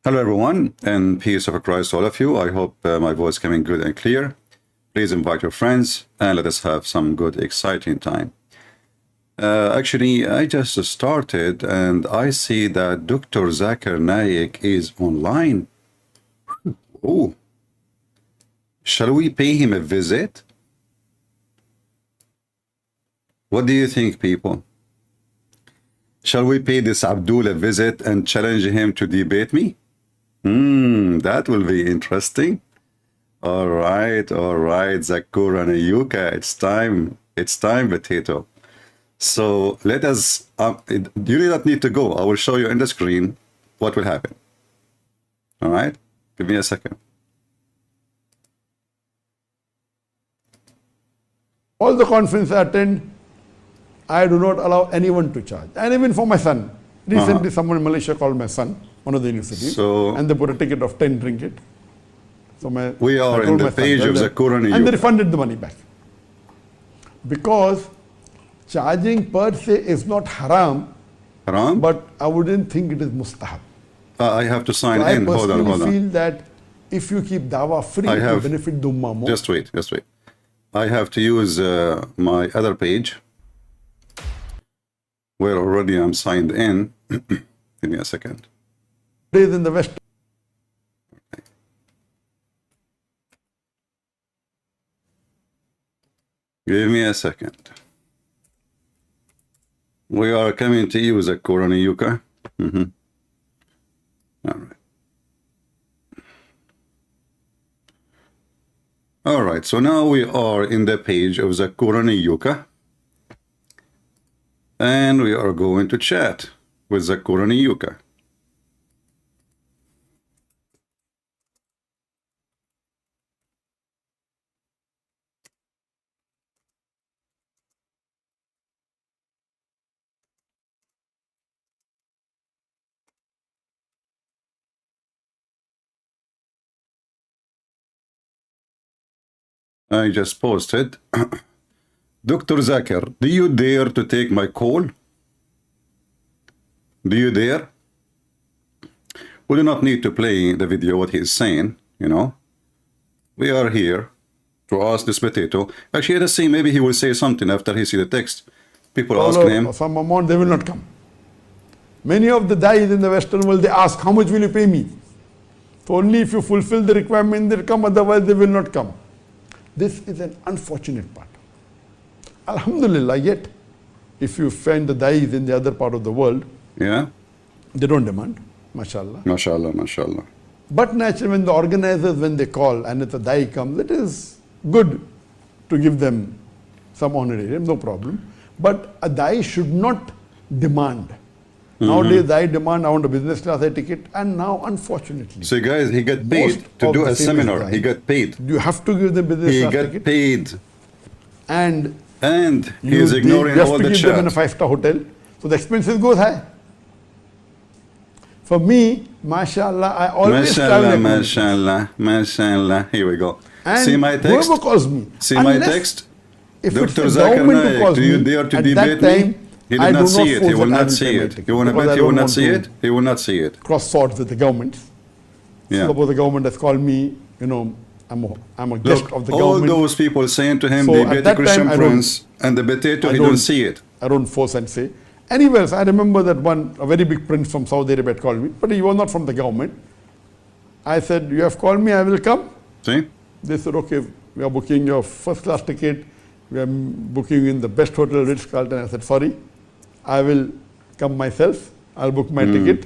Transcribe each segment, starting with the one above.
Hello everyone, and peace of Christ to all of you. I hope my voice is coming good and clear. Please invite your friends and let us have some good, exciting time. Actually, I just started and I see that Dr. Zakir Naik is online. Oh, shall we pay him a visit? What do you think, people? Shall we pay this Abdul a visit and challenge him to debate me? That will be interesting. All right, Zakir Naik, it's time, potato. So let us, you do not need to go. I will show you on the screen what will happen. All right, give me a second. All the conferences I attend, I do not allow anyone to charge. And even for my son. Recently, someone in Malaysia called my son, one of the universities, and they put a ticket of 10 ringgit. So we are in the page of Zakir Naik. And they refunded the money back. Because charging per se is not haram, but I wouldn't think it is mustahab. I have to sign in. Hold on. I personally feel that if you keep dawah free, it will benefit the ummah more. Just wait. I have to use my other page, where already I'm signed in. Give me a second. Days in the West. Give me a second. We are coming to you, Zakir Naik. All right. All right. So now we are in the page of Zakir Naik. And we are going to chat with Zakir Naik. I just posted. Dr. Zakir, do you dare to take my call? Do you dare? We do not need to play the video what he is saying, you know. We are here to ask this potato. Actually, let's see, maybe he will say something after he see the text. People asking him. Some amount, they will not come. Many of the dais in the Western world, they ask, how much will you pay me? So only if you fulfill the requirement, they'll come, otherwise they will not come. This is an unfortunate part. Alhamdulillah, yet, if you find the dais in the other part of the world, they don't demand, mashallah. Mashallah. But naturally, when the organizers, when they call and if the dai comes, it is good to give them some honorarium, no problem. But a dai should not demand. Nowadays, dai demand, I want a business class ticket, and now, unfortunately. So guys, he got paid to do a seminar. He got paid. You have to give them business class ticket. He got paid. And he is ignoring all the chat. You have to give them in a 5-star hotel, so the expenses goes high. For me, mashallah, I always travel. Mashallah. Here we go. And see my text? Whoever calls me. See my text? If Dr. it's the Zakir government who Naik, calls do you me, dare to at debate that time, me? He did not see it. He will not see it. You want to bet he will not see it? He will not see it. Cross swords with the government. Yeah. Suppose the government has called me, you know, I'm a guest of the government. All those people saying to him, so debate the Christian prince, and the potato, he don't see it. I don't force and say. Anyways, I remember that a very big prince from Saudi Arabia called me, but he was not from the government. I said, you have called me, I will come. See? They said, okay, we are booking your first class ticket. We are booking in the best hotel, Ritz-Carlton. I said, sorry, I will come myself. I'll book my ticket.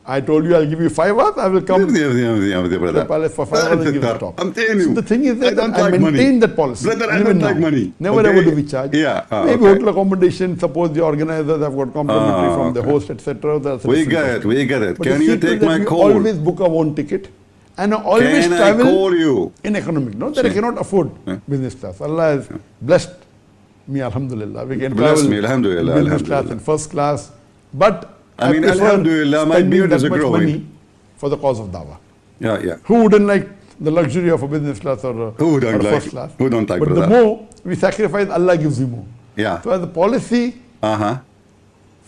I told you I'll give you 5 hours. I will come to the palace for 5 hours and give a talk. I'm telling you. So the thing is that I maintain that policy. Brother, I don't like money. Never ever do we charge. Yeah. Maybe hotel accommodation, suppose the organizers have got complimentary from the host, etc. We get it. But Can you take my call? We always book our own ticket. And I always travel in economic. Not that I cannot afford business class. Allah has blessed me, alhamdulillah. We can travel business class and first class. But I mean, alhamdulillah, my beard is growing. Money for the cause of dawah. Yeah. Who wouldn't like the luxury of a business class or a first class? Who don't like But the more we sacrifice, Allah gives you more. Yeah. So as a policy,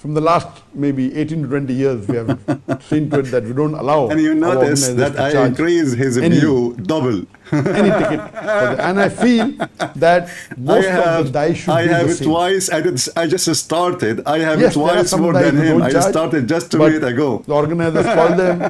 from the last maybe 18 to 20 years, we have seen to it that we don't allow. And you notice that I increase his view double. Any ticket. And I feel that most of the dai should be the same. Twice. I just started. I have Yes, twice more than him. I just started just 2 minutes ago. The organizers call them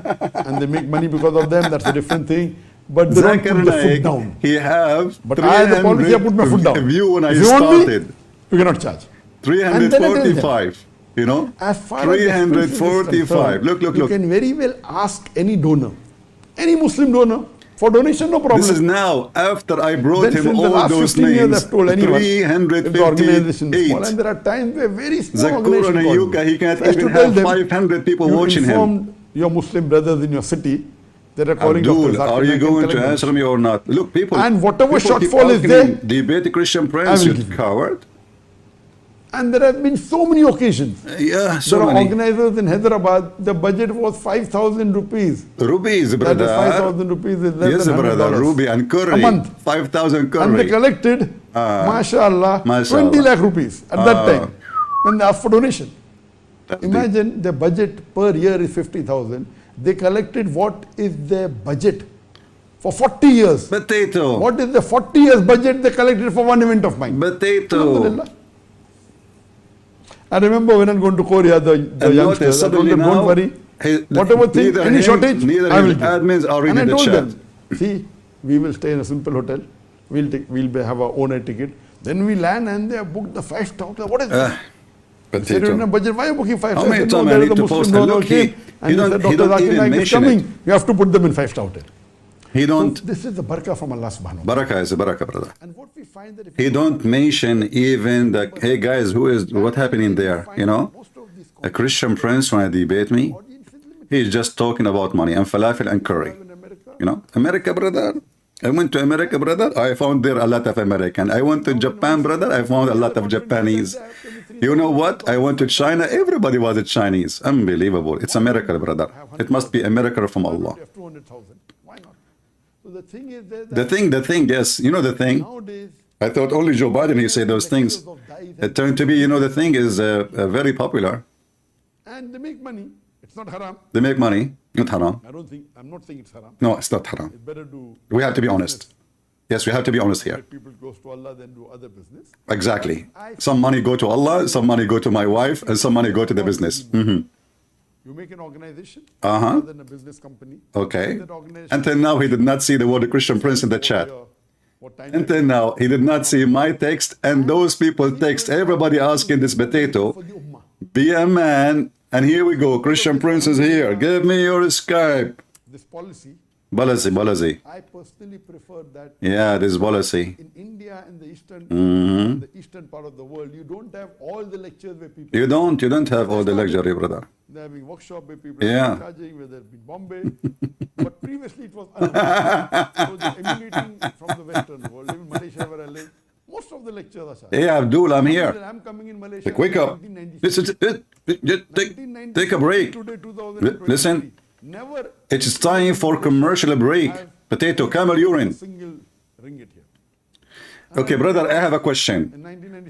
and they make money because of them. That's a different thing. But they don't Zakir put the foot Naik, down. he have But I, as a policy, I put my foot down. View when I If you want me, started. we cannot charge. 345. You know, as far 345. Look. You can very well ask any donor, any Muslim donor, for donation, no problem. This is now after I brought Then him all those names. I've told anyone, if the organization is small, 358. and there are times where very small Zakir Naik, he can't even have 500 people watching him. Inform your Muslim brothers in your city that are calling Dr. Zakir Are you Naik going to answer me or not? Look, people. And whatever people keep shortfall is asking there, him, debate Christian Prince, you coward. And there have been so many occasions. Yeah, so there are many. organizers in Hyderabad, the budget was 5,000 rupees. Rupees, brother. That is 5,000 rupees is less Yes, than brother. $100 Ruby and curry. a month. 5,000 curry. And they collected, mashallah, 20 lakh rupees at that time when they asked for donation. Imagine the budget per year is 50,000. They collected what is their budget for 40 years. Potato. What is the 40 years budget they collected for one event of mine? Potato. I remember when I'm going to Korea, the youngsters, I told them, don't worry, whatever thing, any shortage, I will give. Admins are And I in the told chat. them, see, we will stay in a simple hotel, we'll have our own air ticket, then we land and they have booked the 5-star hotel. What is that? They don't have budget. Why are you booking 5-star? How many times I need to post? Look, he don't even mention it. You have to put them in 5-star hotel. He don't. So this is the barakah from Allah subhanahu wa ta'ala. Barakah is a barakah, brother. And what we find that He don't mention even the, hey guys, what happening there? You know, a Christian prince want to debate me. He's just talking about money and falafel and curry. You know, America, brother. I went to America, brother. I found there a lot of American. I went to Japan, brother. I found a lot of Japanese. You know what? I went to China. Everybody was a Chinese. Unbelievable. It's a miracle, brother. It must be a miracle from Allah. Why not? So the thing is the thing, yes. You know the thing? I thought only Joe Biden, he said those things. It turned to be, you know, the thing is very popular. And they make money. It's not haram. They make money. Not haram. I'm not saying it's haram. No, it's not haram. It's better to... We have to be honest. Yes, we have to be honest here. People goes to Allah, then do other business. Exactly. Some money go to Allah, some money go to my wife, and some money go to the business. You make an organization rather than a business company. Okay. Until now, he did not see the word Christian Prince in the chat. Until now, he did not see my text and those people text. Everybody asking this potato, be a man. And here we go. Christian Prince is here. Give me your Skype. This policy. Balazi. I personally prefer that. Yeah, this policy. In India and the eastern part of the world, you don't have all the lectures where people. You don't have all the luxury, brother. They're having workshop where people are charging, where they've been Bombay. But previously it was unavailable. So they're emulating from the Western world, even Malaysia where I live. Most of the lectures are charged. Hey, Abdul, I'm here. I'm coming in Malaysia. Wake up. Take a break. Listen. Never. It's time for commercial break. Potato, camel urine. Single ringgit here. Okay, brother, I have a question.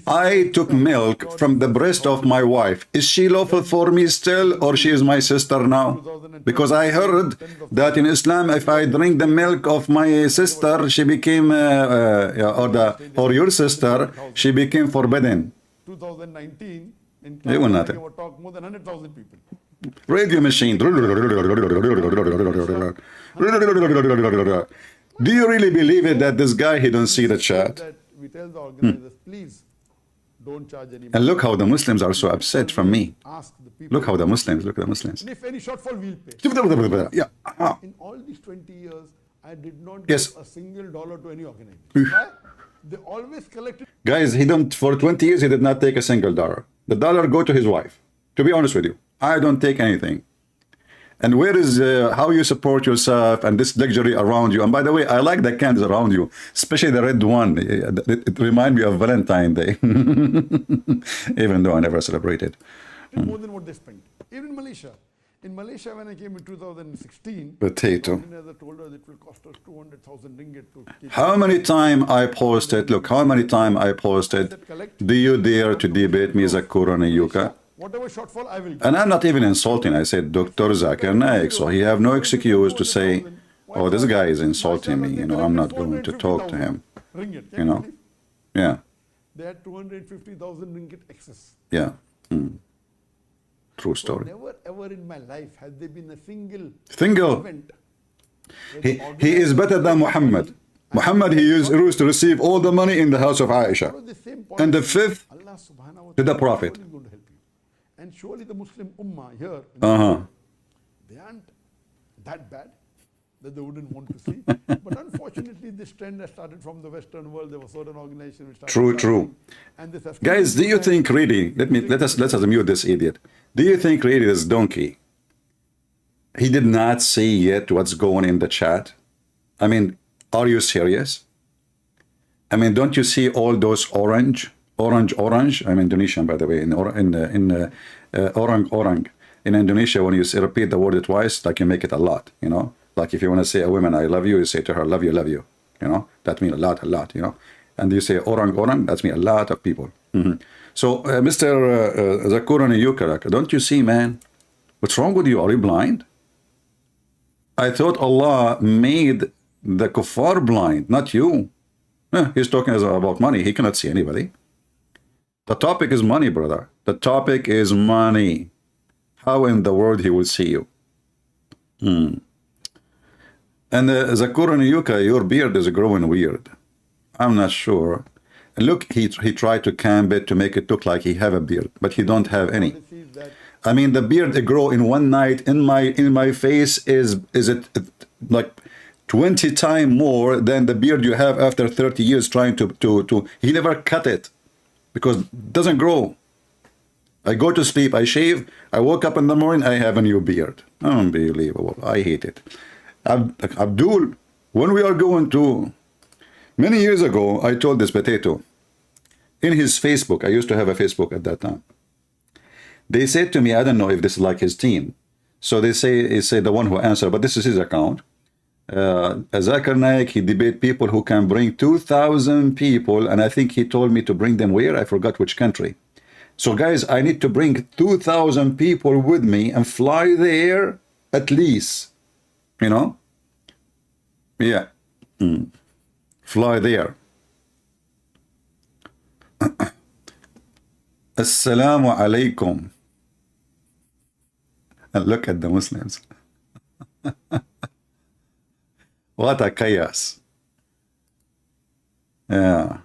I took milk from the breast of my wife. Is she lawful for me still, or she is my sister now? Because I heard that in Islam, if I drink the milk of my sister, she became, or your sister, she became forbidden. 2019, in They will not. talk more than 100,000 people. Radio machine. Do you really believe it that this guy, he don't see the chat? We tell the organizers, please don't charge any money. And look how the Muslims are so upset from me. Ask the people. Look how the Muslims, look at the Muslims. And if any shortfall, we'll pay. Yeah. In all these 20 years, I did not Yes. give a single dollar to any organization. Why? They always collected. Guys, he don't, for 20 years, he did not take a single dollar. The dollar go to his wife. To be honest with you, I don't take anything. And where is how you support yourself and this luxury around you? And by the way, I like the candles around you, especially the red one. It reminds me of Valentine's Day, even though I never celebrated. More than what they spent. Even in Malaysia. In Malaysia, when I came in 2016, Potato. the told us it will cost us 200,000 ringgit to keep. How many times I posted, look, how many times I posted, do you dare to debate me, Zakir Naik? Whatever shortfall, I will give. And I'm not even insulting. I said Dr. Zakir Naik, so he have no excuse to say, oh, this guy is insulting me. You know, I'm not going to talk to him. Ringgit. You know, yeah, They had 250,000 ringgit excess. yeah. True story. Never ever in my life has there been a single event. He is better than Muhammad. Muhammad, he used to receive all the money in the house of Aisha. And the fifth Allah subhanahu wa to the ta'ala Prophet. is going to help you. And surely the Muslim Ummah here, they aren't that bad that they wouldn't want to see. But unfortunately, this trend has started from the Western world. There were certain organizations which started. True. And this has Guys, do you think really, let us mute this idiot. Do you think really this donkey, he did not see yet what's going in the chat? I mean, are you serious? I mean, don't you see all those orange? I'm Indonesian, by the way. Orang. In Indonesia, when you say, repeat the word twice, like you make it a lot, you know? Like if you want to say a woman, I love you, you say to her, love you, you know? That means a lot, you know? And you say orang, that means a lot of people. So, Mr. Zakir Naik, don't you see, man? What's wrong with you? Are you blind? I thought Allah made the kuffar blind, not you. He's talking about money. He cannot see anybody. The topic is money, brother. The topic is money. How in the world he will see you? And Zakir Naik, your beard is growing weird. I'm not sure. Look, he tried to camp it to make it look like he have a beard, but he don't have any. I mean, the beard grow in one night in my face is it like 20 times more than the beard you have after 30 years trying to he never cut it because it doesn't grow. I go to sleep, I shave, I woke up in the morning, I have a new beard. Unbelievable. I hate it. Abdul, when we are going to, many years ago, I told this potato, in his Facebook, I used to have a Facebook at that time. They said to me, I don't know if this is like his team. So they say the one who answered, but this is his account. Zakir Naik, he debate people who can bring 2,000 people, and I think he told me to bring them where? I forgot which country. So guys, I need to bring 2,000 people with me and fly there at least, you know? Yeah. Fly there. Assalamu alaikum. And look at the Muslims. What a chaos. Yeah.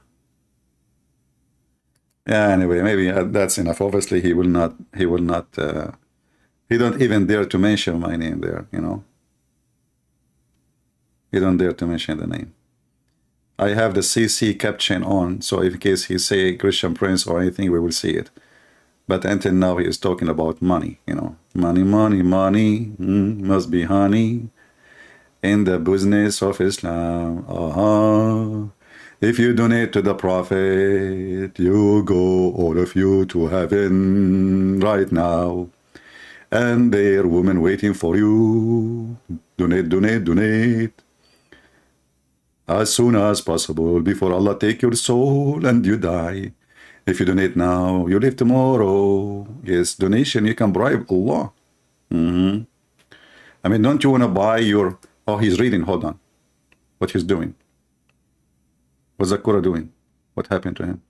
Yeah, anyway, maybe that's enough. Obviously, he don't even dare to mention my name there, you know. He don't dare to mention the name. I have the CC caption on, so in case he say Christian Prince or anything, we will see it. But until now, he is talking about money, you know. Money, must be honey in the business of Islam. If you donate to the Prophet, you go, all of you, to heaven right now. And there are women waiting for you. Donate. As soon as possible, before Allah take your soul and you die. If you donate now, you live tomorrow. Yes, donation, you can bribe Allah. I mean, don't you want to buy your... Oh, he's reading, hold on. What he's doing. What's Zakura doing? What happened to him?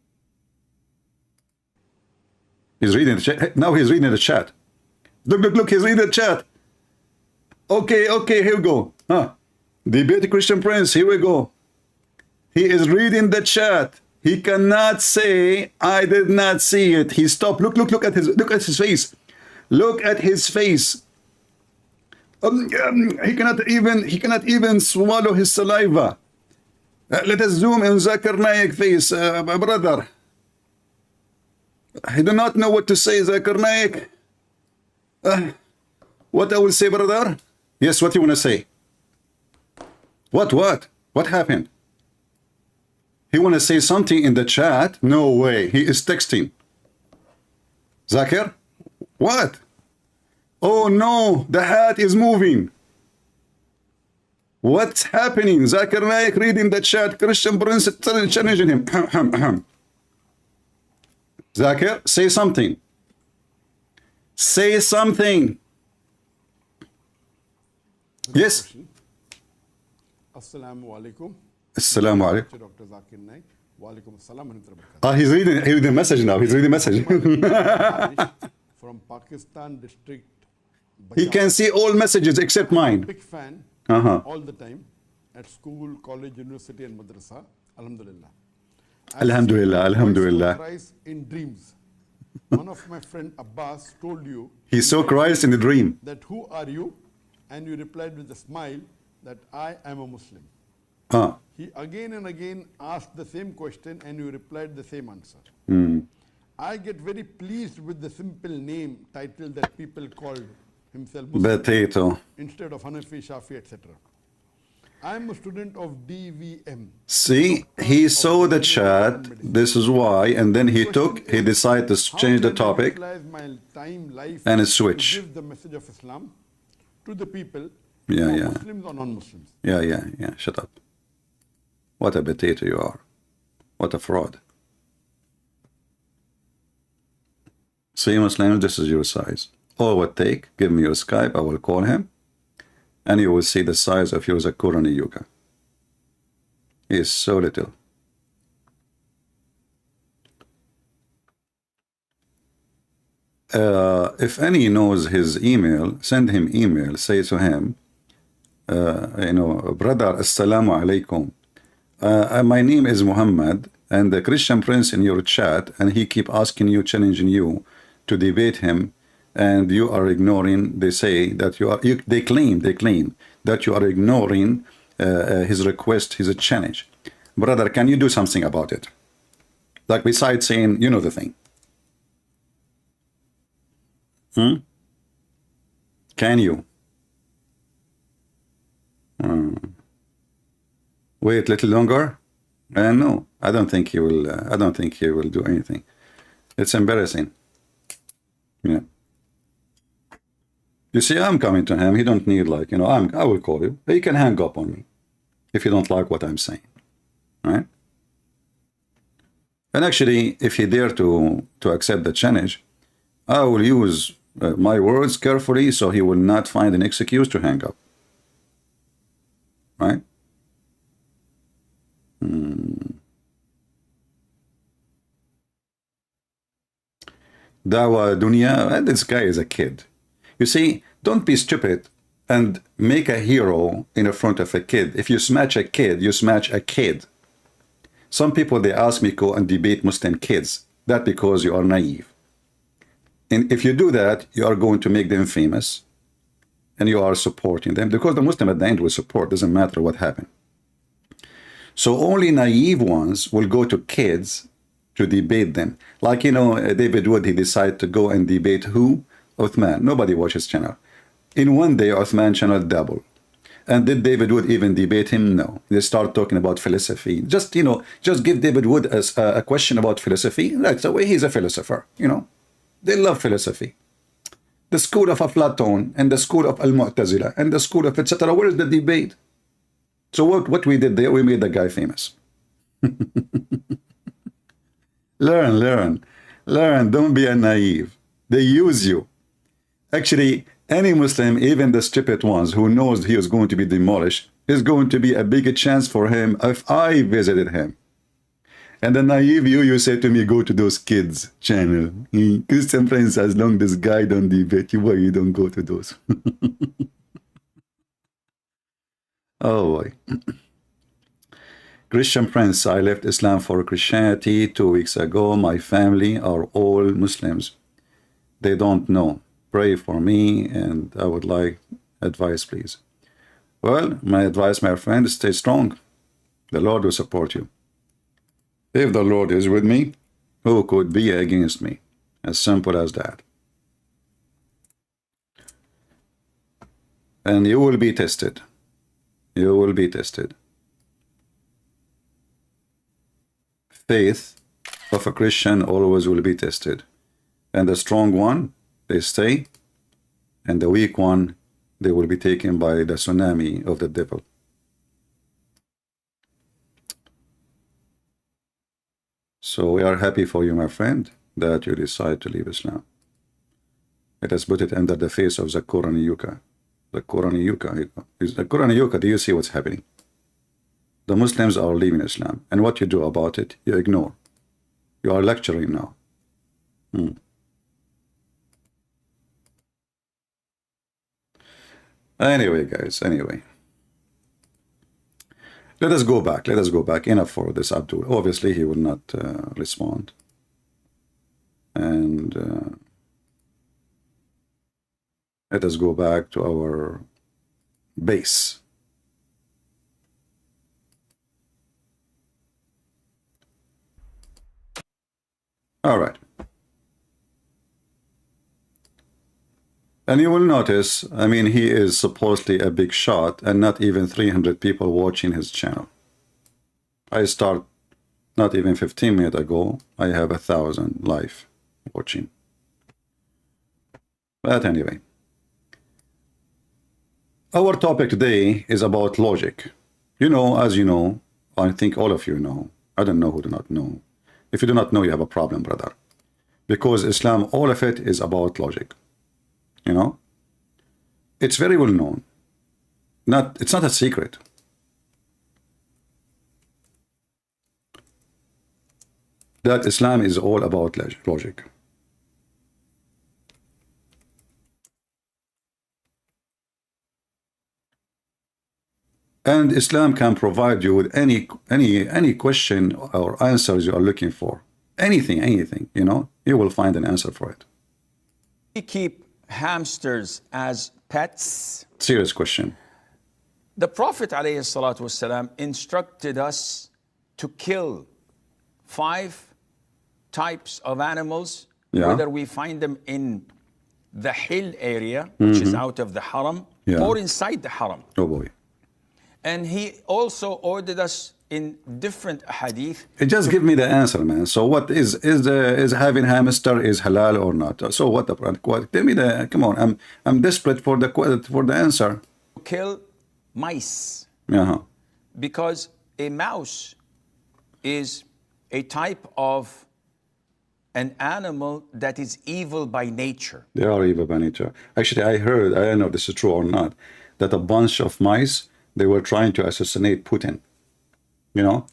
He's reading the chat. Now he's reading the chat. Look, he's reading the chat. Okay, here we go. Debate Christian Prince, here we go. He is reading the chat. He cannot say, I did not see it. He stopped. Look at his face. Look at his face. He cannot even swallow his saliva. Let us zoom in Zakir Naik face, brother. I do not know what to say, Zakir Naik. What I will say, brother? Yes, what you want to say? What happened? He want to say something in the chat? No way. He is texting. Zakir? What? Oh no, the hat is moving. What's happening? Zakir Naik reading the chat. Christian Prince challenging him. Zakir, say something. Say something. Yes. Assalamu alaikum. Assalamu alaikum. Dr. Zakir Naik. Wa alaikum assalam wa rahmatullahi wa barakatuh. Ah, he's reading the message now. He's reading the message. From Pakistan district. He can see all messages except mine. Big fan all the time at school, college, university, and madrasa. Alhamdulillah. Alhamdulillah, alhamdulillah. Christ in dreams. One of my friend Abbas told you. He saw Christ in the dream. That who are you? And you replied with a smile that I am a Muslim. He again and again asked the same question and you replied the same answer. I get very pleased with the simple name title that people called himself Muslim Potato. instead of Hanafi, Shafi, etc. I am a student of DVM. See, he saw the chat. This is why, and then he decided to change the topic My time, life, and switch. to give the message of Islam to the people, Yeah. Muslims or non-Muslims. Yeah. Shut up. What a potato you are. What a fraud. See, Muslims, this is your size. All what take, give me your Skype, I will call him, and you will see the size of your Zakir Naik. He is so little. If any knows his email, send him email. Say to him, brother, assalamu alaikum. My name is Muhammad, and the Christian prince in your chat, and he keep asking you, challenging you to debate him, and you are ignoring. They say that you are. They claim that you are ignoring his request, his challenge. Brother, can you do something about it? Like besides saying, you know the thing. Can you? Wait a little longer? No, I don't think he will. I don't think he will do anything. It's embarrassing. Yeah. You see, I'm coming to him. He don't need like, I will call you. He can hang up on me if you don't like what I'm saying, right? And actually, if he dare to accept the challenge, I will use my words carefully so he will not find an excuse to hang up, right? Dawa Dunya, this guy is a kid. You see, don't be stupid and make a hero in front of a kid. If you smash a kid, you smash a kid. Some people, they ask me go and debate Muslim kids. That's because you are naive. And if you do that, you are going to make them famous and you are supporting them because the Muslim at the end will support, doesn't matter what happened. So only naive ones will go to kids to debate them. Like, David Wood, he decided to go and debate who? Uthman. Nobody watches channel. In one day, Uthman channel double. And did David Wood even debate him? No. They start talking about philosophy. Just give David Wood a question about philosophy. That's the way he's a philosopher, They love philosophy. The school of Platon and the school of Al-Mu'tazila and the school of etc. Where is the debate? So what we did there, we made the guy famous. Learn. Don't be a naive. They use you. Actually, any Muslim, even the stupid ones who knows he is going to be demolished, is going to be a bigger chance for him if I visited him. And the naive you say to me, go to those kids' channel. Christian friends, as long as this guy don't debate you, why you don't go to those? Oh boy. Christian Prince, I left Islam for Christianity 2 weeks ago. My family are all Muslims. They don't know. Pray for me, and I would like advice, please. Well, my advice, my friend, is stay strong. The Lord will support you. If the Lord is with me, who could be against me? As simple as that. And you will be tested. You will be tested. Faith of a Christian always will be tested. And the strong one, they stay. And the weak one, they will be taken by the tsunami of the devil. So we are happy for you, my friend, that you decide to leave Islam. Let us put it under the face of the Qur'an and Yuka. The Qur'an and Yuka. The Qur'an and Yuka, do you see what's happening? The Muslims are leaving Islam. And what you do about it, you ignore. You are lecturing now. Anyway, guys, anyway. Let us go back. Let us go back. Enough for this Abdul. Obviously, he will not respond. And let us go back to our base. All right. And you will notice, I mean, he is supposedly a big shot and not even 300 people watching his channel. I start not even 15 minutes ago. I have 1,000 live watching. But anyway, our topic today is about logic. You know, as you know, I think all of you know. I don't know who do not know. If you do not know, you have a problem, brother. Because Islam, all of it is about logic. You know, it's very well known. It's not a secret. That Islam is all about logic. And Islam can provide you with any question or answers you are looking for. Anything, you know, you will find an answer for it. We keep hamsters as pets? Serious question. The Prophet ﷺ instructed us to kill 5 types of animals, whether we find them in the hill area, which is out of the haram, or inside the haram. Oh boy. And he also ordered us in different hadith. Just give me the answer, man. So what is having hamster is halal or not? So what? Tell me the. Come on, I'm desperate for the answer. Kill mice. Because a mouse is a type of an animal that is evil by nature. They are evil by nature. Actually, I heard, I don't know if this is true or not, that a bunch of mice, they were trying to assassinate Putin. You know,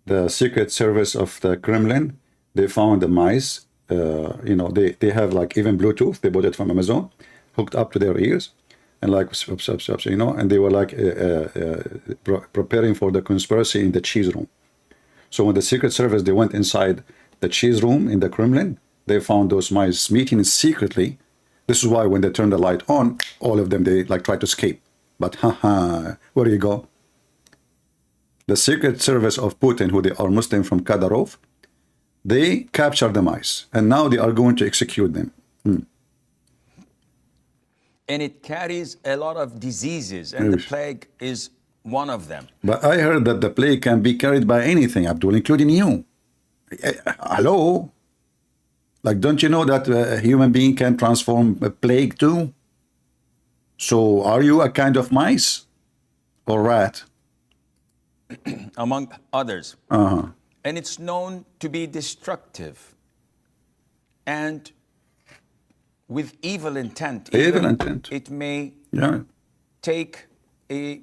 the Secret Service of the Kremlin, they found the mice, you know, they have like even Bluetooth, they bought it from Amazon, hooked up to their ears, and like, you know, and they were like preparing for the conspiracy in the cheese room. So when the Secret Service, they went inside the cheese room in the Kremlin, they found those mice meeting secretly. This is why when they turned the light on, all of them, they like tried to escape. But where do you go? The Secret Service of Putin, who they are Muslim from Kadyrov, they captured the mice, and now they are going to execute them. And it carries a lot of diseases, and the plague is one of them. But I heard that the plague can be carried by anything, Abdul, including you. Hello? Like, don't you know that a human being can transform a plague too? So are you a kind of mice or rat? Among others. And it's known to be destructive and with evil intent. It may take a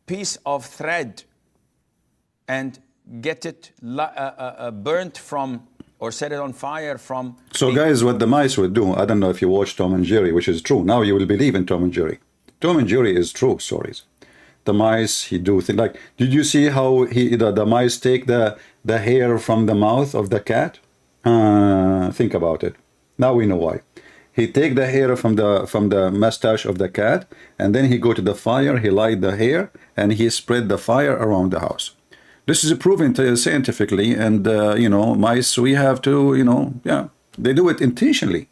piece of thread and get it burnt from, or set it on fire from. So guys, what the mice would do, I don't know if you watch Tom and Jerry, which is true. Now you will believe in Tom and Jerry. Tom and Jerry is true stories. The mice, he do things like, did you see how the mice take the hair from the mouth of the cat? Think about it. Now we know why. He take the hair from the mustache of the cat, and then he go to the fire, he light the hair, and he spread the fire around the house. This is proven scientifically, and you know, mice, we have to, you know, they do it intentionally,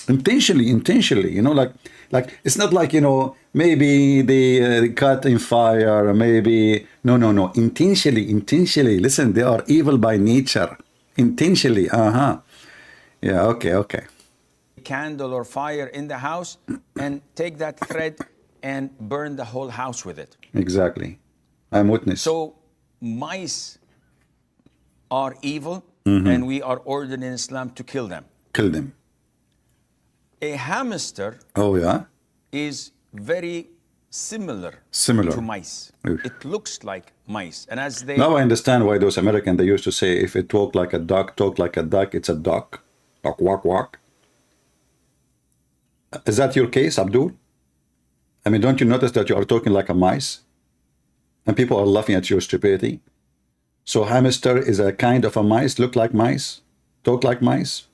you know, like it's not like, you know, maybe they cut in fire, maybe no, intentionally. Listen, they are evil by nature, intentionally. Okay. Candle or fire in the house, and take that thread and burn the whole house with it. Exactly, I'm witness. So mice are evil, and we are ordered in Islam to kill them. a hamster Oh, yeah? is very similar to mice. Oof. It looks like mice. And as they... Now I understand why those Americans, they used to say, if it talk like a duck, talk like a duck, it's a duck. Duck, walk, walk. Is that your case, Abdul? I mean, don't you notice that you are talking like a mice? And people are laughing at your stupidity. So hamster is a kind of a mice, look like mice, talk like mice,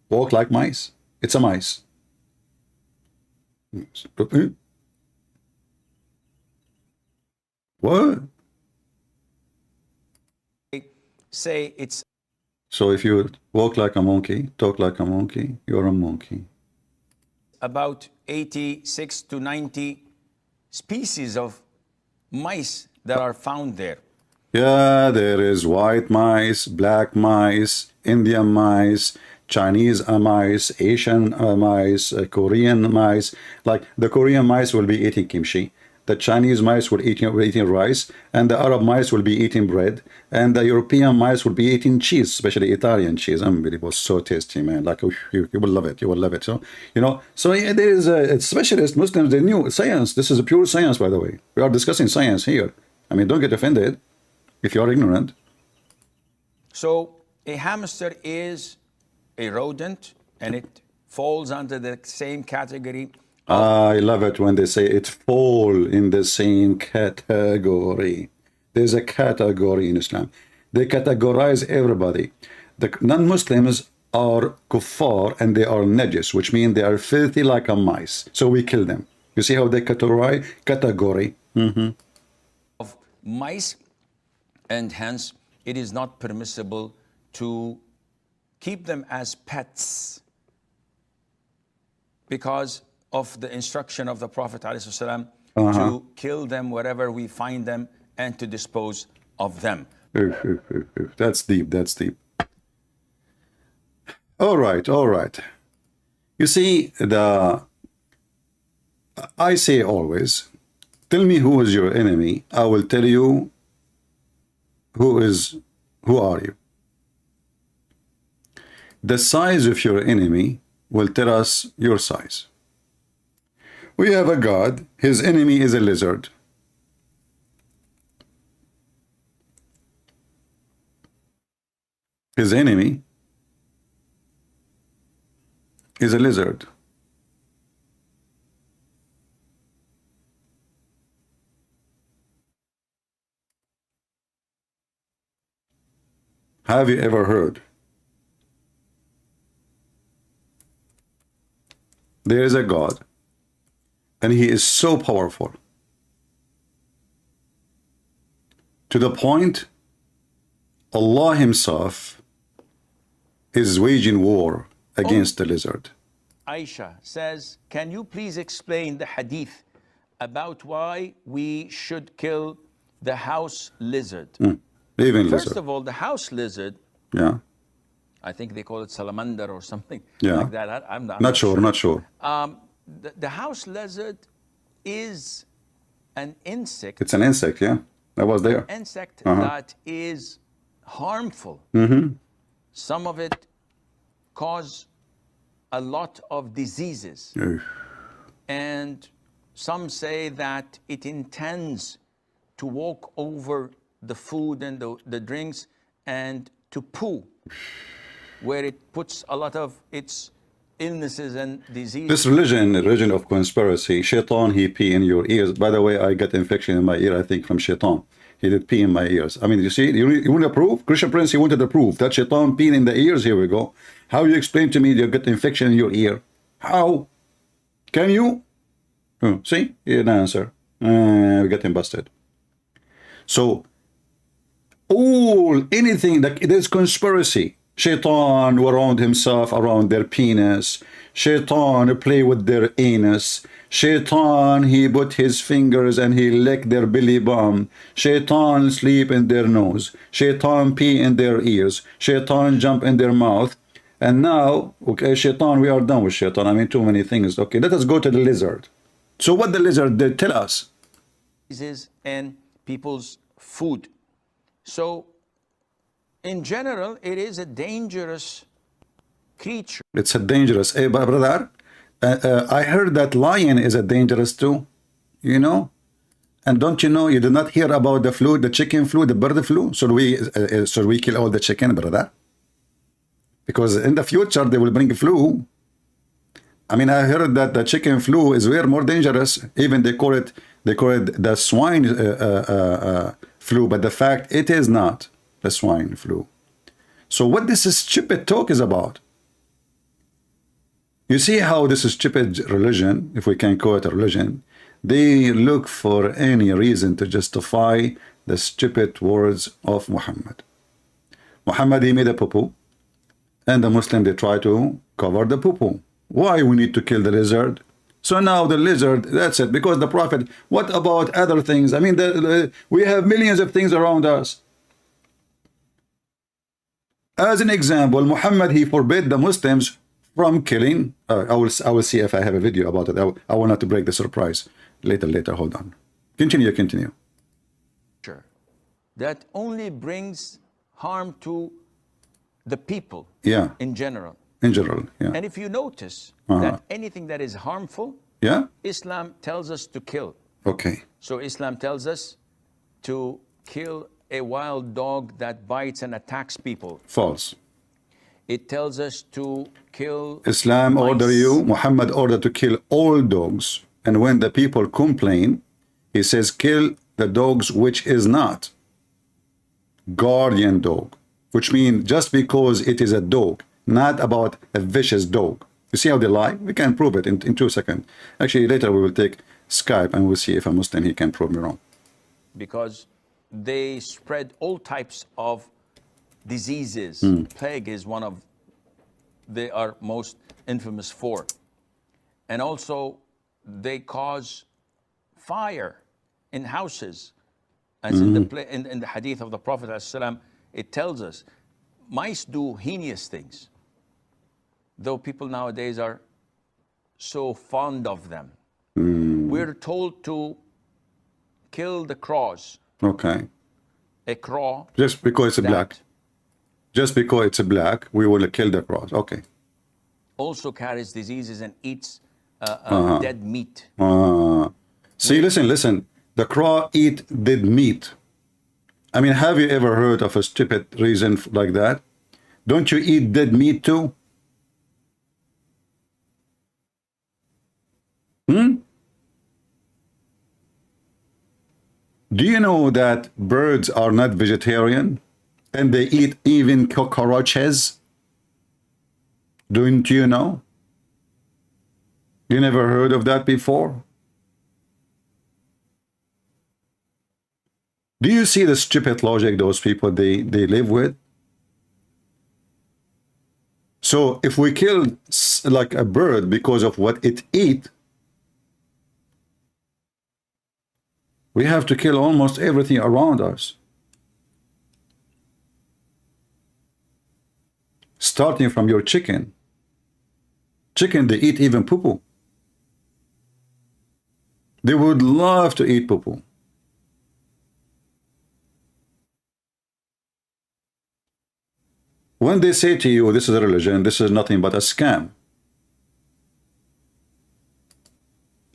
walk like mice. It's a mice. What? say it's... So if you walk like a monkey, talk like a monkey, you're a monkey. About 86 to 90 species of mice that are found there. Yeah, there is white mice, black mice, Indian mice, Chinese mice, Asian mice, Korean mice. Like the Korean mice will be eating kimchi, the Chinese mice will eating rice, and the Arab mice will be eating bread, and the European mice will be eating cheese, especially Italian cheese. Unbelievable, so tasty, man. Like you will love it, you will love it. So so yeah, there is a specialist Muslims. They knew science. This is a pure science, by the way. We are discussing science here. I mean, don't get offended if you are ignorant. So a hamster is a rodent, and it falls under the same category. I love it when they say it fall in the same category. There's a category in Islam. They categorize everybody. The non-Muslims are kuffar and they are najis, which means they are filthy like a mice. So we kill them. You see how they categorize? Category. Of mice, and hence it is not permissible to keep them as pets because of the instruction of the Prophet ﷺ to kill them wherever we find them and to dispose of them. That's deep, that's deep. All right, all right. You see, I say always, tell me who is your enemy, I will tell you who are you. The size of your enemy will tell us your size. We have a God, his enemy is a lizard. His enemy is a lizard. Have you ever heard? There is a God, and he is so powerful to the point Allah himself is waging war against the lizard. Aisha says, can you please explain the hadith about why we should kill the house lizard? Even First lizard. of all, the house lizard, Yeah. I think they call it salamander or something Yeah. like that. I'm Not sure, not sure. The house lizard is an insect. It's an insect, yeah. I was there. Insect that is harmful. Some of it cause a lot of diseases. And some say that it intends to walk over the food and the drinks and to poo, where it puts a lot of its illnesses and diseases. This religion of conspiracy, shaitan, he pee in your ears. By the way, I got infection in my ear, I think, from shaitan. He did pee in my ears. I mean, you see, you want to prove? Christian Prince, he wanted to prove that shaitan peeing in the ears. Here we go. How you explain to me you get infection in your ear? How? Can you? See? He didn't answer. We're getting busted. So, anything that it is conspiracy. Shaitan around himself, around their penis. Shaitan play with their anus. Shaitan, he put his fingers and he lick their belly bum. Shaitan sleep in their nose. Shaitan pee in their ears. Shaitan jump in their mouth. And now, okay, shaitan, we are done with shaitan. I mean, too many things. Okay, let us go to the lizard. So what the lizard did, tell us. Diseases and people's food. So, in general, it is a dangerous creature. It's a dangerous, brother, I heard that lion is a dangerous too, you know. And don't you know, you did not hear about the flu, the chicken flu, the bird flu? Should we kill all the chicken, brother? Because in the future, they will bring flu. I mean, I heard that the chicken flu is way more dangerous. Even they call it the swine flu, but the fact it is not the swine flu. So what this stupid talk is about? You see how this is stupid religion, if we can call it a religion, they look for any reason to justify the stupid words of Muhammad. Muhammad, he made a poo-poo, and the Muslim, they try to cover the poo-poo. Why we need to kill the lizard? So now the lizard, that's it, because the Prophet, what about other things? I mean, we have millions of things around us. As an example, Muhammad, he forbid the Muslims from killing. I will see if I have a video about it. I want not to break the surprise. Later, hold on. Continue. Sure. That only brings harm to the people. Yeah. In general. In general, yeah. And if you notice that anything that is harmful, yeah, Islam tells us to kill. Okay. So Islam tells us to kill a wild dog that bites and attacks people. False. It tells us to kill Islam mice. order you, Muhammad ordered to kill all dogs. And when the people complain, he says, kill the dogs which is not guardian dog, which means just because it is a dog, not about a vicious dog. You see how they lie? We can prove it in 2 seconds. Actually, later we will take Skype and we'll see if a Muslim, he can prove me wrong. Because they spread all types of diseases. Plague is one of they are most infamous for. And also they cause fire in houses. As in the hadith of the Prophet ﷺ, it tells us mice do heinous things, though people nowadays are so fond of them. We're told to kill the crows. Okay. A crow. Just because it's black. Just because it's a black, we will kill the crows. Okay. Also carries diseases and eats dead meat. See, listen. The crow eat dead meat. I mean, have you ever heard of a stupid reason like that? Don't you eat dead meat too? Do you know that birds are not vegetarian and they eat even cockroaches? Don't you know? You never heard of that before? Do you see the stupid logic those people they live with? So if we kill like a bird because of what it eats, we have to kill almost everything around us. Starting from your chicken. Chicken, they eat even poo-poo. They would love to eat poo-poo. When they say to you, this is a religion, this is nothing but a scam.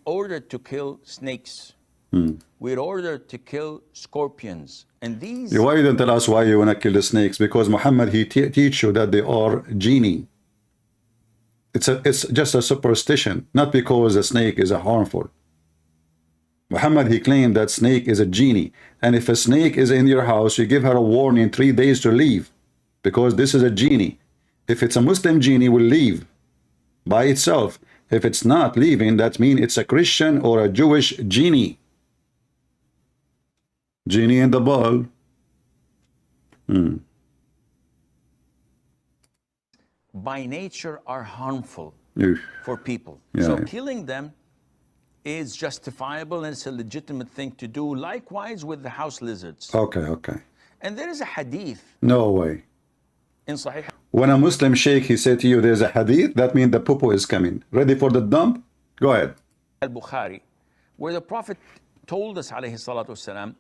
Ordered to kill snakes. We're ordered to kill scorpions. And these... Why you don't tell us why you want to kill the snakes? Because Muhammad, he teach you that they are genie. It's just a superstition, not because a snake is a harmful. Muhammad, he claimed that snake is a genie. And if a snake is in your house, you give her a warning 3 days to leave. Because this is a genie. If it's a Muslim genie, will leave by itself. If it's not leaving, that means it's a Christian or a Jewish genie. Genie in the ball. By nature are harmful for people. Killing them is justifiable and it's a legitimate thing to do. Likewise with the house lizards. Okay. And there is a hadith. No way. In Sahih. When a Muslim sheikh, he said to you, there's a hadith, that means the poo-poo is coming. Ready for the dump? Go ahead. Al-Bukhari, where the Prophet told us, alayhi salatu wasalam,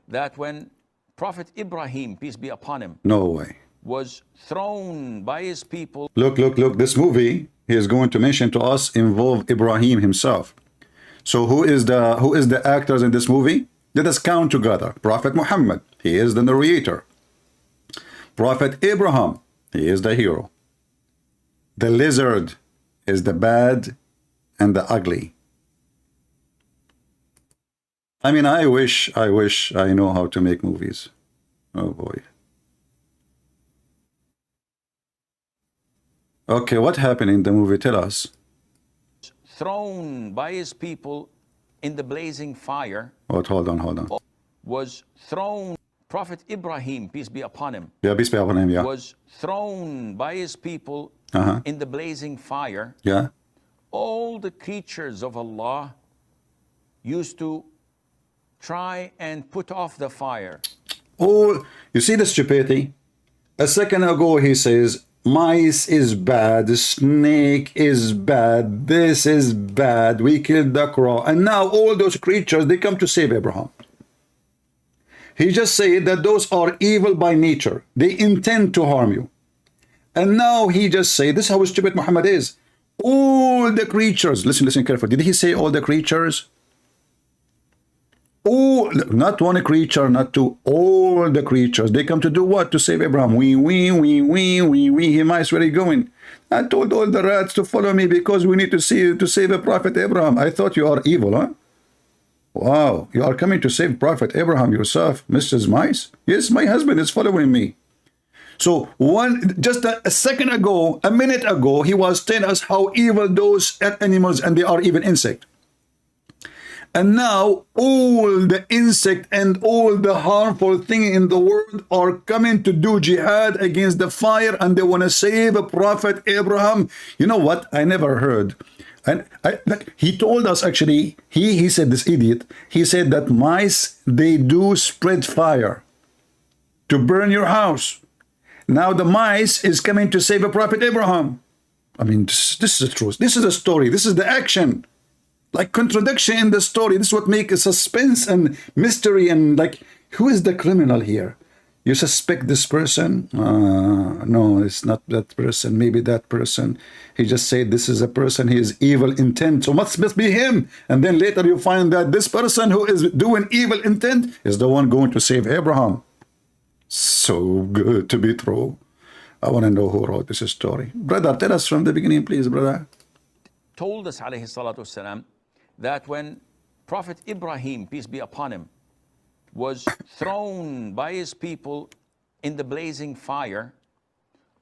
that when Prophet Ibrahim, peace be upon him, no way, was thrown by his people. Look, this movie, he is going to mention to us involve Ibrahim himself. So who is the actors in this movie? Let us count together. Prophet Muhammad, he is the narrator. Prophet Abraham, he is the hero. The lizard is the bad and the ugly. I mean, I wish I know how to make movies. Oh boy. Okay, what happened in the movie? Tell us. Thrown by his people in the blazing fire. What? Hold on. Was thrown. Prophet Ibrahim, peace be upon him. Yeah, peace be upon him, yeah. Was thrown by his people in the blazing fire. Yeah. All the creatures of Allah used to try and put off the fire. Oh, you see the stupidity? A second ago he says, mice is bad, snake is bad, this is bad, we killed the crow. And now all those creatures, they come to save Abraham. He just said that those are evil by nature. They intend to harm you. And now he just said, this is how stupid Muhammad is. All the creatures, listen carefully. Did he say all the creatures? Oh, not one creature, not two, all the creatures. They come to do what? To save Abraham. Wee, he mice, where are you going? I told all the rats to follow me because we need to save a prophet Abraham. I thought you are evil, huh? Wow, you are coming to save Prophet Abraham yourself, Mrs. Mice? Yes, my husband is following me. So just a second ago, a minute ago, he was telling us how evil those animals, and they are even insect. And now all the insect and all the harmful thing in the world are coming to do jihad against the fire, and they want to save a Prophet Abraham. You know what? I never heard. And like he told us, actually, he said, this idiot, he said that mice, they do spread fire to burn your house. Now the mice is coming to save a Prophet Abraham. I mean, this is the truth. This is the story. This is the action. Like contradiction in the story. This is what makes a suspense and mystery, and like, who is the criminal here? You suspect this person? No, it's not that person. Maybe that person. He just said this is a person. He is evil intent. So must be him. And then later you find that this person who is doing evil intent is the one going to save Abraham. So good to be true. I want to know who wrote this story. Brother, tell us from the beginning, please, brother. Told us, alayhi salatu wasalam, that when Prophet Ibrahim, peace be upon him, was thrown by his people in the blazing fire,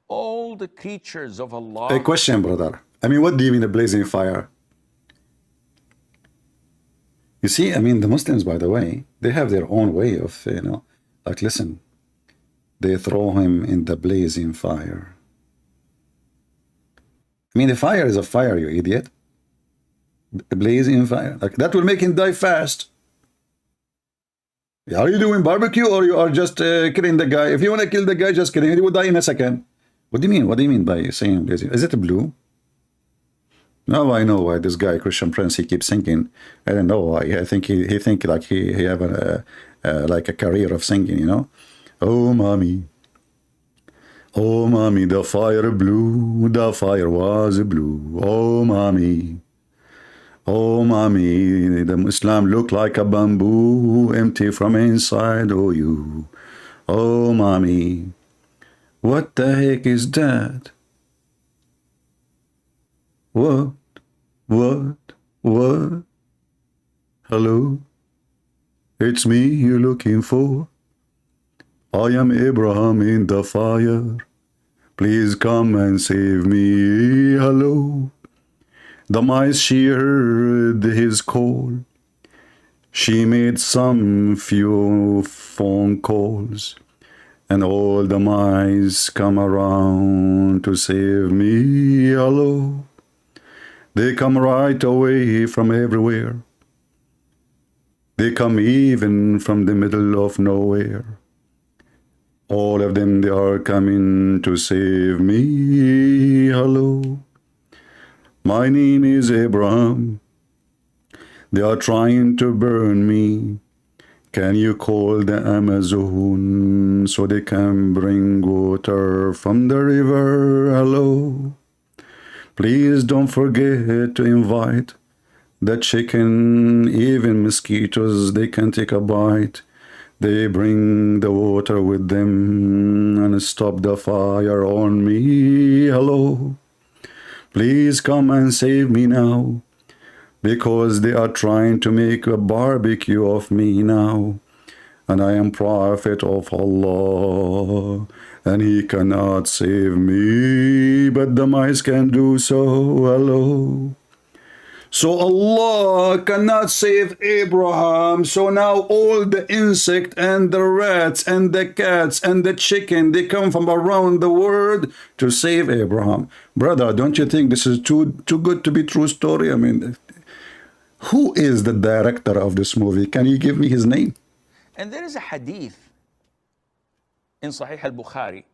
all the creatures of Allah... A question, brother. I mean, what do you mean the blazing fire? You see, I mean, the Muslims, by the way, they have their own way of, you know, like, listen, they throw him in the blazing fire. I mean, the fire is a fire, you idiot. A blazing fire. Like, that will make him die fast. Are you doing barbecue, or you are just killing the guy? If you want to kill the guy, just kill him. He will die in a second. What do you mean? What do you mean by saying blazing? Is it blue? Now I know why this guy, Christian Prince, he keeps singing. I don't know why. I think he think like he have like a career of singing, you know? Oh, mommy, the fire blew, the fire was blue. Oh, mommy, the Islam looked like a bamboo, empty from inside. Oh, you, oh, mommy, what the heck is that? What? Hello? It's me you're looking for. I am Abraham in the fire. Please come and save me. Hello? The mice, she heard his call. She made some few phone calls, and all the mice come around to save me. Hello? They come right away from everywhere. They come even from the middle of nowhere. All of them, they are coming to save me. Hello? My name is Abraham. They are trying to burn me. Can you call the Amazon so they can bring water from the river? Hello? Please don't forget to invite the chicken, even mosquitoes, they can take a bite. They bring the water with them and stop the fire on me. Hello, please come and save me now, because they are trying to make a barbecue of me now. And I am prophet of Allah, and he cannot save me, but the mice can do so. Hello. So Allah cannot save Abraham. So now all the insect and the rats and the cats and the chicken, they come from around the world to save Abraham. Brother, don't you think this is too good to be true story? I mean, who is the director of this movie? Can you give me his name? And there is a hadith in Sahih al-Bukhari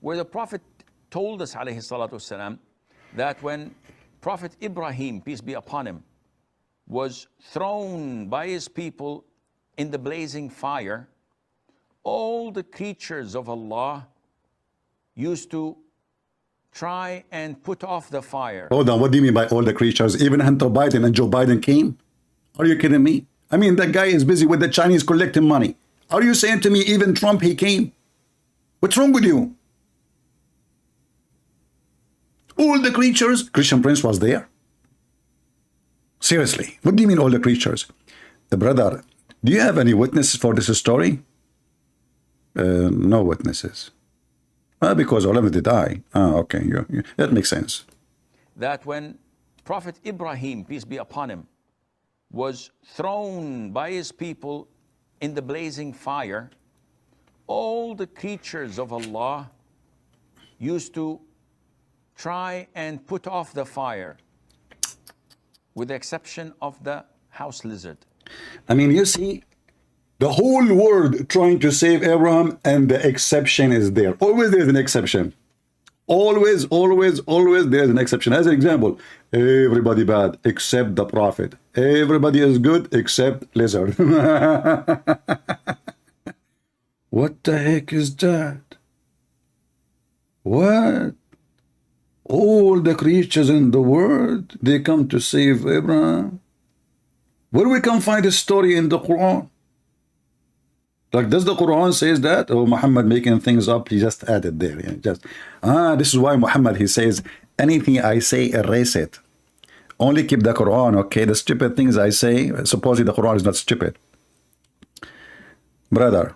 where the Prophet told us, alayhi salatu wasalam, that when Prophet Ibrahim, peace be upon him, was thrown by his people in the blazing fire, all the creatures of Allah used to try and put off the fire. Hold on, what do you mean by all the creatures? Even Hunter Biden and Joe Biden came? Are you kidding me? I mean, that guy is busy with the Chinese collecting money. Are you saying to me even Trump, he came? What's wrong with you? All the creatures, Christian Prince was there. Seriously, what do you mean all the creatures? The brother, do you have any witnesses for this story? No witnesses. Because all of them did die. Okay, that makes sense. That when Prophet Ibrahim, peace be upon him, was thrown by his people in the blazing fire, all the creatures of Allah used to try and put off the fire, with the exception of the house lizard. I mean, you see, the whole world trying to save Abraham, and the exception is there. Always there's an exception. Always, always, always there's an exception. As an example, everybody bad except the prophet. Everybody is good except lizard. What the heck is that? What? All the creatures in the world, they come to save Abraham. Where we can find a story in the Quran? Like, does the Quran says that? Or Muhammad making things up, he just added there. This is why Muhammad, he says, anything I say, erase it. Only keep the Quran, okay? The stupid things I say, supposedly the Quran is not stupid. Brother,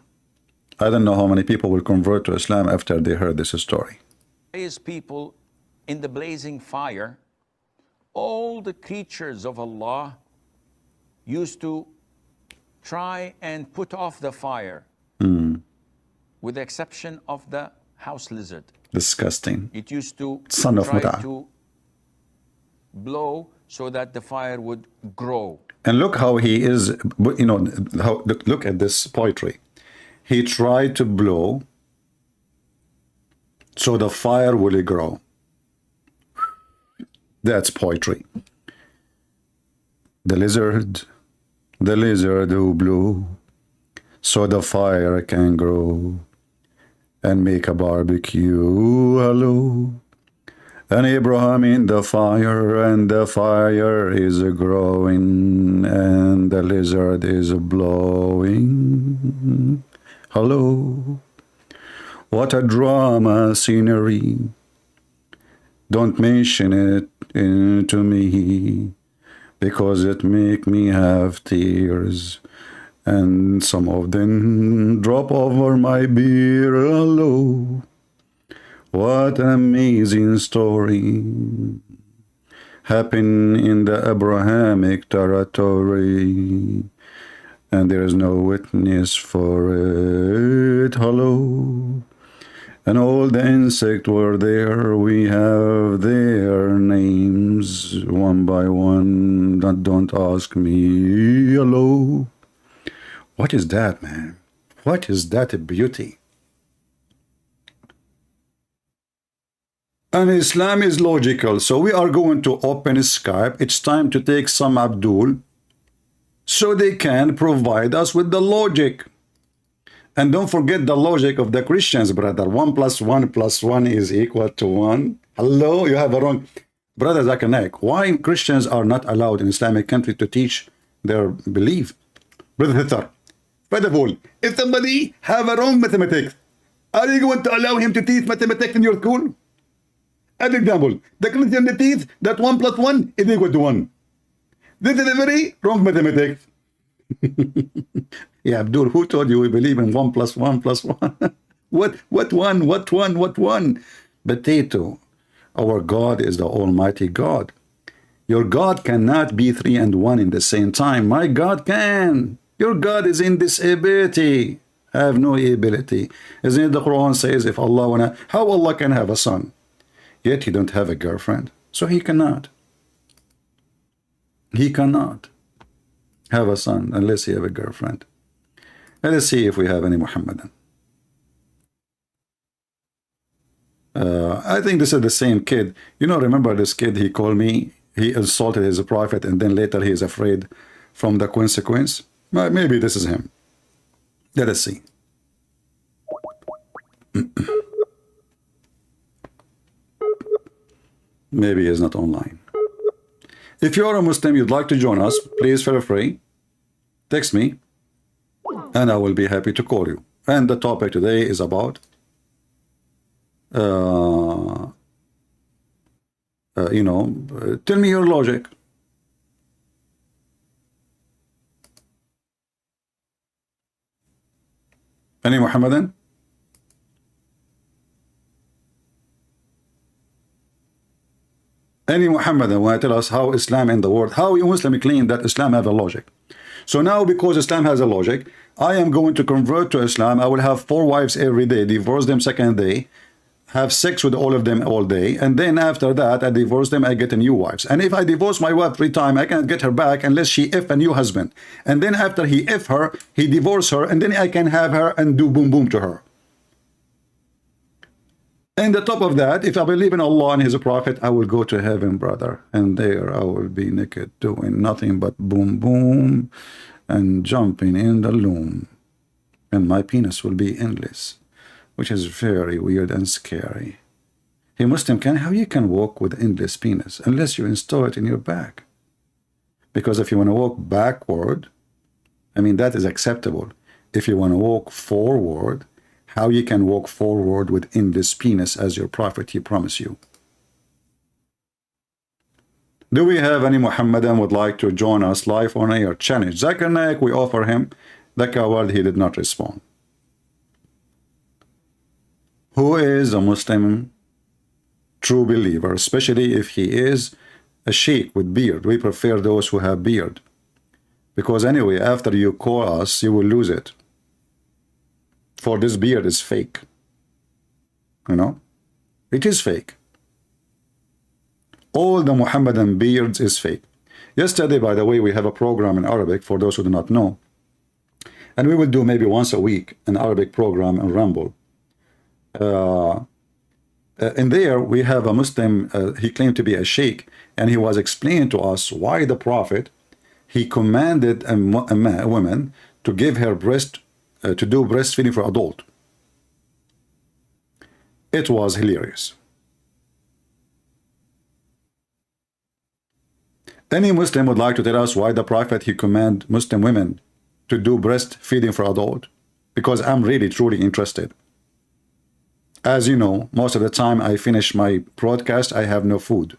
I don't know how many people will convert to Islam after they heard this story. His people in the blazing fire, all the creatures of Allah used to try and put off the fire, with the exception of the house lizard. Disgusting. It used to try to blow so that the fire would grow. And look how he is, you know, look at this poetry. He tried to blow so the fire will grow. That's poetry. The lizard who blew so the fire can grow and make a barbecue. Hello. And Abraham in the fire, and the fire is growing, and the lizard is blowing. Hello. What a drama scenery. Don't mention it to me, because it make me have tears, and some of them drop over my beer. Hello. What an amazing story happened in the Abrahamic territory, and there is no witness for it. Hello. And all the insects were there. We have their names one by one. Don't ask me. Hello. What is that, man? What is that beauty? And Islam is logical. So we are going to open Skype. It's time to take some Abdul so they can provide us with the logic. And don't forget the logic of the Christians, brother. 1 + 1 + 1 is equal to 1. Hello, you have a wrong. Brother Zakir Naik, why Christians are not allowed in Islamic country to teach their belief? Brother Hitler, first of all, if somebody have a wrong mathematics, are you going to allow him to teach mathematics in your school? As example, the Christian teach that 1 plus 1 is equal to 1. This is a very wrong mathematics. Yeah, Abdul, who told you we believe in 1 plus 1 plus 1? What one? Potato. Our God is the Almighty God. Your God cannot be 3 and 1 in the same time. My God can. Your God is in disability. Have no ability. Isn't it the Quran says if Allah wanna, how Allah can have a son? Yet he don't have a girlfriend. So he cannot. He cannot have a son unless he have a girlfriend. Let us see if we have any Muhammadan. I think this is the same kid. You know, remember this kid, he called me, he insulted his prophet, and then later he is afraid from the consequence. Maybe this is him. Let us see. Maybe he's not online. If you are a Muslim, you'd like to join us, please feel free. Text me, and I will be happy to call you. And the topic today is about tell me your logic. Any Muhammadan? Any Muhammadan want to tell us how Islam in the world, how you Muslim claim that Islam have a logic? So now because Islam has a logic, I am going to convert to Islam. I will have 4 wives every day, divorce them second day, have sex with all of them all day, and then after that I divorce them, I get a new wives. And if I divorce my wife 3 times, I can't get her back unless she F a new husband. And then after he F her, he divorce her, and then I can have her and do boom boom to her. And the top of that, if I believe in Allah and his prophet, I will go to heaven, brother, and there I will be naked doing nothing but boom boom and jumping in the loom, and my penis will be endless, which is very weird and scary. Hey Muslim, how you can walk with endless penis unless you install it in your back? Because if you want to walk backward, I mean, that is acceptable. If you want to walk forward, how you can walk forward with endless penis as your prophet he promised you? Do we have any Muhammadan would like to join us live on air? Challenge Zakir Naik, we offer him the coward, he did not respond. Who is a Muslim true believer, especially if he is a sheikh with beard? We prefer those who have beard, because anyway, after you call us, you will lose it. For this beard is fake. You know, it is fake. All the Muhammadan beards is fake. Yesterday, by the way, we have a program in Arabic for those who do not know, and we will do maybe once a week an Arabic program in Rumble. In there we have a Muslim, he claimed to be a sheikh, and he was explaining to us why the prophet he commanded a woman to give her breast to do breastfeeding for adult. It was hilarious. Any Muslim would like to tell us why the prophet he commanded Muslim women to do breastfeeding for adult? Because I'm really truly interested. As you know, most of the time I finish my broadcast, I have no food.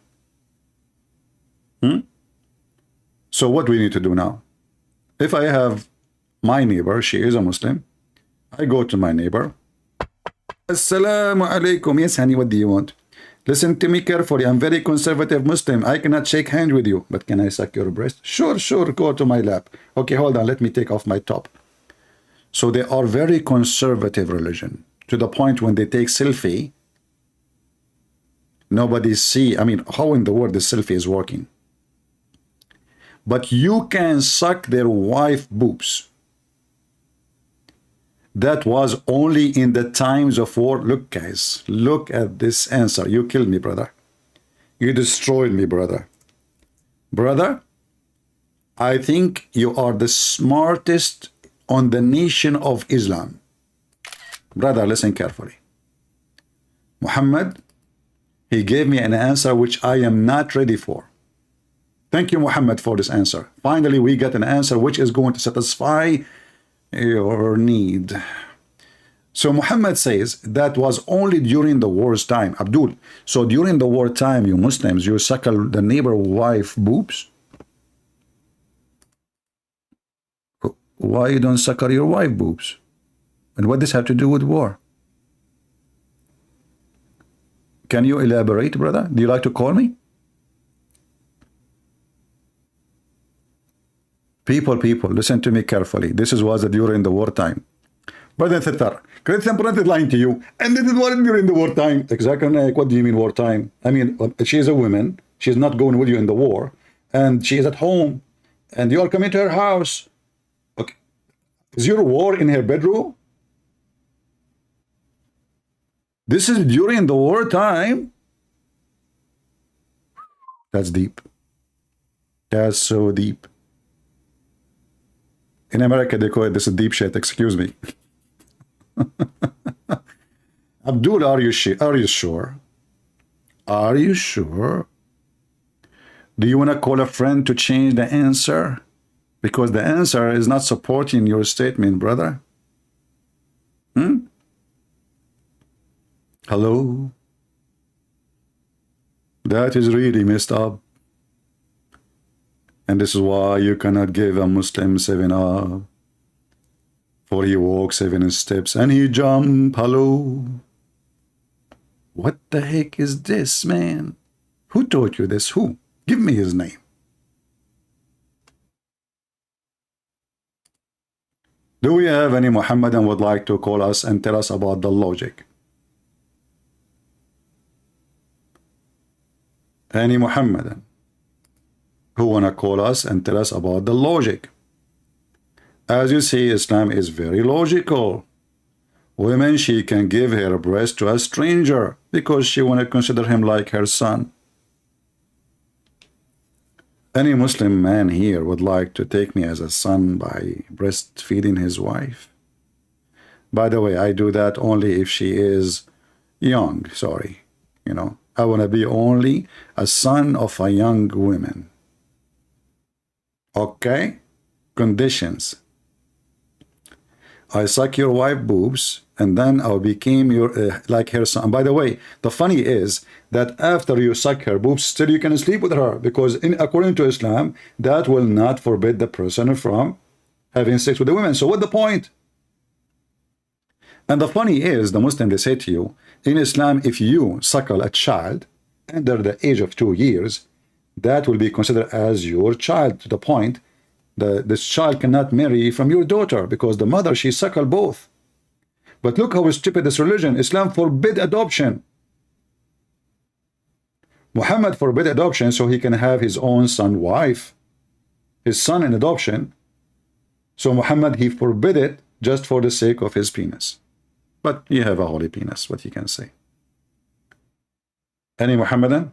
So what do we need to do now? If I have my neighbor, she is a Muslim, I go to my neighbor. Assalamu alaikum. Yes, honey, what do you want? Listen to me carefully. I'm very conservative Muslim. I cannot shake hands with you. But can I suck your breast? Sure, go to my lap. Okay, hold on. Let me take off my top. So they are very conservative religion, to the point when they take selfie, nobody see. I mean, how in the world the selfie is working? But you can suck their wife boobs. That was only in the times of war. Look, guys, look at this answer. You killed me, brother. You destroyed me, brother. Brother, I think you are the smartest on the nation of Islam. Brother, listen carefully. Muhammad, He gave me an answer which I am not ready for. Thank you, Muhammad, for this answer. Finally, we get an answer which is going to satisfy your need. So Muhammad says that was only during the war's time. Abdul, so during the war time, you Muslims, you suckle the neighbor wife boobs? Why you don't suckle your wife boobs? And what does have to do with war? Can you elaborate, brother? Do you like to call me? People, listen to me carefully. This was during the wartime. Brother Thitar, Christian Brother is lying to you. And this is what during the wartime. Exactly. What do you mean wartime? I mean, she is a woman. She's not going with you in the war. And she is at home. And you are coming to her house. Okay. Is your war in her bedroom? This is during the wartime. That's deep. That's so deep. In America, they call it this deep shit. Excuse me. Abdul, are you sure? Are you sure? Do you want to call a friend to change the answer? Because the answer is not supporting your statement, brother. Hello? That is really messed up. And this is why you cannot give a Muslim 7 up. For he walks 7 steps and he jump. Hello? What the heck is this, man? Who taught you this? Who? Give me his name. Do we have any Muhammadan would like to call us and tell us about the logic? Any Muhammadan who want to call us and tell us about the logic? As you see, Islam is very logical. Women, she can give her breast to a stranger because she want to consider him like her son. Any Muslim man here would like to take me as a son by breastfeeding his wife? By the way, I do that only if she is young, sorry. You know, I want to be only a son of a young woman. Okay? Conditions. I suck your wife boobs, and then I became your like her son. By the way, the funny is that after you suck her boobs, still you can sleep with her, because according to Islam, that will not forbid the person from having sex with the women. So what's the point? And the funny is, the Muslim, they say to you, in Islam, if you suckle a child under the age of 2 years, that will be considered as your child, to the point this child cannot marry from your daughter because the mother, she suckled both. But look how stupid this religion. Islam forbid adoption. Muhammad forbid adoption so he can have his own son wife, his son in adoption. So Muhammad, he forbid it just for the sake of his penis. But you have a holy penis, what you can say. Any Muhammadan?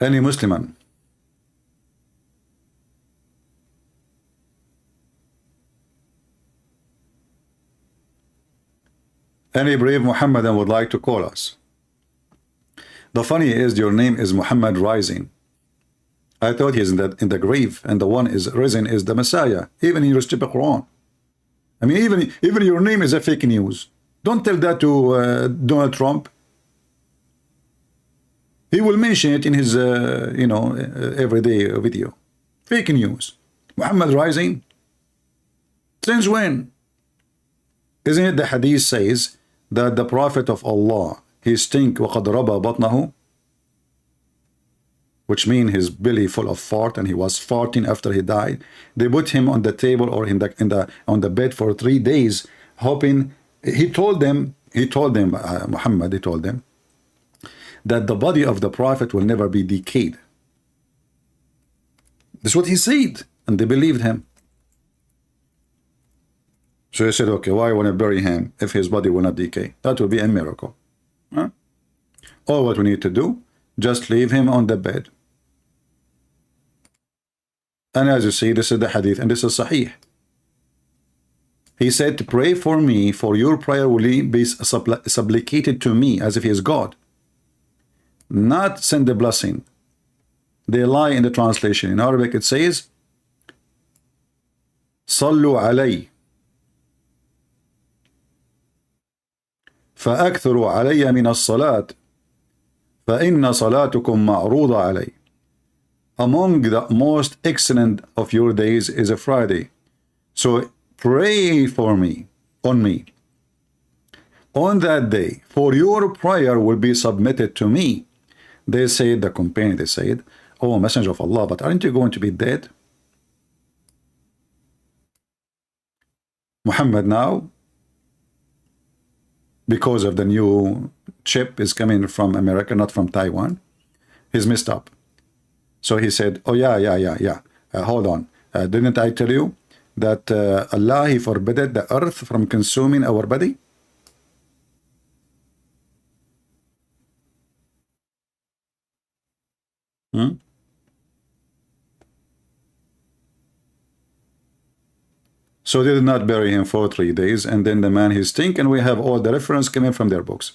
Any Musliman? Any brave Muhammadan would like to call us? The funny is, your name is Muhammad Rising. I thought he's in the grave, and the one is risen is the Messiah, even in your stupid Quran. I mean, even your name is a fake news. Don't tell that to Donald Trump. He will mention it in his, everyday video. Fake news. Muhammad Rising? Since when? Isn't it the hadith says that the Prophet of Allah, he stink وَقَدْ رَبَى بَطْنَهُ, which means his belly full of fart, and he was farting after he died. They put him on the table or on the bed for 3 days, hoping. He told them, Muhammad, he told them that the body of the Prophet will never be decayed. This is what he said, and they believed him. So he said, okay, why want to bury him if his body will not decay? That will be a miracle. Huh? All what we need to do, just leave him on the bed. And as you see, this is the hadith, and this is sahih. He said, pray for me, for your prayer will be supplicated to me, as if he is God. Not send a blessing. They lie in the translation. In Arabic it says, صلوا علي فأكثروا علي من الصلاة فإن صلاتكم معروضة علي. Among the most excellent of your days is a Friday. So pray for me, on me. On that day, for your prayer will be submitted to me. They said, the companion, they said, oh, Messenger of Allah, but aren't you going to be dead? Muhammad now, because of the new chip is coming from America, not from Taiwan, he's messed up. So he said, oh yeah, hold on. Didn't I tell you that Allah, he forbade the earth from consuming our body? So they did not bury him for 3 days, and then the man he stink, and we have all the reference coming from their books.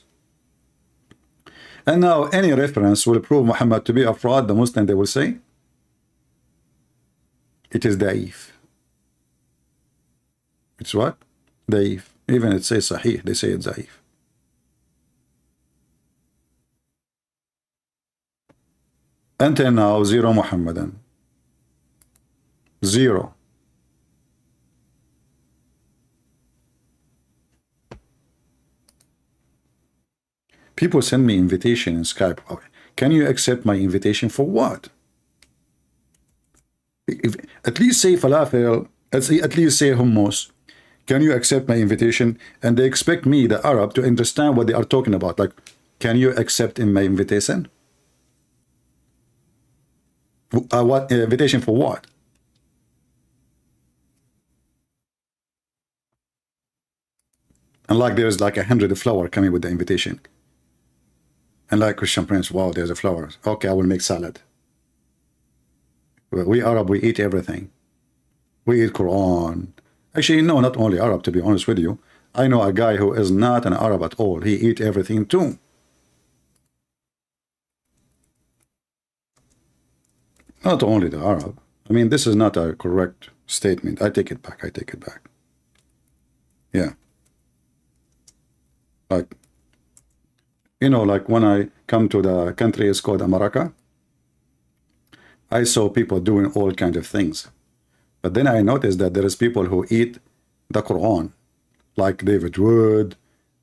And now any reference will prove Muhammad to be a fraud. The Muslim, they will say it is da'if. It's what? Da'if. Even it says sahih, they say it's da'if. Until now, zero Muhammadan. Zero. People send me invitation in Skype. Okay. Can you accept my invitation for what? If, at least say falafel, at least say hummus. Can you accept my invitation? And they expect me, the Arab, to understand what they are talking about. Like, can you accept in my invitation? What invitation for what? And like there's like 100 flower coming with the invitation. And like Christian Prince, wow, there's a flower. Okay, I will make salad. We Arab, we eat everything. We eat Qur'an. Actually, no, not only Arab, to be honest with you. I know a guy who is not an Arab at all. He eat everything too. Not only the Arab. I mean, this is not a correct statement. I take it back. I take it back. Yeah. Like, you know, like when I come to the country, it's called America. I saw people doing all kinds of things. But then I noticed that there is people who eat the Quran, like David Wood,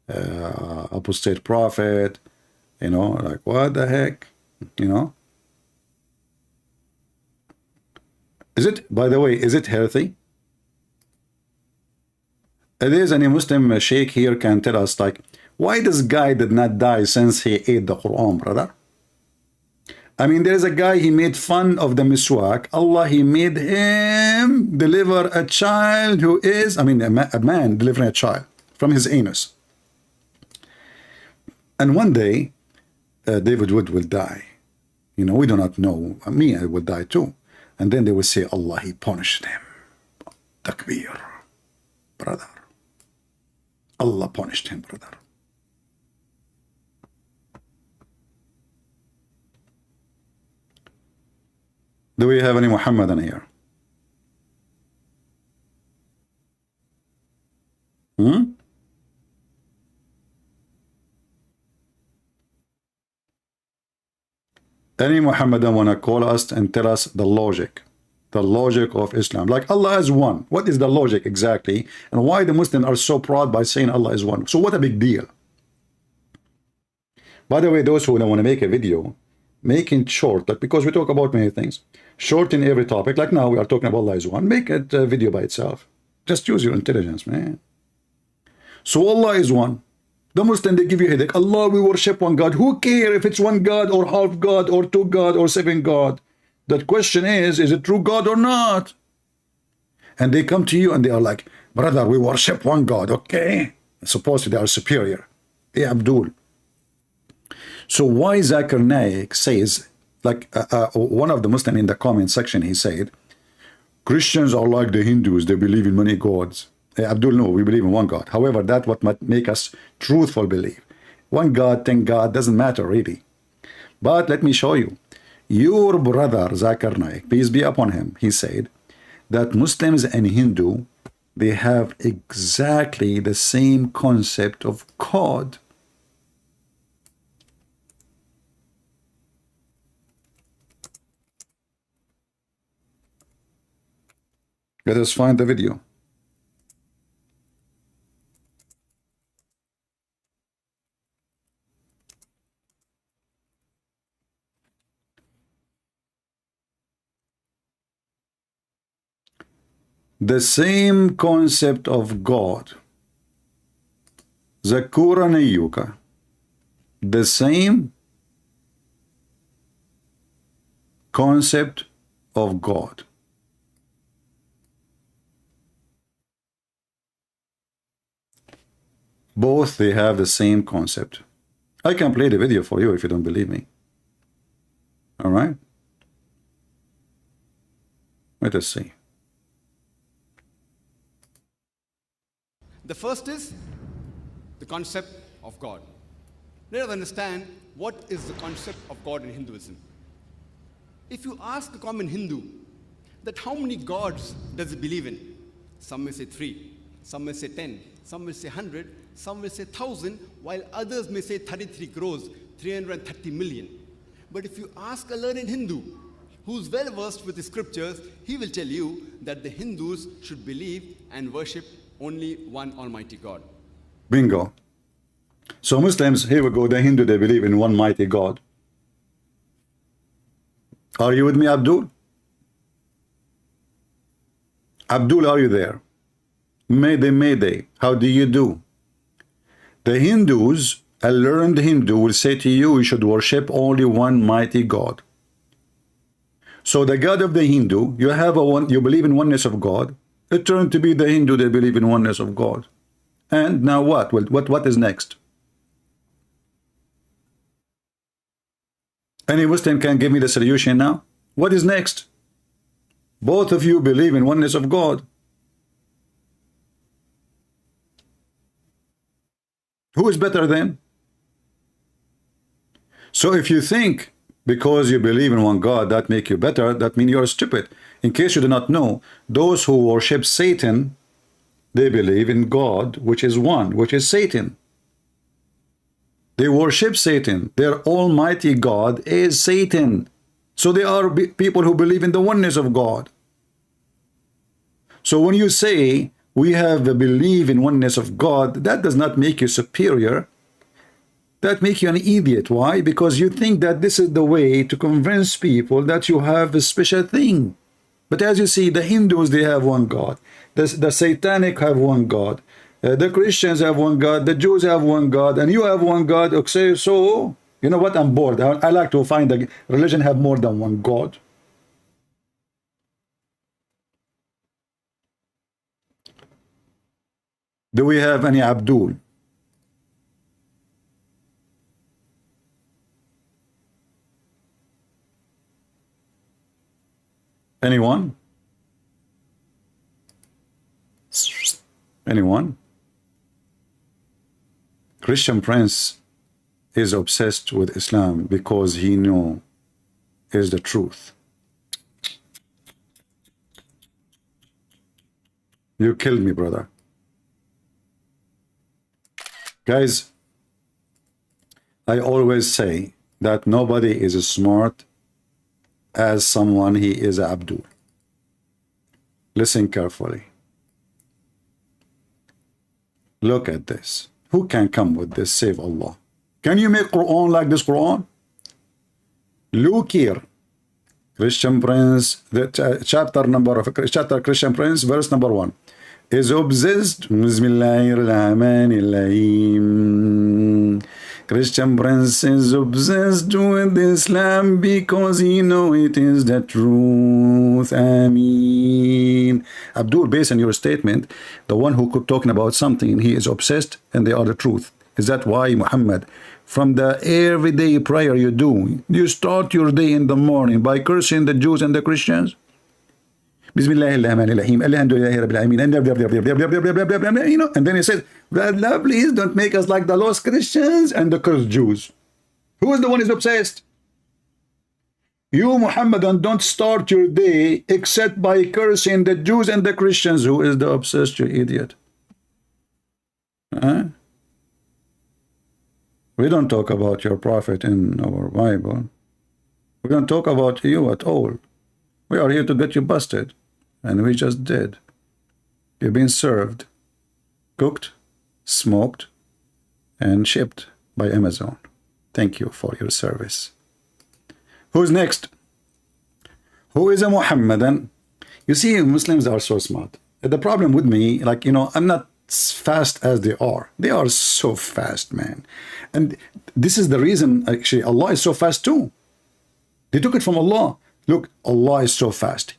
apostate prophet, you know, like what the heck, you know? Is it, by the way, is it healthy? It is. Any Muslim sheikh here can tell us, like, why this guy did not die since he ate the Quran, brother? I mean, there's a guy, he made fun of the miswak. Allah, he made him deliver a child who is, I mean, a man delivering a child from his anus. And one day, David Wood will die. You know, we do not know. Me, I will die too. And then they will say, Allah, he punished him. Takbir, brother. Allah punished him, brother. Do we have any Muhammadan here? Any Muhammadan want to call us and tell us the logic of Islam? Like, Allah is one. What is the logic exactly? And why the Muslims are so proud by saying Allah is one? So what a big deal. By the way, those who want to make a video, make it short, like, because we talk about many things. Short in every topic. Like now we are talking about Allah is one. Make it a video by itself. Just use your intelligence, man. So Allah is one. The Muslim, they give you a headache. Allah, we worship one God. Who cares if it's one God or half God or two God or seven God? The question is it true God or not? And they come to you and they are like, brother, we worship one God, okay? Supposedly they are superior. Hey, Abdul. So why Zakir Naik says, like one of the Muslim in the comment section, he said, Christians are like the Hindus, they believe in many gods. Hey, Abdul, no, we believe in one God. However, that's what might make us truthful believe. One God, thank God, doesn't matter really. But let me show you. Your brother, Zakir Naik, peace be upon him, he said that Muslims and Hindu, they have exactly the same concept of God. Let us find the video. The same concept of God. Zakir Naik. The same concept of God. Both, they have the same concept. I can play the video for you if you don't believe me. All right? Let us see. The first is the concept of God. Let us understand what is the concept of God in Hinduism. If you ask a common Hindu that how many gods does he believe in, some may say 3, some may say 10, some may say 100, some may say 1,000, while others may say 33 crores, 330 million. But if you ask a learned Hindu who's well versed with the scriptures, he will tell you that the Hindus should believe and worship only one Almighty God. Bingo. So Muslims, here we go, the Hindu, they believe in one mighty God. Are you with me, Abdul? Abdul, are you there? Mayday, mayday. How do you do? The Hindus, a learned Hindu will say to you, you should worship only one mighty God. So the God of the Hindu, you have you believe in oneness of God. It turned to be the Hindu, they believe in oneness of God. And now what? Well, what is next? Any Muslim can give me the solution now? What is next? Both of you believe in oneness of God. Who is better then? So if you think because you believe in one God that make you better, that means you are stupid. In case you do not know, those who worship Satan, they believe in God, which is one, which is Satan. They worship Satan. Their almighty God is Satan. So they are people who believe in the oneness of God. So when you say we have the belief in oneness of God, that does not make you superior. That makes you an idiot. Why? Because you think that this is the way to convince people that you have a special thing. But as you see, the Hindus, they have one God. The Satanic have one God. The Christians have one God. The Jews have one God. And you have one God. Okay, so, you know what? I'm bored. I like to find that religion have more than one God. Do we have any Abdul? Anyone? Anyone? Christian Prince is obsessed with Islam because he knows is the truth. You killed me, brother. Guys, I always say that nobody is as smart as someone he is Abdul. Listen carefully. Look at this. Who can come with this? Save Allah. Can you make Quran like this Quran? Look here. Christian Prince, the chapter Christian Prince, verse number 1. Is obsessed. Bismillahirrahmanirrahim. Christian Prince is obsessed with Islam because he knows it is the truth. Ameen. Abdul, based on your statement, the one who could talking about something, he is obsessed and they are the truth. Is that why, Muhammad, from the everyday prayer you do, you start your day in the morning by cursing the Jews and the Christians? Bismillahirrahmanirrahim, Alhamdulillahi Rabbil Alamin, and you know, and then he says, Allah, please don't make us like the lost Christians and the cursed Jews. Who is the one who is obsessed? You, Muhammadan, don't start your day except by cursing the Jews and the Christians. Who is the obsessed, you idiot? Huh? We don't talk about your prophet in our Bible. We don't talk about you at all. We are here to get you busted. And we just did. You've been served, cooked, smoked, and shipped by Amazon. Thank you for your service. Who's next? Who is a Muhammadan? You see, Muslims are so smart. The problem with me, like, you know, I'm not as fast as they are. They are so fast, man. And this is the reason, actually, Allah is so fast too. They took it from Allah. Look, Allah is so fast.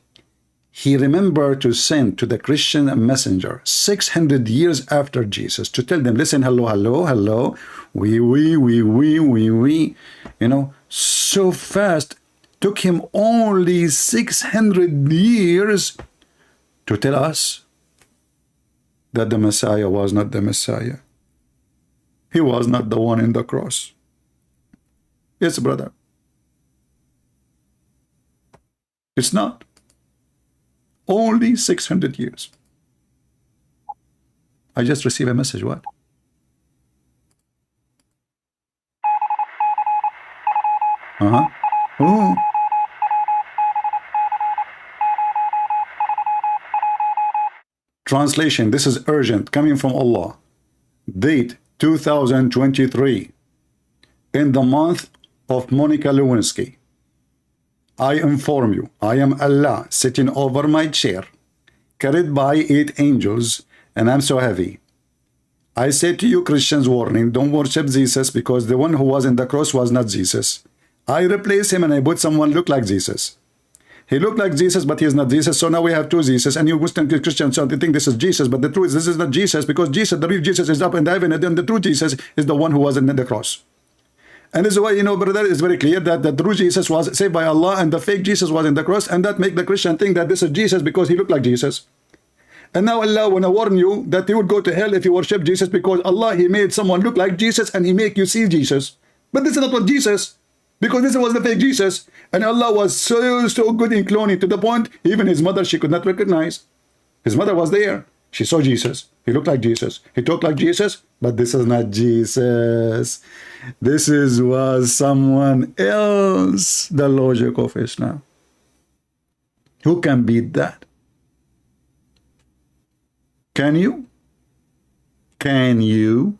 He remembered to send to the Christian a messenger 600 years after Jesus to tell them, listen, hello, hello, hello, we, you know, so fast. Took him only 600 years to tell us that the Messiah was not the Messiah. He was not the one in the cross. Yes, brother. It's not. Only 600 years. I just received a message. What? Oh. Translation. This is urgent, coming from Allah. Date 2023. In the month of Monica Lewinsky. I inform you, I am Allah sitting over my chair, carried by 8 angels, and I'm so heavy. I say to you, Christians, warning, don't worship Jesus, because the one who was in the cross was not Jesus. I replace him and I put someone look like Jesus. He looked like Jesus, but he is not Jesus. So now we have 2 Jesus, and you Muslim Christians, so they think this is Jesus, but the truth is this is not Jesus, because Jesus, the real Jesus, is up in heaven, and then the true Jesus is the one who was in the cross. And this is why, you know, brother, it's very clear that the true Jesus was saved by Allah and the fake Jesus was in the cross, and that make the Christian think that this is Jesus because he looked like Jesus. And now Allah want to warn you that you would go to hell if you worship Jesus, because Allah, he made someone look like Jesus and he make you see Jesus. But this is not what Jesus, because this was the fake Jesus. And Allah was so good in cloning, to the point even his mother, she could not recognize. His mother was there. She saw Jesus. He looked like Jesus. He talked like Jesus, but this is not Jesus. This was someone else. The logic of Islam. Who can beat that? Can you? Can you?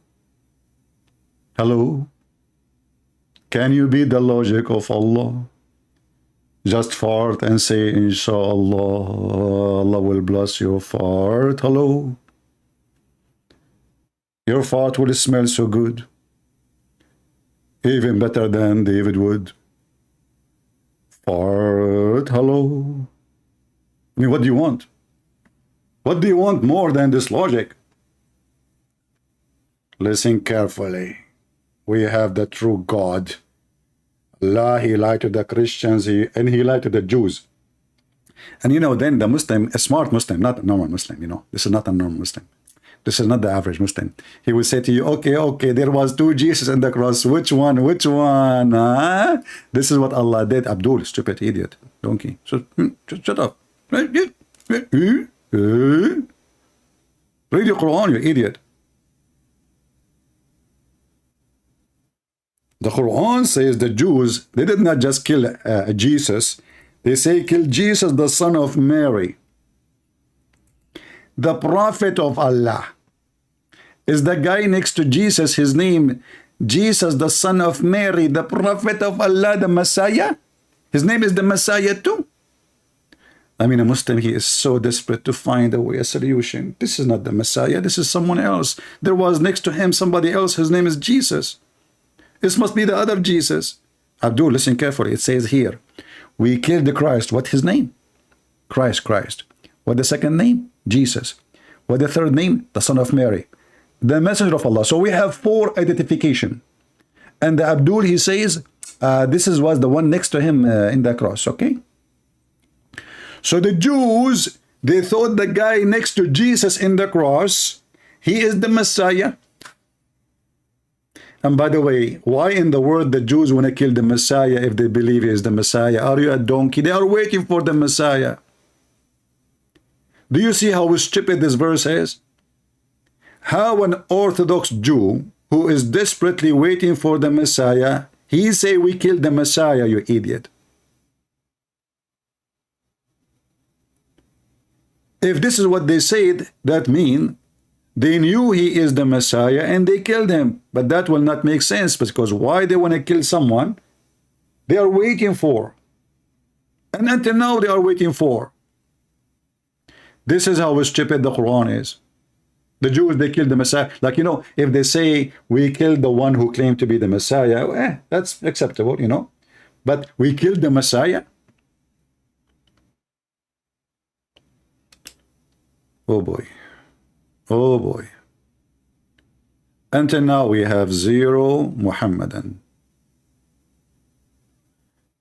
Hello? Can you beat the logic of Allah? Just fart and say, Inshallah, Allah will bless your fart. Hello? Your fart will smell so good. Even better than David would. Fart. Hello? I mean, what do you want? What do you want more than this logic? Listen carefully. We have the true God. Allah, he lied to the Christians, and he lied to the Jews. And you know, then the Muslim, a smart Muslim, not a normal Muslim, you know, this is not a normal Muslim. This is not the average Muslim. He will say to you, okay, there was 2 Jesus in the cross. Which one? Huh? This is what Allah did. Abdul, stupid idiot, donkey. So, shut up. Read your Quran, you idiot. The Quran says the Jews, they did not just kill Jesus. They say kill Jesus, the son of Mary. The prophet of Allah. Is the guy next to Jesus, his name, Jesus, the son of Mary, the prophet of Allah, the Messiah? His name is the Messiah too. I mean, a Muslim, he is so desperate to find a way, a solution. This is not the Messiah. This is someone else. There was next to him somebody else. His name is Jesus. This must be the other Jesus. Abdul, listen carefully. It says here, we killed the Christ. What his name? Christ. What the second name? Jesus. What the third name? The son of Mary. The messenger of Allah. So we have 4 identification. And the Abdul, he says, this was the one next to him in the cross. Okay? So the Jews, they thought the guy next to Jesus in the cross, he is the Messiah. And by the way, why in the world the Jews want to kill the Messiah if they believe he is the Messiah? Are you a donkey? They are waiting for the Messiah. Do you see how stupid this verse is? How an Orthodox Jew who is desperately waiting for the Messiah, he say we killed the Messiah, you idiot. If this is what they said, that means they knew he is the Messiah and they killed him. But that will not make sense, because why they want to kill someone they are waiting for? And until now they are waiting for. This is how stupid the Quran is. The Jews, they killed the Messiah. Like, you know, if they say we killed the one who claimed to be the Messiah, that's acceptable, you know. But we killed the Messiah? Oh boy. Oh boy. Until now we have 0 Muhammadan.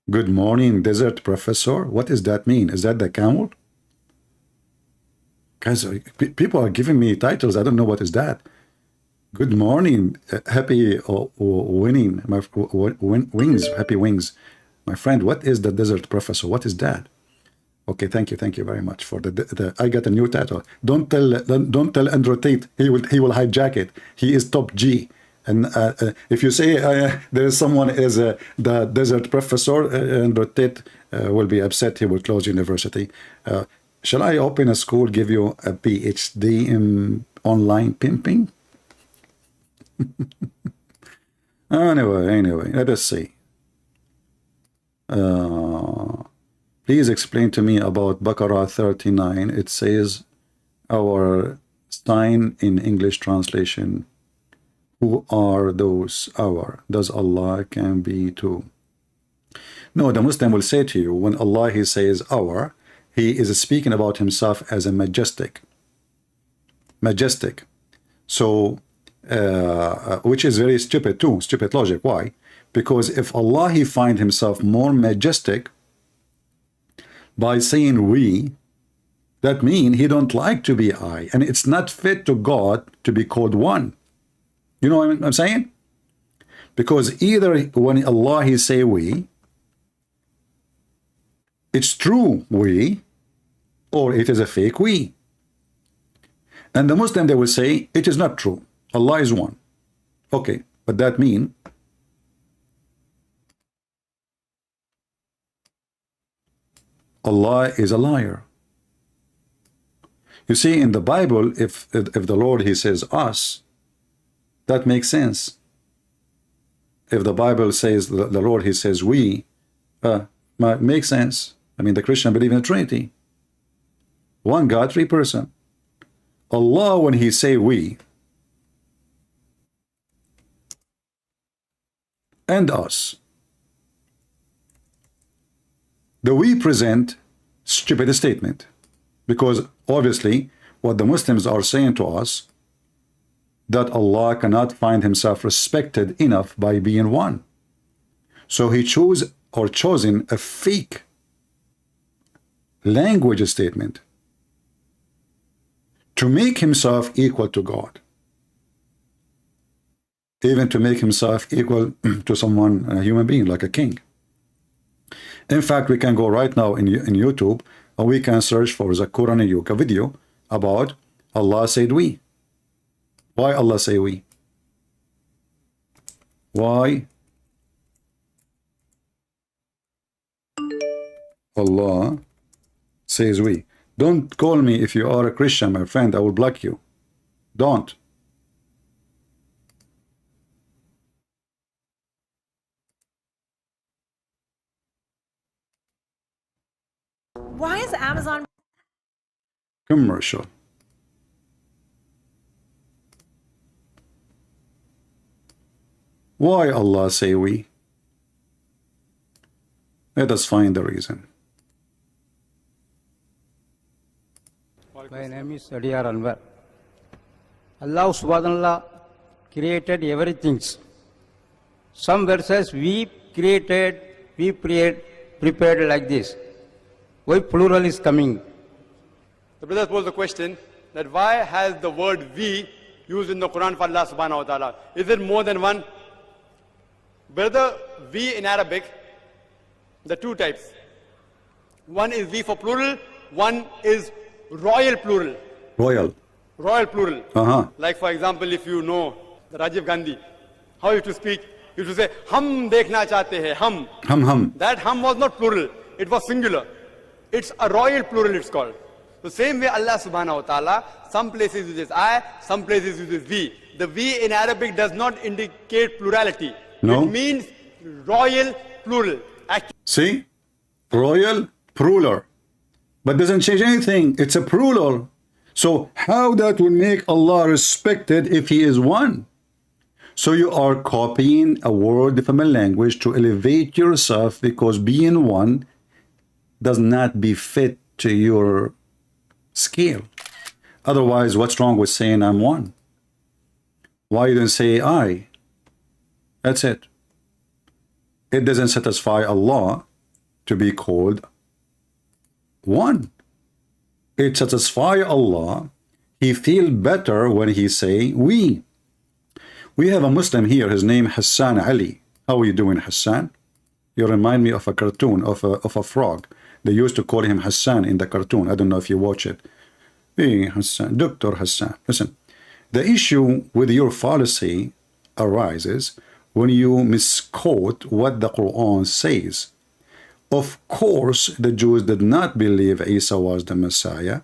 Good morning, desert professor. What does that mean? Is that the camel? Guys, people are giving me titles. I don't know what is that. Good morning, happy winning, my wings, happy wings. My friend, what is the desert professor? What is that? Okay, thank you very much for the I got a new title. Don't tell Andrew Tate. He will hijack it. He is top G. And if you say there is someone as the desert professor, Andrew Tate will be upset. He will close university. Shall I open a school, give you a PhD in online pimping? Anyway, let us see. Please explain to me about Baqarah 39. It says, our sign in English translation. Who are those our? Does Allah can be too? No, the Muslim will say to you, when Allah he says our, he is speaking about himself as a majestic. Majestic. So, which is very stupid too, stupid logic. Why? Because if Allah he find himself more majestic by saying we, that means he don't like to be I, and it's not fit to God to be called one. You know what I'm saying? Because either when Allah he say we, it's true we, or it is a fake we. And the Muslim, they will say it is not true. Allah is one. Okay, but that means Allah is a liar. You see, in the Bible, if the Lord he says us, that makes sense. If the Bible says the Lord he says we, makes sense. I mean, the Christian believe in the Trinity. One God, 3 persons. Allah, when he say we, and us, the we present stupid statement, because obviously what the Muslims are saying to us, that Allah cannot find himself respected enough by being one. So he chose or chosen a fake language statement to make himself equal to God, even to make himself equal to someone, a human being, like a king. In fact, we can go right now in YouTube and we can search for Zakir Naik, a video about Allah said we. Why Allah say we? Why Allah says we? Don't call me if you are a Christian, my friend. I will block you. Don't. Why is Amazon commercial? Why Allah say we? Let us find the reason. My name is Sharia Law. Allah subhanahu wa ta'ala created everything. Some verses we created, we prepared like this. Why plural is coming? The brother posed the question that why has the word we used in the Quran for Allah subhanahu wa ta'ala? Is there more than one? Brother, we in Arabic, there are two types. One is we for plural, one is royal plural. Royal. Royal plural. Uh-huh. Like for example, if you know the Rajiv Gandhi, how he used to speak, he used to say, hum dekhna chahte hai, hum. Hum. That hum was not plural, it was singular. It's a royal plural, it's called. The same way Allah subhanahu wa ta'ala, some places uses I, some places uses we. The we in Arabic does not indicate plurality. No. It means royal plural. See? Royal plural. But doesn't change anything. It's a plural. So how that will make Allah respected if He is one? So you are copying a word from a language to elevate yourself because being one does not befit to your scale. Otherwise, what's wrong with saying I'm one? Why you don't say I? That's it. It doesn't satisfy Allah to be called one. It satisfies Allah. He feels better when he say we. We have a Muslim here, his name Hassan Ali. How are you doing, Hassan? You remind me of a cartoon of a frog. They used to call him Hassan in the cartoon. I don't know if you watch it. Hey, Hassan, Dr. Hassan. Listen, the issue with your fallacy arises when you misquote what the Quran says. Of course, the Jews did not believe Isa was the Messiah.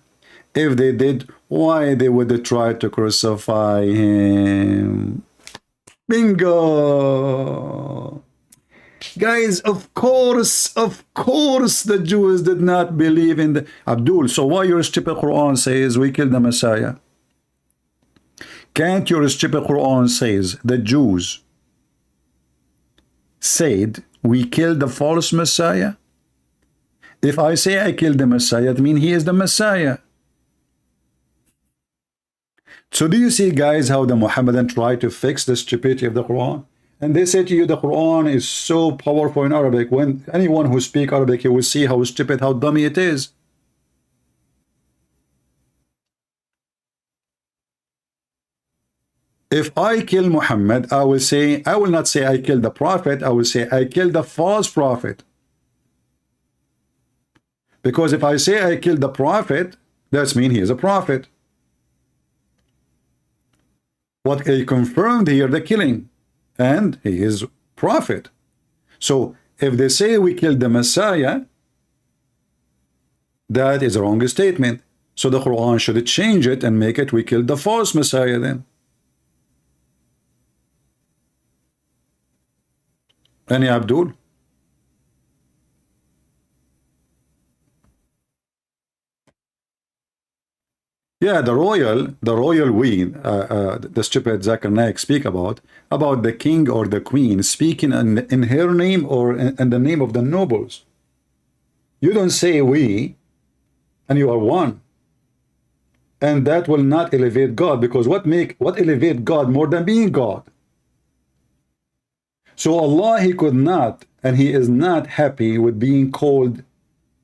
If they did, why they would try to crucify him? Bingo! Guys, of course, the Jews did not believe in the... Abdul, so why your stupid Quran says we killed the Messiah? Can't your stupid Quran says the Jews said we killed the false Messiah? If I say I killed the Messiah, it means he is the Messiah. So do you see, guys, how the Muhammadan try to fix the stupidity of the Quran? And they say to you the Quran is so powerful in Arabic. When anyone who speaks Arabic, you will see how stupid, how dummy it is. If I kill Muhammad, I will not say I killed the prophet, I will say I killed the false prophet. Because if I say I killed the prophet, that means he is a prophet. What they confirmed here, the killing, and he is prophet. So if they say we killed the Messiah, that is a wrong statement. So the Quran should change it and make it we killed the false Messiah then. Any Abdul? Yeah, the royal we, the stupid Zakir Naik speak about the king or the queen speaking in her name or in the name of the nobles. You don't say we, and you are one. And that will not elevate God, because what elevate God more than being God? So Allah, he could not, and he is not happy with being called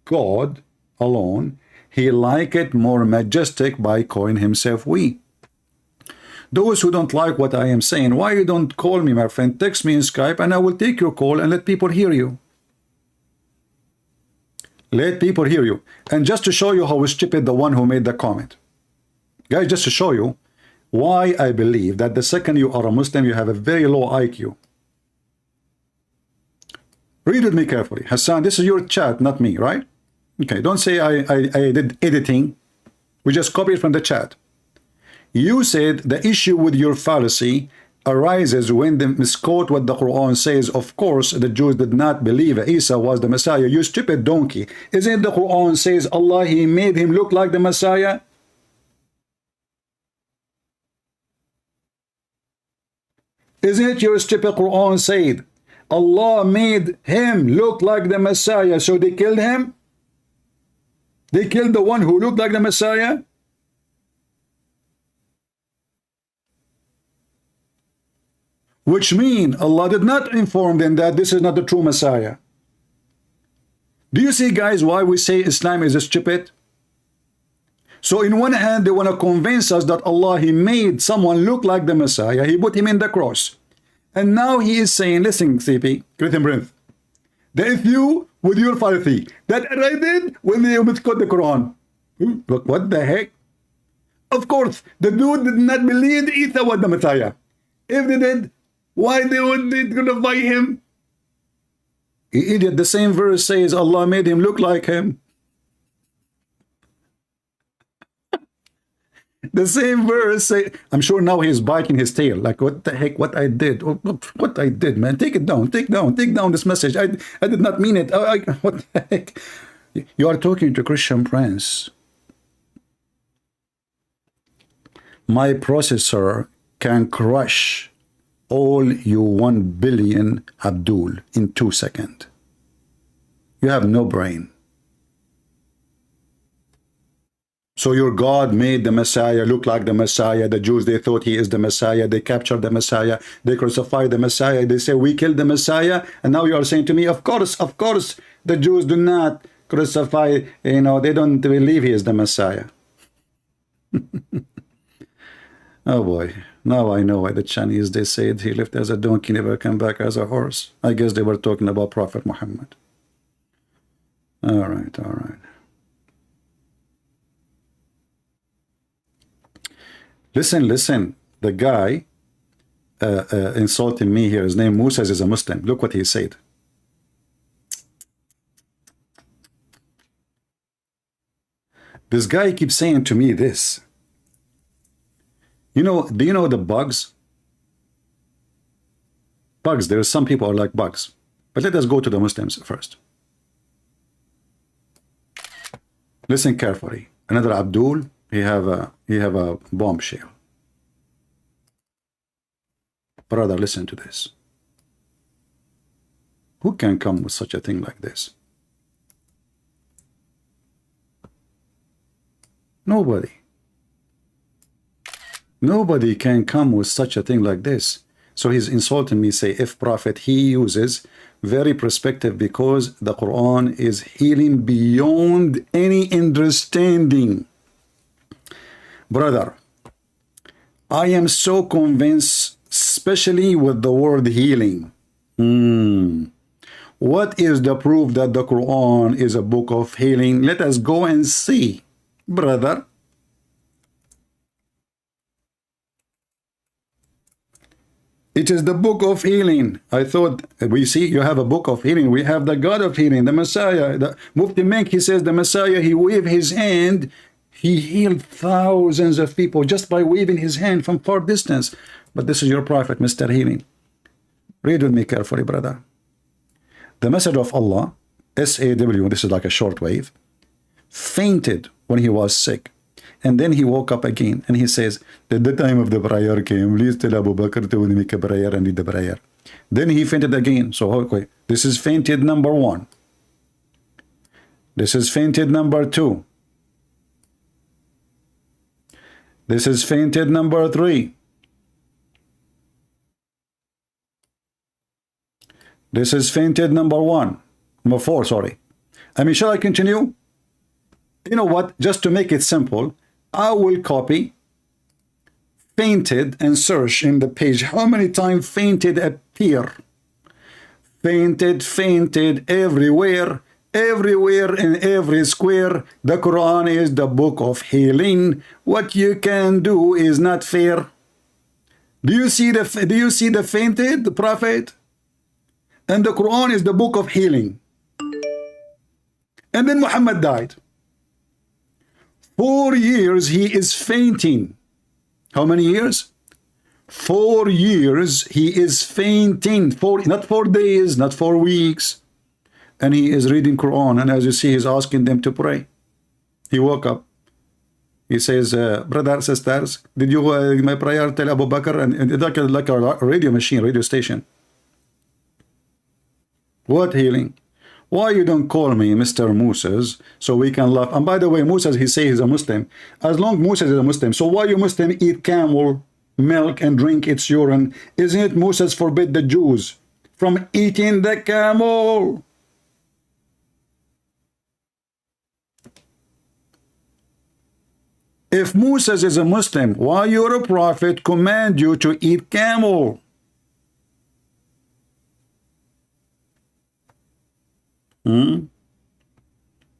God alone. He like it more majestic by calling himself we. Those who don't like what I am saying, why you don't call me, my friend? Text me in Skype and I will take your call and let people hear you. Let people hear you. And just to show you how stupid the one who made the comment. Guys, just to show you why I believe that the second you are a Muslim, you have a very low IQ. Read with me carefully. Hassan, this is your chat, not me, right? Okay, don't say I did editing. We just copied from the chat. You said the issue with your fallacy arises when they misquote what the Quran says. Of course, the Jews did not believe Isa was the Messiah. You stupid donkey. Isn't the Quran says Allah, he made him look like the Messiah? Isn't it your stupid Quran said Allah made him look like the Messiah, so they killed him? They killed the one who looked like the Messiah? Which means Allah did not inform them that this is not the true Messiah. Do you see, guys, why we say Islam is stupid? So in one hand, they want to convince us that Allah, He made someone look like the Messiah. He put him in the cross. And now He is saying, listen, CP, Christian Prince, that if you, with your fallacy, that I did when they misquote the Quran. Look, what the heck? Of course, the dude did not believe Isa was the Messiah. If they did, why they would they crucify him? You idiot, the same verse says Allah made him look like him. The same verse say, I'm sure now he's biting his tail. Like, what the heck, what I did? What I did, man. Take it down, take down this message. I did not mean it. What the heck? You are talking to Christian Prince. My processor can crush all you 1 billion Abdul in 2 seconds. You have no brain. So your God made the Messiah look like the Messiah. The Jews, they thought he is the Messiah. They captured the Messiah. They crucified the Messiah. They say, we killed the Messiah. And now you are saying to me, of course, the Jews do not crucify, they don't believe he is the Messiah. Oh boy. Now I know why the Chinese, they said he lived as a donkey, never came back as a horse. I guess they were talking about Prophet Muhammad. All right, all right. Listen. The guy insulting me here, his name Musa, is a Muslim. Look what he said. This guy keeps saying to me this. Do you know the bugs? Bugs, there are some people are like bugs. But let us go to the Muslims first. Listen carefully. Another Abdul, he have a bombshell. Brother, listen to this. Who can come with such a thing like this? Nobody. Nobody can come with such a thing like this. So he's insulting me, say, if Prophet, he uses very perspective because the Quran is healing beyond any understanding. Brother, I am so convinced, especially with the word healing. What is the proof that the Quran is a book of healing? Let us go and see, brother. It is the book of healing. I thought, we see you have a book of healing. We have the God of healing, the Messiah. The Mufti Menk, he says the Messiah, he waved his hand. He healed thousands of people just by waving his hand from far distance. But this is your prophet, Mr. Healing. Read with me carefully, brother. The message of Allah, SAW, this is like a short wave, fainted when he was sick. And then he woke up again and he says, that the time of the prayer came, please tell Abu Bakr to make a prayer and lead the prayer. Then he fainted again. So, okay, this is fainted number 1. This is fainted number 2. This is fainted number 3. This is fainted number 4, sorry. Shall I continue? You know what? Just to make it simple, I will copy fainted and search in the page. How many times fainted appear? Fainted everywhere in every square. The Quran is the book of healing. What you can do is not fair. Do you see the fainted, the prophet? And the Quran is the book of healing. And then Muhammad died. 4 years he is fainting. How many years? 4 years he is fainting. Not 4 days, not 4 weeks. And he is reading Quran. And as you see, he's asking them to pray. He woke up. He says, brothers, sisters, did you my prayer tell Abu Bakr? And like a radio machine, radio station. What healing? Why you don't call me Mr. Moses so we can laugh? And by the way, Moses, he says he's a Muslim. As long Moses is a Muslim, so why you Muslim eat camel milk and drink its urine? Isn't it Moses forbid the Jews from eating the camel? If Moses is a Muslim, why your prophet command you to eat camel?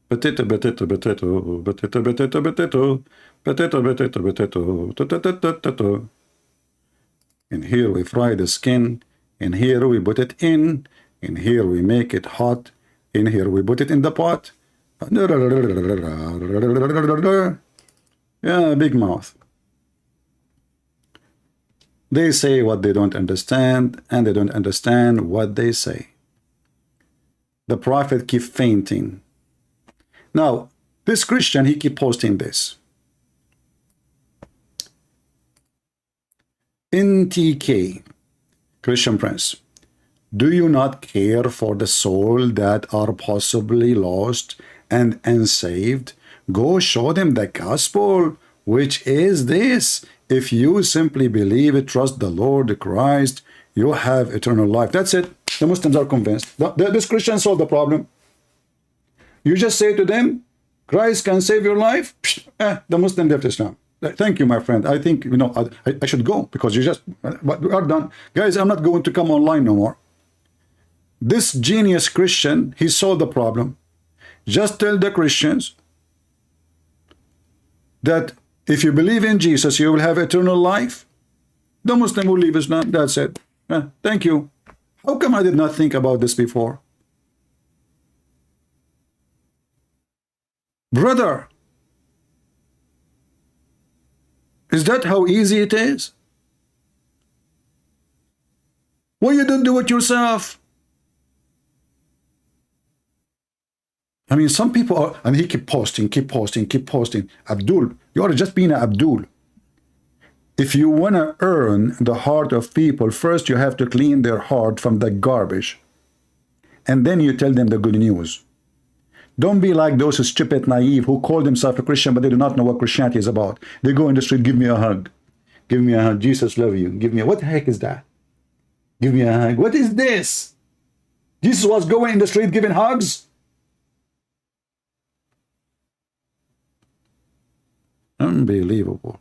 Potato, potato, potato, potato, potato, potato, potato, potato, potato. And here we fry the skin, and here we put it in, and here we make it hot, and here we put it in the pot. Yeah, big mouth. They say what they don't understand, and they don't understand what they say. The prophet keep fainting. Now, this Christian, he keep posting this. NTK, Christian Prince, do you not care for the soul that are possibly lost and unsaved? Go show them the gospel, which is this. If you simply believe it, trust the Lord Christ, you have eternal life. That's it. The Muslims are convinced. This Christian solved the problem. You just say to them, Christ can save your life. The Muslim left Islam. Thank you, my friend. I think, you know, I should go because you just, we are done. Guys, I'm not going to come online no more. This genius Christian, he solved the problem. Just tell the Christians that if you believe in Jesus, you will have eternal life. The Muslim will leave Islam. That's it. Thank you. How come I did not think about this before? Brother, is that how easy it is? Why you don't do it yourself? I mean, some people are, and he keep posting. Abdul, you are just being an Abdul. If you want to earn the heart of people, first you have to clean their heart from the garbage. And then you tell them the good news. Don't be like those stupid, naive who call themselves a Christian, but they do not know what Christianity is about. They go in the street, give me a hug. Give me a hug. Jesus love you. Give me a, what the heck is that? Give me a hug. What is this? Jesus was going in the street giving hugs? Unbelievable.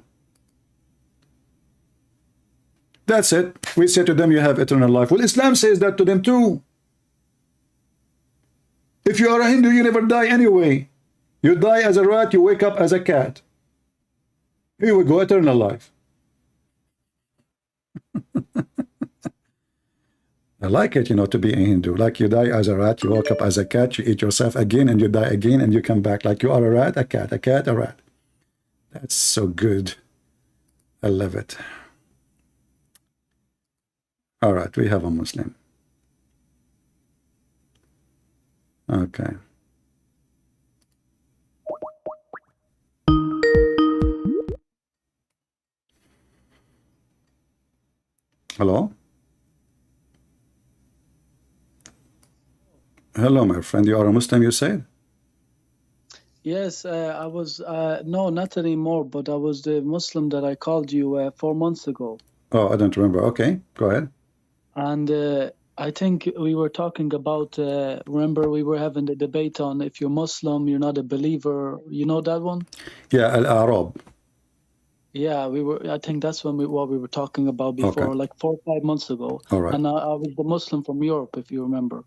That's it. We say to them, you have eternal life. Well, Islam says that to them too. If you are a Hindu, you never die anyway. You die as a rat, you wake up as a cat. Here we go, eternal life. I like it, you know, to be a Hindu. Like you die as a rat, you wake up as a cat, you eat yourself again, and you die again, and you come back. Like you are a rat, a cat, a cat, a rat. That's so good. I love it. All right, we have a Muslim. Okay. Hello? Hello, my friend. You are a Muslim, you said? Yes, I was, no, not anymore, but I was the Muslim that I called you 4 months ago. Oh, I don't remember. Okay, go ahead. And I think we were talking about, remember we were having the debate on if you're Muslim, you're not a believer. You know that one? Yeah, Al-Arab. Yeah, we were, I think that's when what we were talking about before, Okay. like 4 or 5 months ago. All right. And I was the Muslim from Europe, if you remember.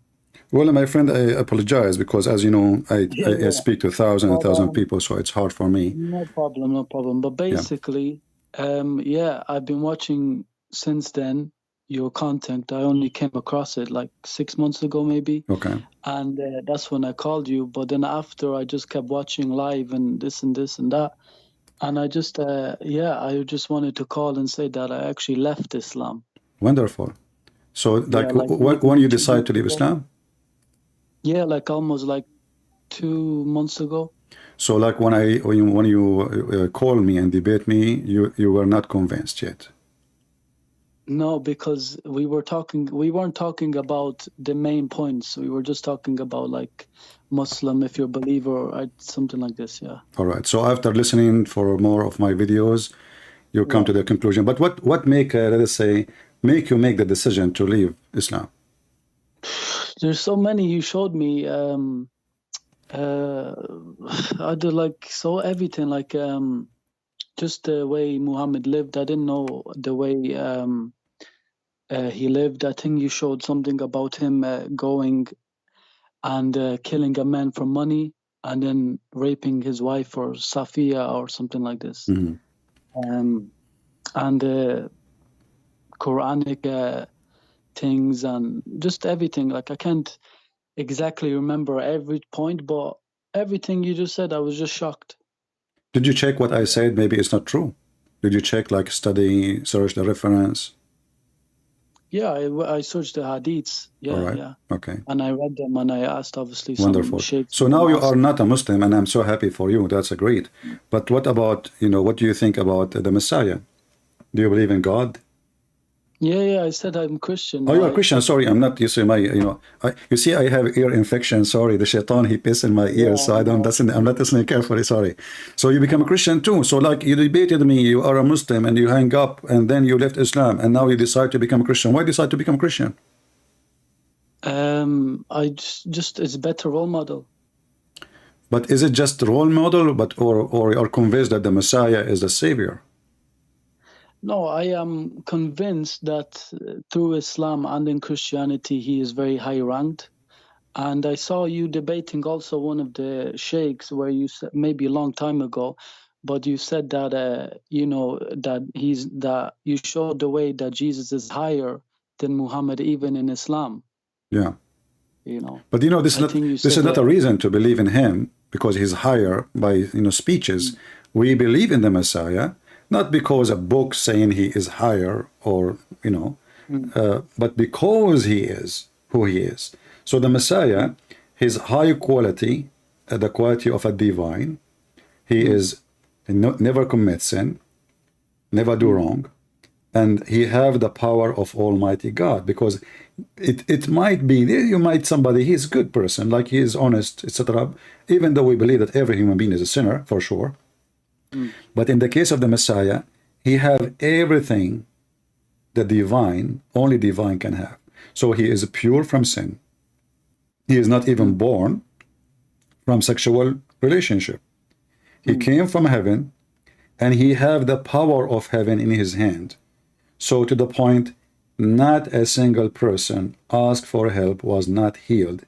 Well, my friend, I apologize because, as you know, I speak to thousands and thousands of people, so it's hard for me. No problem, no problem. But basically, yeah, I've been watching since then your content. I only came across it like 6 months ago, maybe. Okay. And that's when I called you. But then after, I just kept watching live and this and this and that. And I just, yeah, I just wanted to call and say that I actually left Islam. Wonderful. So, like, when you decide to leave Islam? Yeah, like almost like 2 months ago. So, like, when you call me and debate me, you were not convinced yet. No, because we weren't talking about the main points. We were just talking about like Muslim, if you're a believer, or something like this, yeah. All right. So after listening for more of my videos, you come to the conclusion. But what make, let us say, make you make the decision to leave Islam? There's so many you showed me. I did like so everything, like just the way Muhammad lived. I didn't know the way he lived. I think you showed something about him going and killing a man for money and then raping his wife or Safiya or something like this. And Quranic things and just everything. Like, I can't exactly remember every point, but everything you just said, I was just shocked. Did you check what I said? Maybe it's not true. Did you check, like, study, search the reference? Yeah, I searched the hadiths. Yeah, all right. yeah. Okay. And I read them and I asked, obviously, wonderful. some sheikhs. So now you are not a Muslim, and I'm so happy for you. That's great. But what about, what do you think about the Messiah? Do you believe in God? Yeah, I said I'm Christian. Oh, you are Christian. Sorry, I'm not. You see, you see, I have ear infection. Sorry, the shaitan, he pissed in my ear, so I don't listen. I'm not listening carefully. Sorry. So you become a Christian too. So, like, you debated me. You are a Muslim, and you hang up, and then you left Islam, and now you decide to become a Christian. Why decide to become a Christian? I just it's a better role model. But is it just a role model, or you are convinced that the Messiah is the Savior? No, I am convinced that through Islam and in Christianity, he is very high ranked. And I saw you debating also one of the sheikhs where you said, maybe a long time ago, but you said that, that you showed the way that Jesus is higher than Muhammad, even in Islam. Yeah. But this is not a reason to believe in him because he's higher by, speeches. We believe in the Messiah, not because a book saying he is higher or, but because he is who he is. So the Messiah, his high quality, the quality of a divine, he is never commit sin, never do wrong, and he have the power of Almighty God, because it might be, somebody, he's a good person, like he is honest, etc. Even though we believe that every human being is a sinner, for sure. But in the case of the Messiah, he have everything the divine, only divine can have. So he is pure from sin. He is not even born from sexual relationship. He came from heaven, and he have the power of heaven in his hand. So to the point, not a single person asked for help was not healed.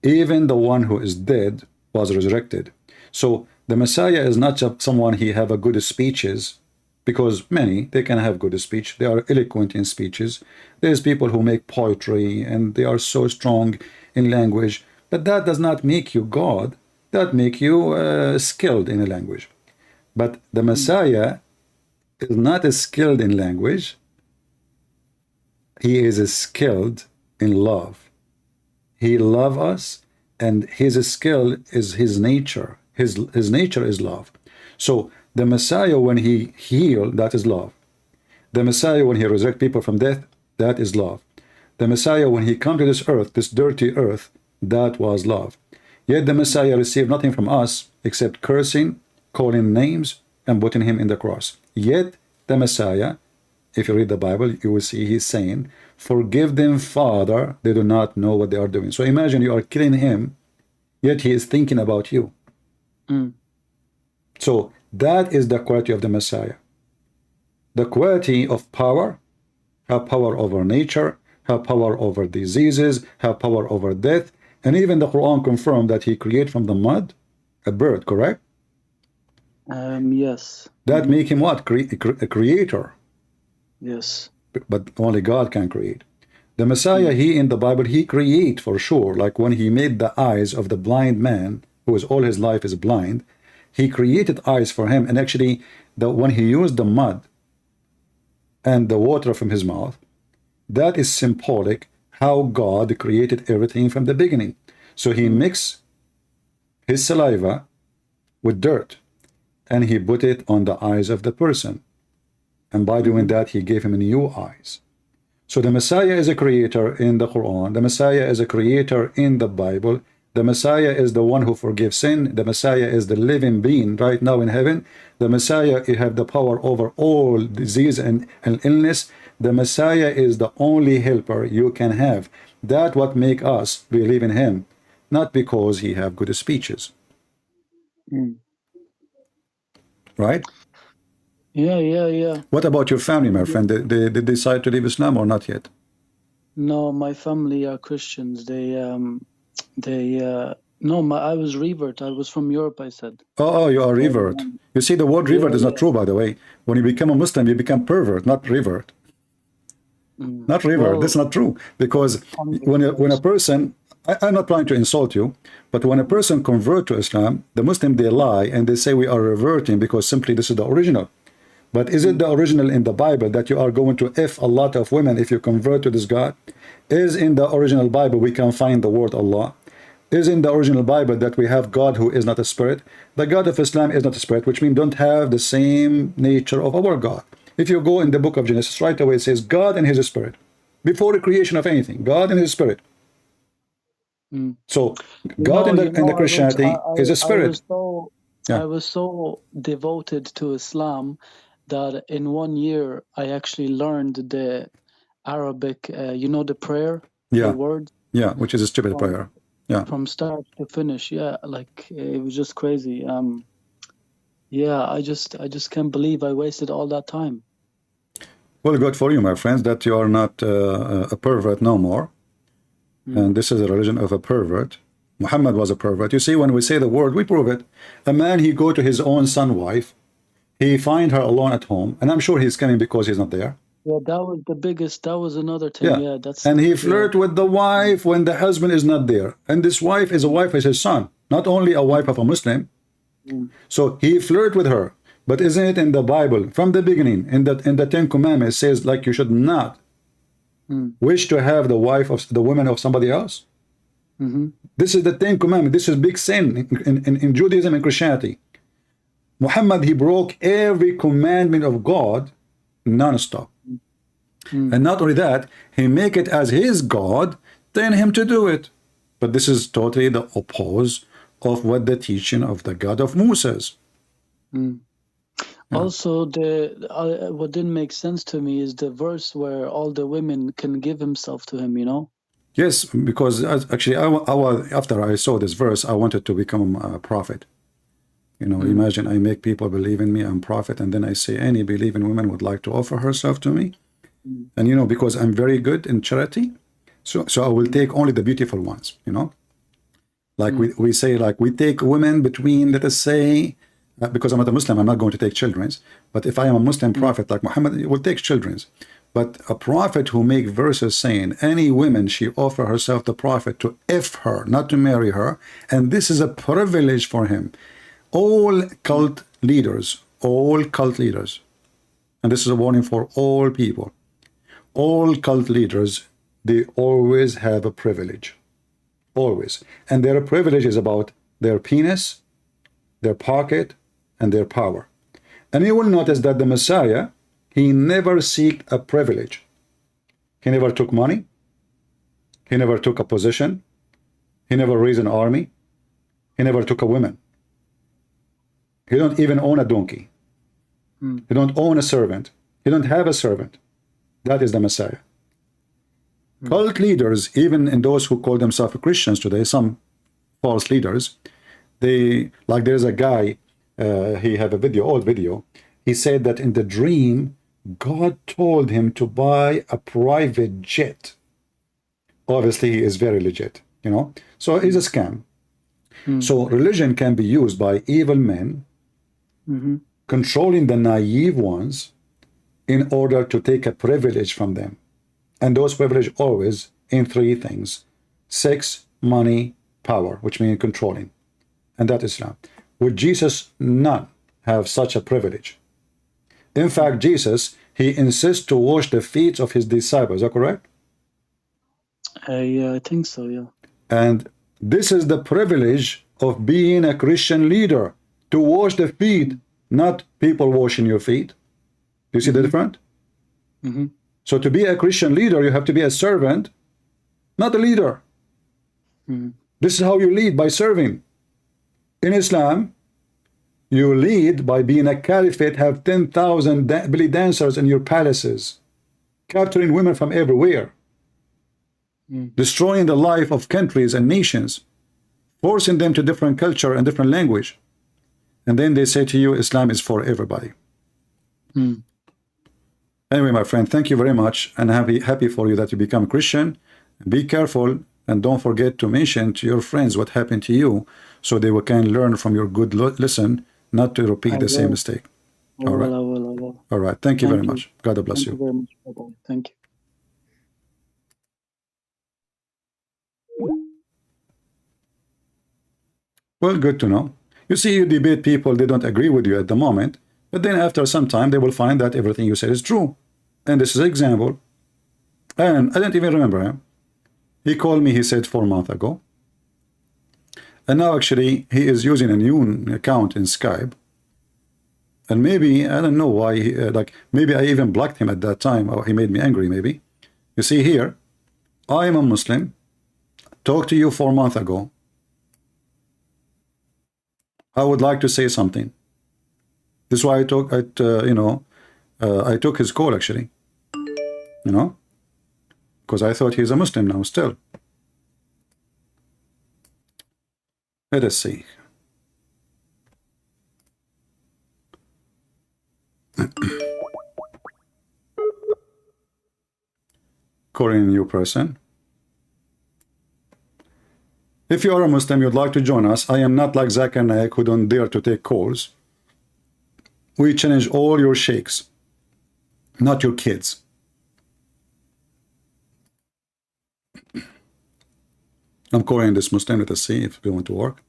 Even the one who is dead was resurrected. So the Messiah is not just someone he have a good speeches, because many, they can have good speech. They are eloquent in speeches. There's people who make poetry, and they are so strong in language. But that does not make you God. That make you skilled in a language. But the Messiah is not as skilled in language. He is skilled in love. He loves us, and his skill is his nature. His nature is love. So the Messiah, when he healed, that is love. The Messiah, when he resurrect people from death, that is love. The Messiah, when he come to this earth, this dirty earth, that was love. Yet the Messiah received nothing from us except cursing, calling names, and putting him in the cross. Yet the Messiah, if you read the Bible, you will see he's saying, "Forgive them, Father, they do not know what they are doing." So imagine you are killing him, yet he is thinking about you. So that is the quality of the Messiah. The quality of power, have power over nature, have power over diseases, have power over death, and even the Quran confirmed that he created from the mud a bird, correct? Yes. That make him what? A creator. Yes. But only God can create. The Messiah, he in the Bible, he create for sure. Like when he made the eyes of the blind man, who is all his life is blind, he created eyes for him. And actually, when he used the mud and the water from his mouth, that is symbolic how God created everything from the beginning. So he mixed his saliva with dirt, and he put it on the eyes of the person. And by doing that, he gave him new eyes. So the Messiah is a creator in the Quran. The Messiah is a creator in the Bible. The Messiah is the one who forgives sin. The Messiah is the living being right now in heaven. The Messiah, he have the power over all disease and illness. The Messiah is the only helper you can have. That's what make us believe in him, not because he have good speeches. Right? Yeah. What about your family, my friend? They decide to leave Islam or not yet? No, my family are Christians. No, I was revert. I was from Europe, I said. Oh, you are revert. You see, the word revert is not true, by the way. When you become a Muslim, you become pervert, not revert. Not revert. Well, that's not true. Because when a person, I'm not trying to insult you, but when a person convert to Islam, the Muslim, they lie and they say we are reverting because simply this is the original. But is it the original in the Bible that you are going to F a lot of women if you convert to this God? Is in the original Bible we can find the word Allah? Is in the original Bible that we have God who is not a spirit? The God of Islam is not a spirit, which means don't have the same nature of our God. If you go in the book of Genesis, right away it says God and his spirit. Before the creation of anything, God and his spirit. So God in the Christianity is a spirit. I was so devoted to Islam that in 1 year I actually learned the Arabic, the prayer, the word. Yeah, which is a stupid prayer. Yeah. From start to finish. Yeah, like it was just crazy. I just can't believe I wasted all that time. Well, good for you, my friends, that you are not a pervert no more. And this is a religion of a pervert. Muhammad was a pervert. You see, when we say the word, we prove it. A man, he go to his own son wife. He find her alone at home. And I'm sure he's coming because he's not there. Yeah, that was the biggest. That was another thing. Yeah, and he flirt with the wife when the husband is not there. And this wife is a wife of his son, not only a wife of a Muslim. So he flirt with her. But isn't it in the Bible from the beginning, in the Ten Commandments, it says like you should not wish to have the wife of the woman of somebody else? This is the Ten Commandments. This is big sin in Judaism and Christianity. Muhammad, he broke every commandment of God non-stop. And not only that, he make it as his God, then him to do it. But this is totally the opposite of what the teaching of the God of Moses. Also, what didn't make sense to me is the verse where all the women can give himself to him, Yes, because actually, after I saw this verse, I wanted to become a prophet. Imagine I make people believe in me, I'm prophet, and then I say any believing woman would like to offer herself to me. And because I'm very good in charity, so I will take only the beautiful ones, Like we say, like we take women between, let us say, because I'm not a Muslim, I'm not going to take children's. But if I am a Muslim prophet like Muhammad, he will take children's. But a prophet who make verses saying any woman, she offer herself the prophet to F her, not to marry her. And this is a privilege for him. All cult leaders, and this is a warning for all people, all cult leaders, they always have a privilege. Always. And their privilege is about their penis, their pocket, and their power. And you will notice that the Messiah, he never seeked a privilege. He never took money. He never took a position. He never raised an army. He never took a woman. He don't even own a donkey. He don't own a servant. He don't have a servant. That is the Messiah. Cult leaders, even in those who call themselves Christians today, some false leaders, there's a guy, he had a video, old video. He said that in the dream, God told him to buy a private jet. Obviously, he is very legit, So it's a scam. So religion can be used by evil men, controlling the naive ones in order to take a privilege from them. And those privileges always in three things: sex, money, power, which means controlling. And that is Islam. Would Jesus not have such a privilege? In fact, Jesus, he insists to wash the feet of his disciples. Is that correct? Yeah, I think so, yeah. And this is the privilege of being a Christian leader, to wash the feet, not people washing your feet. You see the difference? So to be a Christian leader, you have to be a servant, not a leader. This is how you lead, by serving. In Islam, you lead by being a caliphate, have 10,000 belly dancers in your palaces, capturing women from everywhere, destroying the life of countries and nations, forcing them to different culture and different language. And then they say to you, Islam is for everybody. Anyway, my friend, thank you very much, and happy for you that you become Christian. Be careful, and don't forget to mention to your friends what happened to you, so they can learn from your good lesson, not to repeat the same mistake. All right. I will. All right. Thank you very much. God bless you. Thank you very much. Bye-bye. Thank you. Well, good to know. You see, you debate people, they don't agree with you at the moment, but then after some time, they will find that everything you said is true. And this is an example. And I don't even remember him. He called me, he said 4 months ago. And now actually, he is using a new account in Skype. And maybe, I don't know why, maybe I even blocked him at that time, or he made me angry maybe. You see here, I am a Muslim, talked to you 4 months ago. I would like to say something. This is why I took his call actually, because I thought he's a Muslim now still. Let us see. Calling a new person. If you are a Muslim, you'd like to join us. I am not like Zakir Naik, who don't dare to take calls. We challenge all your sheikhs, not your kids. I'm calling this Muslim. Let us see if we want to work.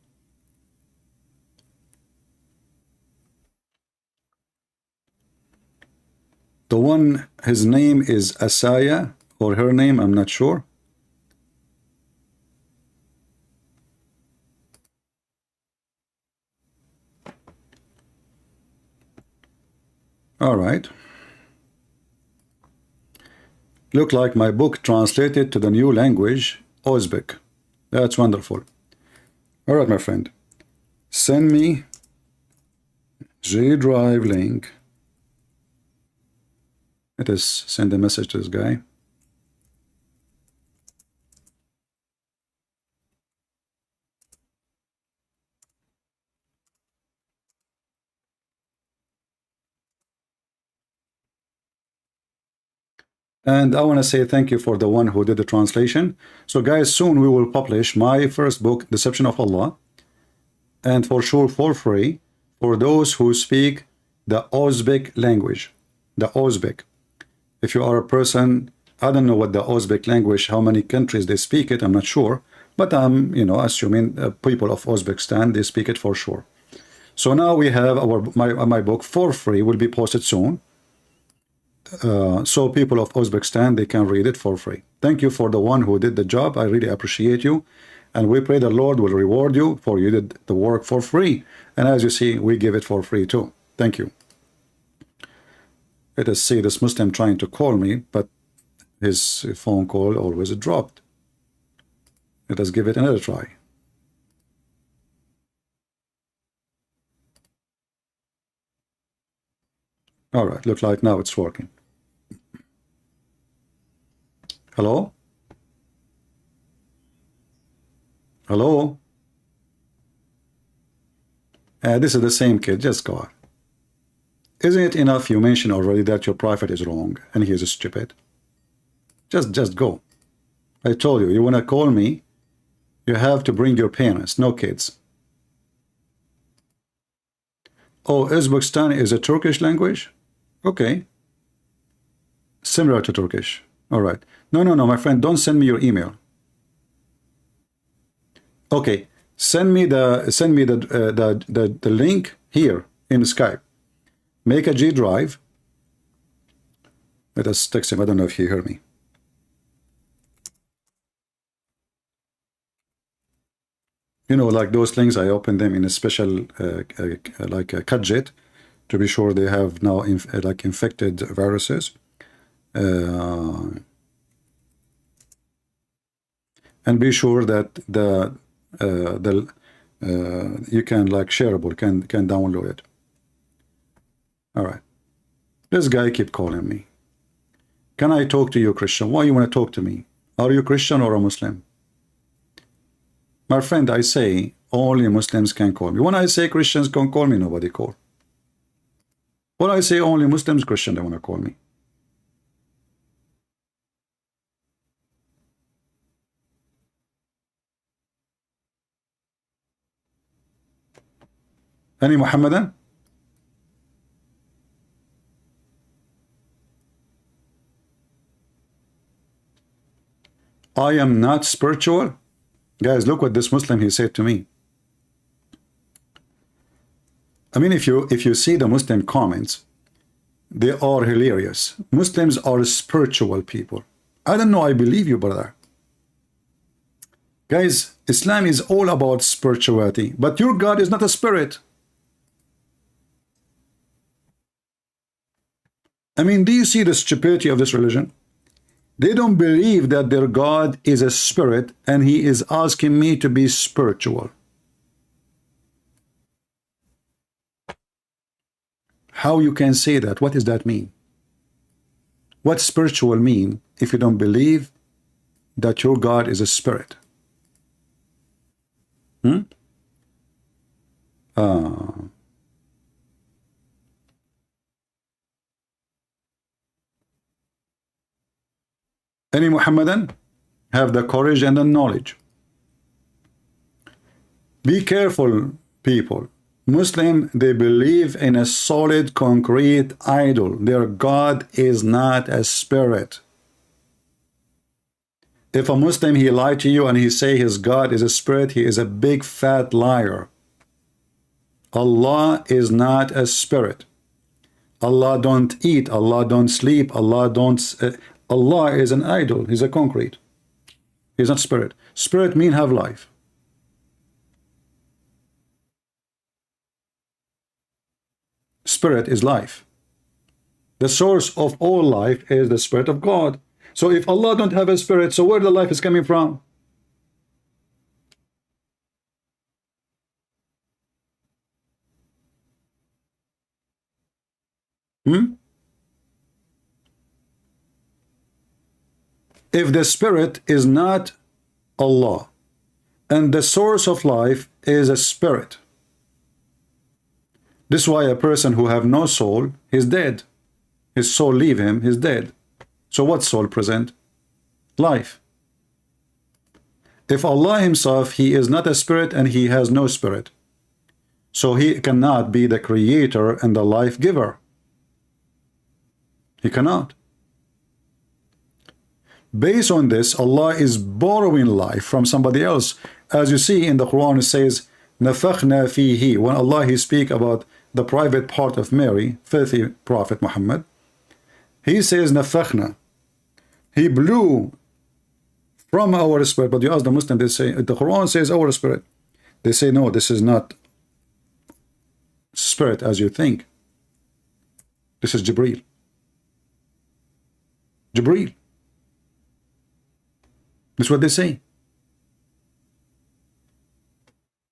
The one, his name is Asaya, or her name, I'm not sure. All right. Look like my book translated to the new language, Uzbek. That's wonderful. All right, my friend. Send me G Drive link. Let us send a message to this guy. And I want to say thank you for the one who did the translation. So guys, soon we will publish my first book, Deception of Allah, and for sure for free for those who speak the Uzbek language. The Uzbek. If you are a person, I don't know what the Uzbek language, how many countries they speak it, I'm not sure, but I'm assuming people of Uzbekistan, they speak it for sure. So now we have my book for free, will be posted soon. So people of Uzbekistan, they can read it for free. Thank you for the one who did the job. I really appreciate you, and we pray the Lord will reward you for you did the work for free. And as you see, we give it for free too. Thank you. Let us see this Muslim trying to call me, but his phone call always dropped. Let us give it another try. All right, looks like now it's working. Hello? Hello? This is the same kid, just go on. Isn't it enough you mentioned already that your prophet is wrong and he is stupid? Just go. I told you, you want to call me, you have to bring your parents, no kids. Oh, Uzbekistan is a Turkish language? Okay. Similar to Turkish. All right. No, my friend, don't send me your email. Okay. Send me the link here in Skype. Make a G drive. Let us text him. I don't know if he heard me. Like those things, I open them in a special like a gadget to be sure they have now infected viruses. And be sure that you can shareable can download it. All right. This guy keep calling me. Can I talk to you, Christian? Why you want to talk to me? Are you Christian or a Muslim? My friend, I say only Muslims can call me. When I say Christians can call me, nobody call. Well, I say only Muslims, Christian, they want to call me. Any Muhammadan? I am not spiritual. Guys, look what this Muslim, he said to me. I mean, if you see the Muslim comments, they are hilarious. Muslims are spiritual people. I don't know, I believe you, brother. Guys, Islam is all about spirituality, but your God is not a spirit. I mean, do you see the stupidity of this religion? They don't believe that their God is a spirit, and he is asking me to be spiritual. How you can say that? What does that mean? What spiritual mean if you don't believe that your God is a spirit? Any Muhammadan have the courage and the knowledge. Be careful, people. Muslim, they believe in a solid, concrete idol. Their God is not a spirit. If a Muslim, he lied to you and he say his God is a spirit, he is a big fat liar. Allah is not a spirit. Allah don't eat, Allah don't sleep, Allah don't... Allah is an idol, he's a concrete. He's not spirit. Spirit mean have life. Spirit is life. The source of all life is the Spirit of God. So if Allah don't have a spirit, so where the life is coming from? If the spirit is not Allah, and the source of life is a spirit, this is why a person who have no soul is dead. His soul leave him, he's dead. So what soul present? Life. If Allah himself, he is not a spirit and he has no spirit, so he cannot be the creator and the life giver. He cannot. Based on this, Allah is borrowing life from somebody else. As you see in the Quran, it says, نَفَخْنَا فِيهِ. When Allah, he speak about the private part of Mary, filthy Prophet Muhammad, he says, نَفَخْنَا. He blew from our spirit. But you ask the Muslim, they say, the Quran says our spirit. They say, no, this is not spirit as you think. This is Jibreel. Jibreel. That's what they say.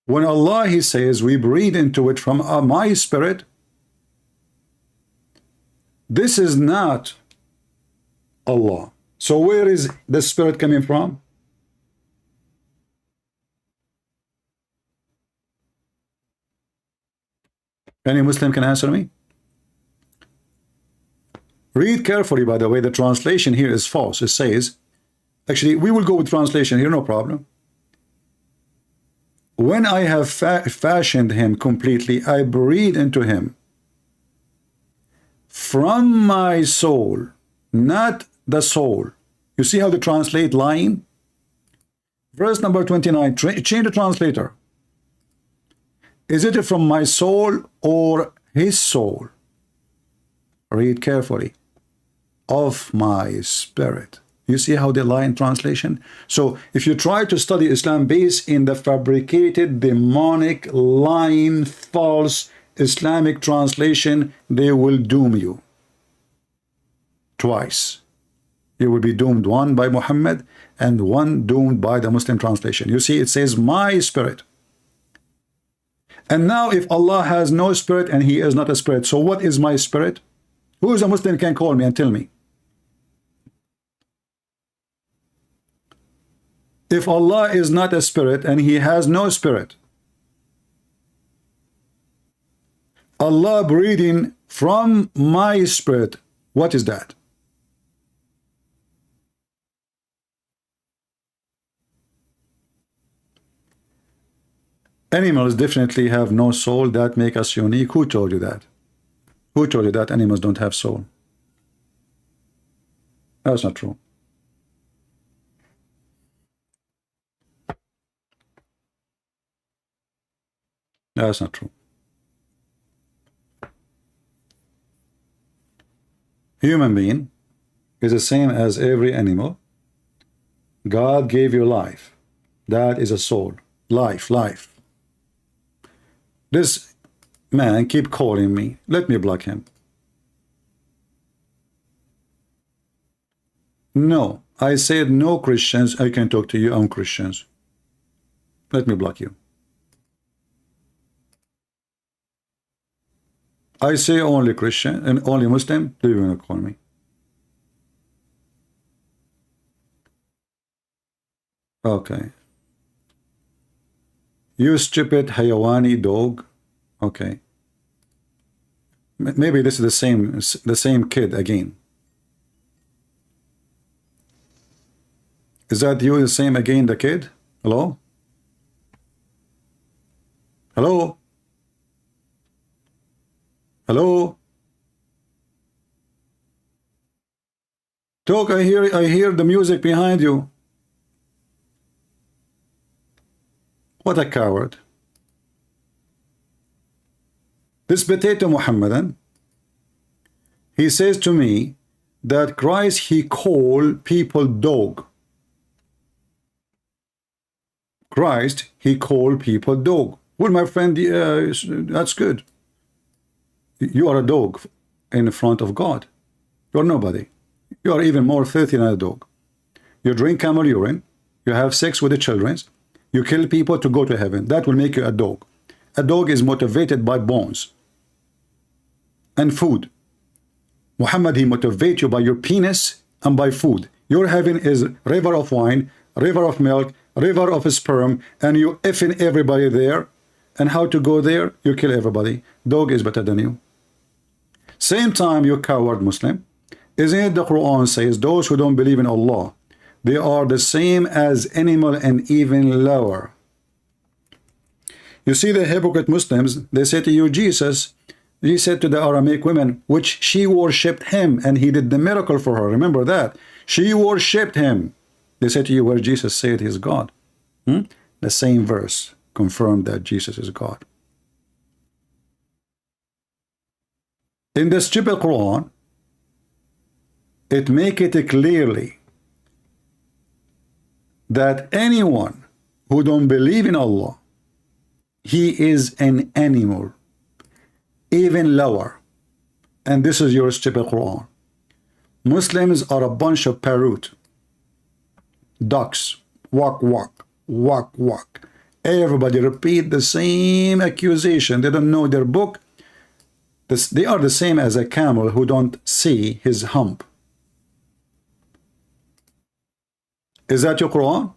When Allah, he says, we breathe into it from my spirit, this is not Allah. So where is the spirit coming from? Any Muslim can answer me? Read carefully, by the way, the translation here is false. It says, actually, we will go with translation here, no problem. When I have fashioned him completely, I breathe into him from my soul, not the soul. You see how they translate lying? Verse number 29, change the translator. Is it from my soul or his soul? Read carefully. Of my spirit. You see how they lie in translation? So if you try to study Islam based in the fabricated, demonic, lying, false Islamic translation, they will doom you. Twice. You will be doomed, one by Muhammad and one doomed by the Muslim translation. You see, it says my spirit. And now if Allah has no spirit and he is not a spirit, so what is my spirit? Who is a Muslim can call me and tell me? If Allah is not a spirit and he has no spirit, Allah breathing from my spirit. What is that? Animals definitely have no soul. That make us unique. Who told you that? Who told you that animals don't have soul? That's not true. That's not true. Human being is the same as every animal. God gave you life. That is a soul. Life, life. This man keep calling me. Let me block him. No, I said no Christians. I can talk to you. I'm Christians. Let me block you. I say only Christian and only Muslim. Do you want to call me? Okay. You stupid hayawani dog. Okay. Maybe this is the same kid again. Is that you, the same again, the kid? Hello? Hello? Hello? Talk, I hear the music behind you. What a coward. This potato Muhammadan, he says to me that Christ, he called people dog. Christ, he called people dog. Well, my friend, that's good. You are a dog in front of God. You're nobody. You are even more filthy than a dog. You drink camel urine. You have sex with the children. You kill people to go to heaven. That will make you a dog. A dog is motivated by bones and food. Muhammad, he motivates you by your penis and by food. Your heaven is river of wine, river of milk, river of sperm, and you effing everybody there. And how to go there? You kill everybody. Dog is better than you. Same time, you coward Muslim. Isn't it the Quran says those who don't believe in Allah, they are the same as animal and even lower. You see the hypocrite Muslims, they say to you, Jesus, he said to the Aramaic women, which she worshipped him, and he did the miracle for her. Remember that. She worshipped him. They say to you, where Jesus said he's God. The same verse confirmed that Jesus is God. In the stupid Quran, it make it clearly that anyone who don't believe in Allah, he is an animal, even lower. And this is your stupid Quran. Muslims are a bunch of parrot, ducks, walk, walk, walk, walk. Everybody repeat the same accusation. They don't know their book. They are the same as a camel who don't see his hump. Is that your Quran?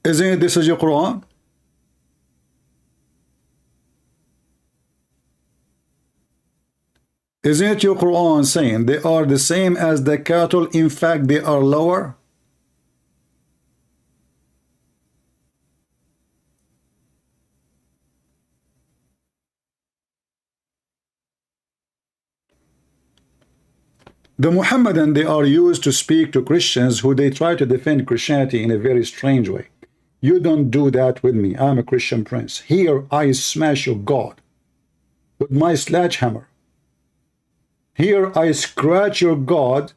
Isn't it this is your Quran? Isn't it your Quran saying they are the same as the cattle? In fact, they are lower? The Muhammadan, they are used to speak to Christians who they try to defend Christianity in a very strange way. You don't do that with me. I'm a Christian prince. Here I smash your God with my sledgehammer. Here I scratch your God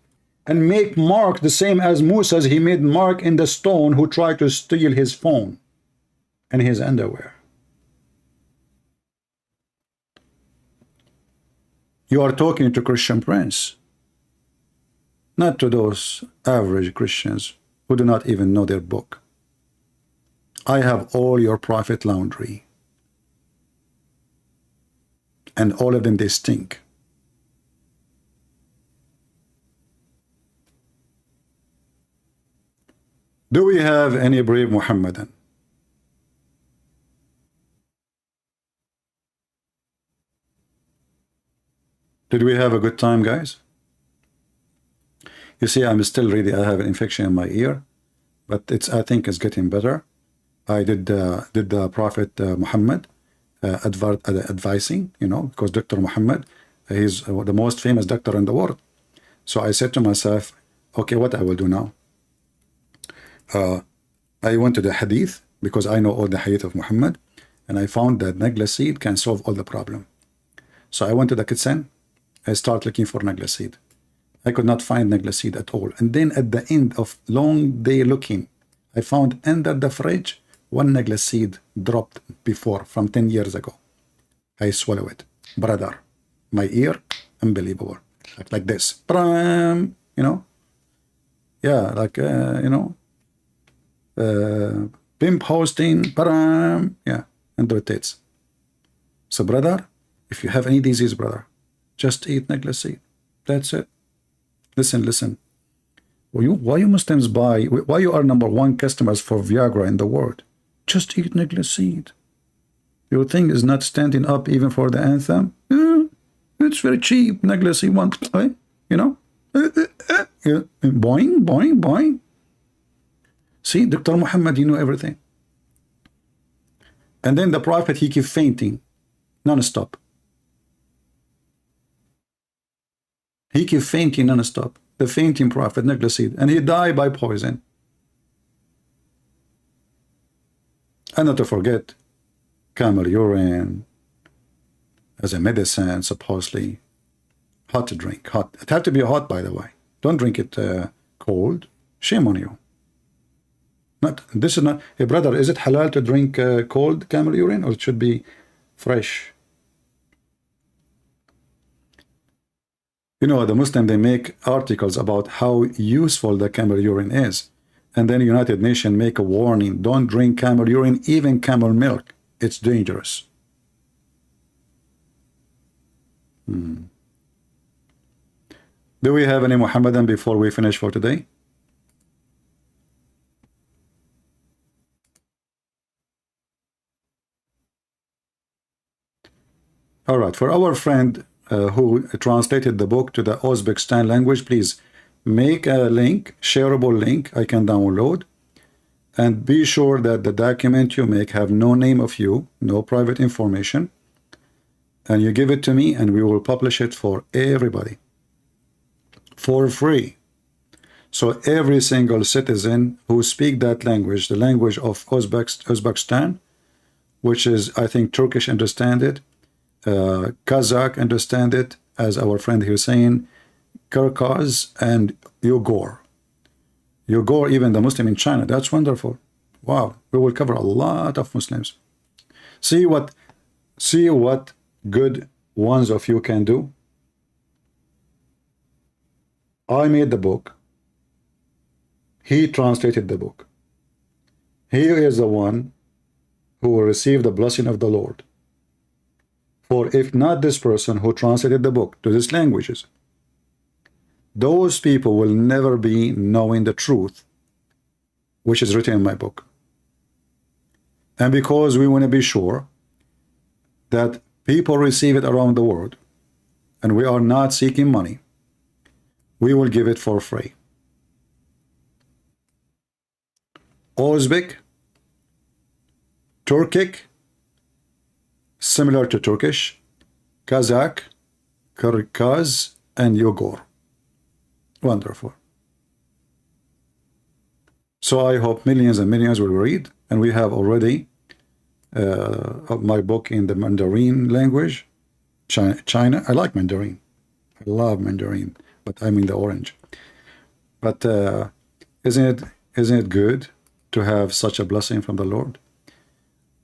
and make mark the same as Moses. He made mark in the stone who tried to steal his phone and his underwear. You are talking to Christian prince, not to those average Christians who do not even know their book. I have all your private laundry, and all of them, they stink. Do we have any brave Muhammadan? Did we have a good time, guys? You see, I'm still really, I have an infection in my ear, but I think it's getting better. I did the Prophet Muhammad advising, you know, because Dr. Muhammad, he's the most famous doctor in the world. So I said to myself, okay, what I will do now? I went to the hadith, because I know all the hadith of Muhammad, and I found that Nagla seed can solve all the problem. So I went to the kitchen, I started looking for Nagla seed. I could not find Nagla seed at all. And then at the end of long day looking, I found under the fridge one Nagla seed dropped before from 10 years ago. I swallow it. Brother, my ear, unbelievable. Like this. You know? Yeah, like, you know, pimp hosting, yeah, and rotates. So, brother, if you have any disease, brother, just eat Nagla seed. That's it. Listen. Why you Muslims why you are #1 customers for Viagra in the world? Just eat Nagla seed. Your thing is not standing up even for the anthem? It's very cheap. Nagla seed, you know? Boing, boing, boing. See, Dr. Muhammad, you know everything. And then the Prophet, he keep fainting non-stop. He keep fainting non-stop. The fainting Prophet, Nagla seed. And he died by poison. And not to forget, camel urine as a medicine, supposedly. Hot to drink. Hot. It have to be hot, by the way. Don't drink it cold. Shame on you. This is not. Hey, brother, is it halal to drink cold camel urine, or it should be fresh? You know, the Muslim, they make articles about how useful the camel urine is. And then United Nations make a warning, don't drink camel urine, even camel milk. It's dangerous. Do we have any Muhammadan before we finish for today? All right, for our friend who translated the book to the Uzbekistan language, please make a link, shareable link I can download, and be sure that the document you make have no name of you, no private information, and you give it to me and we will publish it for everybody for free. So every single citizen who speak that language, the language of Uzbekistan, which is, I think, Turkish understand it, Kazakh understand it, as our friend here saying, Kyrgyz and Uyghur. Uyghur, even the Muslim in China. That's wonderful. Wow, we will cover a lot of Muslims. See what good ones of you can do. I made the book. He translated the book. He is the one who will receive the blessing of the Lord. For if not this person who translated the book to these languages, those people will never be knowing the truth which is written in my book. And because we want to be sure that people receive it around the world, and we are not seeking money, we will give it for free. Uzbek, Turkic, similar to Turkish, Kazakh, Kyrgyz, and Uyghur. Wonderful. So I hope millions and millions will read, and we have already my book in the Mandarin language. China, I like Mandarin. I love Mandarin, but I'm in the orange. But isn't it good to have such a blessing from the Lord?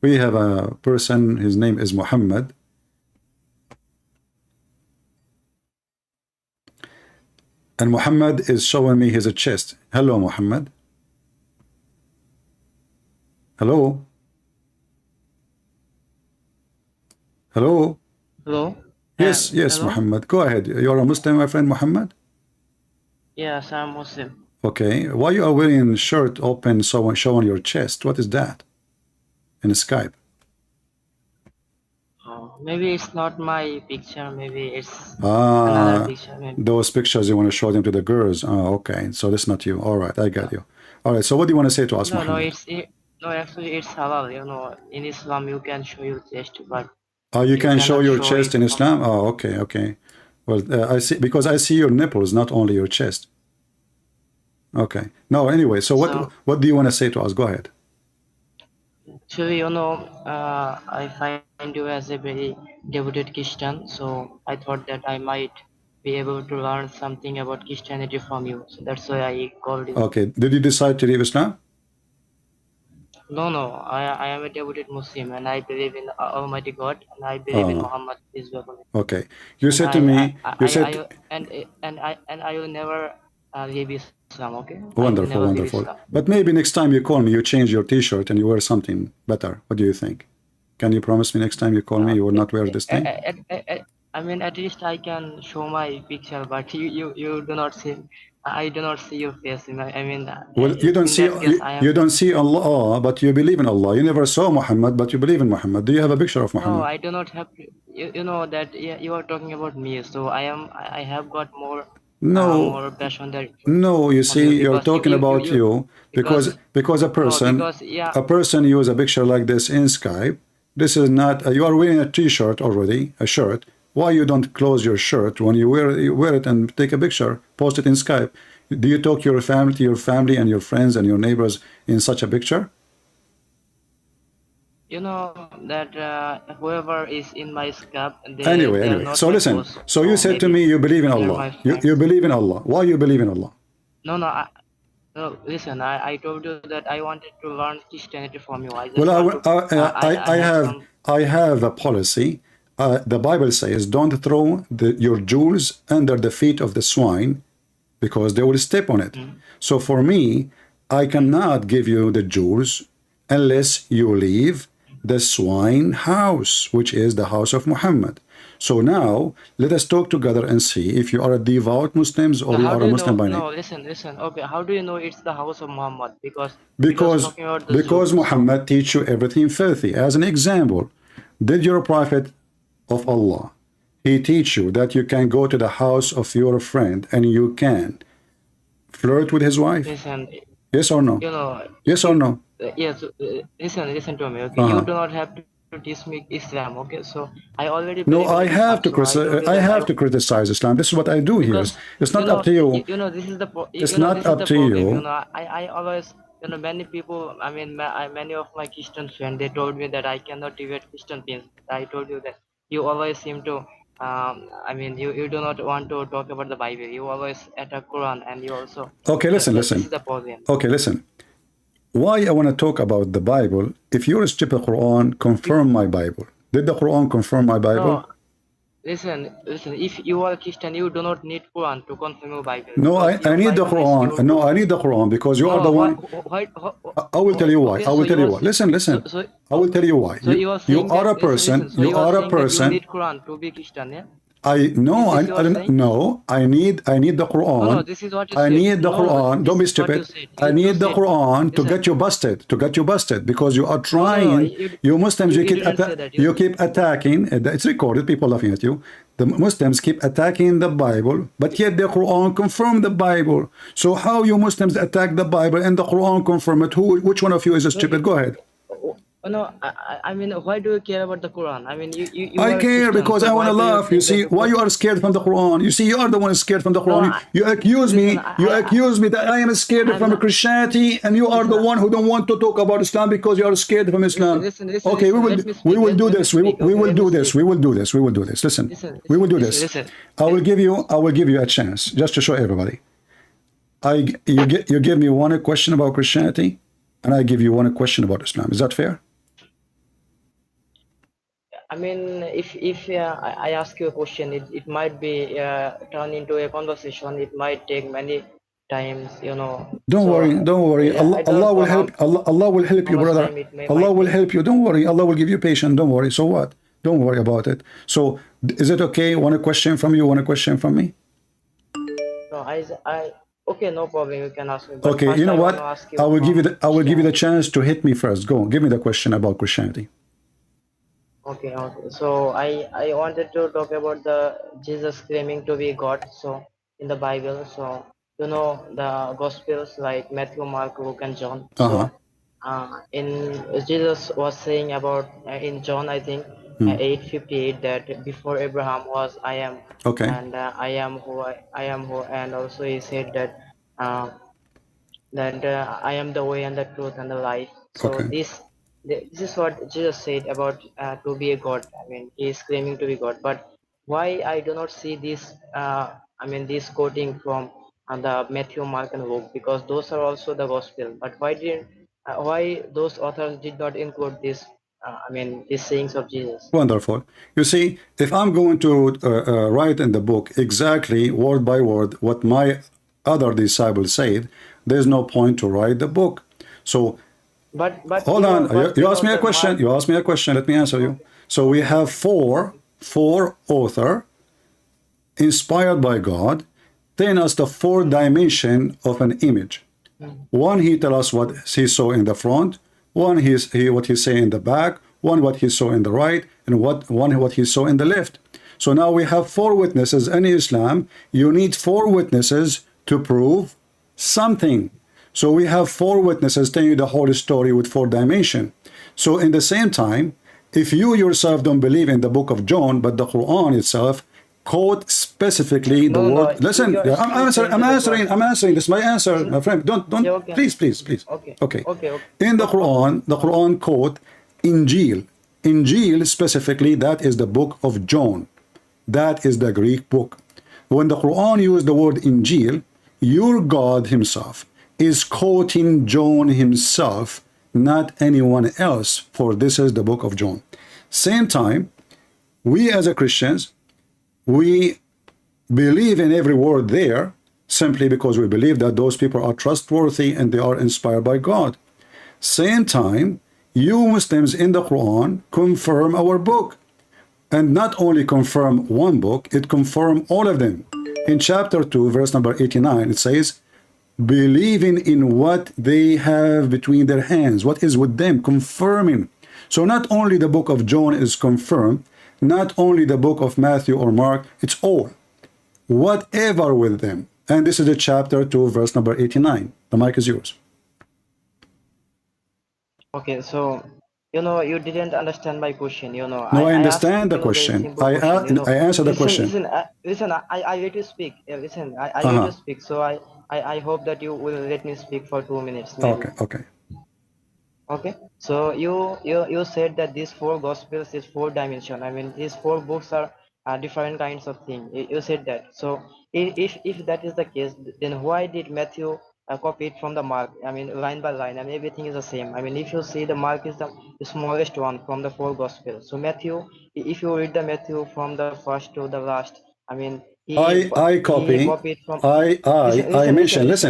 We have a person, his name is Muhammad. And Muhammad is showing me his chest. Hello, Muhammad. Hello. Hello. Hello? Yes, yes, hello? Muhammad. Go ahead. You're a Muslim, my friend Muhammad? Yes, I'm Muslim. Okay. Why you are wearing shirt open, so showing your chest? What is that? In Skype. Oh. Maybe it's not my picture. Maybe it's another picture. Maybe. Those pictures you want to show them to the girls. Oh, okay. So that's not you. All right, I got you. All right. So what do you want to say to us, No, Muhammad? no. Actually, it's halal. In Islam you can show your chest, but Oh, you can show cannot your show chest it in Islam? Oh, okay, okay. Well, I see, because I see your nipples, not only your chest. Okay. No, anyway, so what do you want to say to us? Go ahead. Actually, I find you as a very devoted Christian, so I thought that I might be able to learn something about Christianity from you. So that's why I called you. Okay. Did you decide to leave Islam? No, no. I am a devoted Muslim, and I believe in Almighty God, and I believe in Muhammad is welcome. Okay. You said to me, you said, I will never leave Islam. Okay. Wonderful, wonderful. But maybe next time you call me, you change your T-shirt and you wear something better. What do you think? Can you promise me next time you call me, you will not wear this thing? I mean, at least I can show my picture, but you do not see. I do not see your face. I mean, well, you don't see you don't see Allah, but you believe in Allah. You never saw Muhammad, but you believe in Muhammad. Do you have a picture of Muhammad? No, I do not have. You know that you are talking about me, so I have got more. No, more passion there. No, you see, you're talking about you because a person use a picture like this in Skype. This is not. You are wearing a T-shirt already, a shirt. Why you don't close your shirt when you wear it and take a picture, post it in Skype? Do you talk to your family and your friends and your neighbors in such a picture? You know that whoever is in my Skype. Anyway. So listen. So you said to me you believe in Allah. You believe in Allah. Why you believe in Allah? No, listen. I told you that I wanted to learn Christianity from you. I have a policy. The Bible says, don't throw your jewels under the feet of the swine because they will step on it. So for me, I cannot give you the jewels unless you leave the swine house, which is the house of Muhammad. So now, let us talk together and see if you are a devout Muslim or you are a Muslim by name. No, listen. Okay, how do you know it's the house of Muhammad? Because Muhammad teach you everything filthy. As an example, did your prophet of Allah, he teach you that you can go to the house of your friend and you can flirt with his wife? Listen, yes or no? Yes or no? Yes. Listen to me. Okay, you do not have to teach me Islam. Okay, so I already. No, I have to criticize. I have to criticize Islam. This is what I do here. It's not up to you. This is the. It's not up to you. I always. Many people. I mean, many of my Christian friends, they told me that I cannot debate Christian things. I told you that. You always seem to, I mean, you do not want to talk about the Bible. You always attack Quran, and you also. Okay, listen. This is the problem. Okay, listen. Why I want to talk about the Bible? If you're a stupid Quran, confirm my Bible. Did the Quran confirm my Bible? No. Listen. If you are a Christian, you do not need Quran to confirm your Bible. No, I need the Quran. No, I need the Quran because you are the one. I will tell you why. I will tell you why. Listen. I will tell you why. You are a person. You are a person. You need Quran to be Christian, yeah? I need the Quran. No, this is what you I said. need the Quran. Don't be stupid. I need the Quran to get you busted. Because you are trying. You Muslims, you keep attacking. It's recorded. People laughing at you. The Muslims keep attacking the Bible, but yet the Quran confirm the Bible. So how you Muslims attack the Bible and the Quran confirm it? Which one of you is a stupid? Go ahead. No, I mean, why do you care about the Quran? I mean, you I care because I want to laugh. You see, why you are scared from the Quran? You see, you are the one scared from the Quran. You accuse me that I am scared from Christianity, and you are the one who don't want to talk about Islam because you are scared from Islam. Okay, we will do this. We will do this. Listen, we will do this. I will give you a chance just to show everybody. You give me one question about Christianity, and I give you one question about Islam. Is that fair? I mean, if I ask you a question, it might be turned into a conversation. It might take many times, Don't worry. Allah will help. Allah will help you, brother. Allah will help you. Don't worry. Allah will give you patience. Don't worry. So what? Don't worry about it. So, is it okay? One question from you. One question from me. No, okay, no problem. You can ask me. Okay, you know what? I will give you the chance to hit me first. Go on. Give me the question about Christianity. Okay, okay. So I wanted to talk about the Jesus claiming to be God. So in the Bible, so you know the Gospels like Matthew, Mark, Luke, and John. Uh-huh. So in Jesus was saying about in John, I think 8:58 that before Abraham was I am, Okay. and I am who, and also he said that uh, I am the way and the truth and the life. So Okay. this is what Jesus said about to be a God. I mean, he is claiming to be God. But why I do not see this? I mean, this quoting from the Matthew, Mark, and Luke, because those are also the gospel. But why those authors did not include this? I mean, these sayings of Jesus. Wonderful. You see, if I'm going to write in the book exactly word by word what my other disciples said, there's no point to write the book. So But hold you on. know, but You you asked know me a the question. Mark. You asked me a question. Let me answer you. Okay. So we have four author inspired by God, telling us the four dimension of an image. One, he tell us what he saw in the front. One, what he say in the back. One, what he saw in the right, and what he saw in the left. So now we have four witnesses in Islam. You need four witnesses to prove something. So we have four witnesses telling you the whole story with four dimension. So in the same time, if you yourself don't believe in the book of John, but the Quran itself quote specifically the No, word. Listen, you're I'm still answering. saying I'm to the answering. God. I'm answering. This is my answer, Listen, my friend. Don't. yeah, okay. Please. Okay, Okay. okay, okay. In the Okay. Quran, the Quran quote Injil. Injil specifically, that is the book of John. That is the Greek book. When the Quran used the word Injil, your God himself is quoting John himself, not anyone else, for this is the book of John. Same time, we as a Christians, we believe in every word there simply because we believe that those people are trustworthy and they are inspired by God. Same time, you Muslims in the Quran confirm our book. And not only confirm one book, it confirm all of them. In chapter 2, verse number 89, it says, believing in what they have between their hands, what is with them, confirming. So not only the book of John is confirmed, not only the book of Matthew or Mark, it's all. Whatever with them. And this is the chapter 2, verse number 89. The mic is yours. Okay, so you know you didn't understand my question. You know, No, I I asked understand the you a very question. simple question. You know, I answer the question. listen. I let you speak. Listen, I let Uh-huh. you speak. So I hope that you will let me speak for 2 minutes, maybe. Okay. Okay, so you said that these four gospels is four dimension. I mean, these four books are different kinds of thing. You said that. So if that is the case, then why did Matthew copy it from the Mark? I mean, line by line, and everything is the same. I mean, if you see the Mark is the smallest one from the four gospels. So Matthew, if you read the Matthew from the first to the last, I mean, I he copy. copied from. I mention. Listen.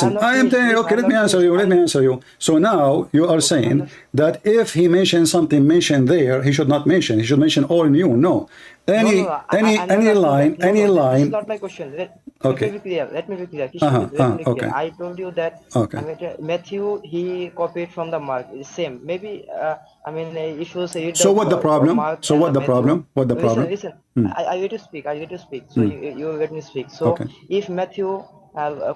I'm not I am finished. telling you. Listen, Okay, I'm let me not answer finished. you. Let me answer you. So now you are Okay, I'm saying not. that if he mentioned something mentioned there, he should not mention. He should mention all new. No, No. I'm not any asking that. line, No, any this is line. not my question. Let me Okay. be clear. Let me be clear. Kishore, let me be clear. Okay. I told you that I Okay. mean, Matthew, he copied from the Mark. It's same. Maybe, I mean, if you say So the what the problem? Mark So and the what the Matthew, problem? What the listen, problem? listen. Hmm. I get to speak. I get to speak. So you let me speak. So Okay. if Matthew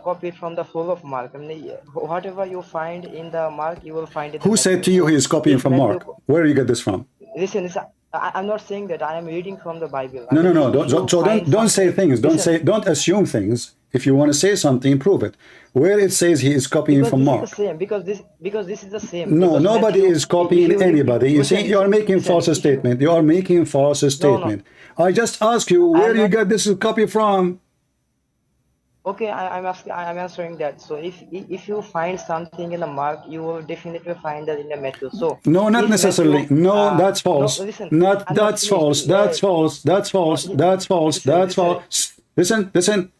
copied from the full of Mark, I mean, whatever you find in the Mark, you will find in the Who said Matthew. to you he So is copying if from Matthew, Mark? Where do you get this from? listen, I'm not saying that I am reading from the Bible. I No, mean, Don't, if you find don't say something, things. listen, Don't assume things. If you want to say something, prove it. Where it says he is copying because from this is the Mark. same. Because this is the same. No, Because nobody Matthew, is if copying you read, anybody. You see, you are making listen. false If you statement. You are making false no, statement. I just ask you I where am you not. get this copy from. Okay, I'm asking. I'm answering that. So if you find something in the Mark, you will definitely find that in the Matthew. So No, not if necessarily. Matthew, No, that's no, false. listen, Not I'm not that's finished. false. That's false. That's false. That's false. That's Listen. false.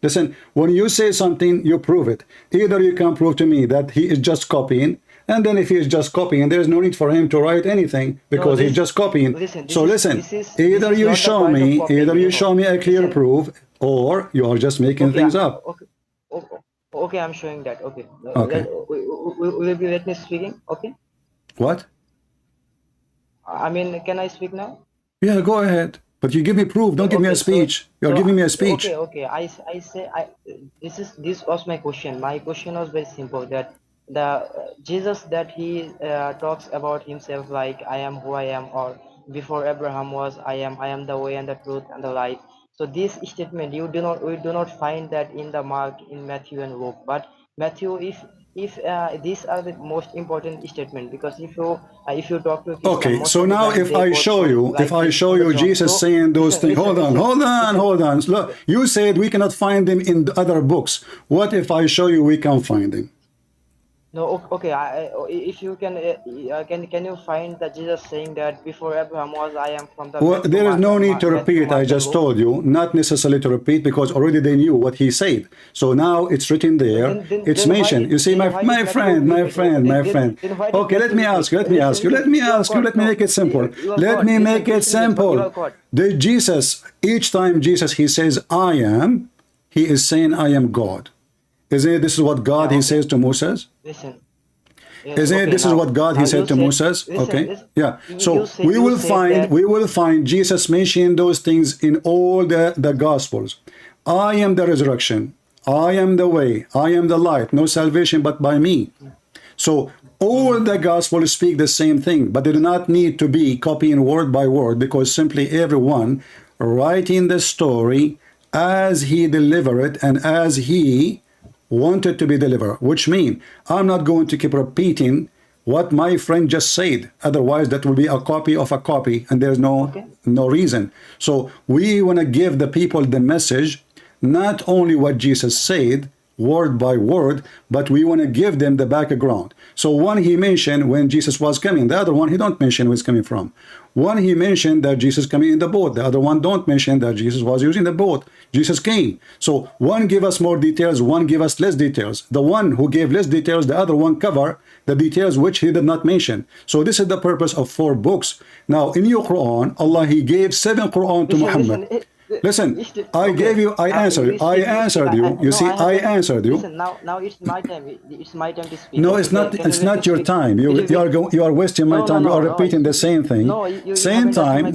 Listen. When you say something, you prove it. Either you can prove to me that he is just copying, and then if he is just copying, there is no need for him to write anything No, because he's just copying. listen. So listen, This either is you not the show point of me, copying. You know, a clear listen. proof, or you are just making Okay, things up. okay, okay. I'm showing that. Okay, Okay. will you let me speaking? Okay, What? I mean, can I speak now? Yeah, go ahead. But you give me proof. Don't give me a speech. You're giving me a speech. Okay. This was my question. My question was very simple. That Jesus, that he talks about himself like I am who I am, or before Abraham was I am the way and the truth and the life. So this statement we do not find that in the Mark, in Matthew and Luke. But Matthew, if these are the most important statement, because if you talk to Christian, okay, so now if I show you Jesus saying those things, hold on. Look, you said we cannot find them in the other books. What if I show you we can find them? No, okay. If you can you find that Jesus saying that before Abraham was I am from the? Well, there is no need to repeat. I just told you not necessarily to repeat, because already they knew what he said. So now it's written there. It's mentioned. You see, my friend. Okay, let me ask you. Let me make it simple. Let me make it simple. The Jesus, each time Jesus he says I am, he is saying I am God. Isn't it this is what God he says to Moses? Listen. Isn't it this is what God he said to Moses? Okay. Yeah. So we will find Jesus mentioning those things in all the Gospels. I am the resurrection. I am the way. I am the light. No salvation but by me. So all the Gospels speak the same thing, but they do not need to be copying word by word, because simply everyone writing the story as he delivered it and as he wanted to be delivered, which means I'm not going to keep repeating what my friend just said. Otherwise, that will be a copy of a copy, and there's no reason. So we want to give the people the message, not only what Jesus said, word by word, but we want to give them the background. So one he mentioned when Jesus was coming, the other one he don't mention where he's coming from. One he mentioned that Jesus coming in the boat, the other one don't mention that Jesus was using the boat. Jesus came. So one give us more details, one give us less details. The one who gave less details, the other one cover the details which he did not mention. So this is the purpose of 4 books. Now in your Quran, Allah he gave 7 Quran to Muhammad. Listen, I answered you. You see, I answered you. Listen, now it's my time. It's my time to speak. No, it's not. It's not your time. You are wasting my time. You are repeating the same thing. Same time.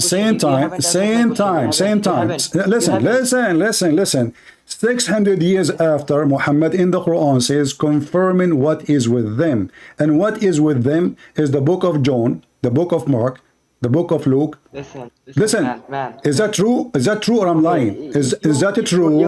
Listen. 600 years after, Muhammad in the Quran says, confirming what is with them. And what is with them is the book of John, the book of Mark, the book of Luke. Listen, man. Is that true? Is that true or I'm lying? Is that true?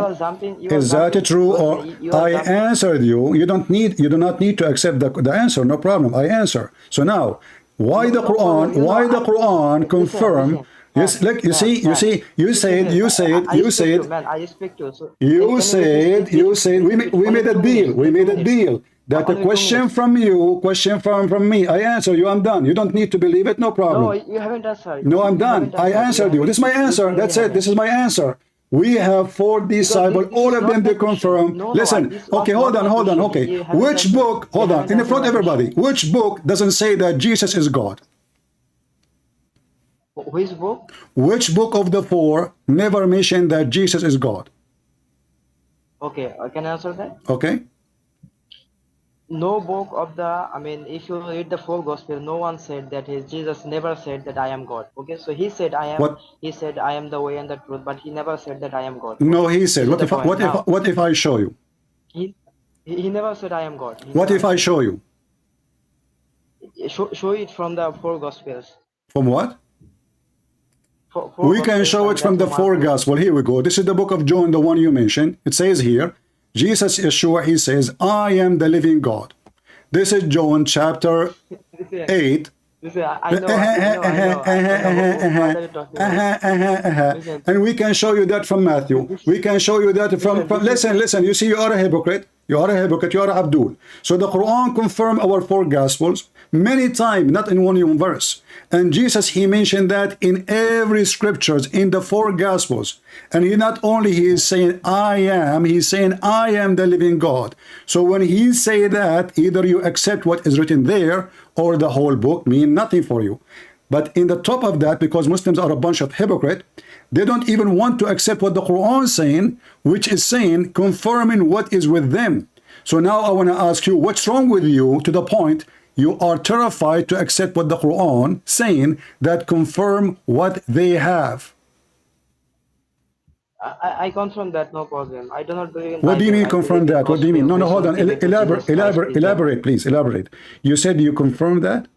Is that true or I answered you? You do not need to accept the answer. No problem. I answer. So now, why the Quran? Why the Quran confirm? Yes, look, you said. You said. We made a deal. That a question from you, question from me. I answer you, I'm done. You don't need to believe it, no problem. No, you haven't answered. No, I'm done. I answered you. This is my answer. That's it. This is my answer. We have 4 disciples, all of them they confirm. Listen, okay, hold on. Okay, which book, hold on, in front of everybody, which book doesn't say that Jesus is God? Which book? Which book of the 4 never mentioned that Jesus is God? Okay, I can answer that. Okay. No book of the, if you read the 4 gospel, no one said that Jesus never said that I am God. Okay, so he said I am. What? He said I am the way and the truth, but he never said that I am God. No, he said. What if I show you? He never said I am God. What if I show you? Show it from the 4 gospels. From what? We can show it from the 4 gospel. Here we go. This is the book of John, the one you mentioned. It says here, Jesus Yeshua, he says, I am the living God. This is John chapter 8. And we can show you that from Matthew. We can show you that from listen, you see, you are a hypocrite. You are Abdul. So the Quran confirmed our 4 gospels many times, not in one verse. And Jesus, he mentioned that in every scriptures, in the 4 gospels. And he not only he is saying I am, he's saying I am the living God. So when he say that, either you accept what is written there, or the whole book mean nothing for you. But in the top of that, because Muslims are a bunch of hypocrites, they don't even want to accept what the Quran is saying, which is saying, confirming what is with them. So now I want to ask you, what's wrong with you to the point You are terrified to accept what the Quran saying that confirm what they have. I confirm that, no problem. I do not believe in What do you Bible. mean I confirm believe in that? What do you mean? gospel, No, which hold was on. given to Jesus Christ, peace be upon him. Elaborate, please. Elaborate. You said you confirm that?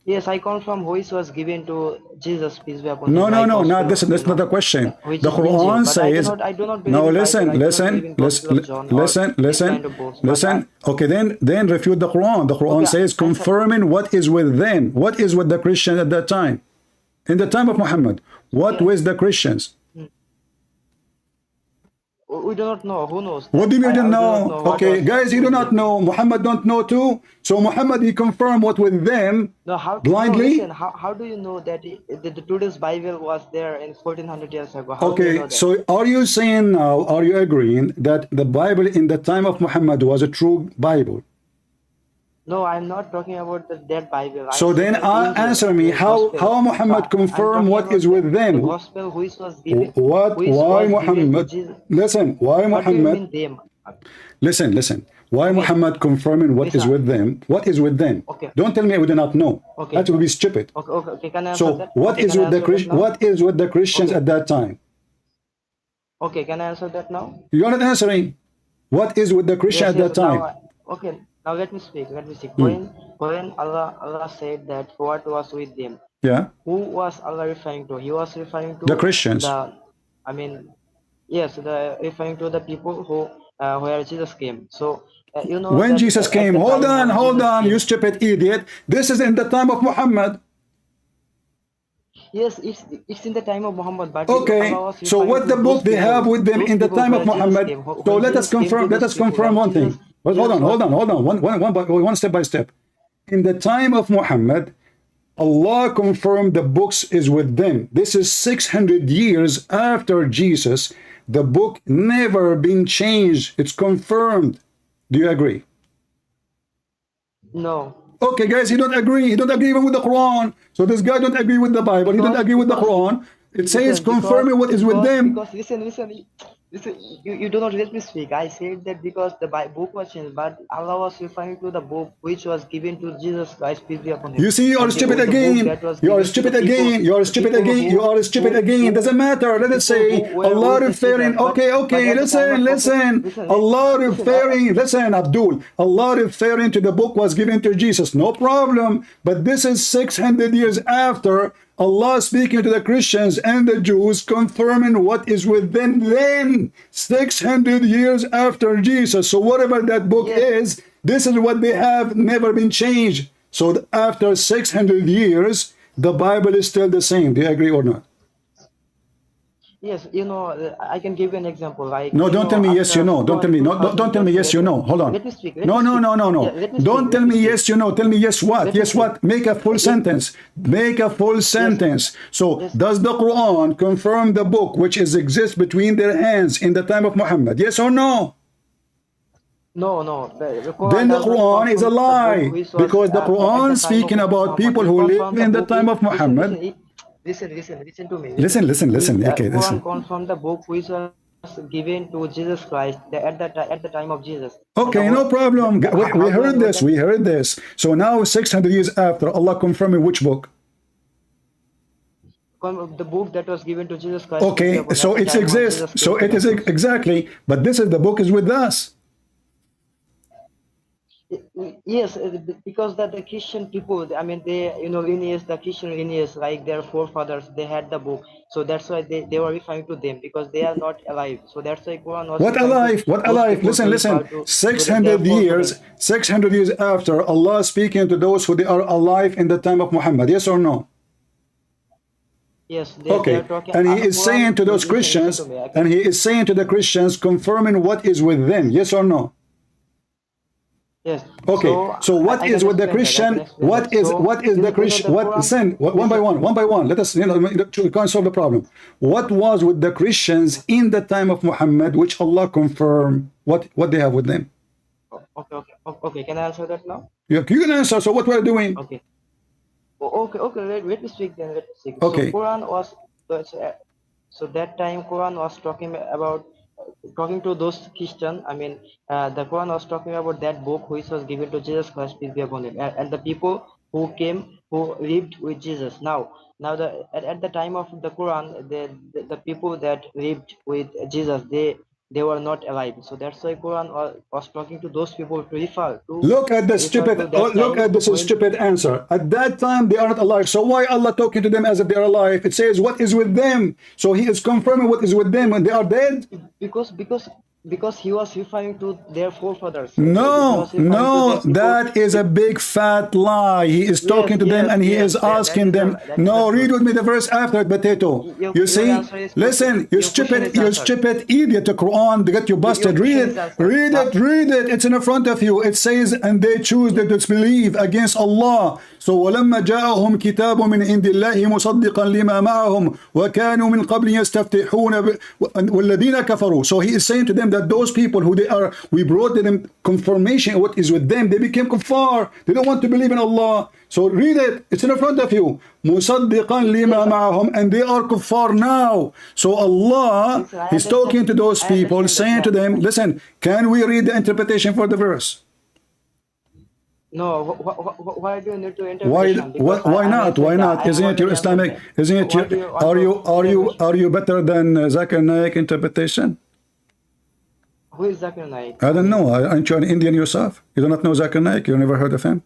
Yes, I confirm which was given to Jesus, peace be upon No, him, no, like no, not gospel, this. That's not the question. which The is Injil. Quran But says. I do not believe No, in Bible. listen, I do not listen, believe in Gospel of John or this kind of books. listen. Okay, then refute the Quran. The Quran says confirming what is with them. What is with the Christians at that time? In the time of Muhammad, what was the Christians? We do not know. Who knows? What do you mean you don't do not know? what Okay, was guys, you do not know. Muhammad don't know too. So Muhammad, he confirmed what with them blindly. No, listen, how do you know that the today's Bible was there in 1400 years ago? How do you know Okay, that? so are you saying now, are you agreeing that the Bible in the time of Muhammad was a true Bible? No, I'm not talking about that Bible. So then answer me, how Muhammad confirmed what is with them? The gospel which was given. Why Muhammad? Listen, why Muhammad? What do you mean them? Listen. Why Muhammad confirming what is with them? What is with them? Okay. Don't tell me we do not know. Okay. That would be stupid. Okay. Can I answer So that? what is with the Christian? What is with the Christians at that time? Okay, can I answer that now? You're not answering. What is with the Christian at that time? Okay, now let me speak. When Allah said that what was with them, Yeah. who was Allah referring to? He was referring to the Christians. Referring to the people who where Jesus came. So you know when that, Jesus came, hold on, you stupid idiot. This is in the time of Muhammad. Yes, it's in the time of Muhammad. But okay, so what the book they have with them in the time of Muhammad? So let us confirm one thing. But hold on, one step by step. In the time of Muhammad, Allah confirmed the books is with them. This is 600 years after Jesus. The book never been changed. It's confirmed. Do you agree? No. Okay, guys, you don't agree. You don't agree even with the Quran. So this guy don't agree with the Bible. He don't agree with the Quran. It says confirming what is with them. Because listen, you do not let me speak. I said that because the book was changed, but Allah was referring to the book which was given to Jesus Christ, peace be upon him. You see, you are stupid again. You are stupid again. You are stupid again. You are stupid again. Doesn't matter. Let us say Allah referring. Okay. Listen. Allah referring. Listen, Abdul. Allah referring to the book was given to Jesus. No problem. But this is 600 years after. Allah speaking to the Christians and the Jews, confirming what is with them then, 600 years after Jesus. So whatever that book is, this is what they have, never been changed. So after 600 years, the Bible is still the same. Do you agree or not? Yes, I can give you an example. Like no, don't tell me yes, you know. Don't tell me don't tell me yes, you know. Hold on. Let me speak. No. Don't tell me yes, you know. Tell me yes what? Yes what? Make a full sentence. Make a full sentence. So does the Quran confirm the book which exists between their hands in the time of Muhammad? Yes or no? No. Then the Quran is a lie, because the Quran speaking about people who live in the time of Muhammad. Listen to me. Listen. Okay, listen. Quran confirmed the book which was given to Jesus Christ at the time of Jesus. Okay, no problem. We heard this. So now 600 years after, Allah confirming which book? The book that was given to Jesus Christ. Okay, so it exists. So it is exactly. But this is the book is with us. Yes, because the Christian people, they, the Christian lineage, like their forefathers, they had the book. So that's why they were referring to them, because they are not alive. So that's why Quran was. What alive? Listen. 600 years after, Allah speaking to those who they are alive in the time of Muhammad. Yes or no? Yes. Okay. And he is saying to those Christians, and he is saying to the Christians, confirming what is with them. Yes or no? Yes. Okay. So what is with the Christian? What is the Christian? One by one. Let us we can't solve the problem. What was with the Christians in the time of Muhammad, which Allah confirmed what they have with them? Okay. Can I answer that now? You can answer. So what we're doing? Okay. Okay. Let me speak then. Okay. So Quran was so that time Quran was talking about talking to those Christian, I mean, the Quran was talking about that book which was given to Jesus Christ, peace be upon him, and the people who came, who lived with Jesus. Now at the time of the Quran, the people that lived with Jesus, they were not alive. So that's why Quran was talking to those people to Look at the refer stupid, to that look time at this when, stupid answer. At that time, they are not alive. So why Allah talking to them as if they are alive? It says what is with them. So he is confirming what is with them when they are dead. because he was referring to their forefathers. No, no, that is a big fat lie. He is talking to them and he is asking them. No, read with me the verse after it, Potato. You see, listen, you stupid idiot. The Quran, they get you busted. Read it. It's in front of you. It says, and they choose to disbelieve against Allah. So ولما جاءهم كتاب من عند الله مصدقا لما معهم وكانوا من قبل يستفتحون والذين كفروا. So he is saying to them that those people who they are, we brought them confirmation of what is with them. They became kuffar. They don't want to believe in Allah. So read it. It's in front of you. مصدقا لما معهم, and they are kuffar now. So Allah is talking to those people, saying to them, listen, can we read the interpretation for the verse? No, why do you need to interpret? Why not? Why not? Isn't it your Islamic? Isn't it your? Are you better than Zakir Naik interpretation? Who is Zakir Naik? I don't know. Aren't you an Indian yourself? You do not know Zakir Naik? You never heard of him?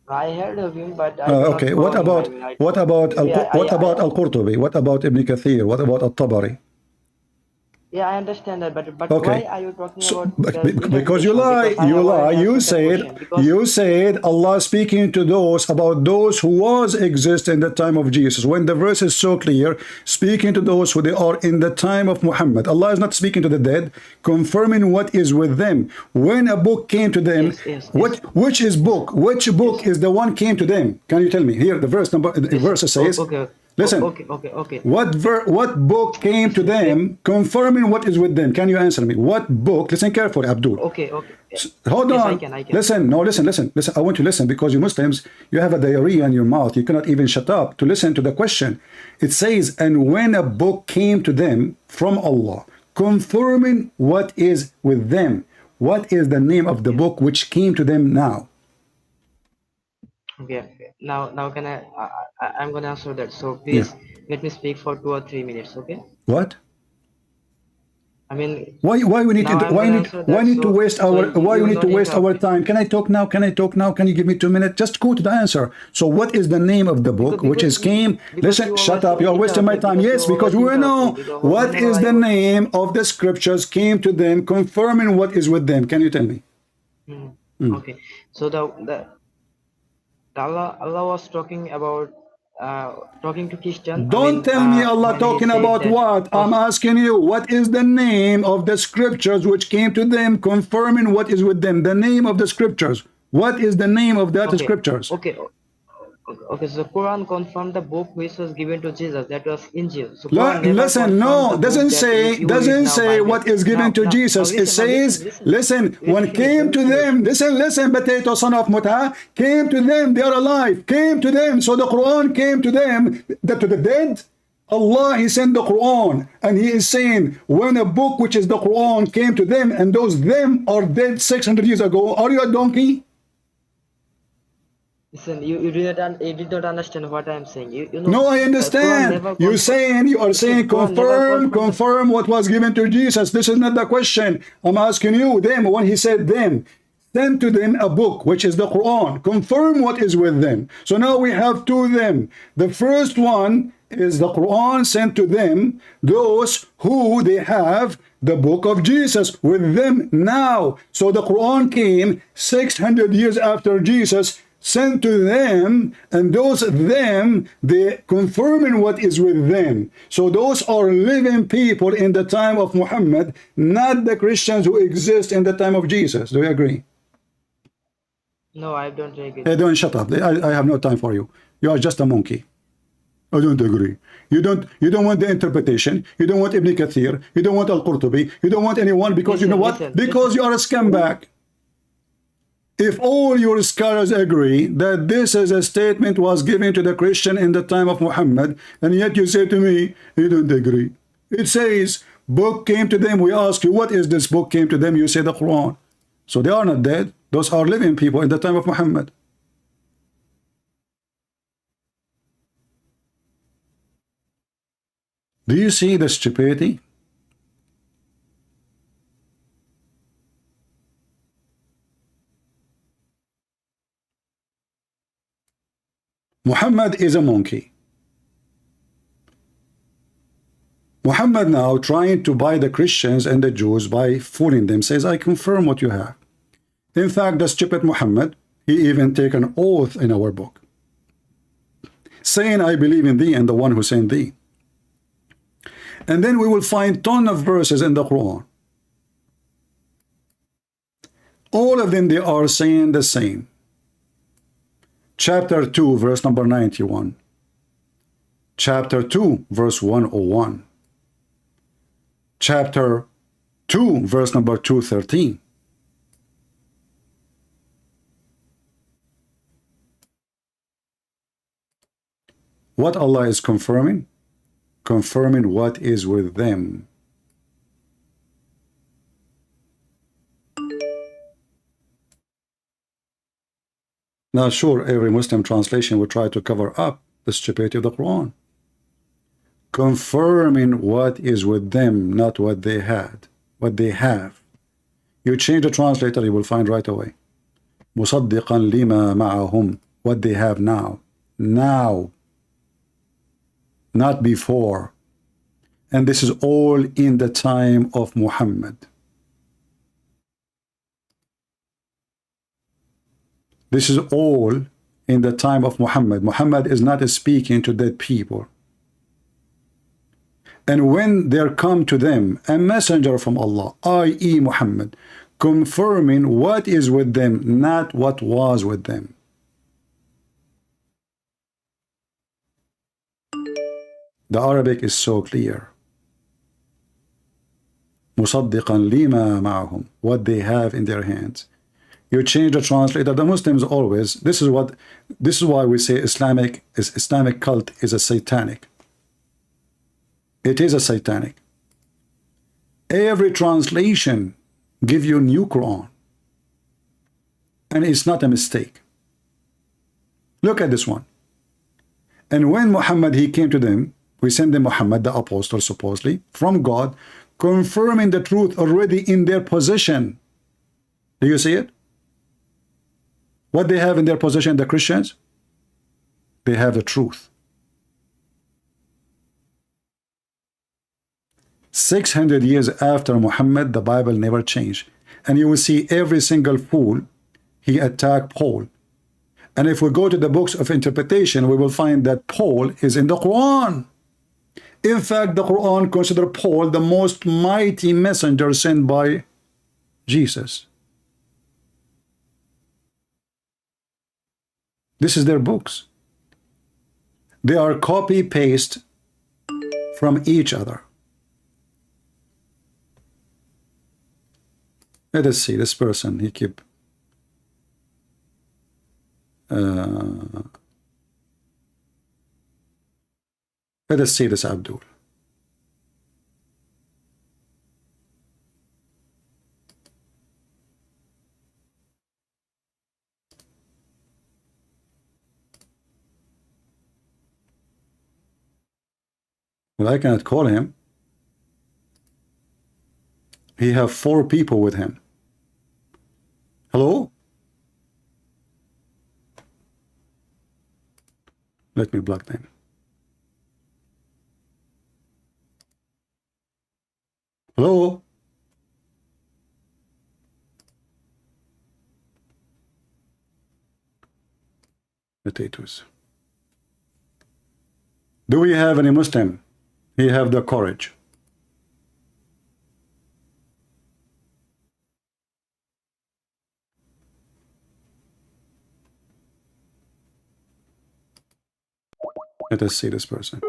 I heard of him, but I okay. What about Al-Qurtubi? What about Ibn Kathir? What about Al-Tabari? Yeah, I understand that, but okay. why are you talking about? Because you lie. You said Allah speaking to about those who was exist in the time of Jesus. When the verse is so clear, speaking to those who they are in the time of Muhammad. Allah is not speaking to the dead, confirming what is with them. When a book came to them, which book is the one came to them? Can you tell me? Here, the verse says. Okay. Listen. Okay. What book came to them, confirming what is with them? Can you answer me? What book? Listen carefully, Abdul. Okay. Hold on. I can. Listen. I want you to listen, because you Muslims, you have a diarrhea in your mouth. You cannot even shut up to listen to the question. It says, and when a book came to them from Allah, confirming what is with them. What is the name of the book which came to them now? Okay. Now I'm gonna answer that. So please let me speak for 2 or 3 minutes. Okay. What? I mean, why we need to waste our time? Can I talk now? Can you give me 2 minutes? Just go to the answer. So what is the name of the book which is came? Listen, shut up. You're wasting my time. Yes, because we know what is the name of the scriptures came to them, confirming what is with them. Can you tell me? Okay. So Allah was talking about talking to Christian. Don't tell me Allah talking about what. I'm asking you, what is the name of the scriptures which came to them, confirming what is with them? The name of the scriptures. What is the name of that scriptures? Okay, so Quran confirmed the book which was given to Jesus, that was Injil. So listen, no, doesn't say what is given to Jesus. It says, listen, when came to them, listen, potato son of Muta, came to them, they are alive, came to them. So the Quran came to them, to the dead. Allah, He sent the Quran, and He is saying, when a book which is the Quran came to them, and those them are dead 600 years ago, are you a donkey? Listen, you did not understand what I am saying. You know, no, I understand. You are saying confirm what was given to Jesus. This is not the question. I'm asking you, them, when He said them, send to them a book, which is the Quran. Confirm what is with them. So now we have two of them. The first one is the Quran sent to them, those who they have the book of Jesus with them now. So the Quran came 600 years after Jesus, sent to them, and those them, they confirming what is with them. So those are living people in the time of Muhammad, not the Christians who exist in the time of Jesus. Do you agree? No, I don't agree. Don't shut up. I have no time for you. You are just a monkey. I don't agree. You don't want the interpretation. You don't want Ibn Kathir. You don't want Al-Qurtubi. You don't want anyone, because you know what? Because you are a scumbag. If all your scholars agree that this is a statement was given to the Christian in the time of Muhammad, and yet you say to me, you don't agree. It says, Book came to them. We ask you, what is this book came to them? You say the Quran. So they are not dead. Those are living people in the time of Muhammad. Do you see the stupidity? Muhammad is a monkey. Muhammad now trying to buy the Christians and the Jews by fooling them, says, I confirm what you have. In fact, the stupid Muhammad, he even take an oath in our book, saying, I believe in thee and the one who sent thee. And then we will find ton of verses in the Quran. All of them, they are saying the same. Chapter 2, verse number 91. Chapter 2, verse 101. Chapter 2, verse number 213. What Allah is confirming? Confirming what is with them. Now, sure, every Muslim translation will try to cover up the stupidity of the Quran. Confirming what is with them, not what they had, what they have. You change the translator, you will find right away. مُصَدِّقًا لِمَا مَعَهُمْ, what they have now. Now. Not before. And this is all in the time of Muhammad. This is all in the time of Muhammad. Muhammad is not speaking to dead people. And when there come to them a messenger from Allah, i.e. Muhammad, confirming what is with them, not what was with them. The Arabic is so clear. مُصَدِّقًا لِمَا مَعَهُمْ, what they have in their hands. You change the translator. The Muslims always, this is why we say Islamic cult is a satanic. It is a satanic. Every translation give you new Quran. And it's not a mistake. Look at this one. And when Muhammad, he came to them, we send them Muhammad, the apostle, supposedly, from God, confirming the truth already in their possession. Do you see it? What they have in their possession, the Christians? They have the truth. 600 years after Muhammad, the Bible never changed. And you will see every single fool, he attacked Paul. And if we go to the books of interpretation, we will find that Paul is in the Quran. In fact, the Quran considers Paul the most mighty messenger sent by Jesus. This is their books. They are copy-paste from each other. Let us see, this person, he keep let us see this Abdul. Well, I cannot call him. He have 4 people with him. Hello? Let me block them. Hello? Potatoes. Do we have any Muslim? He have the courage. Let us see this person.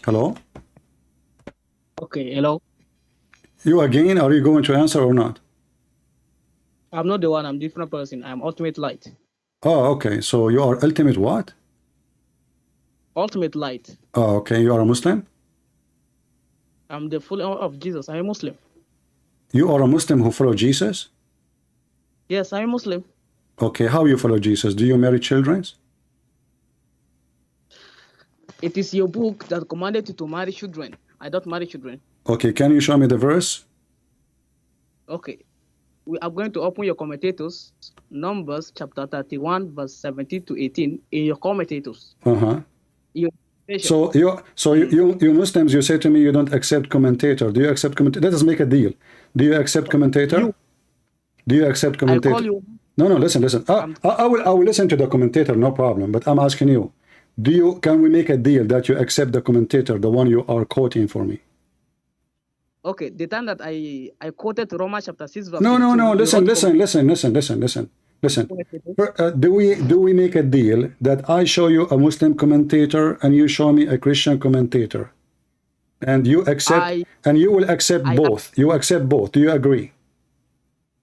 Hello? Okay, hello. You again? Are you going to answer or not? I'm not the one. I'm a different person. I'm Ultimate Light. Oh, okay. So you are ultimate what? Ultimate light. Oh, okay. You are a Muslim? I'm the follower of Jesus. I'm a Muslim. You are a Muslim who follow Jesus? Yes, I'm a Muslim. Okay. How you follow Jesus? Do you marry children? It is your book that commanded you to marry children. I don't marry children. Okay. Can you show me the verse? Okay. We are going to open your commentators, Numbers chapter 31, verse 17 to 18, in your commentators. Uh-huh. Your So you Muslims, you say to me you don't accept commentator. Do you accept commentator? Let us make a deal. Do you accept commentator? Do you accept commentator? I call you. No, listen. I will listen to the commentator, no problem. But I'm asking you, can we make a deal that you accept the commentator, the one you are quoting for me? Okay, the time that I quoted Romans chapter 6 verse No. 22, Listen. Do we make a deal that I show you a Muslim commentator and you show me a Christian commentator, and you accept and you will accept both? You accept both. Do you agree?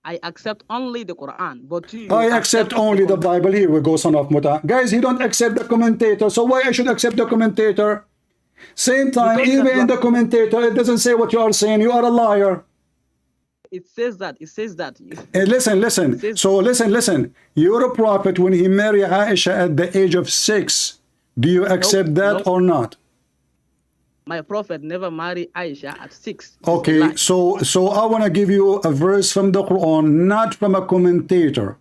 I accept only the Quran, but you I accept only the Bible. Here we go, son of Muta. Guys, he don't accept the commentator. So why I should accept the commentator? Same time, even in the commentator, it doesn't say what you are saying. You are a liar. It says that. Listen. So listen. You're a prophet when he married Aisha at the age of 6. Do you accept that or not? My prophet never married Aisha at 6. Okay, so I want to give you a verse from the Quran, not from a commentator.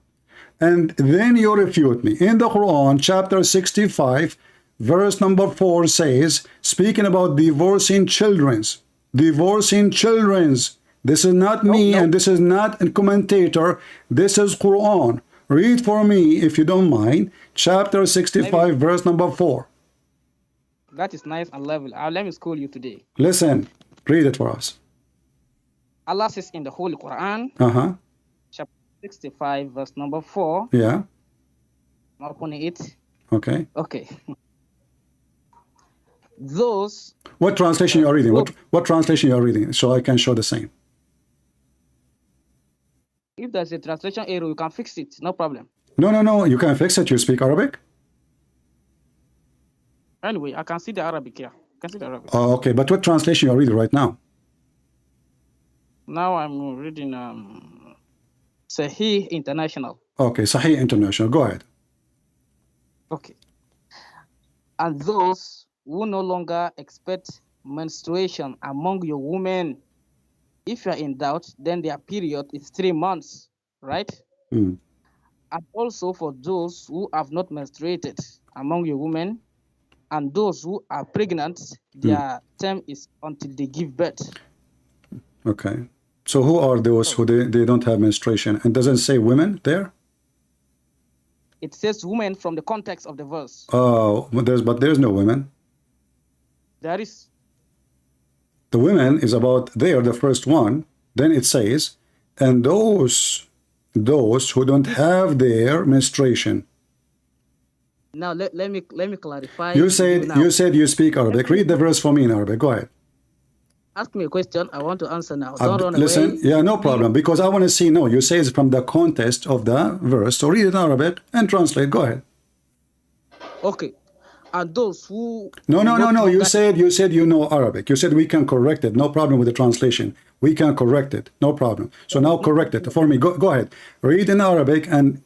And then you refute me. In the Quran, chapter 65, verse number 4 says, speaking about divorcing children's. This is not me, and this is not a commentator. This is Quran. Read for me, if you don't mind, chapter 65, verse number 4. That is nice and level. Let me school you today. Listen, read it for us. Allah says in the Holy Quran, chapter 65, verse number 4. Yeah. I'm opening it. Okay. Okay. Those. What translation you are reading? What translation you are reading? So I can show the same. If there's a translation error, you can fix it. No problem. No. You can fix it. You speak Arabic? Anyway, I can see the Arabic here. I can see the Arabic. Oh, okay. But what translation you are reading right now? Now I'm reading Sahih International. Okay, Sahih International. Go ahead. Okay. And those who no longer expect menstruation among your women, if you are in doubt, then their period is 3 months, right? Mm. And also for those who have not menstruated among your women, and those who are pregnant, their term is until they give birth. Okay. So who are those who they don't have menstruation? And doesn't say women there? It says women from the context of the verse. Oh, but there's no women. There is. The women is about, they are the first one. Then it says, and those who don't have their menstruation. Now let me clarify. You said you speak Arabic. Read the verse for me in Arabic. Go ahead. Ask me a question. I want to answer now. Don't run listen, away. Yeah, no problem. Because I want to see. No, you say it's from the context of the verse. So read it in Arabic and translate. Go ahead. Okay. And those who No. You said you know Arabic. You said we can correct it. No problem with the translation. We can correct it. No problem. So now correct it for me. Go ahead. Read in Arabic and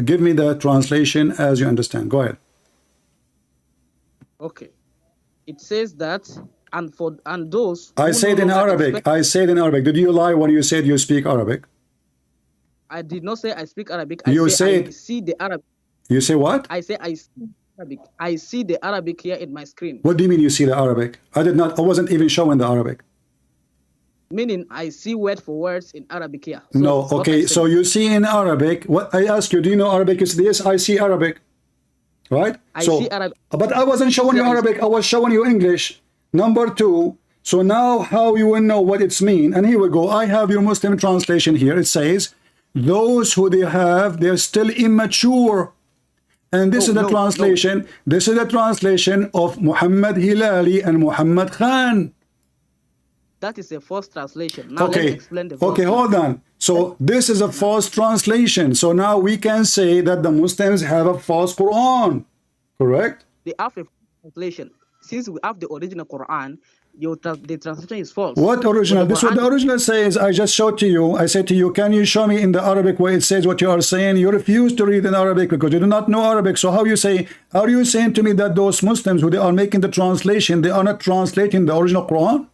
give me the translation as you understand. Go ahead. Okay. It says that and those I said in Arabic. Did you lie when you said you speak Arabic? I did not say I speak Arabic. I see the Arabic. You say what? I say I see Arabic. I see the Arabic here in my screen. What do you mean you see the Arabic? I wasn't even showing the Arabic. Meaning I see word for words in Arabic here. So no, okay. So you see in Arabic. What I ask you, do you know Arabic? You said yes, I see Arabic. Right? I see Arabic. But I wasn't showing you Arabic. I was showing you English. Number 2. So now how you will know what it's mean? And here we go. I have your Muslim translation here. It says, those who they're still immature. And this is the translation. No. This is the translation of Muhammad Hilali and Muhammad Khan. That is a false translation. Now let me explain the verse. Okay, hold on. So this is a false translation. So now we can say that the Muslims have a false Quran, correct? They have a translation. Since we have the original Quran, the translation is false. What original? This is what the original says. I just showed to you. I said to you, can you show me in the Arabic where it says what you are saying? You refuse to read in Arabic because you do not know Arabic. So how you say, are you saying to me that those Muslims who they are making the translation, they are not translating the original Quran?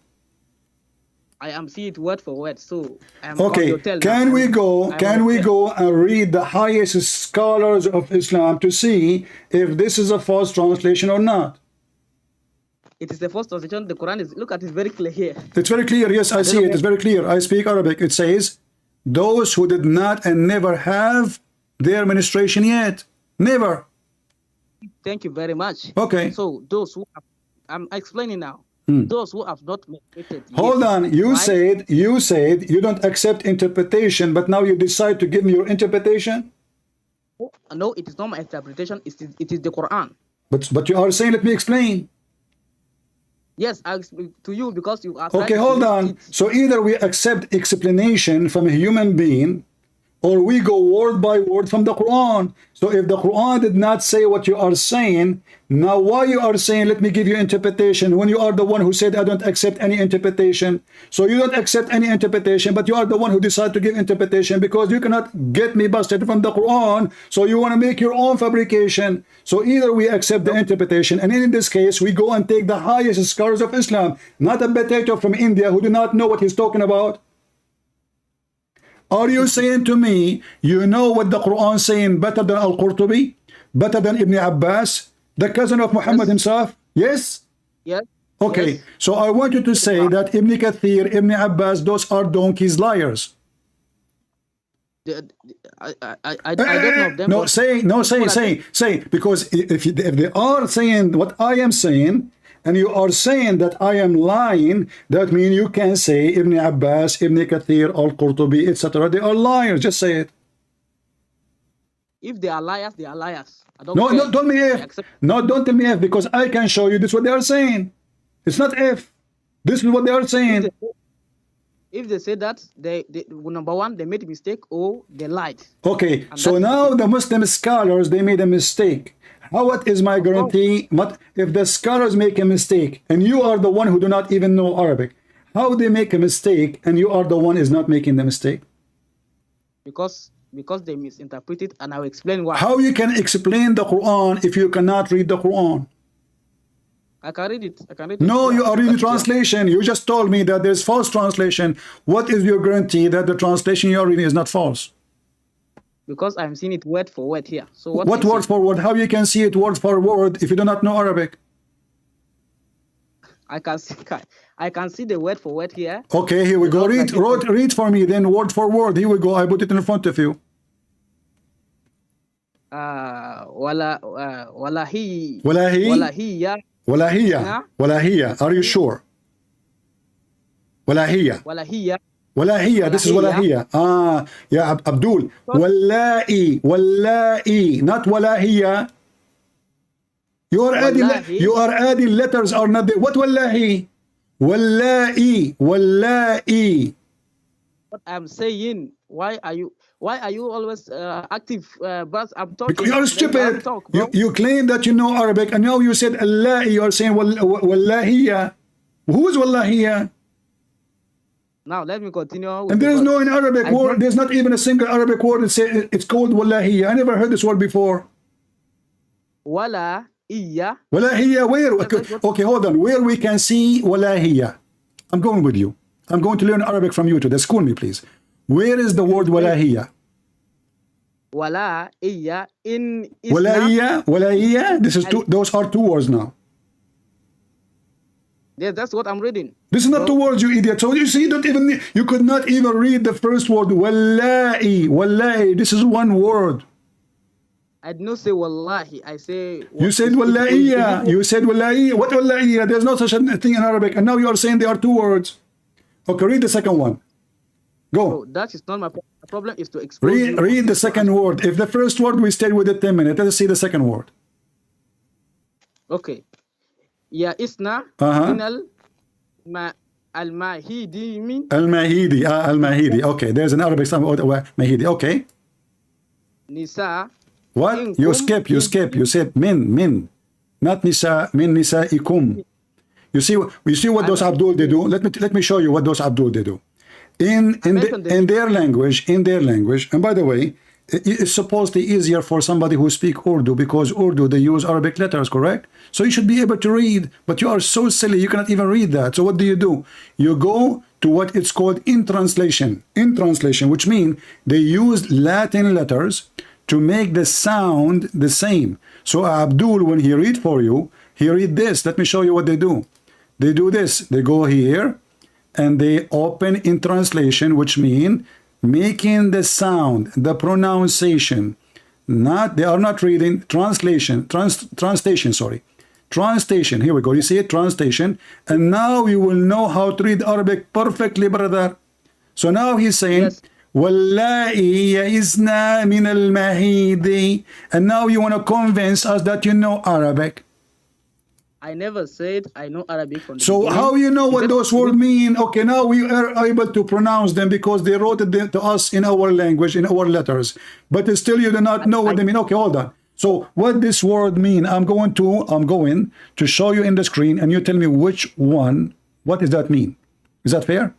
I am seeing it word for word. So okay, can we go and read the highest scholars of Islam to see if this is a false translation or not? It is the first translation. The Quran is, look at it, very clear here. It's very clear. Yes, I see it. It's very clear. I speak Arabic. It says, those who did not and never have their menstruation yet. Never. Thank you very much. Okay. So those who have, I'm explaining now. Those who have not menstruated yet. Hold on. You said you don't accept interpretation, but now you decide to give me your interpretation? No, it is not my interpretation. It is the Quran. But you are saying, let me explain. Yes, I explain to you because you are. Okay, hold on. So either we accept explanation from a human being, or we go word by word from the Quran. So if the Quran did not say what you are saying, now why you are saying, let me give you interpretation, when you are the one who said, I don't accept any interpretation. So you don't accept any interpretation, but you are the one who decided to give interpretation because you cannot get me busted from the Quran. So you want to make your own fabrication. So either we accept the interpretation, and in this case, we go and take the highest scholars of Islam, not a potato from India who do not know what he's talking about. Are you saying to me, you know what the Quran is saying better than Al-Qurtubi? Better than Ibn Abbas? The cousin of Muhammad himself? Yes? Yes. Okay, yes. So I want you to say that Ibn Kathir, Ibn Abbas, those are donkeys, liars. I don't know them. No, say, because if they are saying what I am saying, and you are saying that I am lying, that means you can say Ibn Abbas, Ibn Kathir, Al-Qurtubi, etc. They are liars. Just say it. If they are liars, they are liars. No, don't tell me if. No, don't tell me if, because I can show you this is what they are saying. It's not if. This is what they are saying. If they say that, they number one, they made a mistake or they lied. Okay, so now the Muslim scholars, they made a mistake. What is my guarantee? But if the scholars make a mistake and you are the one who do not even know Arabic, how they make a mistake and you are the one is not making the mistake? Because they misinterpret it, and I'll explain why. How you can explain the Quran if you cannot read the Quran? I can read it. I can read it. No, you are reading translation. You just told me that there's false translation. What is your guarantee that the translation you are reading is not false? Because I'm seeing it word for word here. So what word for word? How you can see it word for word if you do not know Arabic? I can see the word for word here. Okay, here we go. Read for me then, word for word. Here we go. I put it in front of you. Walahiyya. Are you sure? Walahiyya. This is walahiyya. Yeah, Abdul. Wallahi, not walahiyya. You are adding letters are not there. What wallahi? Wallahi. What I'm saying, why are you always active? But I'm talking. Because you're stupid. You claim that you know Arabic, and now you said Allah. You are saying wallahiyya. Who is wallahiyya? Now let me continue. And there is no in Arabic word. There's not even a single Arabic word. It's called wallahiyya. I never heard this word before. Walahiyya. Walahiyya. Where? Okay, hold on. Where we can see walahiyya? I'm going with you. I'm going to learn Arabic from you today. School me, please. Where is the word walahiyya? Walahiyya in Islam. Walahiyya. This is two. Those are two words now. Yeah, that's what I'm reading. This is not two words, you idiot. So you see, you could not even read the first word. Wallahi. This is one word. I did not say wallahi. I say. You said wallahiyya. You said wallahiyya. What wallahiyya? There's no such a thing in Arabic. And now you are saying there are two words. Okay, read the second one. Go. So that is not my problem. The problem is to explain. Read the second word. If the first word we stayed with it 10 minutes, let us see the second word. Okay. Ya isna minal Al-Mahidi, you mean? Al-Mahidi. Al-Mahidi. Okay, there's an Arabic some Mahidi. Okay. Nisa. What? You skip. You said min. Not nisa. Min nisaikum. You see what those Abdul they do? Let me show you what those Abdul they do. In their language, and by the way, it's supposedly easier for somebody who speak Urdu, because Urdu they use Arabic letters, correct? So you should be able to read, but you are so silly you cannot even read that. So what do? You go to what it's called in translation, which means they use Latin letters to make the sound the same. So Abdul, when he read for you, he read this. Let me show you what they do. They do this. They go here and they open in translation, which mean making the sound, the pronunciation. They are not reading translation. Translation. Here we go. You see it? Translation. And now you will know how to read Arabic perfectly, brother. So now he's saying, Wallahi ya'izna min al-mahidi. And now you want to convince us that you know Arabic. I never said I know Arabic from the So beginning. how you know what those words mean? Okay, now we are able to pronounce them because they wrote it to us in our language, in our letters. But still you do not know what they mean. Okay, hold on. So what this word mean? I'm going to show you in the screen, and you tell me which one. What does that mean? Is that fair?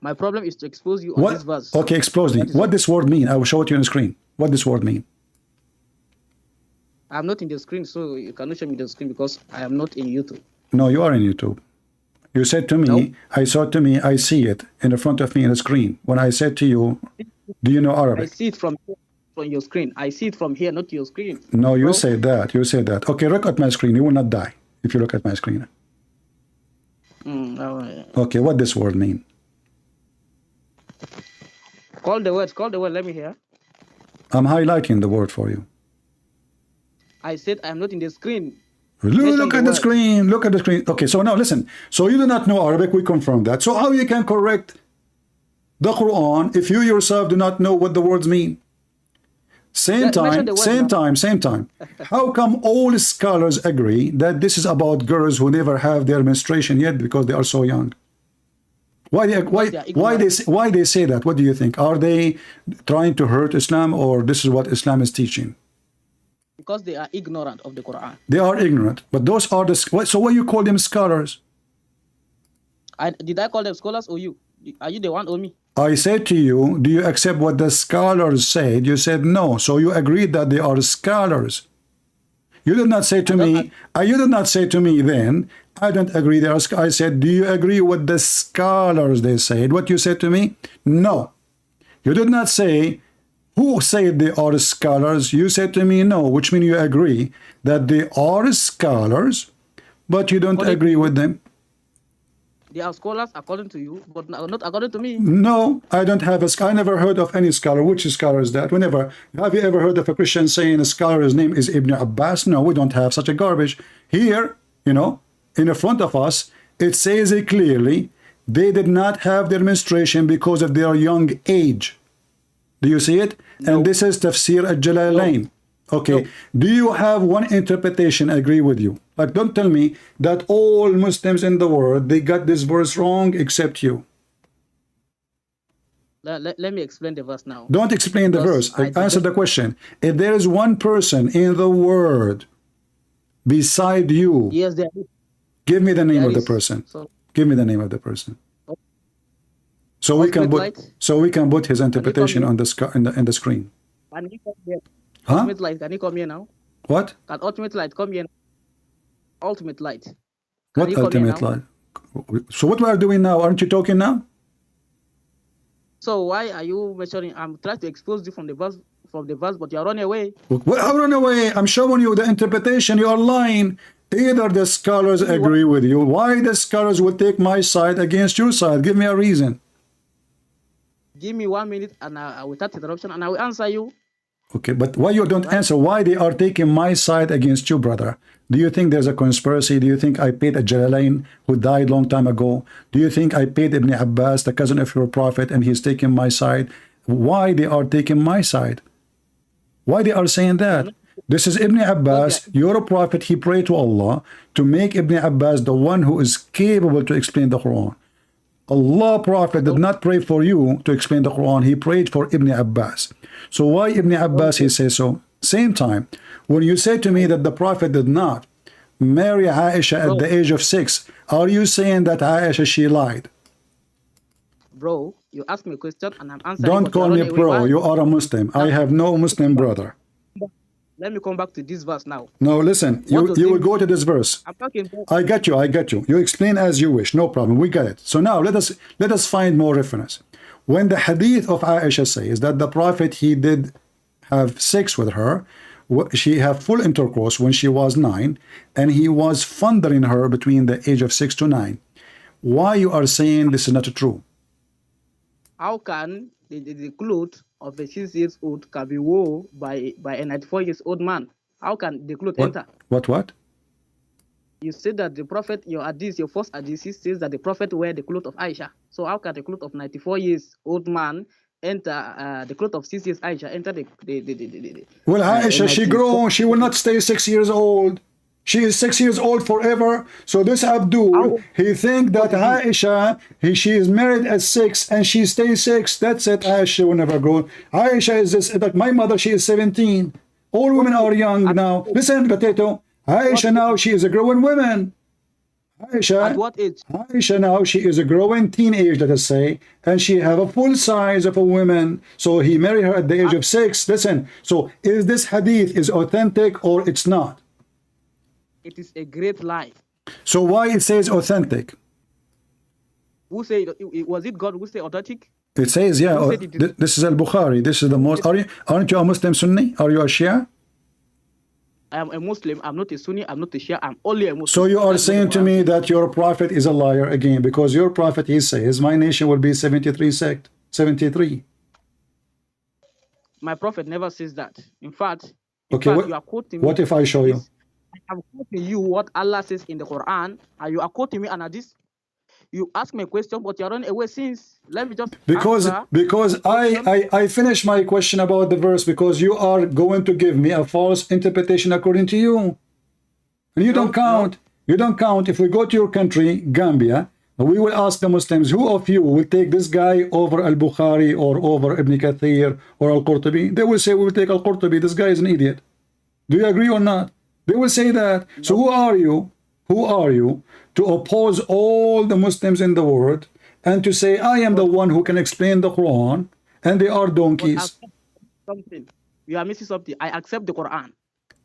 My problem is to expose you on this verse. Okay, expose me. What this word mean? I will show it you on the screen. What this word mean? I'm not in the screen, so you cannot show me the screen because I am not in YouTube. No, you are in YouTube. You said to me, no. I see it in the front of me in the screen. When I said to you, do you know Arabic? I see it from your screen. I see it from here, not your screen. No, you said that. You said that. Okay, look at my screen. You will not die if you look at my screen. Okay, what this word mean? Call the word. Let me hear. I'm highlighting the word for you. I said I'm not in the screen. Look at the screen. Look at the screen. Okay, so now listen. So you do not know Arabic. We confirm that. So how you can correct the Quran if you yourself do not know what the words mean? Same time. How come all scholars agree that this is about girls who never have their menstruation yet because they are so young? Why they say that? What do you think? Are they trying to hurt Islam, or this is what Islam is teaching? Because they are ignorant of the Quran. They are ignorant, but those are the. So why you call them scholars? Did I call them scholars or you? Are you the one or me? I said to you, do you accept what the scholars said? You said no. So you agreed that they are scholars. You did not say to me. You did not say to me then, I don't agree. They are. I said, do you agree with the scholars? They said. What you said to me? No. You did not say. Who said they are scholars? You said to me no, which means you agree that they are scholars, but you don't agree with them. They are scholars according to you, but not according to me. No, I don't have I never heard of any scholar. Which scholar is that? Have you ever heard of a Christian saying a scholar's name is Ibn Abbas? No, we don't have such a garbage. Here, in the front of us, it says it clearly, they did not have their menstruation because of their young age. Do you see it? No. And this is Tafsir al-Jalalain. No. Okay. No. Do you have one interpretation agree with you? Like, don't tell me that all Muslims in the world, they got this verse wrong except you. Let me explain the verse now. Don't explain the verse. Answer the question. If there is one person in the world beside you, yes, there is. Give me the name of the person. Give me the name of the person. So we can put his interpretation on the in the screen. Can you come here? Huh? Ultimate Light, can you come here now? What? Can Ultimate Light come here? Ultimate Light. What Ultimate Light? So what we are doing now? Aren't you talking now? So why are you measuring? I'm trying to expose you from the verse, but you are running away. Well, I run away. I'm showing you the interpretation. You are lying. Either the scholars agree with you. Why the scholars will take my side against your side? Give me a reason. Give me 1 minute and without interruption, and I will answer you. Okay, but why you don't answer? Why they are taking my side against you, brother? Do you think there's a conspiracy? Do you think I paid a Jalalain who died long time ago? Do you think I paid Ibn Abbas, the cousin of your prophet, and he's taking my side? Why they are taking my side? Why they are saying that? This is Ibn Abbas, your prophet. He prayed to Allah to make Ibn Abbas the one who is capable to explain the Quran. Allah prophet did not pray for you to explain the Quran. He prayed for Ibn Abbas. So why Ibn Abbas he says so? Same time, when you say to me that the prophet did not marry Aisha at the age of 6, are you saying that Aisha, she lied? Bro, you asked me a question and I'm answering. Don't call me bro. You are a Muslim. I have no Muslim brother. Let me come back to this verse now. No, listen. You will go to this verse. I'm talking. I got you. I got you. You explain as you wish. No problem. We got it. So now let us find more reference. When the hadith of Aisha says that the prophet, he did have sex with her, she had full intercourse when she was 9, and he was fondling her between the age of 6 to 9. Why you are saying this is not true? How can the clothes of a 6-year-old can be worn by a 94-year-old man? How can the clothes enter? What? You said that the prophet, your first hadith says that the prophet wear the clothes of Aisha. So how can the clothes of 94-year-old man enter the clothes of 6 years Aisha enter the well, Aisha, she grown. She will not stay 6 years old. She is 6 years old forever. So this Abdul, he think that Aisha, she is married at 6 and she stays 6. That's it. Aisha will never grow. Aisha is this, like my mother, she is 17. All women are young now. Listen, Potato. Aisha now, she is a growing woman. Aisha, at what age? Aisha now, she is a growing teenage, let us say, and she have a full size of a woman. So he married her at the age of 6. Listen, so is this hadith is authentic or it's not? It is a great lie. So why it says authentic? Who said it? Was it God who said authentic? It says, yeah, this is Al-Bukhari. This is the most, aren't you a Muslim Sunni? Are you a Shia? I am a Muslim. I'm not a Sunni. I'm not a Shia. I'm only a Muslim. So you are saying to me that your prophet is a liar again, because your prophet, he says, my nation will be 73 sect, 73. My prophet never says that. In fact, okay, you are quoting me. What if I show you? I'm quoting you what Allah says in the Quran, and you are quoting me, and you ask me a question, but you're running away since. Let me just because I finished my question about the verse, because you are going to give me a false interpretation according to you. And you don't count. You don't count. If we go to your country, Gambia, we will ask the Muslims, who of you will take this guy over Al-Bukhari or over Ibn Kathir or Al-Qurtubi? They will say, we will take Al-Qurtubi. This guy is an idiot. Do you agree or not? They will say that. No. So who are you? Who are you to oppose all the Muslims in the world and to say, I am the one who can explain the Quran and they are donkeys? Something. You are missing something. I accept the Quran.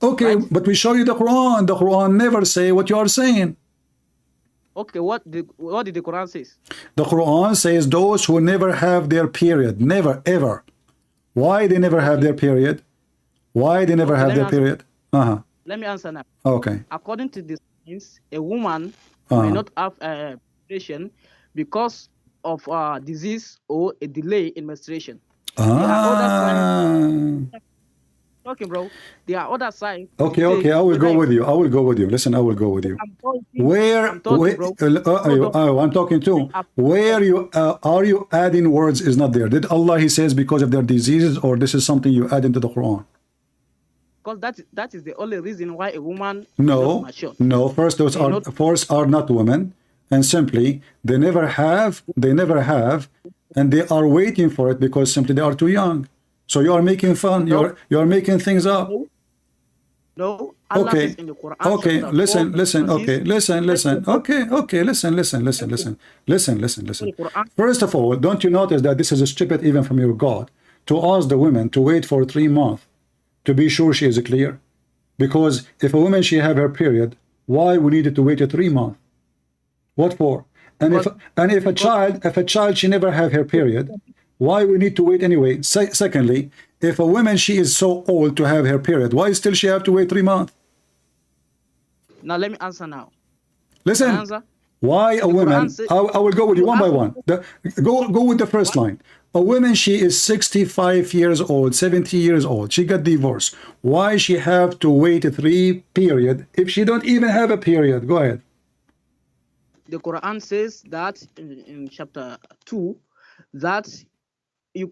Okay, right? But we show you the Quran. The Quran never say what you are saying. Okay, what did the Quran say? The Quran says those who never have their period. Never, ever. Why they never have their period? Why they never have their period? Let me answer now. Okay. According to this, a woman may not have a menstruation because of disease or a delay in menstruation. There are other signs. Okay, bro. There are other signs. Okay. I will go with you. I will go with you. Listen, I will go with you. I'm talking too. Where you are you adding words is not there. Did Allah, he says, because of their diseases, or this is something you add into the Quran? Because that is the only reason why a woman no first those are not women, and simply they never have and they are waiting for it because simply they are too young. So you are making fun. You are making things up. No. Okay. Okay. Listen. Okay. Listen. Okay. Listen. First of all, don't you notice that this is stupid even from your God to ask the women to wait for 3 months to be sure she is clear? Because if a woman, she have her period, why we needed to wait 3 months? What for? And if a child she never have her period, why we need to wait anyway? Secondly, if a woman, she is so old to have her period, why still she have to wait 3 months? Now let me answer now. Listen. Why a woman? I will go with you one by one. Go with the first line. A woman, she is 65 years old, 70 years old. She got divorced. Why she have to wait 3 period if she don't even have a period? Go ahead. The Quran says that in chapter 2 that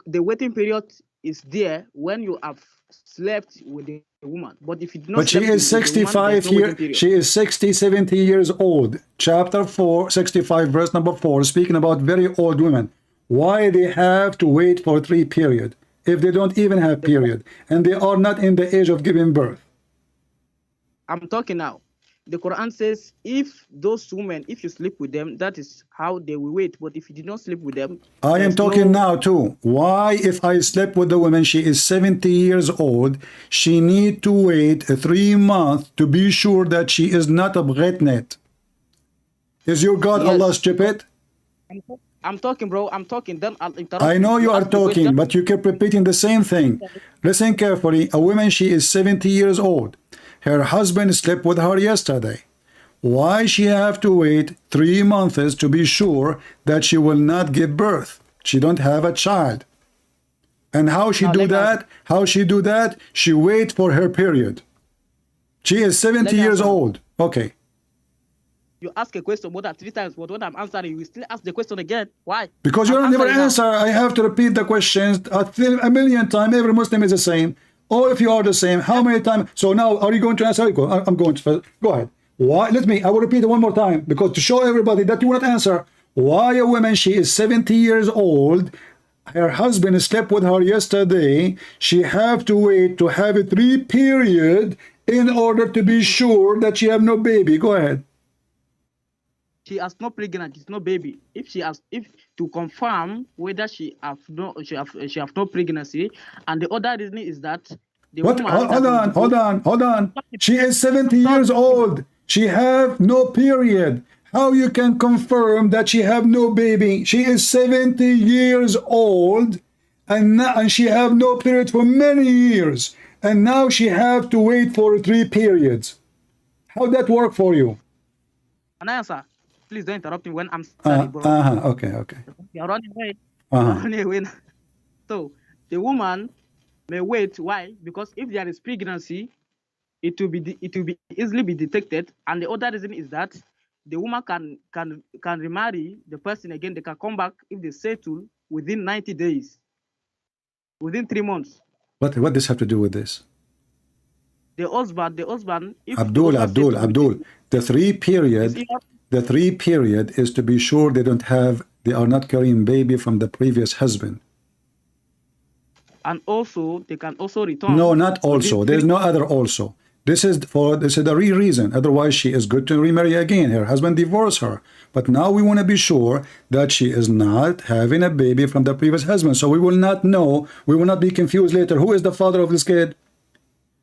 the waiting period is there when you have slept with the woman. But if you do not But she sleep is with the woman, 65 there's no waiting years, period. she is 60, 70 years old. Chapter 4, 65, verse number 4, speaking about very old women. Why they have to wait for 3 period if they don't even have period and they are not in the age of giving birth? I'm talking now. The Quran says if those women, if you sleep with them, that is how they will wait. But if you did not sleep with them, I am talking now too. Why, if I slept with the woman, she is 70 years old, she need to wait 3 months to be sure that she is not a bretnet? Is your God Allah stupid? I'm talking, bro. I'm talking. Then I'll interrupt. I know you are ask the talking, question. but you keep repeating the same thing. Listen carefully. A woman, she is 70 years old. Her husband slept with her yesterday. Why she have to wait 3 months to be sure that she will not give birth? She don't have a child. And how she do that? How she do that? She wait for her period. She is 70 years old. Okay. You ask a question more than 3 times, but when I'm answering, you still ask the question again. Why? Because you don't never answer. I have to repeat the questions a million times. Every Muslim is the same. All of you are the same. How many times? So now, are you going to answer? I'm going to. Go ahead. Why? I will repeat it one more time because to show everybody that you will not answer. Why a woman, she is 70 years old, her husband slept with her yesterday, she have to wait to have a 3 period in order to be sure that she have no baby. Go ahead. She has no pregnant, it's no baby. If to confirm whether she have no pregnancy, and the other reason is that the what? woman Hold on. She is 70 years old. She have no period. How you can confirm that she have no baby? She is 70 years old, and she have no period for many years, and now she have to wait for 3 periods. How that work for you? Can I answer? Please don't interrupt me when I'm sorry, bro. Okay. You're running away. Running away. So the woman may wait. Why? Because if there is pregnancy, it will be easily be detected. And the other reason is that the woman can remarry the person again. They can come back if they settle within 90 days, within 3 months. What does have to do with this? The husband. Abdul. The 3 period. The 3 period is to be sure they are not carrying baby from the previous husband. And also, they can also return. No, not also. There's no other also. This is the real reason. Otherwise, she is good to remarry again. Her husband divorced her. But now we want to be sure that she is not having a baby from the previous husband. So we will not know. We will not be confused later. Who is the father of this kid?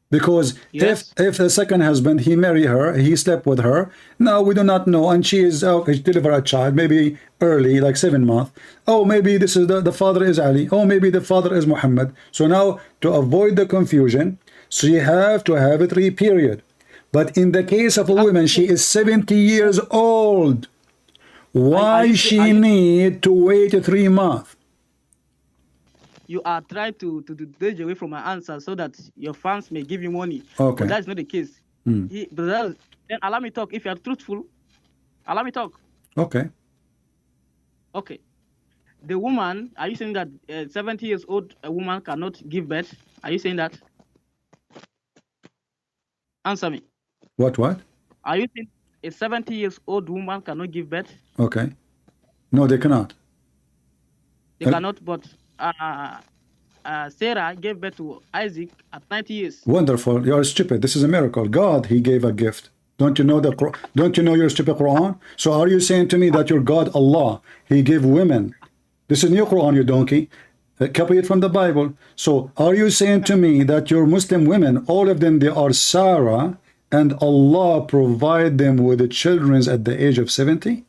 Because if the second husband, he married her, he slept with her, now we do not know, and she delivered a child, maybe early, like 7 months. Oh, maybe this is the father is Ali. Oh, maybe the father is Muhammad. So now, to avoid the confusion, she have to have a 3 period. But in the case of a woman, she is 70 years old. Why she need to wait 3 months? You are trying to dodge away from my answer so that your fans may give you money. Okay. But that's not the case. Then allow me talk. If you are truthful, allow me talk. Okay. Okay. The woman, are you saying that 70 years old a woman cannot give birth? Are you saying that? Answer me. What? Are you saying a 70 years old woman cannot give birth? Okay. No, they cannot. They cannot, but Sarah gave birth to Isaac at 90 years. Wonderful. You are stupid. This is a miracle. God, he gave a gift. Don't you know don't you know your stupid Quran? So are you saying to me that your God Allah, he gave women? This is new Quran, you donkey. Copy it from the Bible. So are you saying to me that your Muslim women, all of them, they are Sarah, and Allah provide them with the children at the age of 70?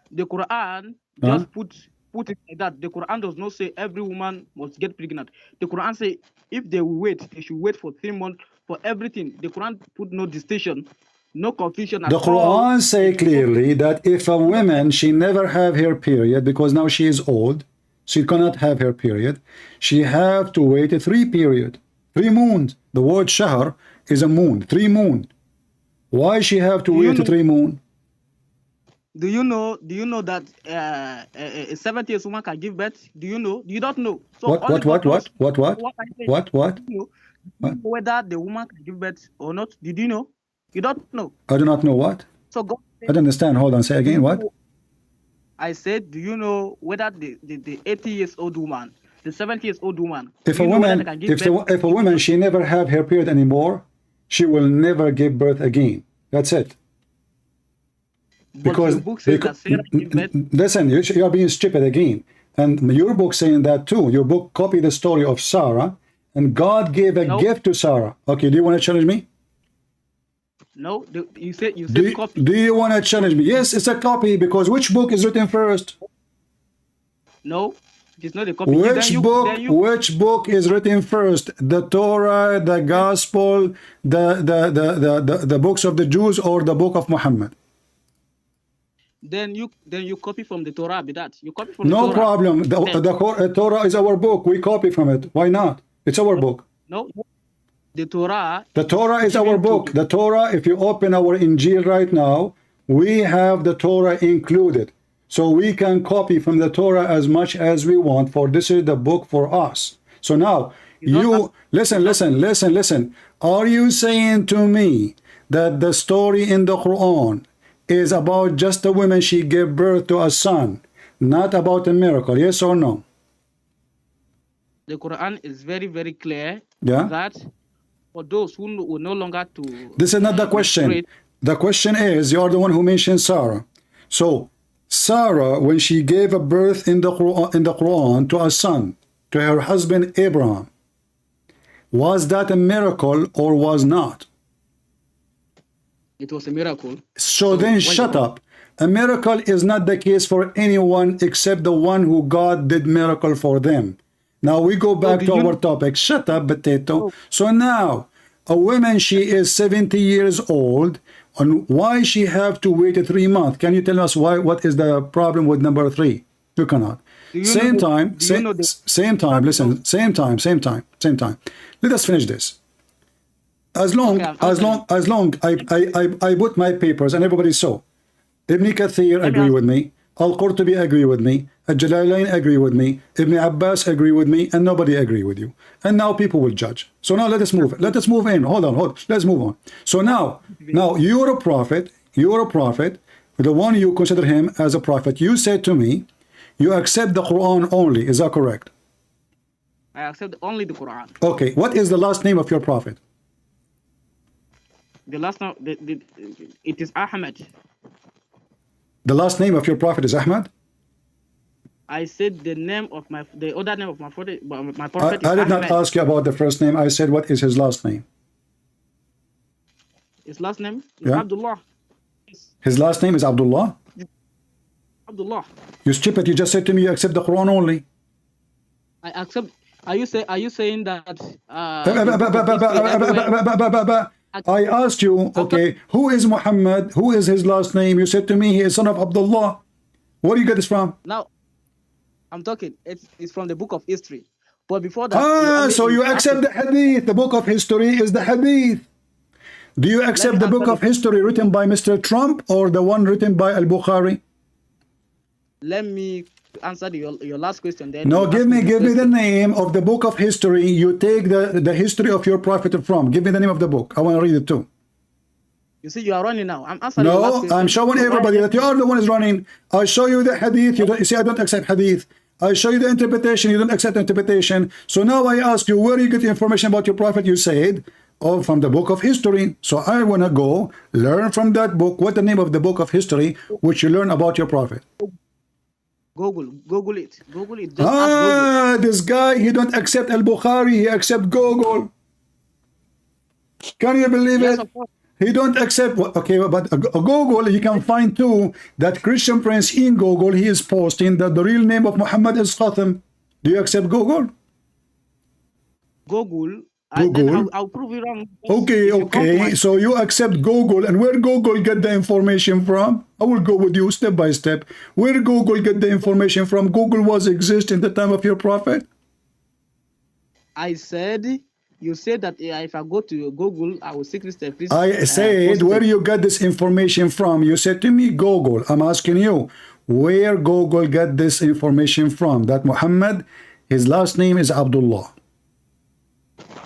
The Quran just put it like that. The Quran does not say every woman must get pregnant. The Quran say if they will wait, they should wait for 3 months for everything. The Quran put no distinction, no confusion at all. The Quran say clearly that if a woman, she never have her period because now she is old, she cannot have her period, she have to wait 3 period, 3 moons. The word shahr is a moon, 3 moon. Why she have to wait 3 moon? Do you know that a 70 years woman can give birth? Do you know? You don't know. So what? What? Whether the woman can give birth or not, did you know? You don't know. I do not know what. So God said, I don't understand. Hold on. Say again. What? I said, do you know whether the 80 years old woman, the 70 years old woman, if a woman, if a woman, she never have her period anymore, she will never give birth again. That's it. Because listen, you are being stupid again. And your book saying that too. Your book copy the story of Sarah, and God gave a gift to Sarah. Okay, do you want to challenge me? No, you said copy. Do you want to challenge me? Yes, it's a copy, because which book is written first? No, it's not a copy. Which book is written first? The Torah, the Gospel, the books of the Jews, or the book of Muhammad? Then you copy from the Torah. Be that you copy from the Torah. No problem. The Torah is our book. We copy from it. Why not? It's our book. No. The Torah is our book. The Torah, if you open our Injil right now, we have the Torah included. So we can copy from the Torah as much as we want, for this is the book for us. So now, you listen. Are you saying to me that the story in the Quran is about just a woman, she gave birth to a son, not about a miracle? Yes or no? The Quran is very, very clear that for those who will no longer to... This is not the question. The question is, you are the one who mentioned Sarah. So, Sarah, when she gave a birth in the Quran to a son, to her husband Abraham, was that a miracle or was not? It was a miracle. So then shut up. A miracle is not the case for anyone except the one who God did miracle for them. Now we go back to our topic. Shut up, potato. So now, a woman, she is 70 years old, and why she have to wait 3 months? Can you tell us why? What is the problem with number 3? You cannot. Same time. Listen, same time. Let us finish this. As long I put my papers and everybody saw. Ibn Kathir agree with me. Al-Qurtubi agree with me. Al-Jalalain agree with me. Ibn Abbas agree with me, and nobody agree with you. And now people will judge. So now let us move. Let us move in. Hold on. Let's move on. So now you're a prophet. The one you consider him as a prophet. You said to me, you accept the Quran only. Is that correct? I accept only the Quran. Okay. What is the last name of your prophet? The last name, it is Ahmed. The last name of your prophet is Ahmad? I said the other name of my prophet. My prophet I did not ask you about the first name. I said, what is his last name? His last name is Abdullah. His last name is Abdullah? Abdullah. You stupid, you just said to me you accept the Quran only. I accept. Are you saying that I asked you, okay, who is Muhammad? Who is his last name? You said to me he is son of Abdullah. Where do you get this from? Now, I'm talking, it's from the book of history. But before that... so you accept the hadith. The book of history is the hadith. Do you accept the book of history written by Mr. Trump or the one written by Al-Bukhari? Let me answer your last question. Then no, give me the name of the book of history you take the history of your prophet from. Give me the name of the book. I want to read it too. You see, you are running now. I'm answering your last question. I'm showing everybody that you are the one who's running. I show you the hadith. You see, I don't accept hadith. I show you the interpretation. You don't accept interpretation. So now I ask you, where you get the information about your prophet? You said, oh, from the book of history. So I want to go learn from that book. What the name of the book of history which you learn about your prophet? Google it. Just Google. This guy, he don't accept Al-Bukhari, he accept Google. Can you believe it? He don't accept, okay, but Google, you can find too, that Christian Prince in Google, he is posting that the real name of Muhammad is Qasim. Do you accept Google? Google. I'll prove you wrong. Okay. So you accept Google, and where Google get the information from? I will go with you step by step. Where Google get the information from? Google was exist in the time of your prophet? You said that if I go to Google, I will seek this. I said, where you got this information from? You said to me, Google. I'm asking you, where Google got this information from? That Muhammad, his last name is Abdullah.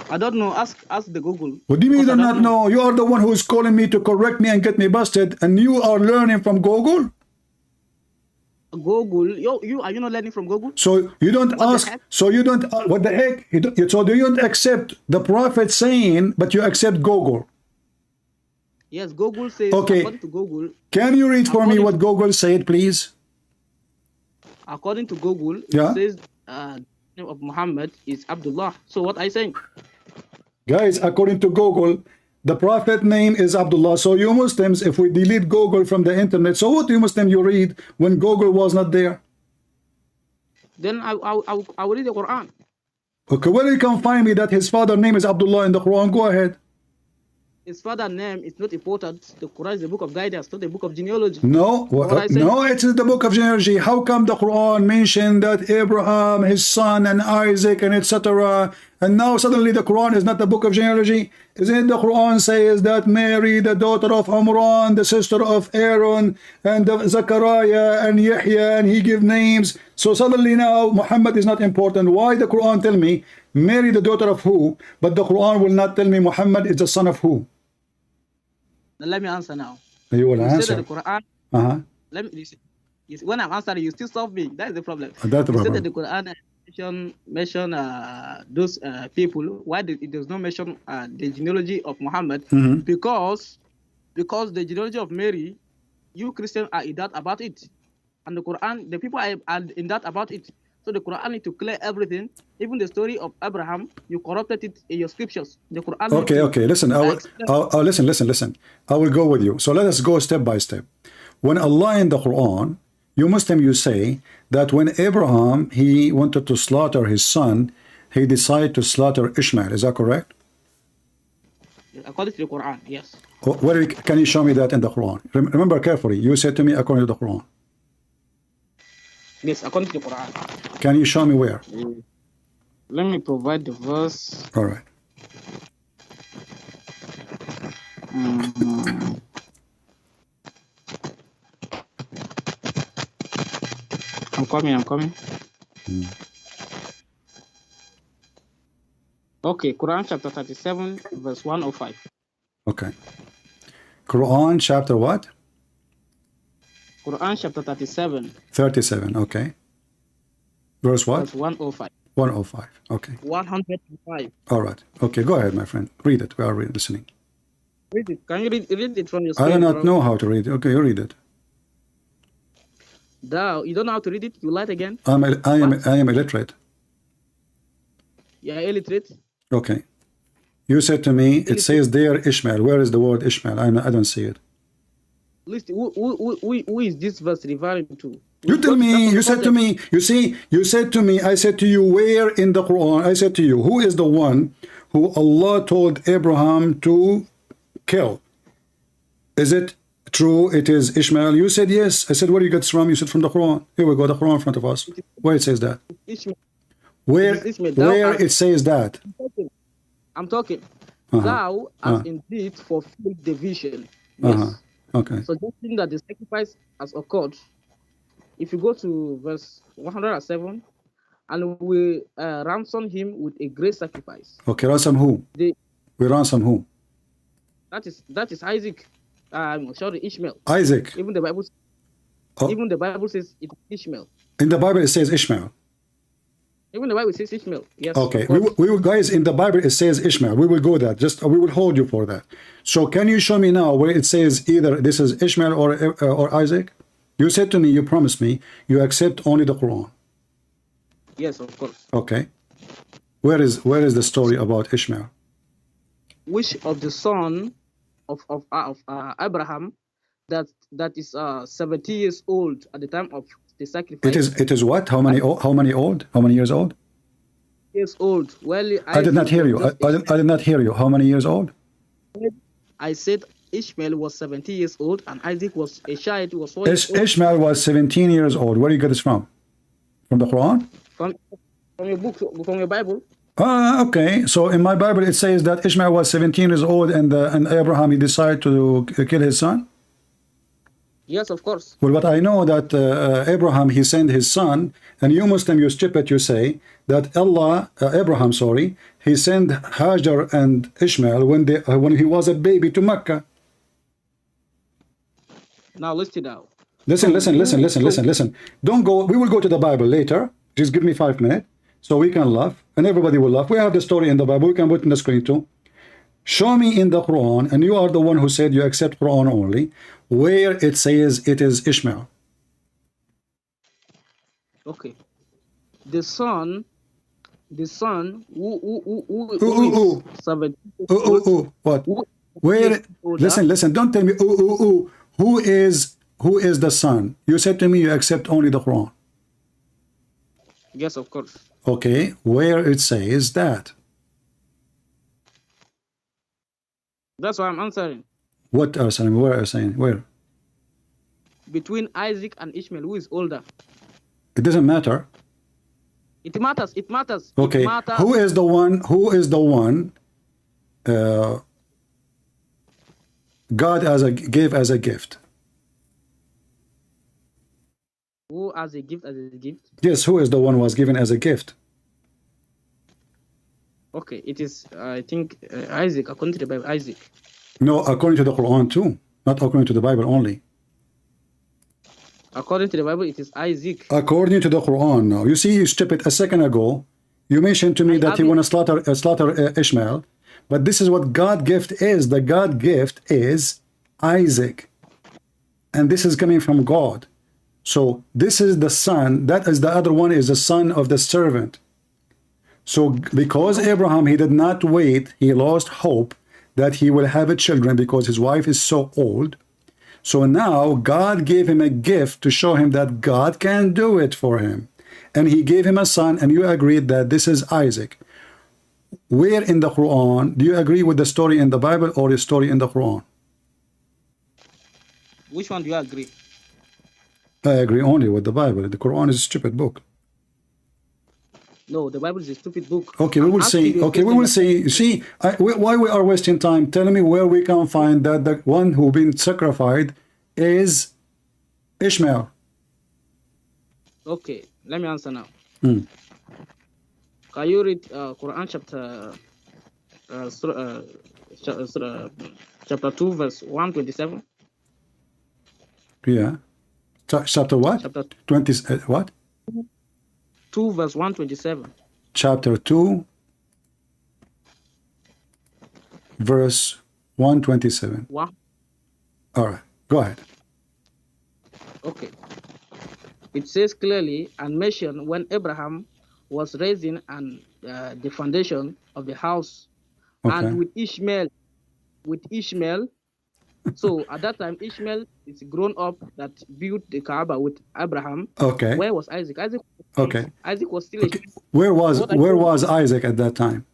I don't know. Ask the Google. What do you mean you do not know? You are the one who is calling me to correct me and get me busted, and you are learning from Google? Google, you are you not learning from Google? So you don't ask. So you don't. What the heck? So do you don't accept the Prophet saying, but you accept Google? Yes, Google says. Okay. According to Google. Can you read for me what Google said, please? According to Google, yeah. It says the name of Muhammad is Abdullah. So what I saying? Guys, according to Google, the Prophet name is Abdullah. So you Muslims, if we delete Google from the internet, so what you Muslim you read when Google was not there? Then I will read the Quran. Okay, where you can find me that his father's name is Abdullah in the Quran? Go ahead. His father's name is not important. The Quran is the book of guidance, not the book of genealogy. No, no, it is the book of genealogy. How come the Quran mentioned that Abraham, his son, and Isaac, and etc., and now suddenly the Quran is not the book of genealogy? Isn't the Quran says that Mary, the daughter of Imran, the sister of Aaron, and Zachariah, and Yahya, and he give names. So suddenly now Muhammad is not important. Why the Quran tell me Mary, the daughter of who, but the Quran will not tell me Muhammad is the son of who? Let me answer now. You will answer. Said that the Quran. Let me. When I'm answering, you still solve me. That is the problem. That's the problem. You said that the Quran mention those people. Why it does not mention the genealogy of Muhammad? Because the genealogy of Mary, you Christians are in doubt about it, and the Quran, the people are in doubt about it. So the Quran need to clear everything. Even the story of Abraham, you corrupted it in your scriptures. The Quran. Okay. Listen. Listen. I will go with you. So let us go step by step. When Allah in the Quran, you Muslim, you say that when Abraham he wanted to slaughter his son, he decided to slaughter Ishmael. Is that correct? According to the Quran, yes. Where can you show me that in the Quran? Remember carefully. You said to me according to the Quran. Yes, according to the Quran. Can you show me where? Let me provide the verse. All right. I'm coming. Okay, Quran chapter 37, verse 105. Okay. Quran chapter what? Quran chapter 37. 37, okay. Verse what? Verse 105. 105, okay. 105. All right. Okay, go ahead, my friend. Read it. We are listening. Read it. Can you read it from your screen? I do not know how to read it. Okay, you read it. You don't know how to read it? You lied again? I am illiterate. You are illiterate? Okay. You said to me, it says there Ishmael. Where is the word Ishmael? I don't see it. Listen, who is this verse referring to? You tell me, you said to me, you see, you said to me, I said to you, where in the Quran? I said to you, who is the one who Allah told Abraham to kill? Is it true it is Ishmael? You said yes. I said, where you get it from? You said from the Quran. Here we go, the Quran in front of us. Where it says that? Where it says that? I'm talking. Thou hast indeed fulfilled the vision. Yes. Okay. So just think that the sacrifice has occurred. If you go to verse 107, and we ransom him with a great sacrifice. Okay, ransom who? We ransom who? That is Isaac. Sorry, Ishmael. Isaac. Even the Bible. Even the Bible says it's Ishmael. In the Bible it says Ishmael. Even the Bible says Ishmael. Yes. Okay. We will, guys. In the Bible it says Ishmael. We will go that. We will hold you for that. So can you show me now where it says either this is Ishmael or Isaac? You said to me, you promised me, you accept only the Quran. Yes, of course. Okay. Where is the story about Ishmael? Which of the son of Abraham that is 70 years old at the time of the sacrifice? It is what? How many old? How many years old? Years old. Well, I did not hear you. I did not hear you. How many years old? I said Ishmael was 70 years old and Isaac was a child who was 4 years old. Ishmael was 17 years old. Where do you get this from? From the Quran? From your book, from your Bible. Okay. So in my Bible it says that Ishmael was 17 years old and Abraham he decided to kill his son. Yes, of course. Well, but I know that Abraham, he sent his son, and you Muslim, you stupid, you say that Abraham, sorry, he sent Hajar and Ishmael when he was a baby to Mecca. Now listen now. Listen. Don't go. We will go to the Bible later. Just give me 5 minutes so we can laugh and everybody will laugh. We have the story in the Bible. We can put it in the screen too. Show me in the Quran, and you are the one who said you accept Quran only, where it says it is Ishmael. Okay. The son who is 70. What? Where? Listen. Don't tell me. Who is the son? You said to me you accept only the Quran. Yes, of course. Okay. Where it says that? That's why I'm answering. What are saying? Where are saying? Where? Between Isaac and Ishmael, who is older? It doesn't matter. It matters. It matters. Okay. It matters. Who is the one? God gave as a gift. Who as a gift? Yes. Who is the one who was given as a gift? Okay. It is. I think Isaac, according to the Bible. Isaac. No, according to the Quran too, not according to the Bible only. According to the Bible, it is Isaac. According to the Quran, now. You see, you stupid, a second ago, you mentioned to me that he want to slaughter Ishmael, but this is what God gift is. The God gift is Isaac. And this is coming from God. So this is the son, that is the other one is the son of the servant. So because Abraham, he did not wait, he lost hope that he will have a children because his wife is so old. So now God gave him a gift to show him that God can do it for him. And he gave him a son, and you agreed that this is Isaac. Where in the Quran, do you agree with the story in the Bible or the story in the Quran? Which one do you agree? I agree only with the Bible. The Quran is a stupid book. No, the Bible is a stupid book. Okay, we will see. Okay, we will see. You see, why we are wasting time? Tell me where we can find that the one who been sacrificed is Ishmael. Okay, let me answer now. Mm. Can you read Quran chapter 2, verse 127? Yeah. Chapter what? Chapter 20. What? 2, verse 127. Chapter 2, verse 127. What? All right, go ahead. Okay. It says clearly and mentioned when Abraham was raising and the foundation of the house, and with Ishmael. So at that time, Ishmael is grown up that built the Kaaba with Abraham. Okay. Where was Isaac? Isaac was still a child. Where was Isaac at that time?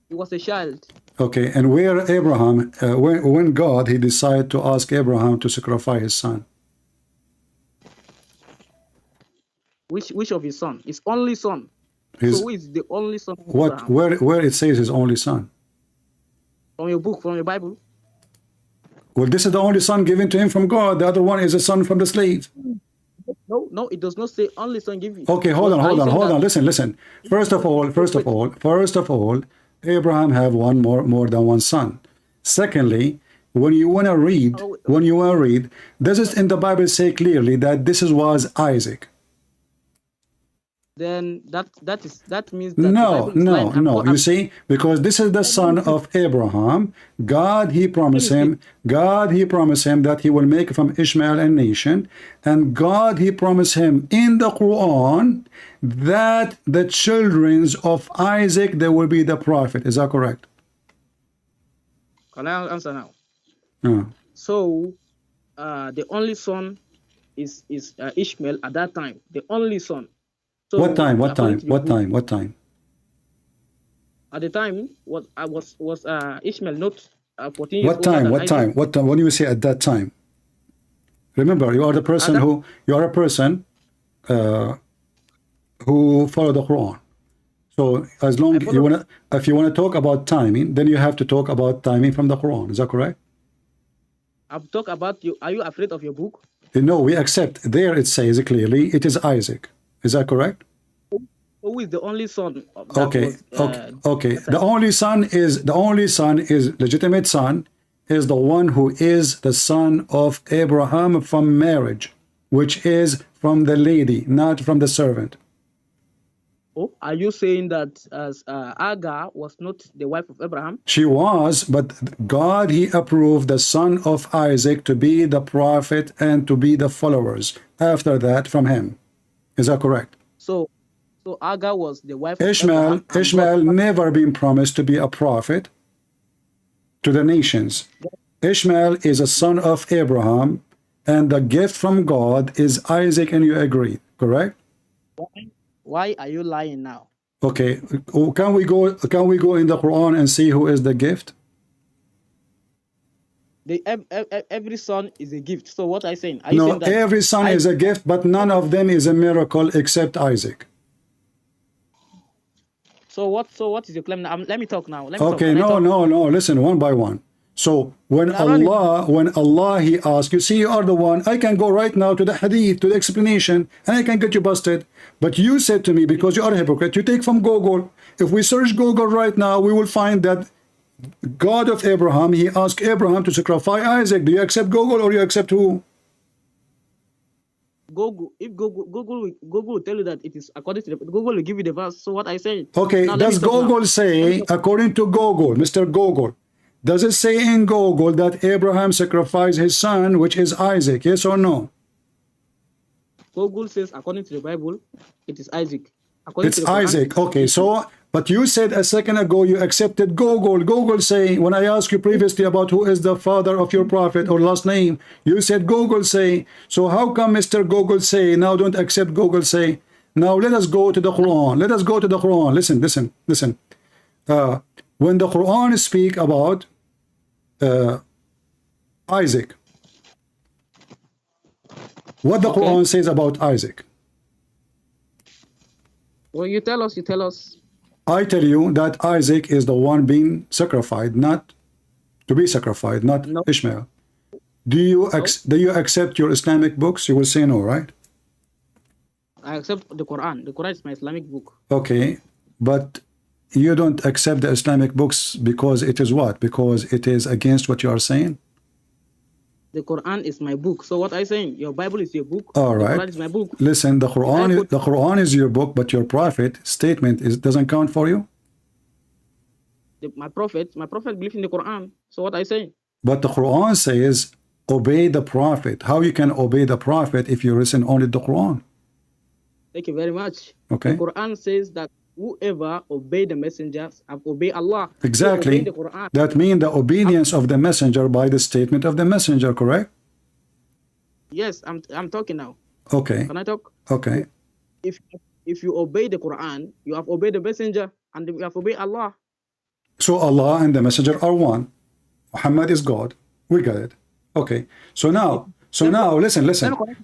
He was a child. Okay, and where Abraham, when God, he decided to ask Abraham to sacrifice his son? Which of his son? His only son. So who is the only son of what? Abraham? Where it says his only son? From your book, from your Bible. Well, this is the only son given to him from God. The other one is a son from the slave. No, it does not say only son given. Okay, hold on. Listen. First of all, Abraham have more than one son. Secondly, when you want to read, does it in the Bible say clearly that this was Isaac? Then that means that no. You see, because this is the son of Abraham. God he promised him that he will make from Ishmael a nation, and God he promised him in the Quran that the children of Isaac they will be the prophet. Is that correct? Can I answer now? So the only son is Ishmael at that time. The only son. So what time? At the time, was Ishmael not 14 years old? What time? When you say at that time, remember you are the person who follow the Quran. So as long if you want to talk about timing, then you have to talk about timing from the Quran. Is that correct? I've talked about you. Are you afraid of your book? No, we accept. There it says clearly it is Isaac. Is that correct? Who is the only son? Okay. The only son is legitimate son, is the one who is the son of Abraham from marriage, which is from the lady, not from the servant. Oh, are you saying that Agar was not the wife of Abraham? She was, but God, he approved the son of Isaac to be the prophet and to be the followers after that from him. Is that correct? So Agar was the wife Ishmael, of Abraham. Ishmael never been promised to be a prophet to the nations. Ishmael is a son of Abraham, and the gift from God is Isaac, and you agree, correct? Why are you lying now? Okay, can we go in the Quran and see who is the gift? Every son is a gift. So what are you saying? No, saying that every son is a gift, but none of them is a miracle except Isaac. So what is your claim now? Let me talk now. Okay, no. Listen, one by one. So when Allah he asks, you see, you are the one. I can go right now to the hadith, to the explanation, and I can get you busted. But you said to me, because you are a hypocrite, you take from Google. If we search Google right now, we will find that God of Abraham, he asked Abraham to sacrifice Isaac. Do you accept Google or you accept who? Google, if Google will tell you that it is according to Google will give you the verse. So what I say? Okay, now, does Google say, according to Google, Mr. Google, does it say in Google that Abraham sacrificed his son, which is Isaac? Yes or no? Google says, according to the Bible, it is Isaac. It's Isaac. Okay, so, but you said a second ago you accepted Google. Google say, when I asked you previously about who is the father of your prophet or last name, you said Google say. So how come Mr. Google say, now don't accept Google say? Now let us go to the Quran. Let us go to the Quran. Listen. When the Quran speak about Isaac, what the Quran says about Isaac? Well, you tell us. I tell you that Isaac is the one being sacrificed, not to be sacrificed, not Ishmael. Do you accept your Islamic books? You will say no, right? I accept the Quran. The Quran is my Islamic book. Okay, but you don't accept the Islamic books because it is what? Because it is against what you are saying? The Quran is my book. So what I saying? Your Bible is your book. All right. The Quran is my book. Listen, the Quran is your book, but your prophet statement doesn't count for you. My prophet believes in the Quran. So what I say? But the Quran says obey the prophet. How you can obey the prophet if you listen only to the Quran? Thank you very much. Okay. The Quran says that whoever obey the messengers have obeyed Allah. Exactly. That means the obedience of the messenger by the statement of the messenger, correct? Yes, I'm talking now. Okay. Can I talk? Okay. If you obey the Quran, you have obeyed the messenger and you have obeyed Allah. So Allah and the messenger are one. Muhammad is God. We got it. Okay. So now listen.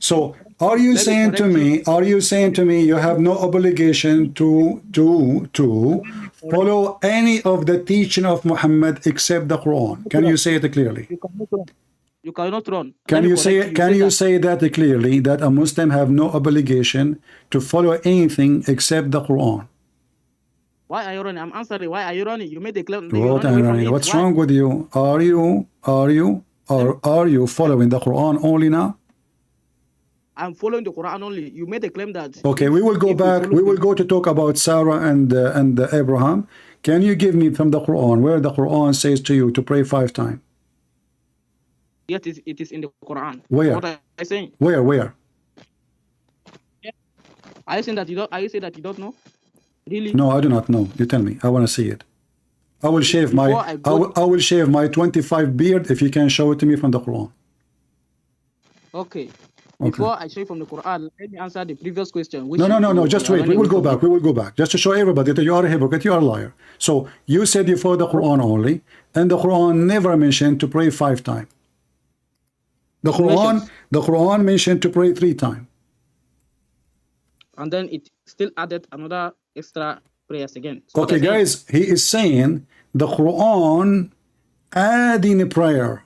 So are you saying to me you have no obligation to follow any of the teaching of Muhammad except the Quran? Can you say it clearly? You cannot run. Can you say that clearly, that a Muslim have no obligation to follow anything except the Quran? Why are you running? I'm answering. Why are you running? You made a claim. What's wrong with you? Are you following the Quran only now? I'm following the Quran only. You made a claim that. Okay, we will go back. We will go to talk about Sarah and Abraham. Can you give me from the Quran where the Quran says to you to pray 5 times? Yes, it is in the Quran. Where? What are you saying? Where? Are you saying that you don't? Are you saying that you don't know? Really? No, I do not know. You tell me. I want to see it. I will shave I will shave my 25 beard if you can show it to me from the Quran. Okay. Before I show you from the Quran, let me answer the previous question. No. Just wait. We will go back. We will go back. Just to show everybody that you are a hypocrite, you are a liar. So you said you follow the Quran only, and the Quran never mentioned to pray 5 times. The Quran mentioned to pray 3 times. And then it still added another extra prayers again. So okay, guys, he is saying the Quran adding a prayer.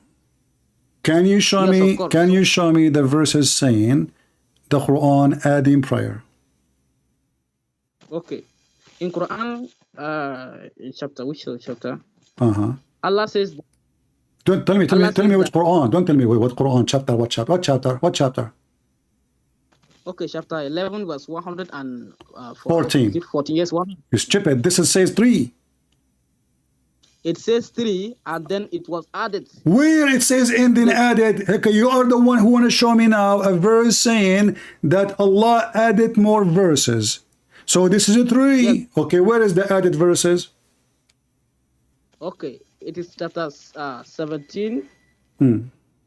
Can you show Yes, me? of course. Can you show me the verses saying the Quran adding prayer? Okay. In Quran, in chapter, which chapter? Uh-huh. Allah says, Don't tell me. Tell me which Quran. Don't tell me what Quran chapter. What chapter? What chapter? What chapter? okay, chapter 11, verse 114. 14. 14, yes, 1. You stupid. This says 3. It says 3, and then it was added. Where it says ending added. Okay, you are the one who want to show me now a verse saying that Allah added more verses. So this is a 3. Yes. Okay, where is the added verses? Okay, it is chapter 17,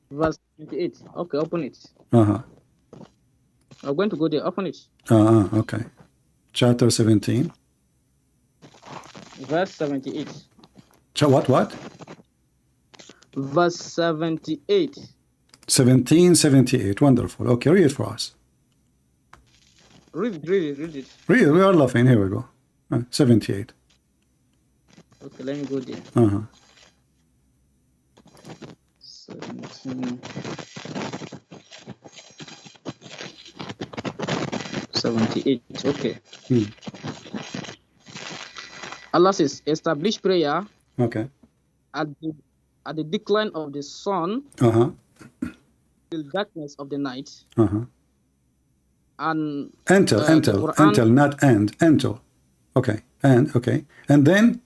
verse 28. Okay, open it. Uh-huh. I'm going to go there. Open it. Okay. Chapter 17. Verse 78. What? Verse 78. 1778. Wonderful. Okay, read it for us. Read it. Read it. We are laughing. Here we go. 78. Okay, let me go there. 17. 78. Okay. Allah says, establish prayer. Okay. At the decline of the sun, till darkness of the night, and until not end, until. Okay, and then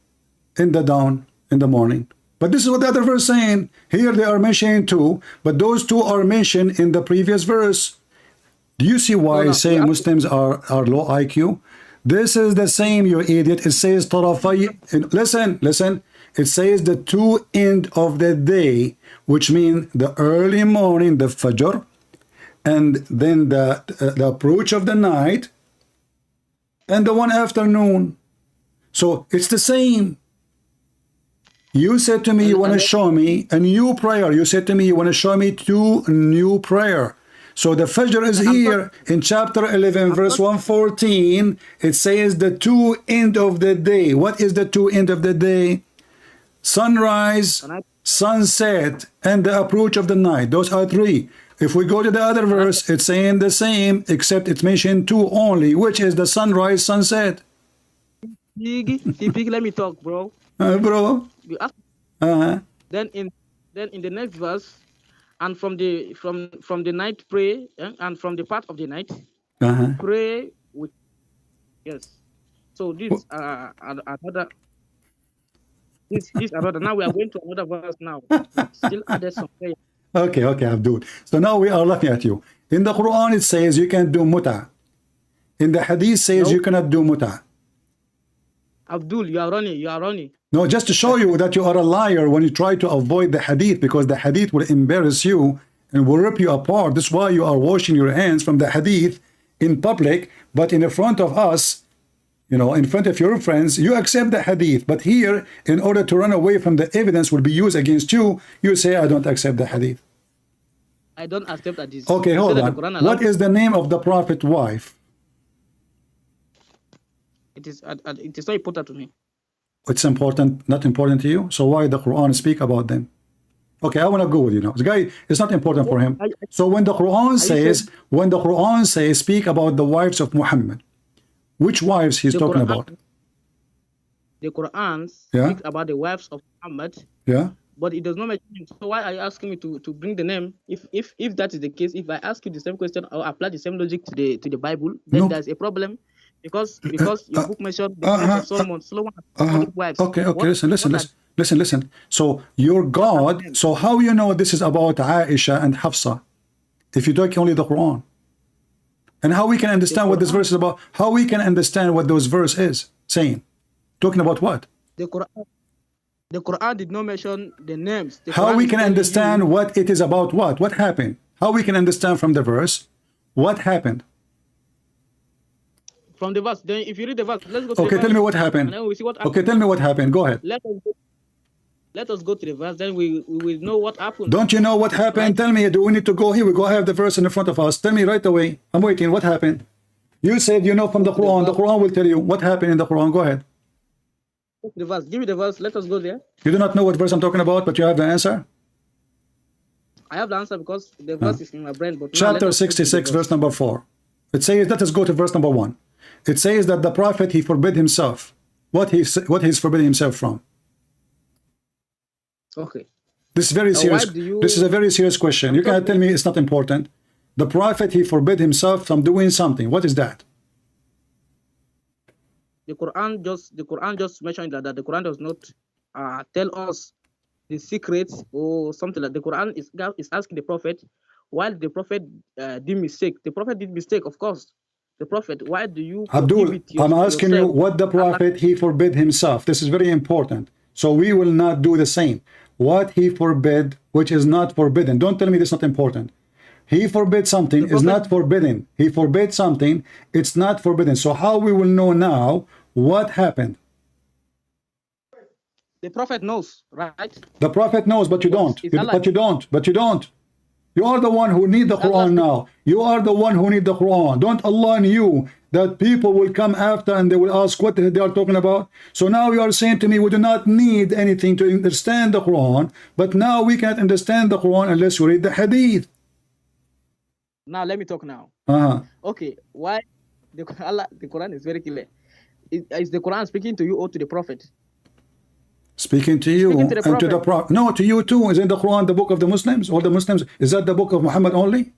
in the dawn, in the morning. But this is what the other verse saying. Here they are mentioning 2, but those 2 are mentioned in the previous verse. Do you see why I say Muslims are low IQ? This is the same, you idiot. It says tarafay. Listen. It says the 2 end of the day, which means the early morning, the Fajr, and then the approach of the night, and the one afternoon. So it's the same. You said to me you want to show me a new prayer. You said to me you want to show me 2 new prayer. So the Fajr is here in chapter 11, verse 114. It says the 2 end of the day. What is the 2 end of the day? Sunrise, sunset, and the approach of the night. Those are 3. If we go to the other verse, it's saying the same, except it's mentioned 2 only, which is the sunrise, sunset. Let me talk, bro. Bro. Then in the next verse, and from the night pray, and from the part of the night pray with. Yes. So this another. This another. Now we are going to another verse now. Still added some prayer. Okay, Abdul. So now we are looking at you. In the Quran it says you can do muta. In the Hadith says you cannot do muta. Abdul, you are running. No, just to show you that you are a liar when you try to avoid the Hadith, because the Hadith will embarrass you and will rip you apart. That's why you are washing your hands from the Hadith in public, but in front of us, in front of your friends, you accept the Hadith. But here, in order to run away from the evidence will be used against you, you say, I don't accept the Hadith. I don't accept that. Okay, hold on. What is the name of the Prophet's wife? It is not important to me. It's important, not important to you? So why the Quran speak about them? Okay, I want to go with you now. This guy, it's not important for him. So when the Quran says, speak about the wives of Muhammad, which wives he's talking about? The Quran speaks about the wives of Muhammad. Yeah. But it does not mention him. So why are you asking me to bring the name? If that is the case, if I ask you the same question or apply the same logic to the Bible, then there's a problem. Because your book mentioned the wives of Solomon wives. Okay, listen. So your God, so how you know this is about Aisha and Hafsa if you take only the Quran? And how we can understand what this verse is about? How we can understand what those verse is saying? Talking about what? The Quran did not mention the names. How we can understand what it is about what? What happened? How we can understand from the verse what happened? From the verse. Then if you read the verse, let's go to okay, tell me what happened. We see what happened. Okay, tell me what happened. Go ahead. Let us go to the verse, then we will know what happened. Don't you know what happened? Right. Tell me, do we need to go here? We go have the verse in front of us. Tell me right away. I'm waiting. What happened? You said you know from the Quran. The Quran will tell you what happened in the Quran. Go ahead. The verse. Give me the verse. Let us go there. You do not know what verse I'm talking about, but you have the answer? I have the answer because the verse is in my brain. But chapter 66, verse number 4. It says, let us go to verse number 1. It says that the prophet, he forbid himself. What he's forbidding himself from? Okay. This is very serious. This is a very serious question. You cannot tell me it's not important. The prophet, he forbid himself from doing something. What is that? The Quran just mentioned that the Quran does not tell us the secrets or something like. The Quran is asking the prophet, while the prophet did mistake. The prophet did mistake, of course. The prophet, why do you Abdul, I'm asking you what the prophet, he forbid himself. This is very important. So we will not do the same. What he forbid, which is not forbidden. Don't tell me this is not important. He forbid something is not forbidden. He forbid something, it's not forbidden. So how we will know now what happened? The prophet knows, right? The prophet knows, but you don't. But you don't. You are the one who need the Quran now. You are the one who need the Quran. Don't Allah knew that people will come after and they will ask what they are talking about. So now you are saying to me, we do not need anything to understand the Quran, but now we can't understand the Quran unless you read the Hadith. Now let me talk now. Okay, why the Quran is very clear. Is the Quran speaking to you or to the prophet? Speaking to you and to the prophet. No, to you too. Is in the Quran the book of the Muslims? All the Muslims? Is that the book of Muhammad only?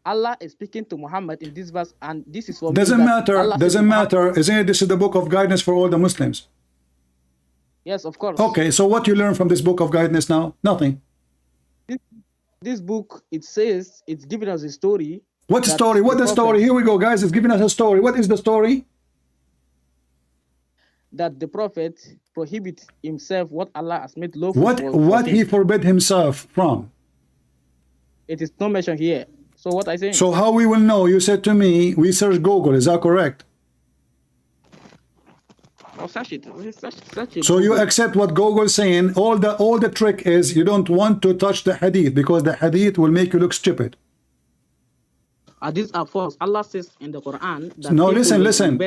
Allah is speaking to Muhammad in this verse, and this is for doesn't matter. Doesn't matter. Isn't it? This is the book of guidance for all the Muslims. Yes, of course. Okay, so what you learn from this book of guidance now? Nothing. This book, it says, it's giving us a story. What story? What the story? Here we go, guys. It's giving us a story. What is the story? That the prophet prohibit himself what Allah has made lawful. What he forbid himself from? It is not mentioned here. So what I say? So how we will know? You said to me, we search Google. Is that correct? Oh, search it. Search it. So you accept what Google is saying. All the trick is you don't want to touch the hadith because the hadith will make you look stupid. These are false. Allah says in the Quran that no, listen.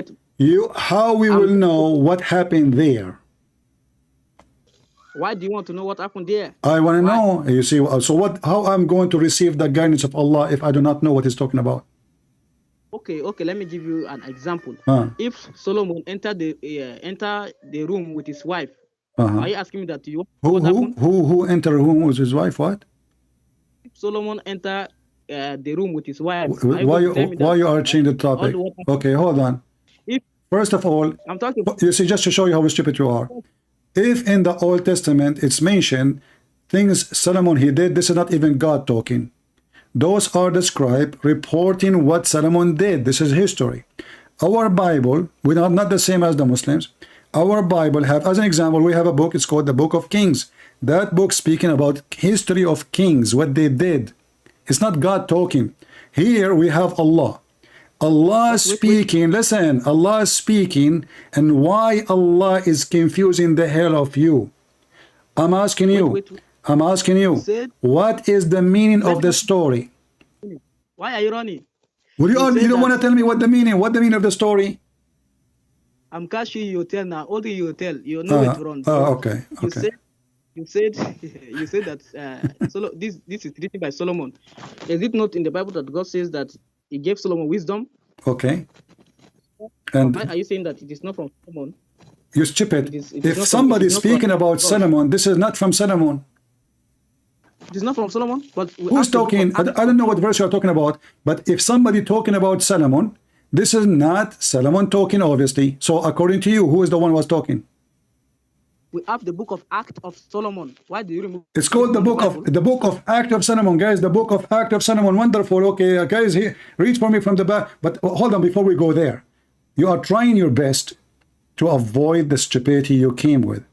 How we will know what happened there? Why do you want to know what happened there? I want to know. You see, so what? How I'm going to receive the guidance of Allah if I do not know what He's talking about? Okay. Let me give you an example. If Solomon entered the room with his wife, are you asking me that? Who entered the room with his wife? What? If Solomon entered the room with his wife. Why you are changing the topic? Okay, hold on. First of all, I'm talking. You see, just to show you how stupid you are. If in the Old Testament it's mentioned things Solomon he did, this is not even God talking. Those are the scribe reporting what Solomon did. This is history. Our Bible, we are not the same as the Muslims. Our Bible have, as an example, we have a book. It's called the Book of Kings. That book speaking about history of kings, what they did. It's not God talking. Here we have Allah. Allah speaking, listen, Allah is speaking, and why Allah is confusing the hell of you. I'm asking you, what is the meaning of the story? Why are you running? You don't want to tell me what the meaning of the story? I'm catching you tell now. All you tell, you know it wrong. Okay. You said that this is written by Solomon. Is it not in the Bible that God says that He gave Solomon wisdom? Okay. And why are you saying that it is not from Solomon? You stupid. If somebody is speaking about Solomon, this is not from Solomon. It is not from Solomon. But who's talking? I don't know what verse you are talking about. But if somebody talking about Solomon, this is not Solomon talking, obviously. So according to you, who is the one who was talking? We have the book of Act of Solomon. Why do you remove? It's called the book of Act of Solomon, guys. The book of Act of Solomon. Wonderful. Okay, guys, here, read for me from the back. But hold on, before we go there, you are trying your best to avoid the stupidity you came with.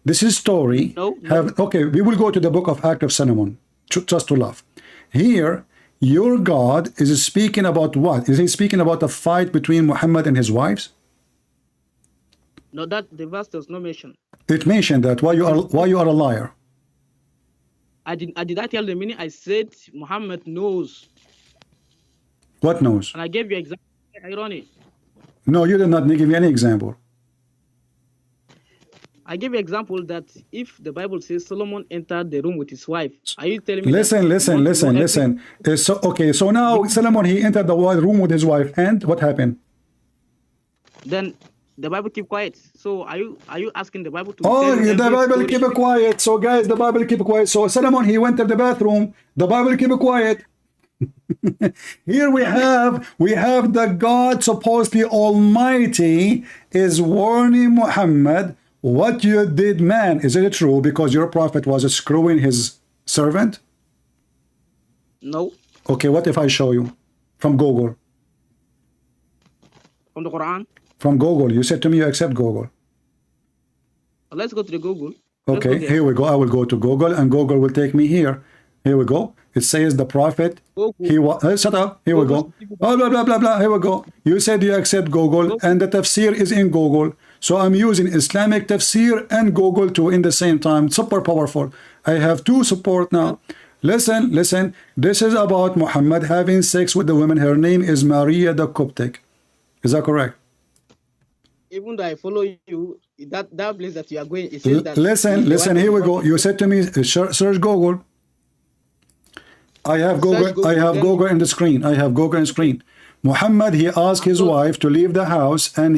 This is story. Okay, we will go to the book of Act of Solomon, just to laugh. Here, your God is speaking about what? Is he speaking about a fight between Muhammad and his wives? No, that the verse does not mention. It mentioned that. Why you are a liar? Did I tell the meaning? I said Muhammad knows. What knows? And I gave you example. Irony. No, you did not give me any example. I give you example that if the Bible says Solomon entered the room with his wife, are you telling me listen. So okay, so now Solomon, he entered the room with his wife, and what happened? Then the Bible keep quiet. So are you asking the Bible to? Oh, the Bible keep it quiet. So guys, the Bible keep it quiet. So Solomon, he went to the bathroom. The Bible keep it quiet. Here we have the God, supposedly Almighty, is warning Muhammad, what you did, man, is it true? Because your prophet was screwing his servant? No. Okay, what if I show you from Google? From the Quran? From Google. You said to me you accept Google. Let's go to the Google. Okay, here we go. I will go to Google, and Google will take me here. Here we go. It says the prophet. He was. Shut up. Here we go. Oh, blah blah blah blah. Here we go. You said you accept Google, and the tafsir is in Google. So I'm using Islamic tafsir and Google too in the same time. Super powerful. I have two support now. Listen. This is about Muhammad having sex with the woman. Her name is Maria the Coptic. Is that correct? Even though I follow you, that place that you are going, it says that. Listen. Here we go. You said to me, search Google. I have Google. I have Google in the screen. I have Google in the screen. Muhammad, he asked his wife to leave the house, and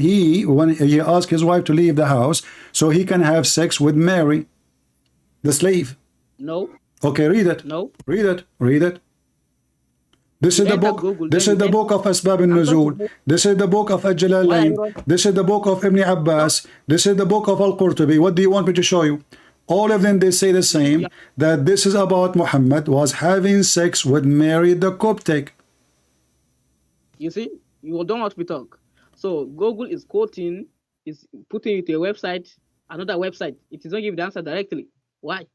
when he asked his wife to leave the house so he can have sex with Mary, the slave. No. Okay, read it. No. Read it. This is the book. This is the book of Asbab al-Nuzul. This is the book of Al-Jalalain. This is the book of Ibn Abbas. This is the book of Al-Qurtubi. What do you want me to show you? All of them, they say the same, that this is about Muhammad was having sex with Mary the Coptic. You see, you don't want to talk. So Google is quoting, is putting it to a website, another website. It is not giving the answer directly. Why?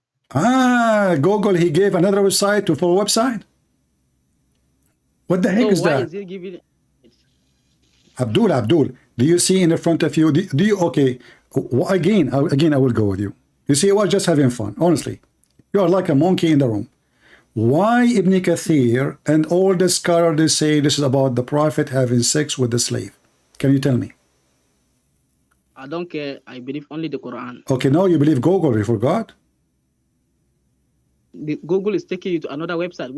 Google, he gave another website for a website. What the heck is that? Why is he giving it? Abdul, do you see in the front of you? Do you okay? Again, I will go with you. You see, I was just having fun. Honestly, you are like a monkey in the room. Why Ibn Kathir and all the scholars, they say this is about the prophet having sex with the slave? Can you tell me? I don't care. I believe only the Quran. Okay, now you believe Google. You forgot? Google is taking you to another website.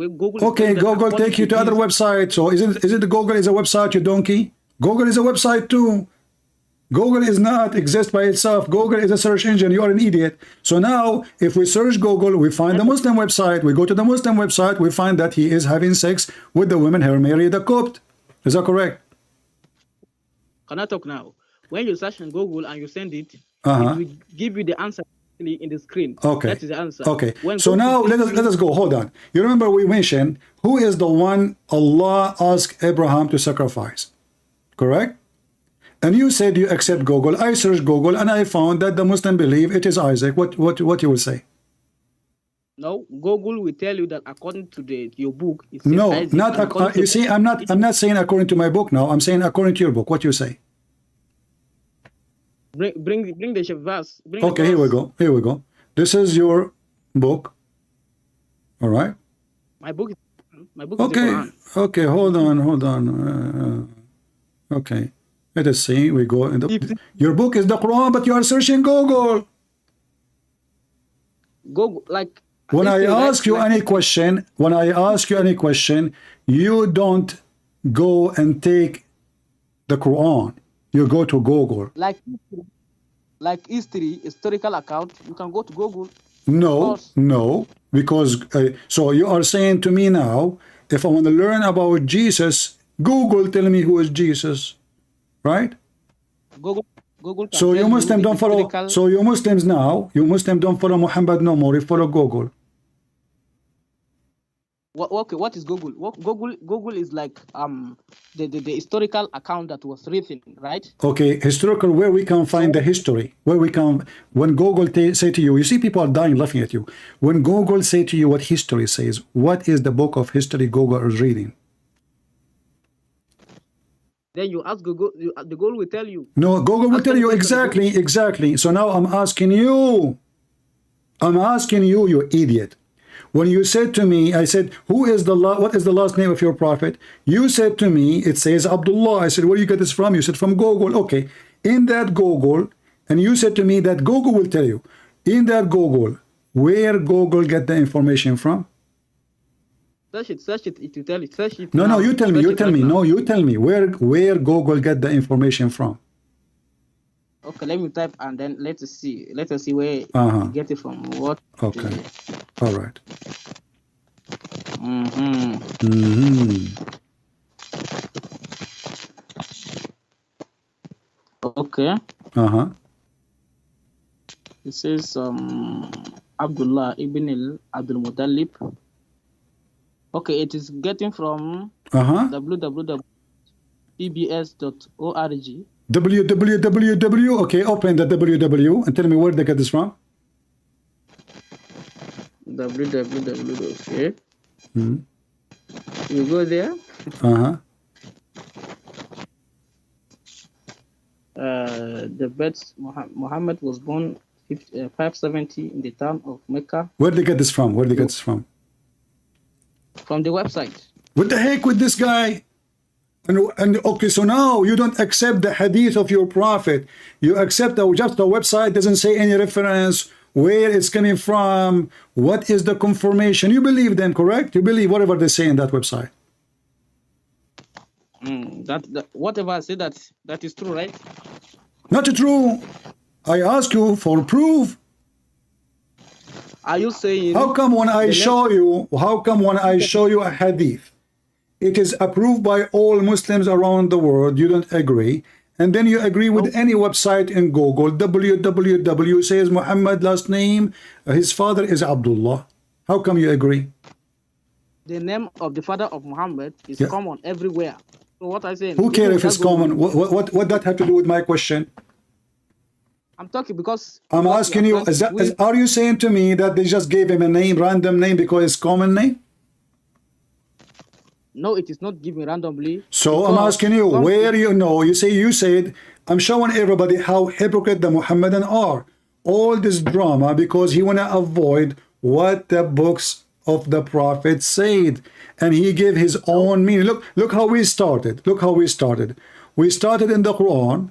Okay, Google take you to other website. So is it the Google is a website, you donkey? Google is a website too. Google is not exist by itself. Google is a search engine. You are an idiot. So now, if we search Google, we find the Muslim website. We go to the Muslim website. We find that he is having sex with the woman, her Mary the Copt. Is that correct? Can I talk now? When you search in Google and you send it, it will give you the answer in the screen. Okay. That is the answer. Okay. So now let us go. Hold on. You remember we mentioned who is the one Allah asked Abraham to sacrifice? Correct? And you said you accept Google. I searched Google and I found that the Muslim believe it is Isaac. What you will say? No, Google will tell you that according to your book. It says no, Isaac, not. You see, I'm not saying according to my book now. I'm saying according to your book. What you say? Bring the verse. Okay, here we go. Here we go. This is your book. All right. My book. My book. Okay. Is the Quran. Okay. Hold on. Okay. Let us see. We go in the. Your book is the Quran, but you are searching Google. Google, like. When I ask you any question, you don't go and take the Quran. You go to Google. Like historical account, you can go to Google. No, because so you are saying to me now, if I want to learn about Jesus, Google tell me who is Jesus, right? Google. So you Muslims don't follow. So you Muslims don't follow Muhammad no more. You follow Google. Okay, what is Google? Google is like the historical account that was written, right? Okay, historical, where we can find the history, when Google say to you, you see people are dying laughing at you. When Google say to you what history says, what is the book of history Google is reading? Then you ask Google, the Google will tell you. No, Google will tell you exactly. So now I'm asking you, you idiot. When you said to me, I said, what is the last name of your prophet? You said to me, it says Abdullah. I said, where do you get this from? You said, from Google. Okay. In that Google, And you said to me that Google will tell you. In that Google, where Google get the information from? Search it, it will tell you. Search it. No, now. no, you tell me, Search you it tell right me. now. No, you tell me where Google get the information from. Okay, let me type and then let us see where you get it from. What? Okay. All right. Okay. It says Abdullah ibn Abdul Muttalib. Okay, it is getting from www.pbs.org. www. Okay, open the www and tell me where they get this from. www. Okay. You go there. The birth Muhammad was born 570 in the town of Mecca. Where they get this from? Where they get this from? From the website. What the heck with this guy? And okay, so now you don't accept the hadith of your prophet. You accept just the website doesn't say any reference, where it's coming from, what is the confirmation. You believe them, correct? You believe whatever they say in that website. That whatever I say that is true, right? Not true. I ask you for proof. Are you saying? How come when I show you? How come when I show you a hadith, it is approved by all Muslims around the world, you don't agree, and then you agree with any website in Google, www says Muhammad last name, his father is Abdullah. How come you agree? The name of the father of Muhammad is common everywhere. So what I say? Who cares if it's common? What that have to do with my question? I'm talking because I'm asking you. Are you saying to me that they just gave him a name, random name, because it's common name? No, it is not given randomly. So I'm asking you, where you know? You said I'm showing everybody how hypocrite the Muhammadan are. All this drama because he wanna avoid what the books of the prophet said, and he gave his own meaning. Look how we started. Look how we started. We started in the Quran,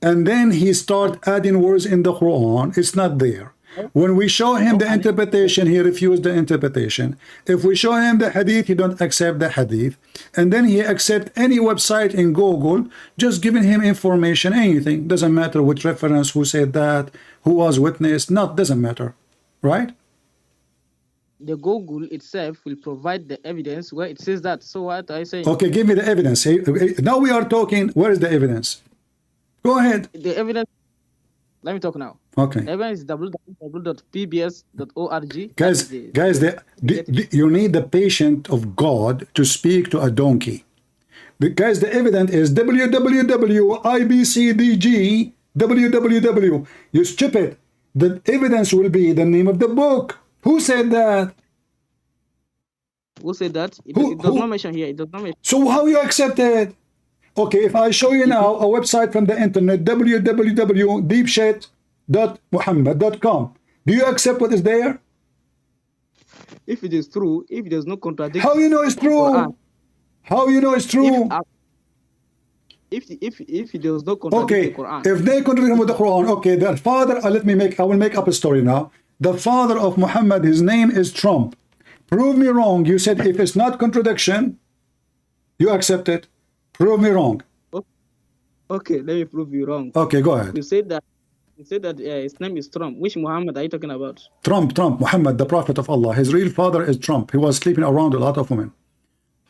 and then he started adding words in the Quran. It's not there. When we show him the interpretation, he refused the interpretation. If we show him the hadith, he don't accept the hadith. And then he accept any website in Google, just giving him information, anything. Doesn't matter which reference, who said that, who was witness, doesn't matter. Right? The Google itself will provide the evidence where it says that. So what I say? Okay, give me the evidence. Now we are talking, where is the evidence? Go ahead. The evidence, let me talk now. Okay. The evidence is www.pbs.org. Guys, you need the patience of God to speak to a donkey. Guys, the evidence is www.ibcdg www. You stupid. The evidence will be the name of the book. Who said that? Who said that? It does not mention here. It does not mention. So how you accept it? Okay, if I show you now a website from the internet, www.deepshit.muhammad.com, do you accept what is there? If it is true, if there's no contradiction. How you know it's true? How you know it's true? If there's no contradiction with the Quran. If they contradict with the Quran, okay, their father, I will make up a story now. The father of Muhammad, his name is Trump. Prove me wrong. You said if it's not contradiction, you accept it. Prove me wrong. Okay, let me prove you wrong. Okay, go ahead. You said that his name is Trump. Which Muhammad are you talking about? Trump, Muhammad, the prophet of Allah. His real father is Trump. He was sleeping around a lot of women.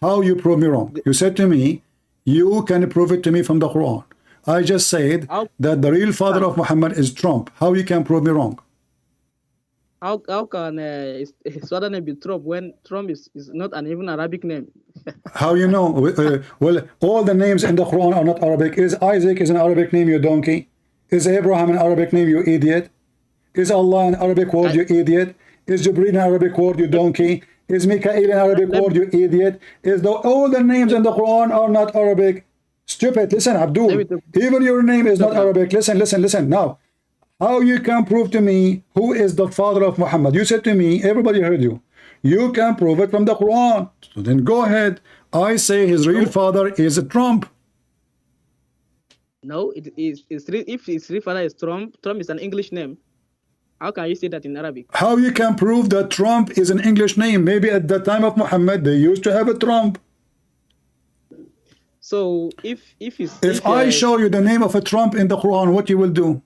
How you prove me wrong? You said to me, you can prove it to me from the Quran. I just said that the real father of Muhammad is Trump. How you can prove me wrong? How can his father name be Trump when Trump is not an even Arabic name? How you know? Well, all the names in the Quran are not Arabic. Is Isaac is an Arabic name, you donkey? Is Abraham an Arabic name, you idiot? Is Allah an Arabic word, you idiot? Is Jibreel an Arabic word, you donkey? Is Mikael an Arabic word, you idiot? All the names in the Quran are not Arabic. Stupid. Listen, Abdul. Even your name is not Arabic. Listen. Now, how you can prove to me who is the father of Muhammad? You said to me, everybody heard you. You can prove it from the Quran. So then go ahead. I say his real father is Trump. No, it is. If his real father is Trump, Trump is an English name. How can you say that in Arabic? How you can prove that Trump is an English name? Maybe at the time of Muhammad they used to have a Trump. So if I show you the name of a Trump in the Quran, what you will do?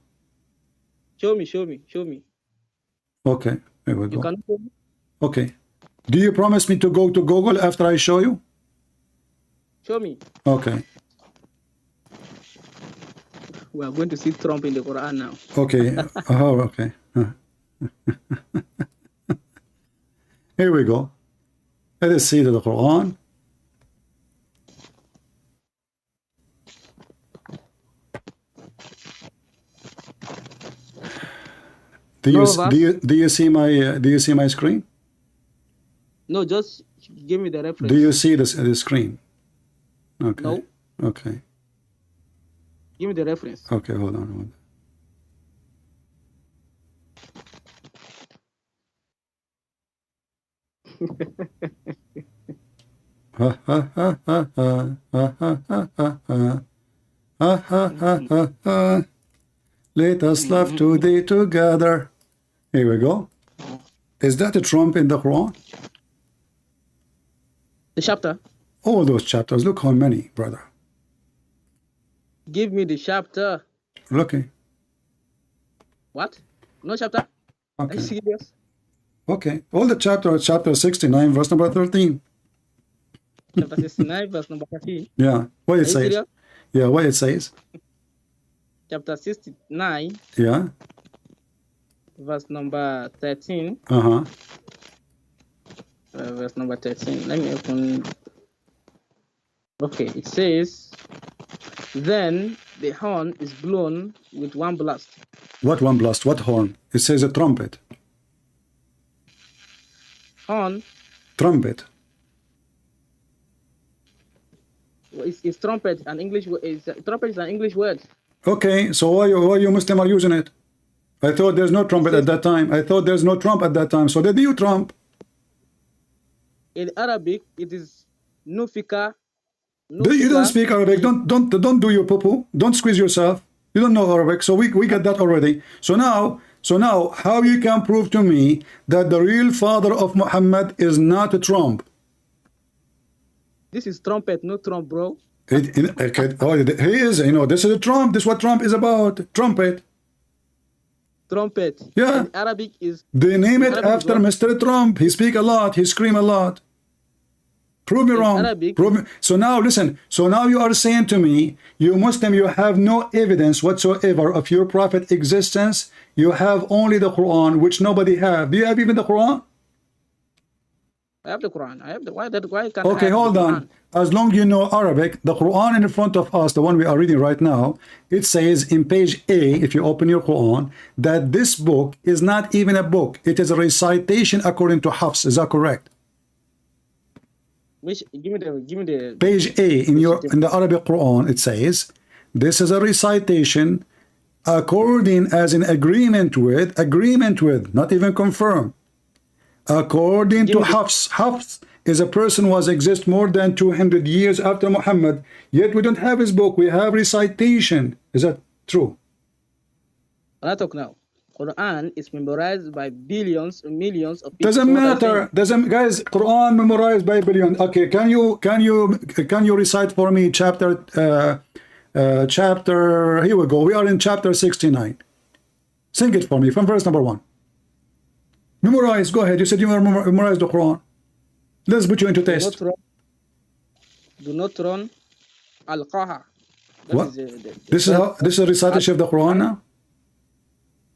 Show me. Okay, here we go. You can show me? Okay. Do you promise me to go to Google after I show you? Show me. Okay. We are going to see Trump in the Quran now. Okay. Oh, okay. Here we go. Let us see the Quran. Do you see my screen? No, just give me the reference. Do you see this the screen? Okay. No. Okay. Give me the reference. Okay, hold on. Let us laugh today together. Here we go. Is that a Trump in the Quran? The chapter? All those chapters. Look how many, brother. Give me the chapter. Okay. What? No chapter? Okay. Are you serious? Okay. All the chapters, chapter 69, verse number 13. Chapter 69, verse number 13. Yeah. What it says. Serious? Yeah, what it says. Chapter 69. Yeah. Verse number 13. Uh-huh. Verse number 13. Let me open. Okay, it says, then the horn is blown with one blast. What one blast? What horn? It says a trumpet. Horn. Trumpet. Is trumpet an English word? Trumpet is an English word. Okay, so why you Muslim are using it? I thought there's no trumpet at that time. I thought there's no trump at that time. So did you trump? In Arabic, it is nufika. You don't speak Arabic. Don't do your poo-poo. Don't squeeze yourself. You don't know Arabic. So we get that already. So now, how you can prove to me that the real father of Muhammad is not a Trump? This is trumpet, no Trump, bro. He is. This is a Trump. This is what Trump is about. Trumpet. Trumpet. Yeah. In Arabic is. They name it after Mr. Trump. He speak a lot. He scream a lot. Prove me wrong. Prove me. So now listen. So now you are saying to me, you Muslim, you have no evidence whatsoever of your prophet existence. You have only the Quran, which nobody have. Do you have even the Quran? I have the Quran. I have the why can't okay, hold on. As long as you know Arabic, the Quran in front of us, the one we are reading right now, it says in page A, if you open your Quran, that this book is not even a book. It is a recitation according to Hafs. Is that correct? Give me the page A in the Arabic Quran. It says this is a recitation according as in agreement with, not even confirmed. According to Hafs. Hafs is a person who has existed more than 200 years after Muhammad, yet we don't have his book. We have recitation. Is that true? I talk now. Quran is memorized by billions and millions of people. Doesn't matter. Guys, Quran memorized by billions. Okay, can you recite for me chapter here we go. We are in chapter 69. Sing it for me from verse number 1. Memorize. Go ahead. You said you memorize the Quran. Let's put you into test. Do not run al-qaha. What? This is a recitation of the Quran now?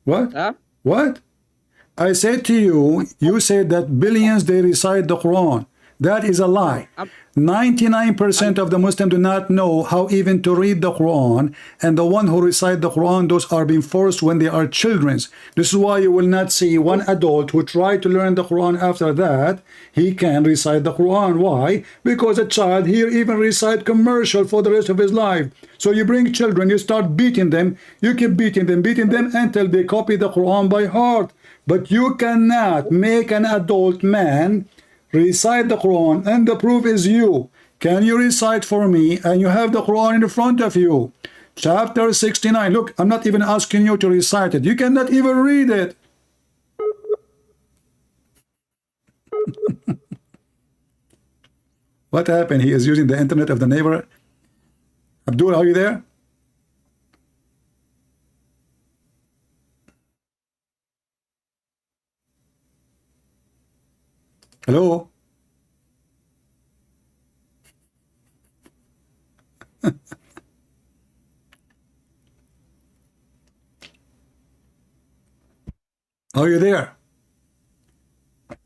What? Huh? What? I said to you, you said that billions they recite the Quran. That is a lie. 99% of the Muslims do not know how even to read the Quran, and the one who recite the Quran, those are being forced when they are children. This is why you will not see one adult who try to learn the Quran after that, he can recite the Quran. Why? Because a child here even recite commercial for the rest of his life. So you bring children, you start beating them, you keep beating them until they copy the Quran by heart. But you cannot make an adult man recite the Quran, and the proof is you. Can you recite for me? And you have the Quran in front of you. Chapter 69. Look, I'm not even asking you to recite it. You cannot even read it. What happened? He is using the internet of the neighbor. Abdul, are you there? Hello? Are you there?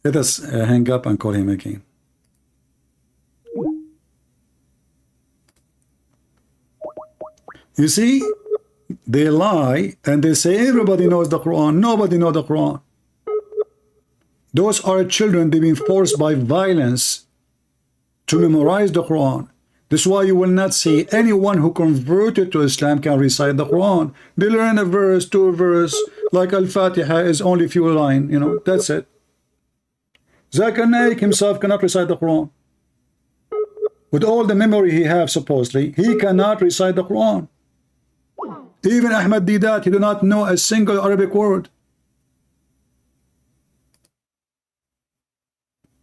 Let us hang up and call him again. You see, they lie and they say everybody knows the Quran. Nobody knows the Quran. Those are children. They've been forced by violence to memorize the Quran. This is why you will not see anyone who converted to Islam can recite the Quran. They learn a verse, two verse, like Al-Fatiha is only few lines, you know, that's it. Zakir Naik himself cannot recite the Quran. With all the memory he has, supposedly, he cannot recite the Quran. Even Ahmad Didat, he do not know a single Arabic word.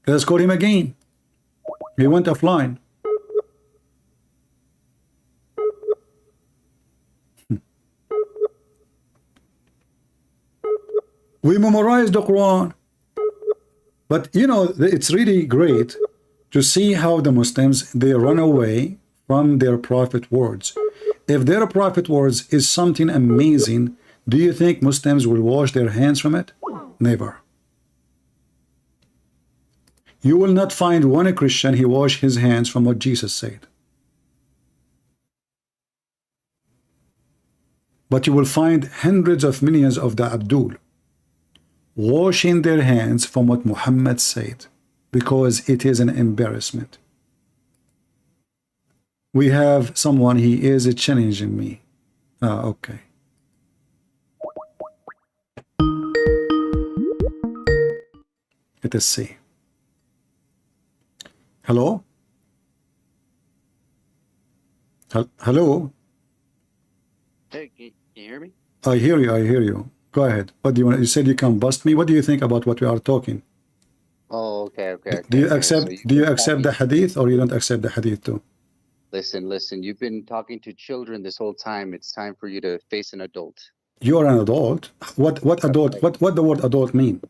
Let's call him again. He went offline. We memorize the Quran. But you know, it's really great to see how the Muslims, they run away from their prophet words. If their prophet words is something amazing, do you think Muslims will wash their hands from it? Never. You will not find one Christian he wash his hands from what Jesus said. But you will find hundreds of millions of the Abdul washing their hands from what Muhammad said, because it is an embarrassment. We have someone, he is challenging me. Okay. Let us see. Hello? Hello? Hey, can you hear me? I hear you, I hear you. Go ahead. What do you want? You said you can bust me. What do you think about what we are talking? Oh, okay. Do you accept the hadith, or you don't accept the hadith too? Listen, you've been talking to children this whole time. It's time for you to face an adult. You're an adult? What adult? What the word adult mean?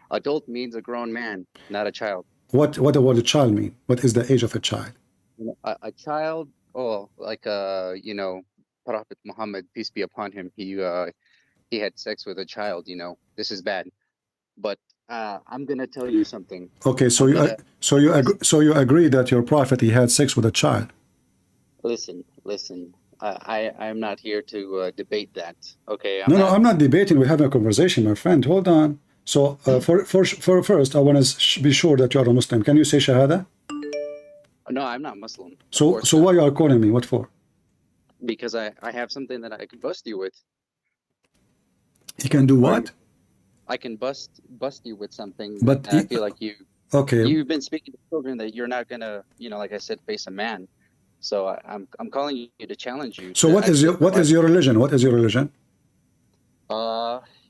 Adult means a grown man, not a child. What the word child mean? What is the age of a child? A child, like you know, Prophet Muhammad, peace be upon him, he had sex with a child, you know. This is bad. But I'm gonna tell you something. Okay, so you agree that your prophet, he had sex with a child? Listen. I'm not here to debate that. Okay. I'm not debating. We're having a conversation, my friend. Hold on. So for first, I want to be sure that you are a Muslim. Can you say Shahada? No, I'm not Muslim. So why you are calling me? What for? Because I have something that I can bust you with. You can do what? I can bust you with something. But I feel like okay. You've been speaking to children that you're not gonna, you know, like I said, face a man. So I'm calling you to challenge you. So what is your religion? What is your religion?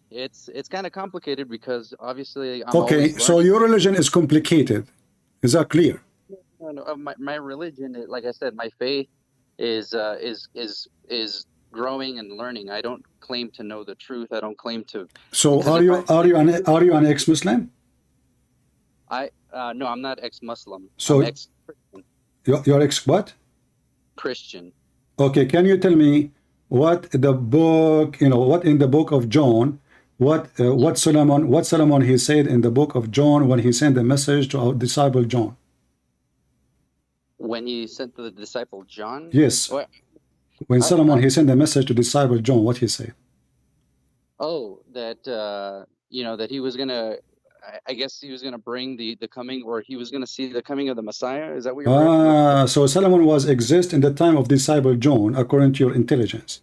It's kind of complicated because obviously I'm okay. So your religion is complicated. Is that clear? No, my religion, like I said, my faith is growing and learning. I don't claim to know the truth. I don't claim to. So are you an ex-Muslim? No, I'm not ex-Muslim. So I'm ex-Christian. You're ex what? Christian. Okay, can you tell me what the book, what in the book of John, what Solomon he said in the book of John when he sent a message to our disciple John? When he sent the disciple John? Yes. When Solomon he sent a message to disciple John, what he said? Oh, that that he was gonna. I guess he was gonna bring the coming, or he was gonna see the coming of the Messiah. Is that what you're? So Solomon was exist in the time of disciple John, according to your intelligence.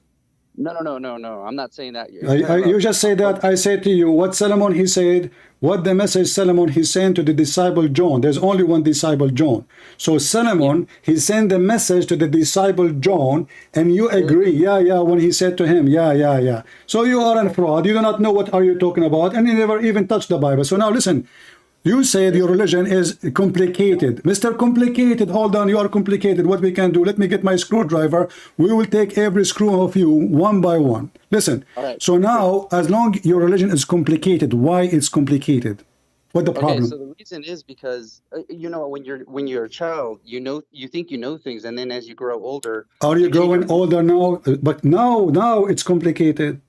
No. I'm not saying that. You just say that. I say to you what Solomon he said, what the message Solomon he sent to the disciple John. There's only one disciple John. So Solomon he sent the message to the disciple John, and you agree, yeah, when he said to him, yeah. So you are a fraud. You do not know what are you talking about, and you never even touched the Bible. So now listen. You said your religion is complicated. Mr. Complicated, hold on, you are complicated. What we can do, let me get my screwdriver. We will take every screw of you one by one. Listen, so now, as long your religion is complicated, why it's complicated? What the problem? So the reason is because, you know, when you're a child, you think you know things, and then as you grow older... Are you growing older now? But now it's complicated.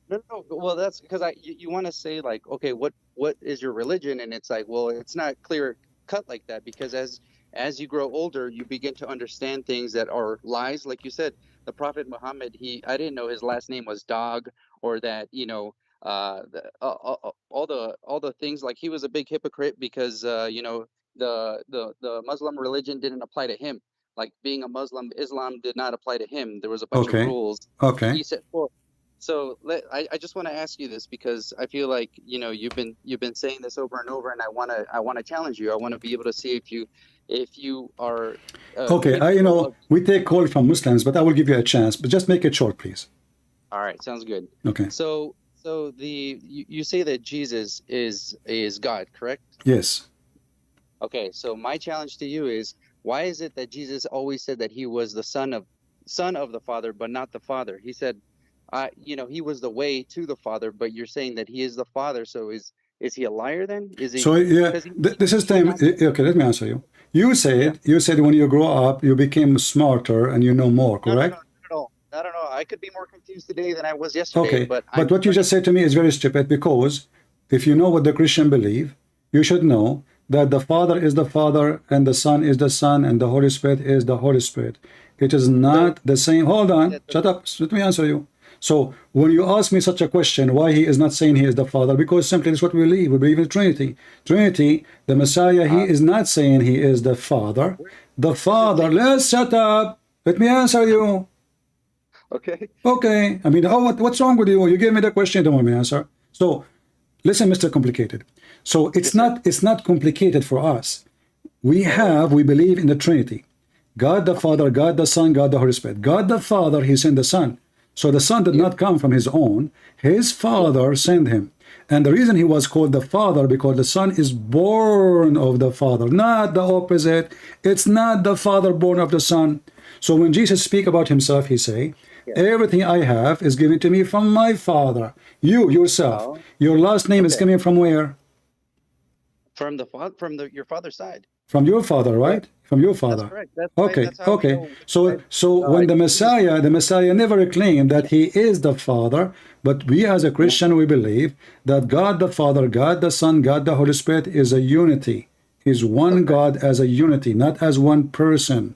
No. Well, that's because you want to say like, okay, what is your religion? And it's like, well, it's not clear cut like that, because as you grow older, you begin to understand things that are lies. Like you said, the Prophet Muhammad, I didn't know his last name was Dog, or that, you know, all the things, like he was a big hypocrite because you know, the Muslim religion didn't apply to him. Like being a Muslim, Islam did not apply to him. There was a bunch of rules he set forth. So I just want to ask you this, because I feel like, you know, you've been saying this over and over, and I want to challenge you. I want to be able to see if you are okay. You know, we take call from Muslims, but I will give you a chance. But just make it short, please. All right, sounds good. Okay. So you say that Jesus is God, correct? Yes. Okay. So my challenge to you is, why is it that Jesus always said that he was the son of the Father, but not the Father? He said, you know, he was the way to the Father, but you're saying that he is the Father. So is he a liar then? Is he? So yeah, this is time. Okay, let me answer you. You said when you grow up, you became smarter and you know more, correct? No, not at all. I could be more confused today than I was yesterday. Okay, but what you just said to me is very stupid, because if you know what the Christian believe, you should know that the Father is the Father and the Son is the Son and the Holy Spirit is the Holy Spirit. It is not the same. Hold on, shut up. Let me answer you. So when you ask me such a question, why he is not saying he is the Father, because simply it's what we believe. We believe in Trinity. Trinity, the Messiah, he is not saying he is the Father. The Father, let's shut up. Let me answer you. Okay. I mean, what's wrong with you? You gave me the question, you don't want me to answer. So listen, Mr. Complicated. So it's not complicated for us. We believe in the Trinity. God the Father, God the Son, God the Holy Spirit. God the Father, he sent the Son. So the Son did not come from his own. His Father sent him. And the reason he was called the Father, because the Son is born of the Father, not the opposite. It's not the Father born of the Son. So when Jesus speaks about himself, he say, everything I have is given to me from my Father. You, yourself, your last name is coming from where? From your father's side. From your father, right? From your father. That's correct. Okay. So when the Messiah never claimed that he is the Father, but we as a Christian, we believe that God the Father, God the Son, God the Holy Spirit is a unity. He's one God as a unity, not as one person.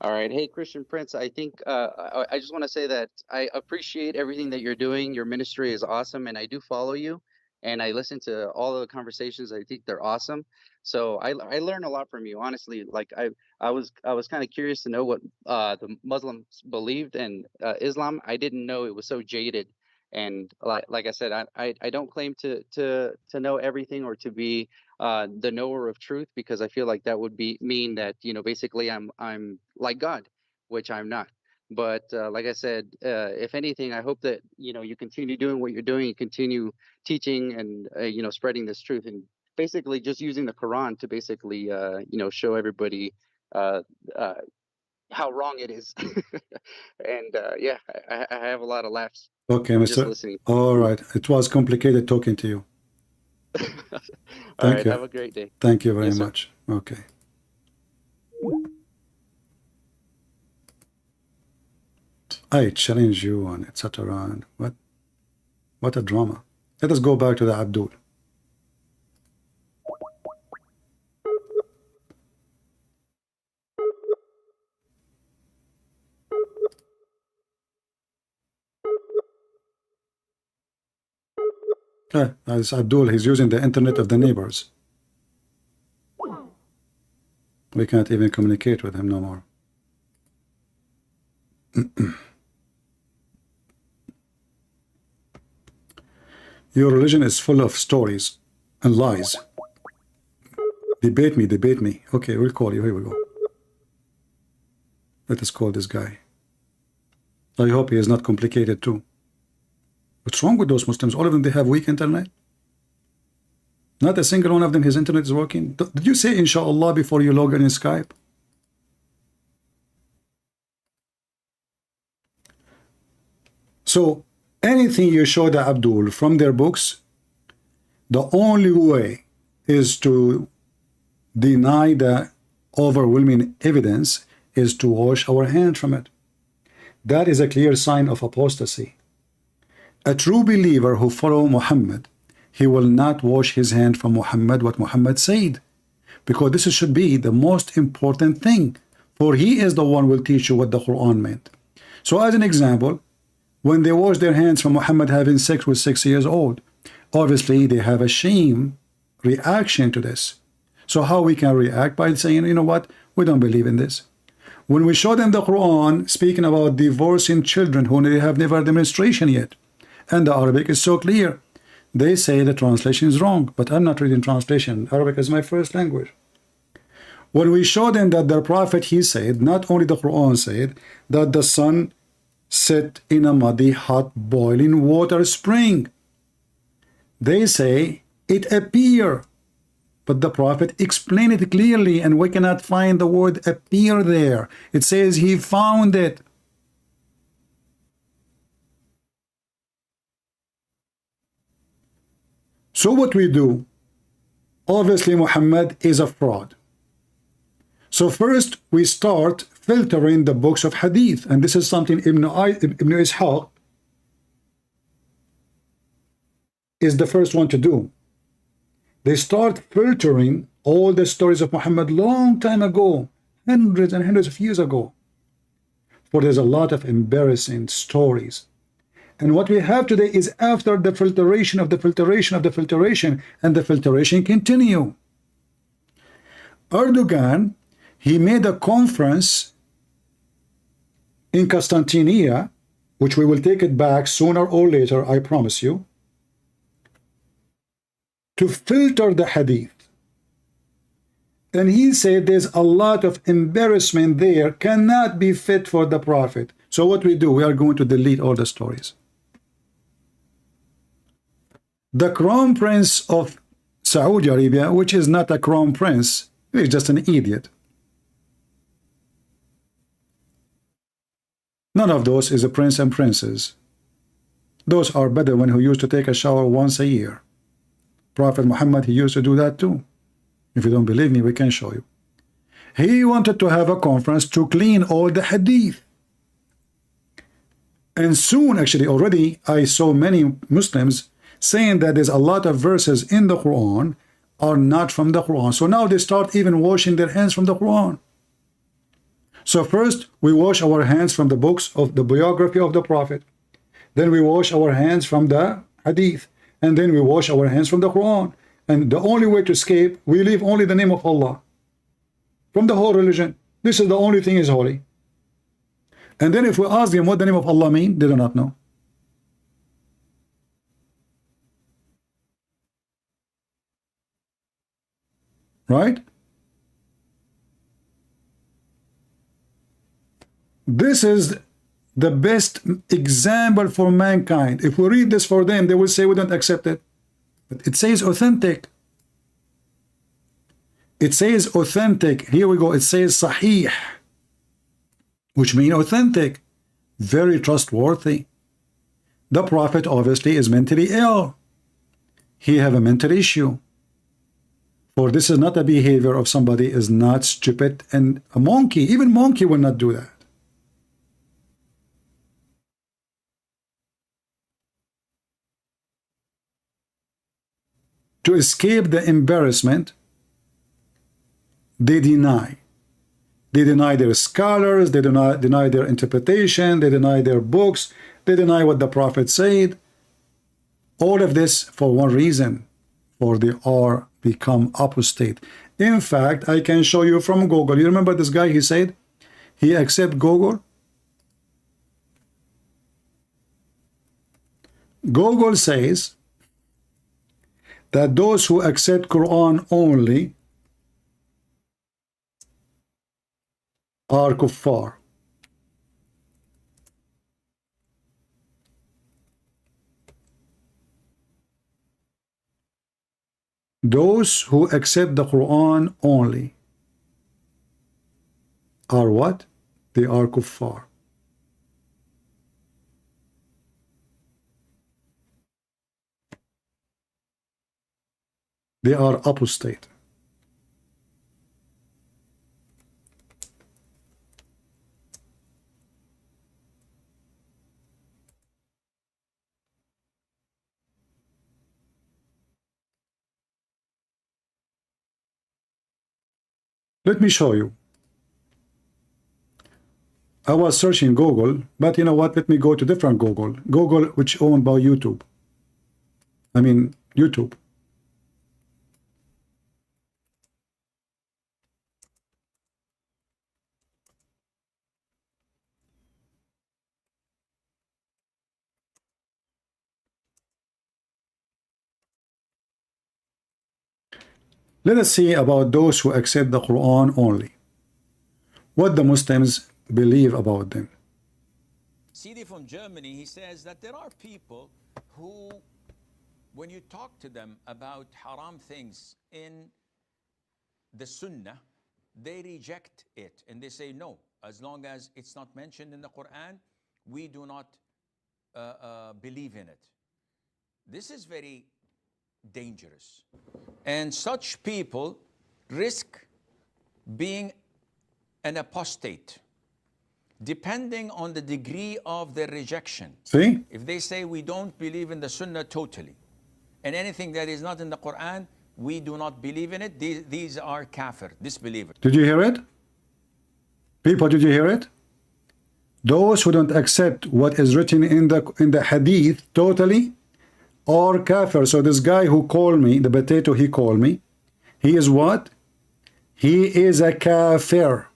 All right. Hey, Christian Prince, I think I just want to say that I appreciate everything that you're doing. Your ministry is awesome, and I do follow you. And I listen to all of the conversations. I think they're awesome. So I learn a lot from you, honestly. Like I was kind of curious to know what the Muslims believed, and Islam. I didn't know it was so jaded. And like I said, I don't claim to know everything or to be the knower of truth, because I feel like that would mean that, you know, basically I'm like God, which I'm not. But like I said, if anything, I hope that, you know, you continue doing what you're doing, you continue teaching and, you know, spreading this truth, and basically just using the Quran to basically, you know, show everybody how wrong it is. And yeah, I have a lot of laughs. Okay, Just Mr. listening. All right. It was complicated talking to you. All right. Have a great day. Thank you very much. Okay. I challenge you on etc. What a drama. Let us go back to the Abdul. As Abdul, he's using the internet of the neighbors. We can't even communicate with him no more. Your religion is full of stories and lies. Debate me, debate me. Okay, we'll call you. Here we go. Let us call this guy. I hope he is not complicated too. What's wrong with those Muslims? All of them, they have weak internet. Not a single one of them, his internet is working. Did you say inshallah before you log in Skype? So anything you show the Abdul from their books, the only way is to deny the overwhelming evidence is to wash our hand from it. That is a clear sign of apostasy. A true believer who follows Muhammad, he will not wash his hand from Muhammad, what Muhammad said, because this should be the most important thing, for he is the one who will teach you what the Quran meant. So as an example, when they wash their hands from Muhammad having sex with 6 years old, obviously they have a shame reaction to this. So how we can react? By saying, you know what, we don't believe in this. When we show them the Quran speaking about divorcing children who they have never demonstration yet, and the Arabic is so clear, they say the translation is wrong, but I'm not reading translation. Arabic is my first language. When we show them that the Prophet, he said, not only the Quran said, that the sun set in a muddy, hot, boiling water spring. They say it appear, but the Prophet explained it clearly, and we cannot find the word appear there. It says he found it. So what we do, obviously Muhammad is a fraud. So first we start filtering the books of hadith, and this is something Ibn Ishaq is the first one to do. They start filtering all the stories of Muhammad long time ago, hundreds and hundreds of years ago, for there's a lot of embarrassing stories. And what we have today is after the filtration of the filtration of the filtration, and the filtration continue. Erdogan, he made a conference in Constantinople, which we will take it back sooner or later, I promise you, to filter the hadith. And he said there's a lot of embarrassment there, cannot be fit for the Prophet. So what we do, we are going to delete all the stories. The Crown Prince of Saudi Arabia, which is not a Crown Prince, he's just an idiot. None of those is a prince and princess. Those are Bedouin who used to take a shower once a year. Prophet Muhammad, he used to do that too. If you don't believe me, we can show you. He wanted to have a conference to clean all the hadith. And soon, actually, already, I saw many Muslims saying that there's a lot of verses in the Quran are not from the Quran. So now they start even washing their hands from the Quran. So first, we wash our hands from the books of the biography of the Prophet. Then we wash our hands from the hadith. And then we wash our hands from the Quran. And the only way to escape, we leave only the name of Allah from the whole religion. This is the only thing is holy. And then if we ask them what the name of Allah means, they do not know. Right? This is the best example for mankind. If we read this for them, they will say we don't accept it. But it says authentic. It says authentic. Here we go. It says sahih, which means authentic, very trustworthy. The Prophet obviously is mentally ill. He have a mental issue. For this is not a behavior of somebody is not stupid and a monkey. Even monkey will not do that. To escape the embarrassment, they deny. They deny their scholars, they deny their interpretation, they deny their books, they deny what the Prophet said. All of this for one reason, for they are become apostate. In fact, I can show you from Google. You remember this guy, he said, he accept Google. Google says that those who accept Quran only are kuffar. Those who accept the Quran only are what? They are kuffar. They are apostate. Let me show you. I was searching Google, but you know what? Let me go to different Google. Google, which owned by YouTube. I mean, YouTube. Let us see about those who accept the Quran only. What the Muslims believe about them. CD from Germany, he says that there are people who, when you talk to them about haram things in the Sunnah, they reject it and they say no, as long as it's not mentioned in the Quran, we do not believe in it. This is very dangerous, and such people risk being an apostate depending on the degree of their rejection. See? If they say we don't believe in the Sunnah totally, and anything that is not in the Quran, we do not believe in it, these are kafir, disbelievers. Did you hear it? People, did you hear it? Those who don't accept what is written in the hadith totally or kafir. So this guy who called me, the potato he called me, he is what? He is a kafir.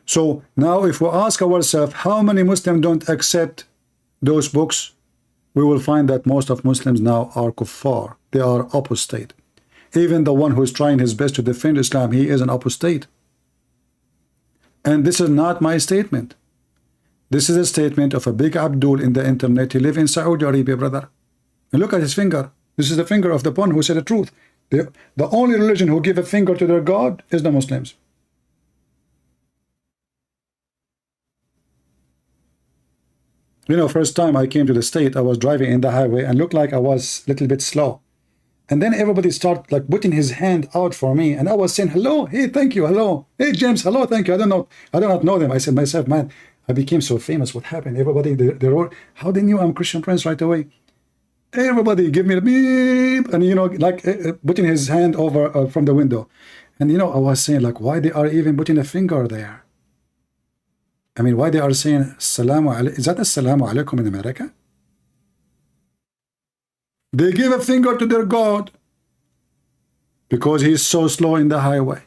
So now if we ask ourselves how many Muslims don't accept those books, we will find that most of Muslims now are kuffar. They are apostate. Even the one who is trying his best to defend Islam, he is an apostate. And this is not my statement. This is a statement of a big Abdul in the internet. He lives in Saudi Arabia, brother. And look at his finger. This is the finger of the one who said the truth. The only religion who give a finger to their God is the Muslims. You know, first time I came to the state, I was driving in the highway and looked like I was a little bit slow. And then everybody started like putting his hand out for me. And I was saying, hello, hey, thank you, hello. Hey, James, hello, thank you. I do not know them. I said myself, man, I became so famous. What happened? Everybody, they're all, how they knew I'm Christian Prince right away? Everybody give me the beep. And, you know, like putting his hand over from the window. And, you know, I was saying like, why they are even putting a finger there? I mean, why they are saying, Assalamu alaikum? Is that Assalamu alaikum in America? They give a finger to their God because he's so slow in the highway.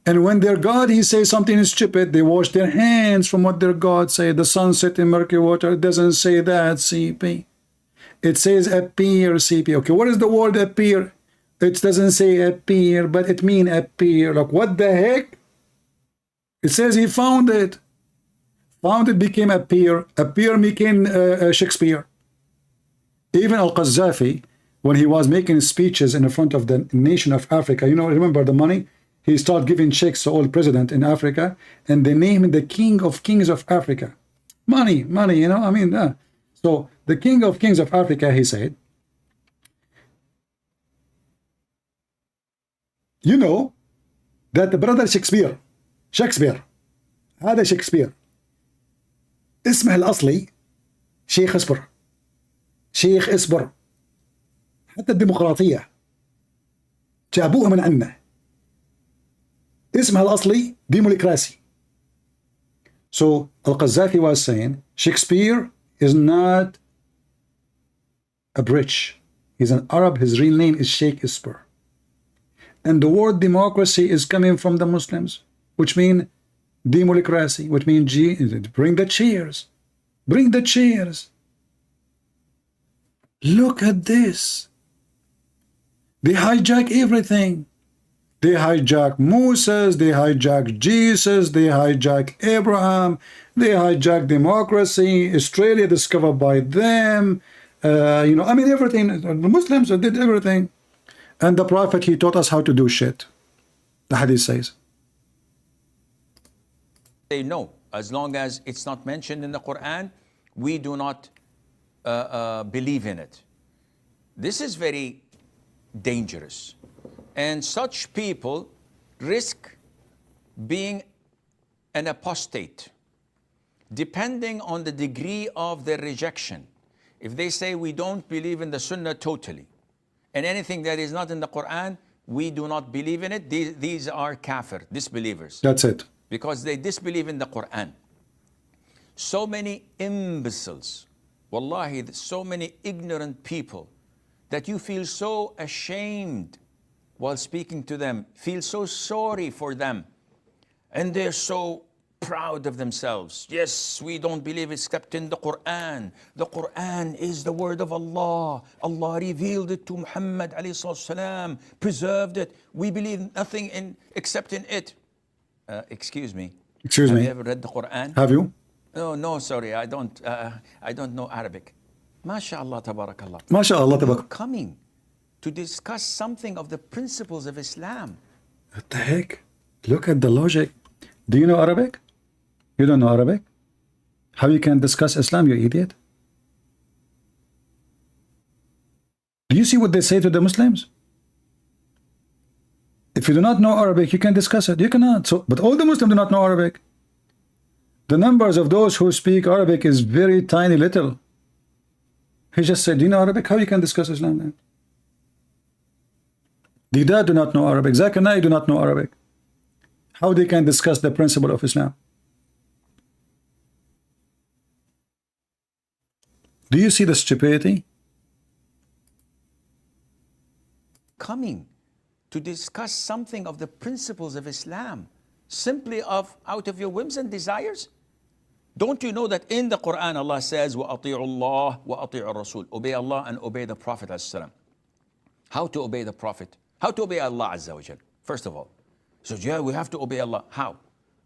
And when their God, he says something stupid, they wash their hands from what their God say. The sun set in murky water. It doesn't say that, CP. It says appear, CP. Okay, what is the word appear? It doesn't say appear, but it means appear. Like, what the heck? It says he found it. Found it became appear. Appear became Shakespeare. Even Al-Qaddafi, when he was making speeches in front of the nation of Africa, you know, remember the money? He started giving checks to all president in Africa, and they named the king of kings of Africa. Money, you know, I mean, so the king of kings of Africa, he said, you know, that the brother Shakespeare, هذا شكسبير اسمه الأصلي شيخ اصبر شيخ اصبر حتى الديمقراطية جابوها من عنا اسمها الأصلي ديمقراطي. So Al-Qaddafi was saying Shakespeare is not a British, he's an Arab, his real name is Sheikh Isper, and the word democracy is coming from the Muslims, which mean democracy, which means bring the chairs, bring the chairs. Look at this. They hijack everything. They hijack Moses, they hijack Jesus, they hijack Abraham, they hijack democracy, Australia discovered by them. You know, I mean, everything. The Muslims did everything. And the Prophet, he taught us how to do shit. The hadith says. Say no, as long as it's not mentioned in the Quran, we do not believe in it. This is very dangerous. And such people risk being an apostate, depending on the degree of their rejection. If they say we don't believe in the Sunnah totally, and anything that is not in the Quran, we do not believe in it, these are kafir, disbelievers. That's it. Because they disbelieve in the Quran. So many imbeciles, wallahi, so many ignorant people, that you feel so ashamed while speaking to them, feel so sorry for them, and they're so proud of themselves. Yes, we don't believe except in the Quran. The Quran is the word of Allah. Allah revealed it to Muhammad alayhi salam, preserved it. We believe nothing except in it. Excuse me. Excuse me. Have you ever read the Quran? Have you? No, sorry, I don't know Arabic. MashaAllah, tabarakallah. MashaAllah, tabarakallah. Coming to discuss something of the principles of Islam. What the heck? Look at the logic. Do you know Arabic? You don't know Arabic? How you can discuss Islam, you idiot? Do you see what they say to the Muslims? If you do not know Arabic, you can discuss it. You cannot. So, but all the Muslims do not know Arabic. The numbers of those who speak Arabic is very tiny little. He just said, do you know Arabic? How you can discuss Islam then? Dida do not know Arabic. Zakir Naik do not know Arabic. How they can discuss the principle of Islam? Do you see the stupidity? Coming to discuss something of the principles of Islam, simply out of your whims and desires? Don't you know that in the Quran Allah says, وَأَطِيعُ اللَّهِ وَأَطِيعُ الرَّسُولِ, obey Allah and obey the Prophet ﷺ. How to obey the Prophet? How to obey Allah Azza wa Jal? First of all. So yeah, we have to obey Allah. How?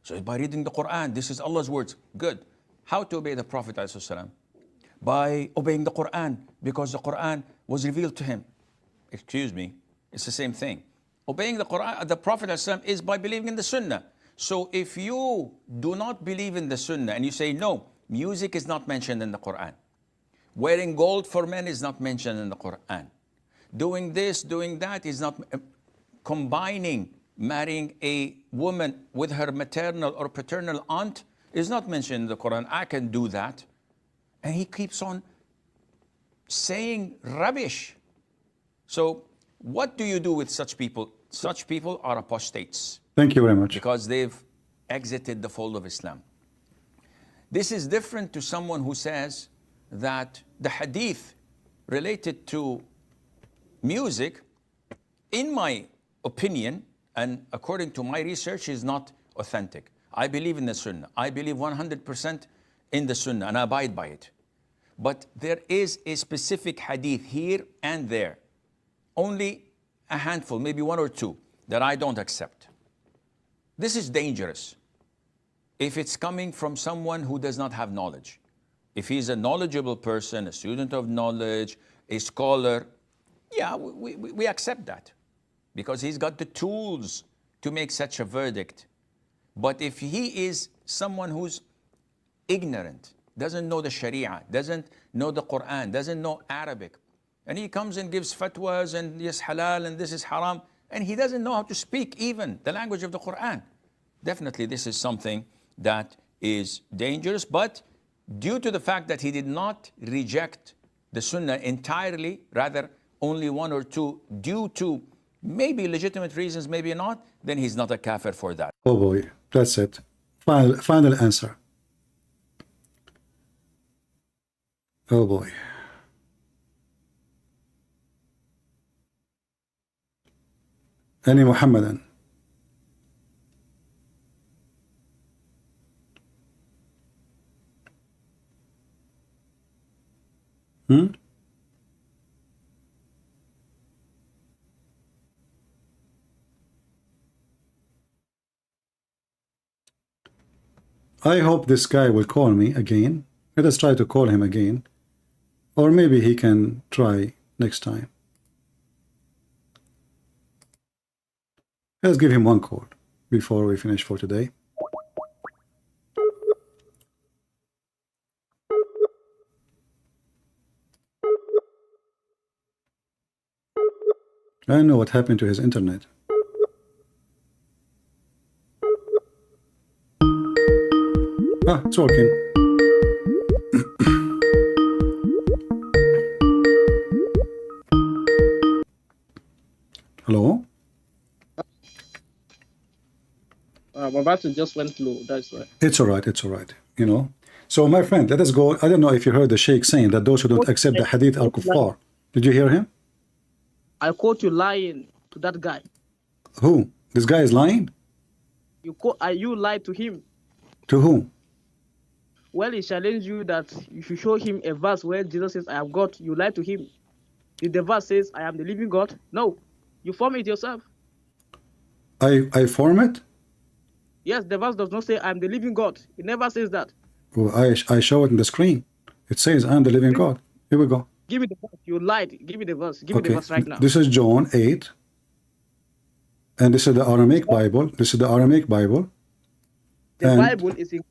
So by reading the Quran. This is Allah's words. Good. How to obey the Prophet ﷺ? By obeying the Quran, because the Quran was revealed to him. Excuse me, it's the same thing. Obeying the Quran, the Prophet ﷺ, is by believing in the Sunnah. So if you do not believe in the Sunnah and you say, no, music is not mentioned in the Quran. Wearing gold for men is not mentioned in the Quran. Doing this, doing that is not, combining, marrying a woman with her maternal or paternal aunt is not mentioned in the Quran. I can do that. And he keeps on saying rubbish. So what do you do with such people? Such people are apostates. Thank you very much. Because they've exited the fold of Islam. This is different to someone who says that the hadith related to music, in my opinion, and according to my research, is not authentic. I believe in the Sunnah. I believe 100% in the Sunnah, and I abide by it. But there is a specific hadith here and there, only a handful, maybe one or two, that I don't accept. This is dangerous if it's coming from someone who does not have knowledge. If he's a knowledgeable person, a student of knowledge, a scholar, yeah, we accept that because he's got the tools to make such a verdict. But if he is someone who's ignorant, doesn't know the Sharia, doesn't know the Quran, doesn't know Arabic, and he comes and gives fatwas and yes, halal and this is haram, and he doesn't know how to speak even the language of the Quran, definitely this is something that is dangerous. But due to the fact that he did not reject the Sunnah entirely, rather only one or two, due to maybe legitimate reasons, maybe not, then he's not a kafir for that. Oh boy, that's it. Final answer. Oh boy. Any Muhammadan. I hope this guy will call me again. Let us try to call him again. Or maybe he can try next time. Let's give him one call before we finish for today. I don't know what happened to his internet. Ah, it's working. Hello? My battery just went low, that's right. It's all right, it's all right, you know. So my friend, let us go. I don't know if you heard the Sheikh saying that those who don't accept the hadith are kuffar. Did you hear him? I caught you lying to that guy. Who? This guy is lying? You lied to him. To whom? Well, he challenged you that you should show him a verse where Jesus says, I have God. You lied to him. Did the verse says, I am the living God? No. You form it yourself. I form it? Yes, the verse does not say, I am the living God. It never says that. Well, I show it in the screen. It says, I am the living God. Here we go. Give me the verse. You lied. Give me the verse. Give me the verse right now. This is John 8. And this is the Aramaic Bible. This is the Aramaic Bible. The Bible is in...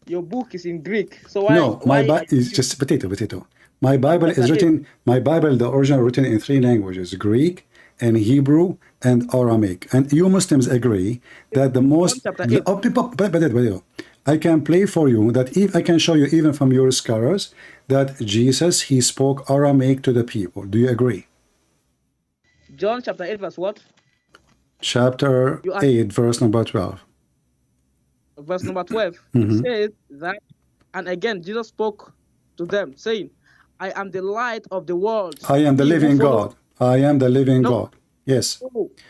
Your book is in Greek. So why... No, my Bible is just potato. My Bible is written... My Bible, the original, written in 3 languages. Greek and Hebrew and Aramaic. And you Muslims agree that the most... I can play for you that if I can show you even from your scholars that Jesus, he spoke Aramaic to the people. Do you agree? John chapter 8 verse what? Chapter 8 verse number 12. Verse number 12. It says that, and again Jesus spoke to them saying, I am the light of the world. I am the living God. I am the living God. Yes.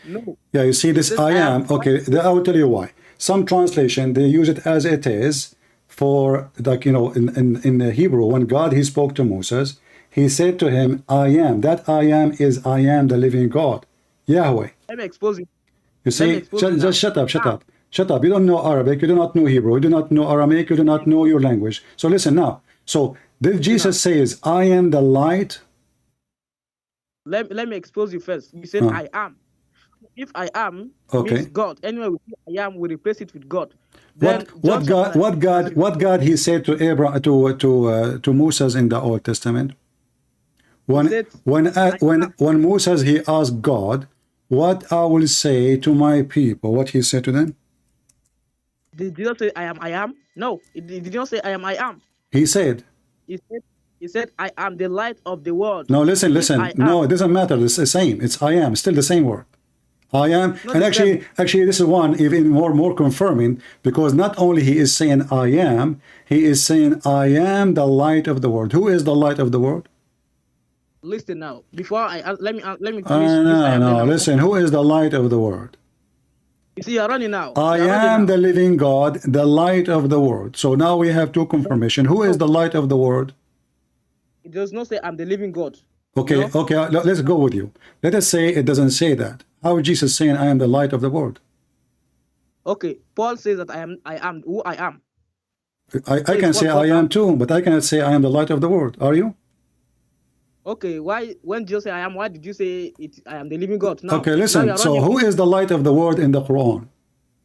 No. Yeah, you see this I am. Okay, I will tell you why. Some translation, they use it as it is for, like, you know, in the Hebrew, when God, he spoke to Moses, he said to him, I am. That I am is I am the living God. Yahweh. Let me expose you. You see, just shut up. Shut up. You don't know Arabic. You do not know Hebrew. You do not know Aramaic. You do not know your language. So listen now. So did Jesus says, I am the light? Let me expose you first. You said I am. If I am means God. Anyway, we see I am, we replace it with God. Then what God he said to Abraham to Moses in the Old Testament? When Moses he asked God, what I will say to my people, what he said to them? Did Jesus say I am? No, it did not say I am. He said. He said I am the light of the world. No, listen. No, it doesn't matter. It's the same. It's I am. Still the same word. I am. And actually, this is one even more confirming, because not only he is saying I am, he is saying I am the light of the world. Who is the light of the world? Listen now. Before let me finish. No. Listen. Who is the light of the world? You see, you're running now. I am the living God, the light of the world. So now we have 2 confirmation. Who is the light of the world? It does not say I'm the living God. Okay, let's go with you. Let us say it doesn't say that. How is Jesus saying I am the light of the world? Okay, Paul says that I am who I am. I can say I am too, but I cannot say I am the light of the world. Are you? Okay, why when Jesus say I am, why did you say I am the living God? Now, okay, listen. So who is the light of the world in the Quran?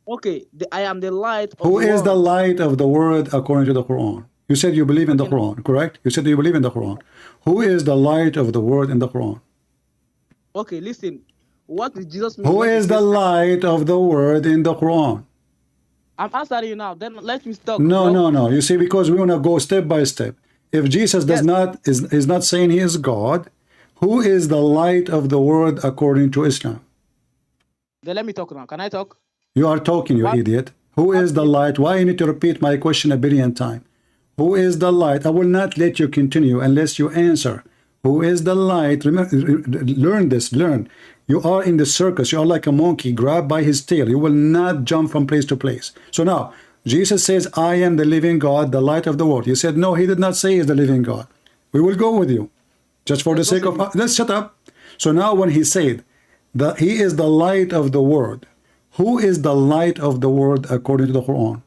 Okay, I am the light of who the is world. the light of the world according to the Quran? You said you believe in the Quran, correct? You said you believe in the Quran. Who is the light of the world in the Quran? Okay, listen. What did Jesus mean? Who is the light of the world in the Quran? I'm answering you now. Then let me stop. No. You see, because we want to go step by step. If Jesus is not saying he is God, who is the light of the world according to Islam? Then let me talk now. Can I talk? You are talking, you idiot. Who is the light? Why you need to repeat my question a billion times? Who is the light? I will not let you continue unless you answer. Who is the light? Remember, learn this, learn. You are in the circus. You are like a monkey grabbed by his tail. You will not jump from place to place. So now, Jesus says, I am the living God, the light of the world. You said, no, he did not say he is the living God. We will go with you. Just for the sake of... Let's shut up. So now when he said that he is the light of the world, who is the light of the world according to the Quran?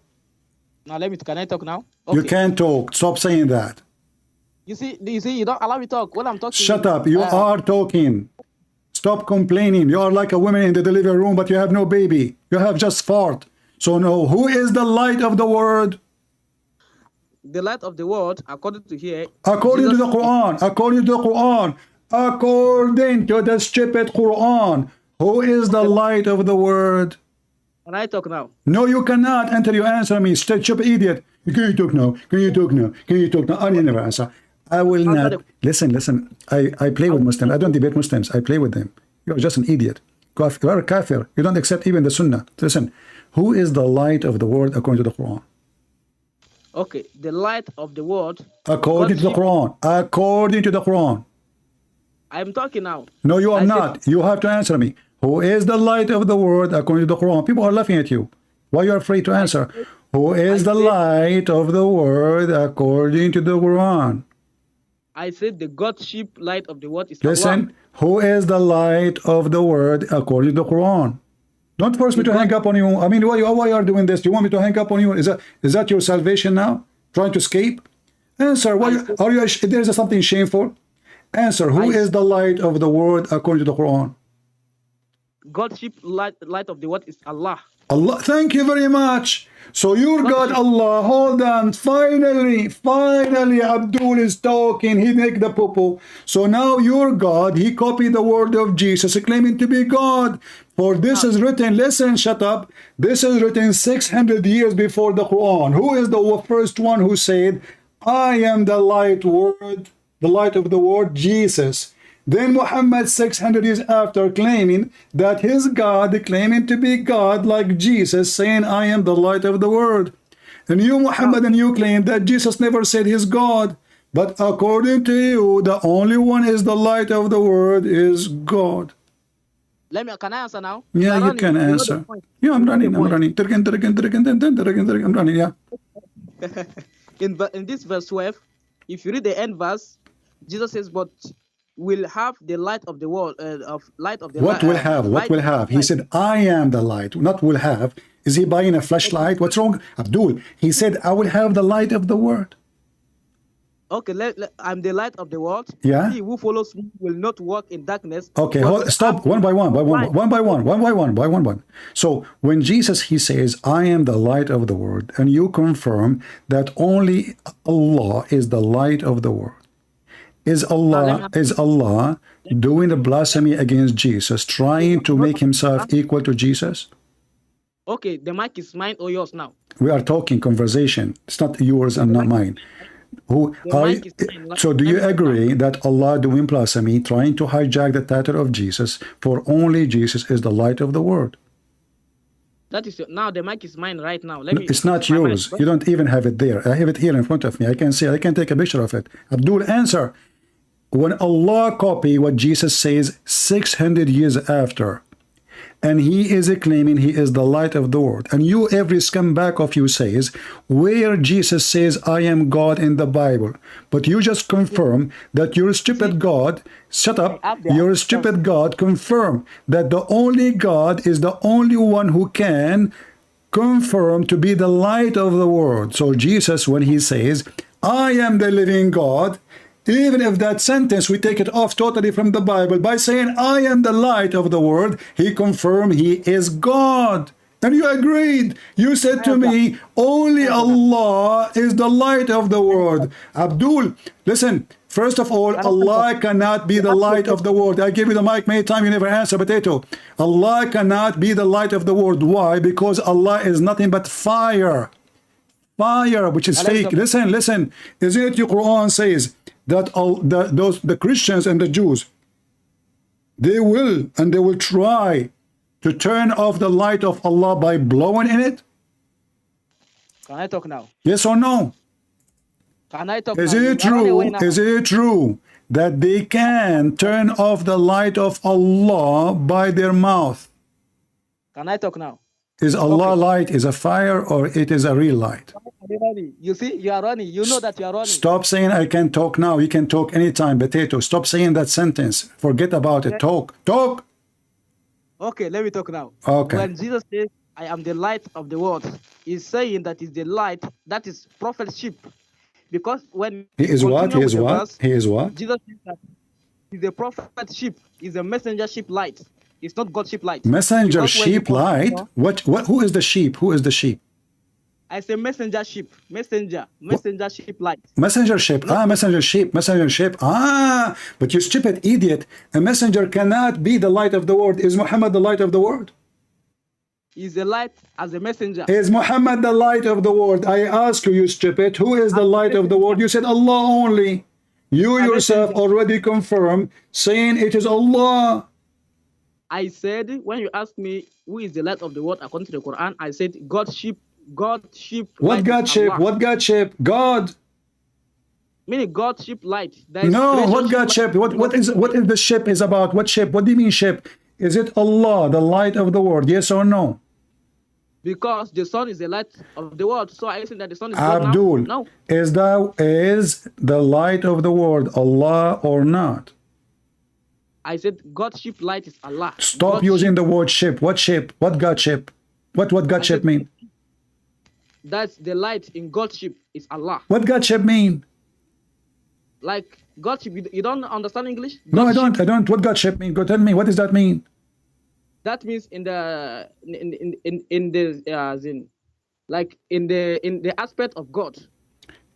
Now can I talk now? Okay. You can't talk. Stop saying that. You see, you don't allow me to talk when I'm talking. Shut up. You are talking. Stop complaining. You are like a woman in the delivery room, but you have no baby. You have just fart. So no, who is the light of the world? The light of the world, according to here. According to the Quran. According to the Quran. According to the stupid Quran. Who is the light of the world? Can I talk now? No, you cannot until you answer me. Stupid idiot. Can you talk now? Can you talk now? Can you talk now? I never answer. I will not. Listen. I play with Muslims. I don't debate Muslims. I play with them. You're just an idiot. You are a kafir. You don't accept even the Sunnah. Listen. Who is the light of the world according to the Quran? Okay, the light of the world. According to the Quran. According to the Quran. I'm talking now. No, you are not. You have to answer me. Who is the light of the world according to the Quran? People are laughing at you. Why you are afraid to answer? Who is the light of the world according to the Quran? I said the Godship light of the world is Listen, Allah. who is the light of the world according to the Quran? Don't force me to hang up on you. I mean, why you are doing this? Do you want me to hang up on you? Is that your salvation now? Trying to escape? Answer. Why are you? There is something shameful. Answer. Who is the light of the world according to the Quran? Godship light of the world is Allah. Allah. Thank you very much. So your God, Allah. Hold on. Finally, Abdul is talking. He make the poo-poo. So now your God, he copied the word of Jesus, claiming to be God. For this is written, listen, shut up. This is written 600 years before the Quran. Who is the first one who said, I am the light word, the light of the world? Jesus. Then Muhammad 600 years after claiming that his God, claiming to be God like Jesus, saying, I am the light of the world. And you, Muhammad, and you claim that Jesus never said he's God. But according to you, the only one is the light of the world is God. Can I answer now? Yeah, you can answer. Yeah, I'm running. I'm running, yeah. In this verse 12, if you read the end verse, Jesus says, but will have the light of the world, What will have? What will have? He said, I am the light, not will have. Is he buying a flashlight? What's wrong? Abdul, he said, I will have the light of the world. Okay, I'm the light of the world. Yeah. He who follows me will not walk in darkness. Okay, stop. One by one. So when Jesus, he says, I am the light of the world, and you confirm that only Allah is the light of the world. Is Allah doing a blasphemy against Jesus, trying to make himself equal to Jesus? Okay, the mic is mine or yours now? We are talking conversation. It's not yours and not mine. So do you agree that Allah doing blasphemy, trying to hijack the title of Jesus, for only Jesus is the light of the world? That is now the mic is mine right now. It's not yours. You don't even have it there. I have it here in front of me. I can see. I can take a picture of it. Abdul, answer. When Allah copy what Jesus says 600 years after, and he is claiming he is the light of the world, and you, every scumbag of you says, where Jesus says, I am God in the Bible, but you just confirm that your stupid God, shut up, your stupid God confirm that the only God is the only one who can confirm to be the light of the world. So Jesus, when he says, I am the living God, even if that sentence, we take it off totally from the Bible, by saying, I am the light of the world, he confirmed he is God. And you agreed. You said to me, only Allah is the light of the world. Abdul, listen, first of all, Allah cannot be the light of the world. I gave you the mic many times, you never answer, potato. Allah cannot be the light of the world. Why? Because Allah is nothing but fire. Fire, which is fake. Listen. Isn't it your Quran says that the Christians and the Jews, they will try to turn off the light of Allah by blowing in it? Can I talk now? Yes or no? Can I talk now? Is it true that they can turn off the light of Allah by their mouth? Can I talk now? Is Allah light, is a fire, or it is a real light? You see, you are running. You know that you are running. Stop saying I can talk now. You can talk anytime, potato. Stop saying that sentence. Forget about it. Talk. Okay, let me talk now. Okay. When Jesus says, I am the light of the world. He's saying that is the light, that is prophetship. Because when he is what? He is what? Verse, he is what? Jesus says that he's a prophetship, he's a messengership light. It's not Godship light. Messengership light? What? Who is the sheep? Who is the sheep? I say messengership, messengership light. Messengership, messengership. But you stupid idiot. A messenger cannot be the light of the world. Is Muhammad the light of the world? He's a light as a messenger. Is Muhammad the light of the world? I ask you, you stupid, who is the light of the world? You said Allah only. You yourself already confirmed, saying it is Allah. I said, when you ask me who is the light of the world according to the Quran, I said Godship. What Godship? What Godship? God. Meaning Godship light. No, what Godship? What is the ship is about? What ship? What do you mean ship? Is it Allah, the light of the world? Yes or no? Because the sun is the light of the world. So I think that the sun is Abdul, God now? No. Is the light of the world Allah or not? I said Godship light is Allah. Stop using the word ship. What ship? What Godship? What Godship mean? That's the light in Godship is Allah. What Godship mean? Like Godship, you don't understand English? Godship. No, I don't. What Godship mean? Go tell me. What does that mean? That means in the aspect of God.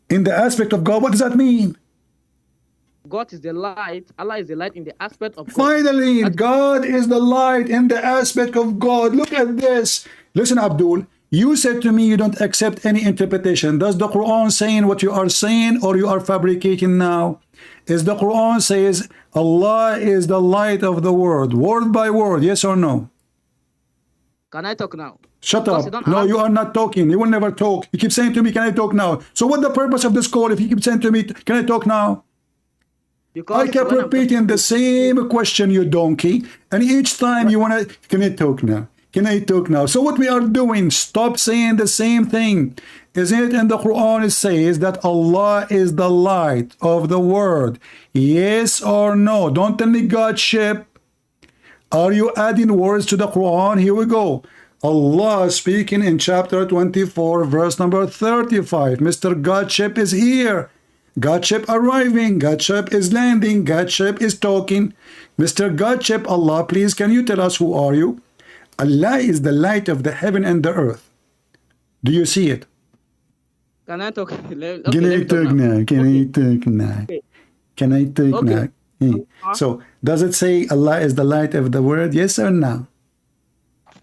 In the aspect of God, what does that mean? God is the light. Allah is the light in the aspect of God. Finally, God is the light in the aspect of God. Look at this. Listen, Abdul. You said to me you don't accept any interpretation. Does the Quran saying what you are saying, or you are fabricating now? Is the Quran says Allah is the light of the world, word by word, yes or no? Can I talk now? Shut up. No, you are not talking. You will never talk. You keep saying to me, can I talk now? So what the purpose of this call if you keep saying to me, can I talk now? Because I kept repeating the same question, you donkey. And each time you want to, can I talk now? Can I talk now? So what we are doing, stop saying the same thing. Isn't it in the Quran it says that Allah is the light of the world? Yes or no? Don't tell me Godship. Are you adding words to the Quran? Here we go. Allah speaking in chapter 24, verse number 35. Mr. Godship is here. Godship arriving. Godship is landing. Godship is talking. Mr. Godship, Allah, please, can you tell us who are you? Allah is the light of the heaven and the earth. Do you see it? Can I talk? Okay, can I talk now? Can I talk now? Can I talk now? So, does it say Allah is the light of the world? Yes or no?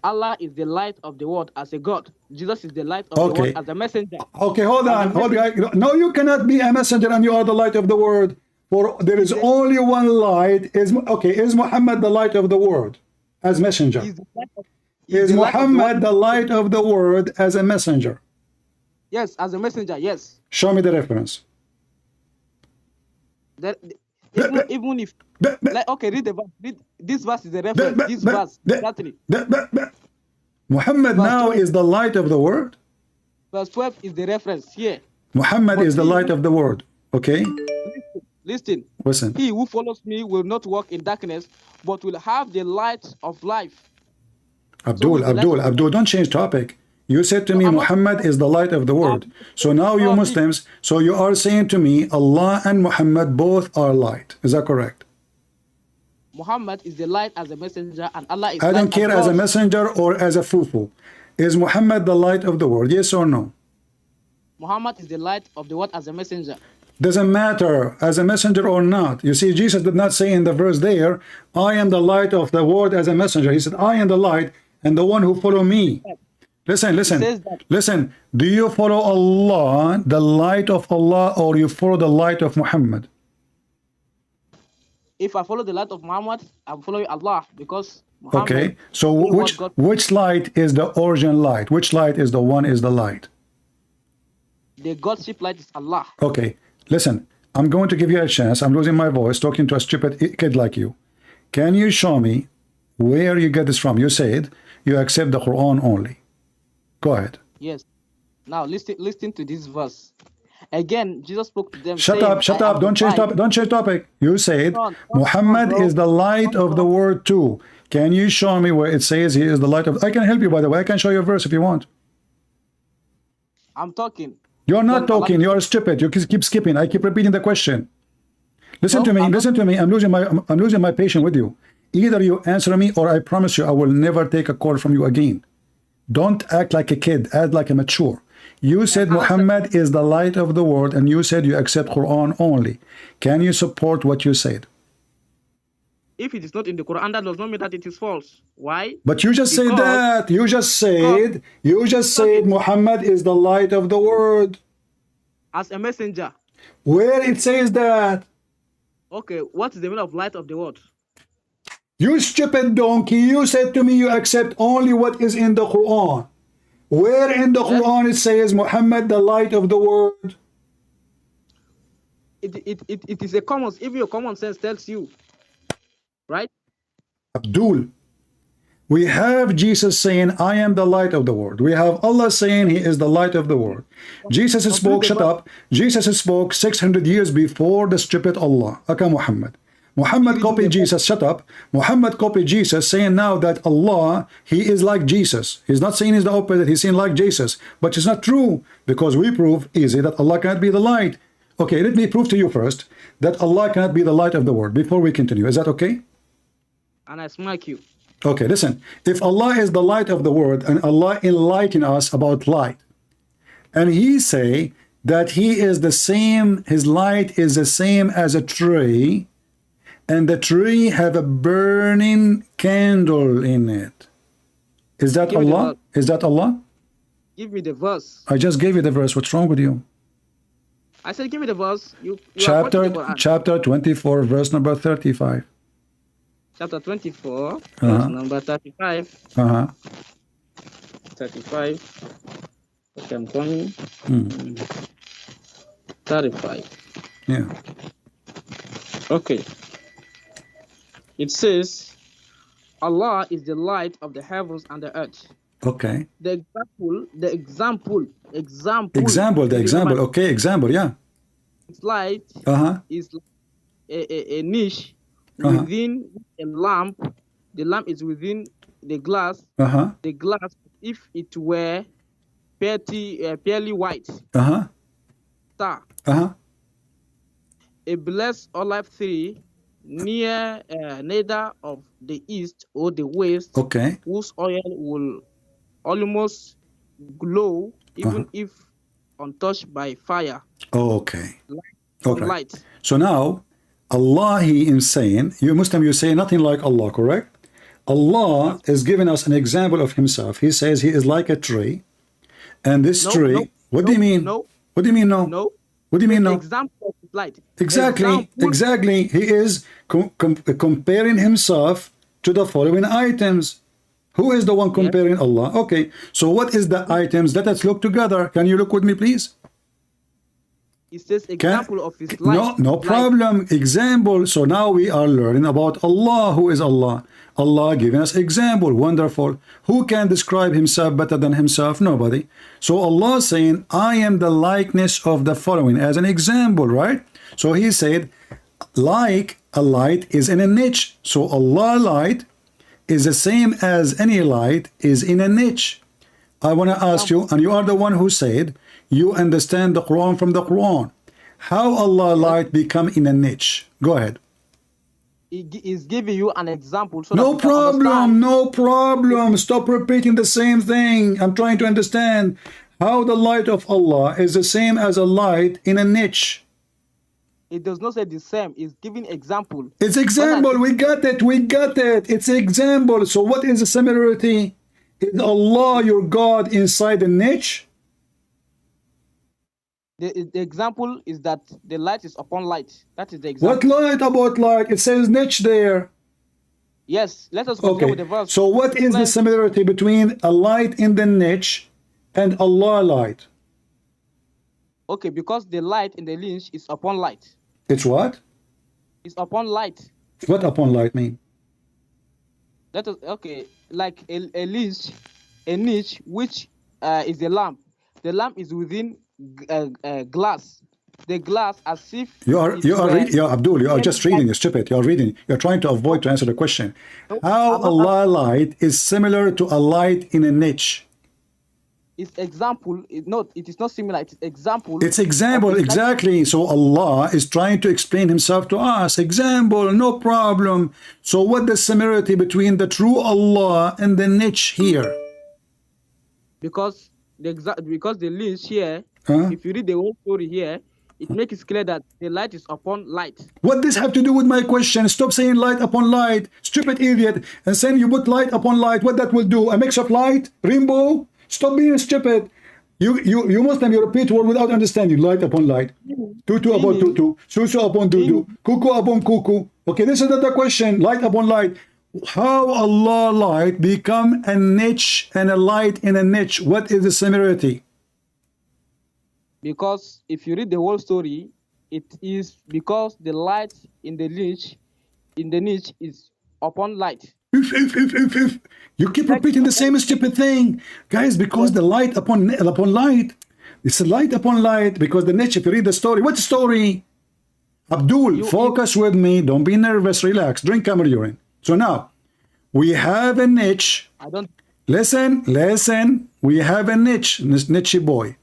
Allah is the light of the world as a God. Jesus is the light of the world as a messenger. Okay, hold on. No, you cannot be a messenger and you are the light of the world. For there is only one light. Is Muhammad the light of the world as messenger? Is Muhammad the light of the world as a messenger? Yes, as a messenger, yes. Show me the reference. Even if, okay, read the verse. This verse is the reference. This verse, exactly. Muhammad now is the light of the world. Verse 12 is the reference here. Muhammad is the light of the world. Okay? Listen. Listen. He who follows me will not walk in darkness, but will have the light of life. Abdul, don't change topic. You said to me, Muhammad is the light of the world. So now you Muslims, so you are saying to me, Allah and Muhammad both are light. Is that correct? Muhammad is the light as a messenger, and Allah is I don't care as a messenger or as a fufu. Is Muhammad the light of the world? Yes or no? Muhammad is the light of the world as a messenger. Doesn't matter as a messenger or not. You see, Jesus did not say in the verse there, I am the light of the world as a messenger. He said, I am the light and the one who follow me. Listen. Do you follow Allah, the light of Allah, or you follow the light of Muhammad? If I follow the light of Muhammad, I'm following Allah because Muhammad. Okay. So which light is the origin light? Which light is the one is the light? The Godship light is Allah. Okay. Listen, I'm going to give you a chance. I'm losing my voice talking to a stupid kid like you. Can you show me where you get this from? You said you accept the Quran only. Go ahead. Yes. Now listen to this verse. Again, Jesus spoke to them. Shut up. Don't change topic. You said Muhammad is the light of the world too. Can you show me where it says he is the light of... I can help you, by the way. I can show you a verse if you want. I'm talking. You're not talking. You are stupid. You keep skipping. I keep repeating the question. Listen to me. Listen to me. I'm losing my patience with you. Either you answer me, or I promise you I will never take a call from you again. Don't act like a kid. Act like a mature. You said Muhammad is the light of the world, and you said you accept Quran only. Can you support what you said? If it is not in the Quran, that does not mean that it is false. Why? But you just said that. You just said Muhammad is the light of the world. As a messenger. Where it says that? Okay, what is the meaning of light of the world? You stupid donkey, you said to me you accept only what is in the Quran. Where in the Quran it says Muhammad the light of the world? It is a common, even your common sense tells you, right? Abdul, we have Jesus saying, I am the light of the world. We have Allah saying he is the light of the world. Jesus spoke, shut up, Jesus spoke 600 years before the stupid Allah, aka Muhammad. Muhammad copied Jesus, shut up. Muhammad copied Jesus, saying now that Allah, he is like Jesus. He's not saying he's the opposite, he's saying like Jesus. But it's not true, because we prove easy that Allah cannot be the light. Okay, let me prove to you first that Allah cannot be the light of the world before we continue. Is that okay? And I smack you. Okay, listen. If Allah is the light of the world and Allah enlighten us about light, and he say that he is the same, his light is the same as a tree, and the tree have a burning candle in it. Is that Allah? Is that Allah? Give me the verse. I just gave you the verse. What's wrong with you? I said give me the verse. You chapter 24, verse number 35. Chapter 24, verse number 35. 35. Okay, I'm coming. 35. Yeah. Okay. It says, Allah is the light of the heavens and the earth. Okay. The example. Okay, example, yeah. Its light is a niche within a lamp. The lamp is within the glass. The glass, if it were purely white. Star. A blessed olive tree near neither of the east or the west, whose oil will almost glow even if untouched by fire. Okay. Light. So now Allah, he is saying, you Muslim, you say nothing like Allah, correct? Allah is giving us an example of himself. He says he is like a tree, and this tree, what do you mean? What do you mean no? What do you mean no? Example of light. Exactly. He is comparing himself to the following items. Who is the one comparing Allah? Okay, so what is the items? Let us look together. Can you look with me, please? It says example of his light. No problem. Example. So now we are learning about Allah. Who is Allah? Allah giving us example. Wonderful. Who can describe himself better than himself? Nobody. So Allah saying, I am the likeness of the following as an example, right? So he said, like a light is in a niche. So Allah light is the same as any light is in a niche. I want to ask you, and you are the one who said you understand the Quran from the Quran. How Allah light become in a niche? Go ahead. He is giving you an example. So no problem. Stop repeating the same thing. I'm trying to understand how the light of Allah is the same as a light in a niche. It does not say the same. It's giving example. It's example. We got it. It's example. So what is the similarity? Is Allah your God inside the niche? The example is that the light is upon light. That is the example. What light about light? It says niche there. Yes, let us continue with the verse. So what is the similarity between a light in the niche and Allah light? Okay, because the light in the niche is upon light. It's what? It's upon light. What upon light mean? That is okay, like a niche which is the lamp. The lamp is within glass. the glass as if Abdul, you are just reading, you're stupid. You're reading. You're trying to avoid to answer the question. How Allah light is similar to a light in a niche? It's example. It is not similar. It's example. It's example, exactly. So Allah is trying to explain himself to us. Example, no problem. So what the similarity between the true Allah and the niche here? Because the lens here, if you read the whole story here, it makes it clear that the light is upon light. What does have to do with my question? Stop saying light upon light, stupid idiot. And saying you put light upon light, what that will do? A mix of light, rainbow? Stop being stupid. You Muslim, you repeat word without understanding. Light upon light. Tutu upon tutu. Susu upon tutu. Cuckoo upon cuckoo. Okay, this is not the question. Light upon light. How Allah light become a niche and a light in a niche? What is the similarity? Because if you read the whole story, it is because the light in the niche is upon light. You keep repeating the same stupid thing, guys. Because the light upon light, it's a light upon light. Because the niche, if you read the story, what story? Abdul, focus with me. Don't be nervous. Relax. Drink camel urine. So now we have a niche. Listen. We have a niche boy,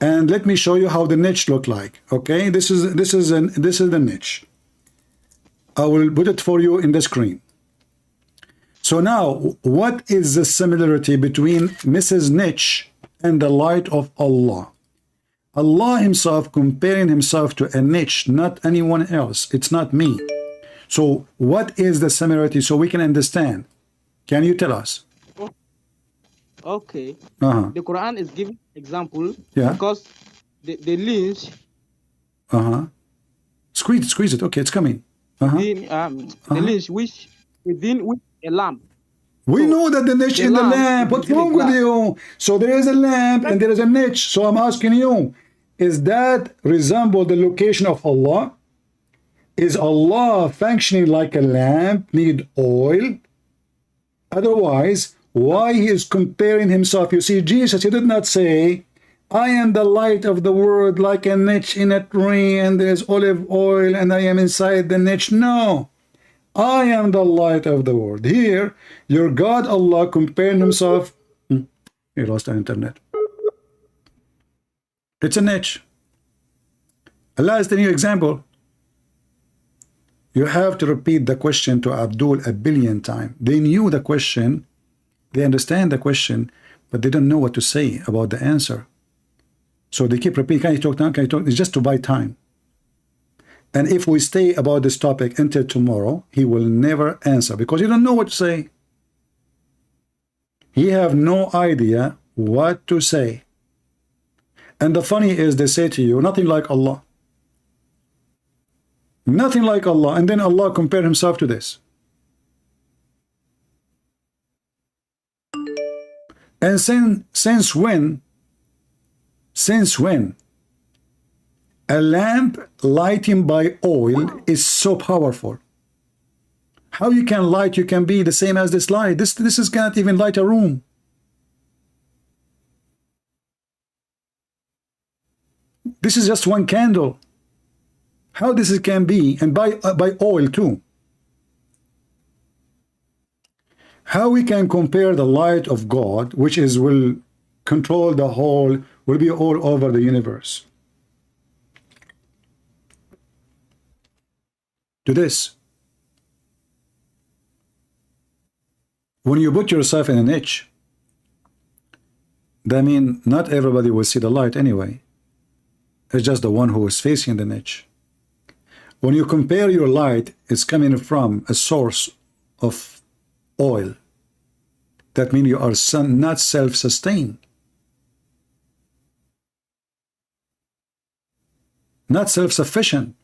and let me show you how the niche look like. Okay, this is the niche. I will put it for you in the screen. So now, what is the similarity between Mrs. Niche and the light of Allah? Allah himself comparing himself to a niche, not anyone else. It's not me. So what is the similarity so we can understand? Can you tell us? Okay. The Quran is giving example because the lynch. Squeeze it. Okay, it's coming. The lynch within a lamp. We know that the niche in the lamp. What's wrong with you? So there is a lamp and there is a niche. So I'm asking you, is that resemble the location of Allah? Is Allah functioning like a lamp, need oil? Otherwise, why he is comparing himself? You see, Jesus, he did not say, I am the light of the world, like a niche in a tree, and there's olive oil, and I am inside the niche. No. I am the light of the world. Here, your God Allah comparing himself. He lost the internet. It's a niche. Allah is the new example. You have to repeat the question to Abdul 1 billion times. They knew the question, they understand the question, but they don't know what to say about the answer. So they keep repeating, can you talk now? Can you talk? It's just to buy time. And if we stay about this topic until tomorrow, he will never answer because he don't know what to say. He have no idea what to say. And the funny is they say to you, nothing like Allah. Nothing like Allah. And then Allah compare himself to this. And since when a lamp lighting by oil is so powerful? How you can light, you can be the same as this light. This is cannot even light a room. This is just one candle. How this can be, and by oil too. How we can compare the light of God, which will control the whole, will be all over the universe, to this? When you put yourself in a niche, that means not everybody will see the light anyway. It's just the one who is facing the niche. When you compare your light, it's coming from a source of oil. That means you are not self-sustained. Not self-sufficient.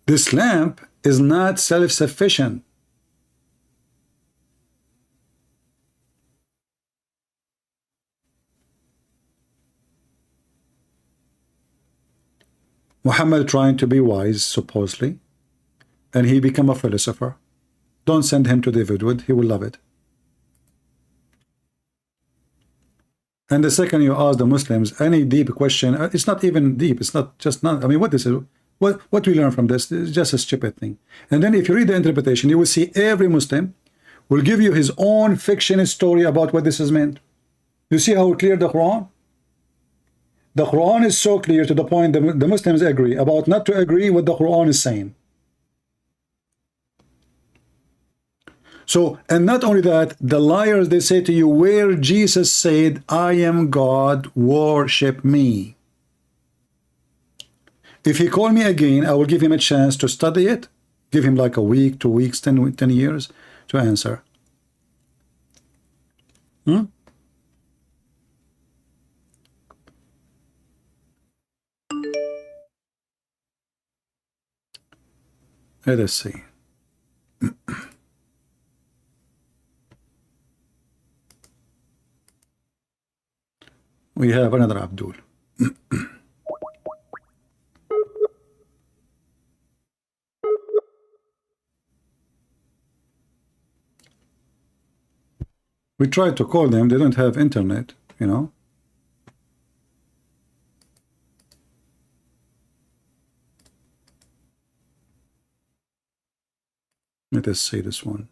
This lamp is not self-sufficient. Muhammad trying to be wise, supposedly, and he become a philosopher. Don't send him to David Wood. He will love it. And the second you ask the Muslims any deep question, it's not even deep. It's not just not. I mean, what is it? What we learn from this is just a stupid thing. And then if you read the interpretation, you will see every Muslim will give you his own fiction story about what this is meant. You see how clear the Quran? The Quran is so clear to the point that the Muslims agree about not to agree what the Quran is saying. So, and not only that, the liars, they say to you, where Jesus said, I am God, worship me. If he call me again, I will give him a chance to study it. Give him like a week, 2 weeks, 10 years to answer. Let us see. We have another Abdul. We tried to call them, they don't have internet, you know. Let us see this one.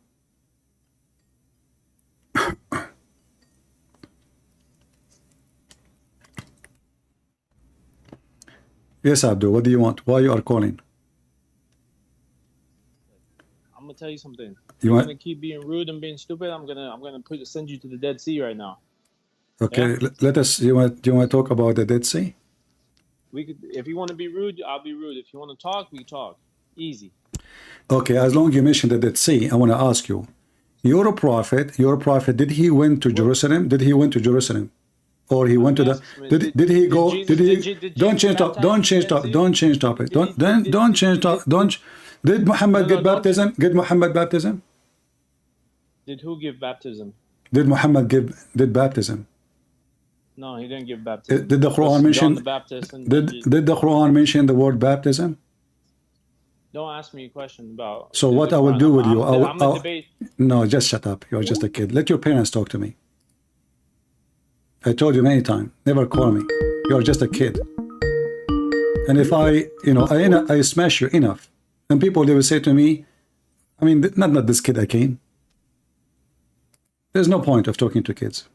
Yes, Abdul, what do you want? Why you are calling? I'm gonna tell you something. You're gonna keep being rude and being stupid. I'm gonna send you to the Dead Sea right now. Okay, yeah? Let us. Do you want to talk about the Dead Sea? We could, if you want to be rude, I'll be rude. If you want to talk, we talk. Easy. Okay, as long as you mentioned the Dead Sea, I want to ask you. Your prophet, did he went to Jerusalem? Did he went to Jerusalem? Or he went to the did he go don't change topic, don't change topic, don't change topic, don't change topic, don't. Did Muhammad get baptism? Did Muhammad baptism? Did who give baptism? Did Muhammad did baptism? No, he didn't give baptism. Did the Quran mention did the Quran mention the word baptism? Don't ask me a question about. So what I will do with you? I'm gonna debate. No, just shut up. You're just a kid. Let your parents talk to me. I told you many times, never call me. You're just a kid. And if I smash you enough, and people, they will say to me, I mean, not this kid again. There's no point of talking to kids.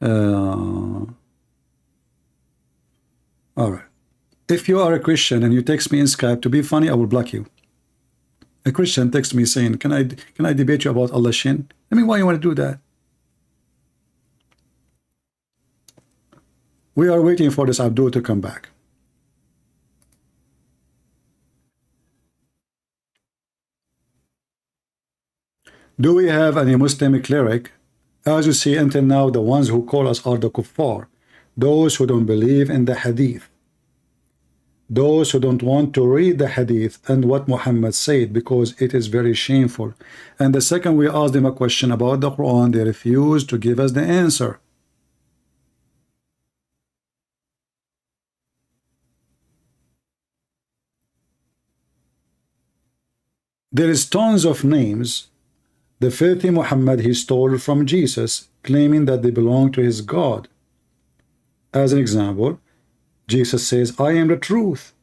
All right. If you are a Christian and you text me in Skype to be funny, I will block you. A Christian texts me saying, can I debate you about Allah Shin? I mean, why you want to do that? We are waiting for this Abdul to come back. Do we have any Muslim cleric? As you see, until now, the ones who call us are the kuffar, those who don't believe in the hadith, those who don't want to read the hadith and what Muhammad said, because it is very shameful. And the second we asked them a question about the Quran, they refused to give us the answer. There is tons of names the filthy Muhammad he stole from Jesus, claiming that they belong to his God. As an example, Jesus says, I am the truth.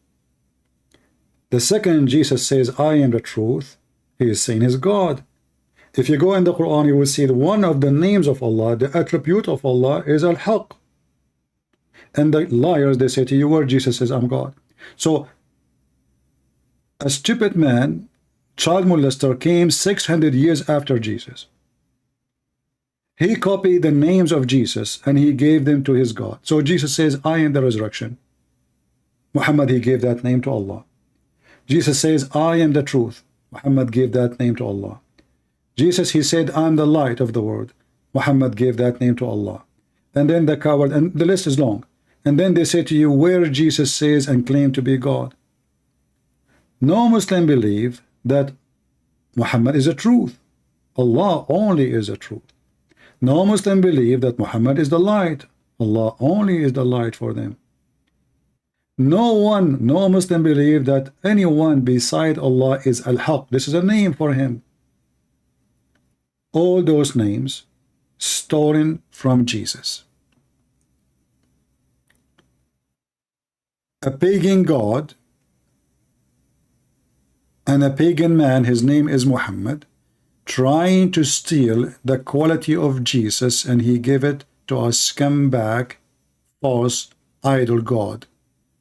The second Jesus says, I am the truth, he is saying his God. If you go in the Quran, you will see that one of the names of Allah, the attribute of Allah, is Al-Haq. And the liars, they say to you, where Jesus says, I'm God. So, a stupid man, child molester, came 600 years after Jesus. He copied the names of Jesus and he gave them to his God. So Jesus says, I am the resurrection. Muhammad, he gave that name to Allah. Jesus says, I am the truth. Muhammad gave that name to Allah. Jesus, he said, I am the light of the world. Muhammad gave that name to Allah. And then the coward, and the list is long. And then they say to you, where Jesus says and claim to be God. No Muslim believe that Muhammad is the truth. Allah only is the truth. No Muslim believe that Muhammad is the light. Allah only is the light for them. No Muslim believe that anyone beside Allah is Al-Haq. This is a name for him. All those names stolen from Jesus. A pagan god and a pagan man, his name is Muhammad, trying to steal the quality of Jesus, and he gave it to a scumbag, false idol god,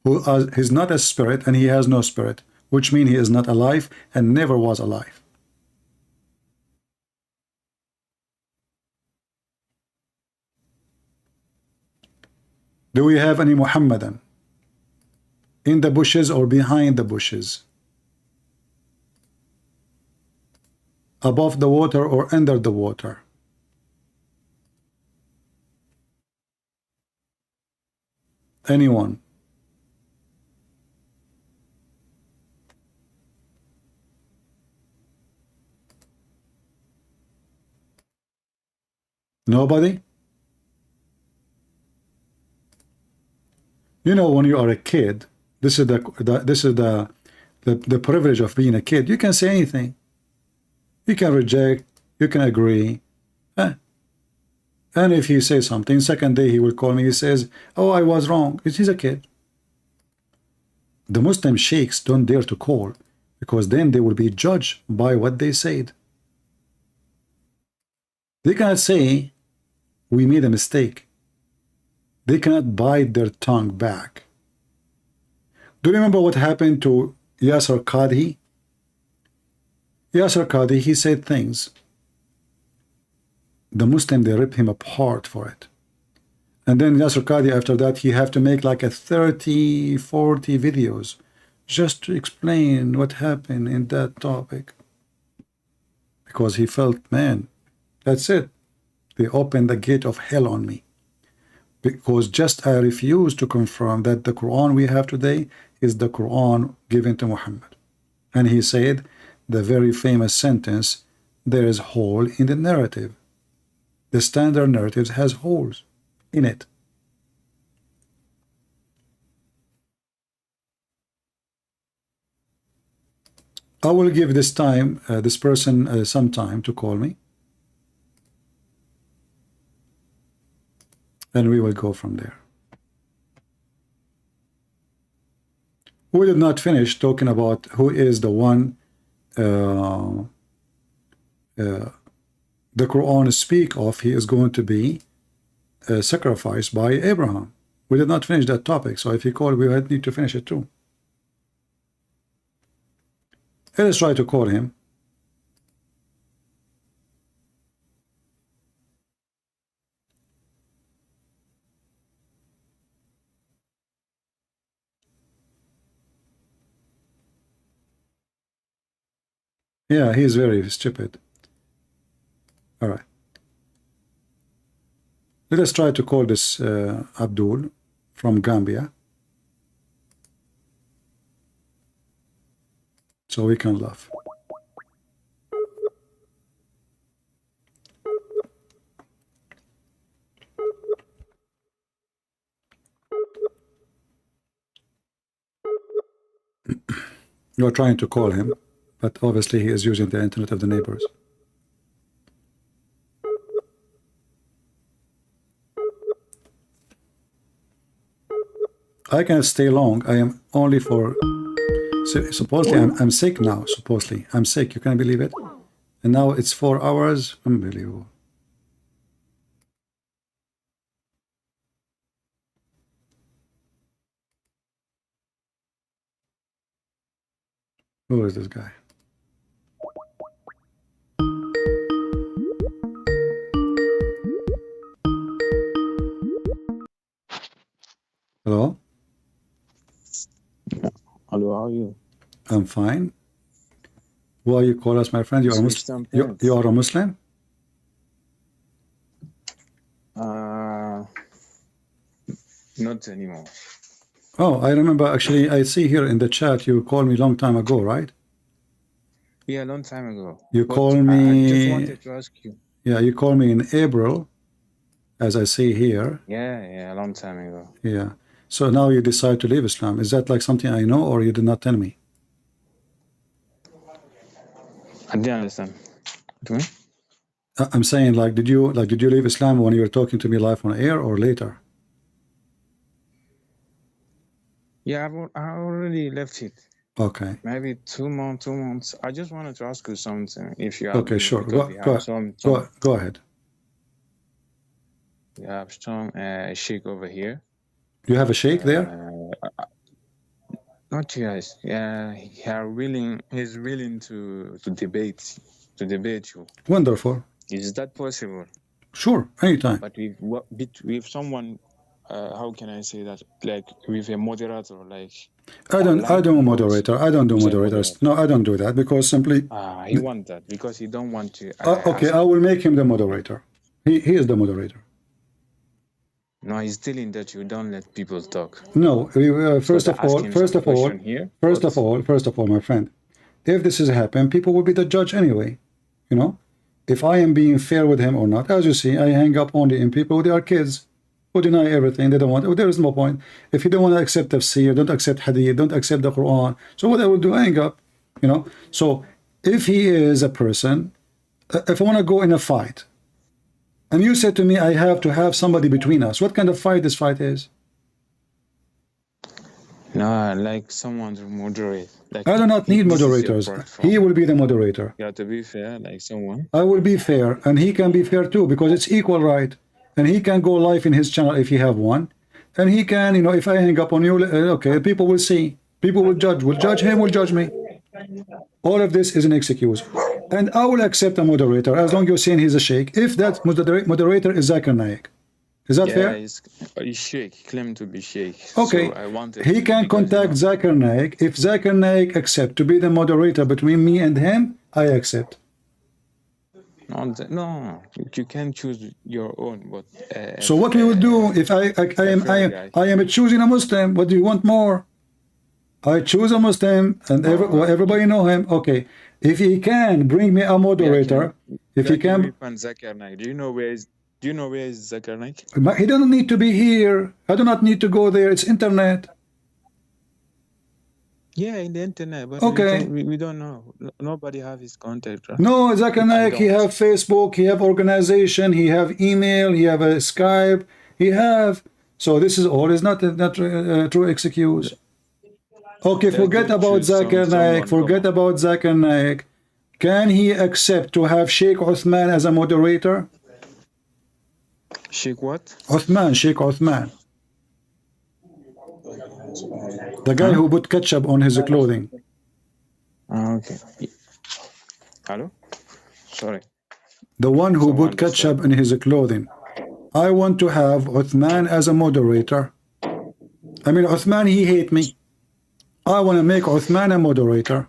who is not a spirit and he has no spirit, which means he is not alive and never was alive. Do we have any Muhammadan in the bushes or behind the bushes? Above the water or under the water? Anyone? Nobody? You know, when you are a kid, this is the privilege of being a kid. You can say anything. You can reject, you can agree. And if he says something, second day he will call me, he says, oh, I was wrong. He's a kid. The Muslim sheikhs don't dare to call, because then they will be judged by what they said. They cannot say, we made a mistake. They cannot bite their tongue back. Do you remember what happened to Yasser Qadhi? Yasser Qadhi, he said things. The Muslim, they rip him apart for it. And then Yasser Qadhi, after that, he have to make like a 30, 40 videos just to explain what happened in that topic. Because he felt, man, that's it. They opened the gate of hell on me. Because just I refuse to confirm that the Quran we have today is the Quran given to Muhammad. And he said the very famous sentence, there is hole in the narrative. The standard narratives has holes in it. I will give this time, this person some time to call me. And we will go from there. We did not finish talking about who is the one the Quran speak of. He is going to be sacrificed by Abraham. We did not finish that topic, so if you call, we need to finish it too. Let us try to call him. Yeah, he is very stupid. All right. Let us try to call this Abdul from Gambia, so we can laugh. You are trying to call him, but obviously he is using the internet of the neighbors. I can't stay long. I am only for... supposedly I'm sick now. Supposedly I'm sick. You can believe it? And now it's 4 hours. Unbelievable. Who is this guy? Hello? Hello, how are you? I'm fine. Why you call us, my friend? You are Muslim? You are a Muslim? Not anymore. Oh, I remember actually. I see here in the chat you called me long time ago, right? Yeah, a long time ago. You called me. I just wanted to ask you. Yeah, you called me in April, as I see here. Yeah, a long time ago. Yeah. So now you decide to leave Islam. Is that like something I know, or you did not tell me? I didn't understand. What do you mean? I'm saying, like, did you leave Islam when you were talking to me live on air or later? Yeah, I already left it. Okay. Maybe 2 months. I just wanted to ask you something, if you have. Okay, sure. Because Go ahead. We have some sheikh over here. You have a sheikh there? Not you guys. Yeah, he's willing to debate you. Wonderful. Is that possible? Sure, anytime. But with someone, how can I say that? Like with a moderator, like. I don't moderator. I don't do moderators. No, I don't do that because simply. He want that because he don't want to. Okay, I will make him the moderator. He is the moderator. No, he's telling that you don't let people talk. No, first of all, my friend, if this has happened, people will be the judge anyway. You know, if I am being fair with him or not. As you see, I hang up only in people. They are kids who deny everything. They don't want. There is no point. If you don't want to accept tafsir, don't accept hadith, don't accept the Quran. So what I will do, I hang up. You know. So if he is a person, if I want to go in a fight, and you said to me, I have to have somebody between us. What kind of fight this fight is? No, like someone to moderate. Like, I do not need moderators. He will be the moderator. You have to be fair, like someone. I will be fair, and he can be fair too, because it's equal right. And he can go live in his channel if he have one. And he can, you know, if I hang up on you, okay, people will see. People will judge. Will judge him, will judge me. All of this is an excuse. And I will accept a moderator as long as you're saying he's a sheikh. If that moderator is Zakir Naik. Is that fair? He's sheikh, claimed to be sheikh. Okay. So he can contact Zakir Naik. If Zakir Naik accept to be the moderator between me and him, I accept. No, you can choose your own. But so what we will do if I am choosing a Muslim? What do you want more? I choose a Muslim and everybody know him. Okay. If he can bring me a moderator, if he can. Zakir Naik. Do you know where is Zakir Naik? He doesn't need to be here. I do not need to go there. It's internet. Yeah, in the internet. But okay. We don't know. Nobody have his contact. Right? No, Zakir Naik, he have Facebook, he have organization, he have email, he have a Skype, he have. So this is all is not true excuse. Okay, forget about Zakir Naik. Forget about Zakir Naik. Can he accept to have Sheikh Uthman as a moderator? Sheikh what? Uthman, Sheikh Uthman. The guy who put ketchup on his clothing. Okay. Hello? Sorry. The one who put ketchup in his clothing. I want to have Uthman as a moderator. I mean, Uthman, he hate me. I want to make Uthman a moderator.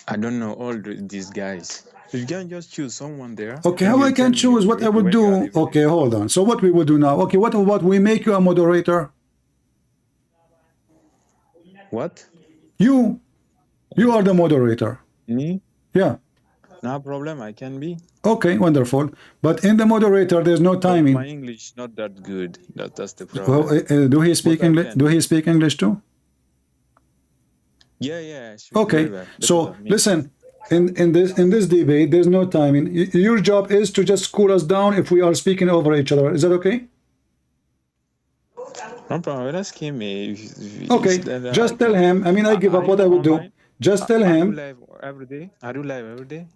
I don't know all these guys. You can just choose someone there. Okay, how I can choose what I would do? Okay, hold on. So what we will do now? Okay, what about we make you a moderator? What? You are the moderator. Me? Yeah. No problem, I can be. Okay, wonderful. But in the moderator, there's no timing. My English not that good. That's the problem. Well, do he speak English? Do he speak English too? Yeah. Okay. So listen, in this debate, there's no timing. Your job is to just cool us down if we are speaking over each other. Is that okay? No problem. Ask him. Okay. Just tell him. I mean, I give up what I would do. Just tell him. Are you live every day?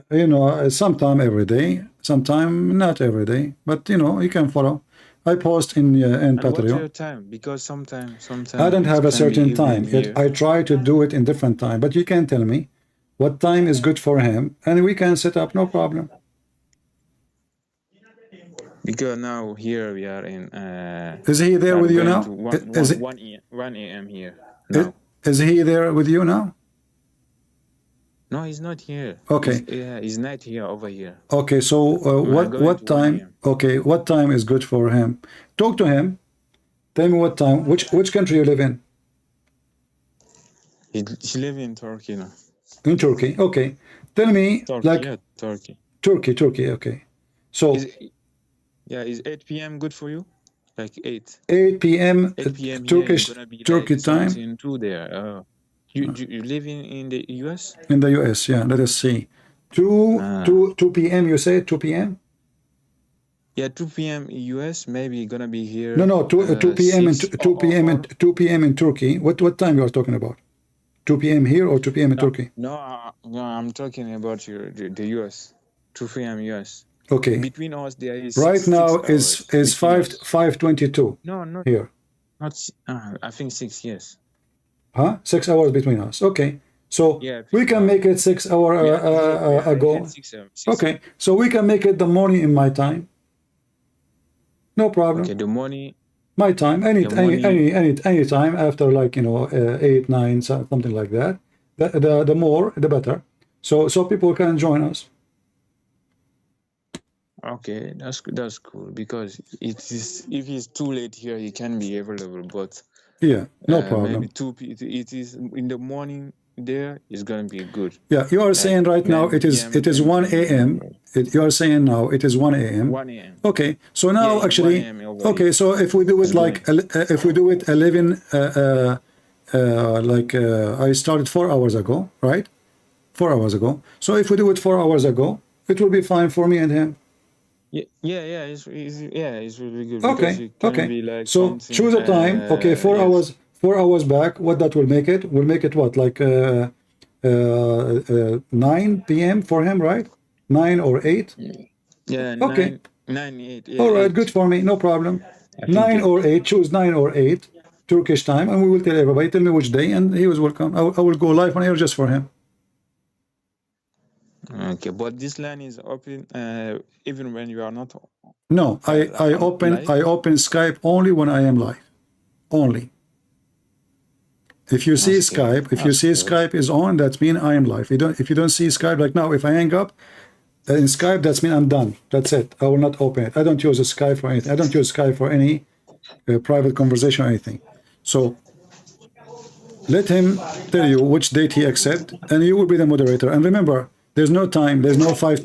You know, sometime every day, sometime not every day, but you know, you can follow. I post in Patreon. What's your time? Because sometimes I don't have a certain time. I try to do it in different time, but you can tell me what time is good for him, and we can set up, no problem. Because now here we are in. Is he there with you now? 1 a.m. here. Now. Is he there with you now? No, he's not here. Okay. He's not here over here. Okay, so what time? Okay, what time is good for him? Talk to him. Tell me what time. Which country you live in? He lives in Turkey now. In Turkey. Okay. Tell me, Turkey. Turkey. Okay. So. Is 8 p.m. good for you? Like 8. 8 p.m. Turkish Turkey time. There. You live in the U.S.? In the U.S., yeah. Let us see. 2 p.m. you say 2 p.m. Yeah, 2 p.m. US, maybe gonna be here. No, 2 p.m. in 2 p.m. in 2 p.m. in Turkey. What time you are talking about? 2 p.m. here or 2 p.m. in Turkey? No, I'm talking about the US. 2 p.m. US. Okay. Between us, there is right now is 5:22. No, not here. Not I think 6 years. Huh? 6 hours between us. Okay. So yeah, we can make it 6 hour ago. 6 okay. So we can make it the morning in my time. No problem. Okay, the morning. My time, any time after, like, you know, 8, 9, something like that. The more, the better. So people can join us. Okay, that's cool, because it is, if it's too late here, he can be available. But yeah, no problem. Maybe it is in the morning. There is going to be good. Yeah, you are saying right now it is 1 a.m. You are saying now it is 1 a.m. 1 a.m. Okay, so now yeah, actually, okay, so if we do it like if we do it 11, I started 4 hours ago, right? 4 hours ago. So if we do it 4 hours ago, it will be fine for me and him. Yeah, it's really good. Okay, okay. Be like so choose a time. Okay, 4 hours. 4 hours back. What that will make it? Will make it what, like 9 p.m. for him, right? 9 or 8. Yeah. Okay. 9, 8. Yeah, all right, 8. good for me. No problem. 9 or 8. Choose 9 or 8 Turkish time, and we will tell everybody. Tell me which day, and he was welcome. I will go live on air just for him. Okay, but this line is open even when you are not. No, I open Skype only when I am live. Only. If you see Skype, Skype is on, that means I am live. If you don't see Skype, like now, if I hang up in Skype, that means I'm done. That's it. I will not open it. I don't use a Skype for anything. I don't use Skype for any private conversation or anything. So let him tell you which date he accept, and you will be the moderator. And remember, there's no time. There's no 5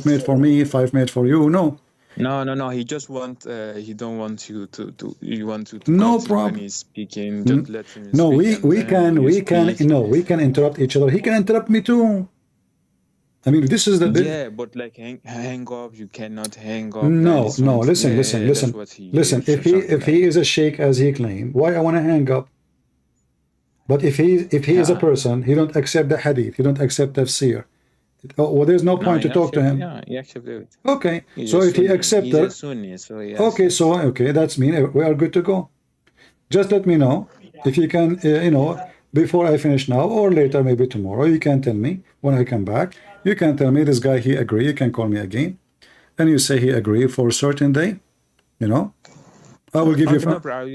minutes for me, 5 minutes for you. No. No. He just want. He don't want you to. You want to. No problem. When he's speaking, just let him. No, speak we can interrupt each other. He can interrupt me too. I mean, this is the. Yeah, but like hang up, you cannot hang up. No. Listen. If he is a sheikh as he claimed, why I want to hang up? But if he is a person, he don't accept the hadith, he don't accept tafsir. Well, there's no point to talk to him. Yeah, he accepted it. Okay, so if he accepts it, okay, that's mean we are good to go. Just let me know if you can, before I finish now or later, maybe tomorrow. You can tell me when I come back. You can tell me this guy he agree. You can call me again, and you say he agree for a certain day. I will give you.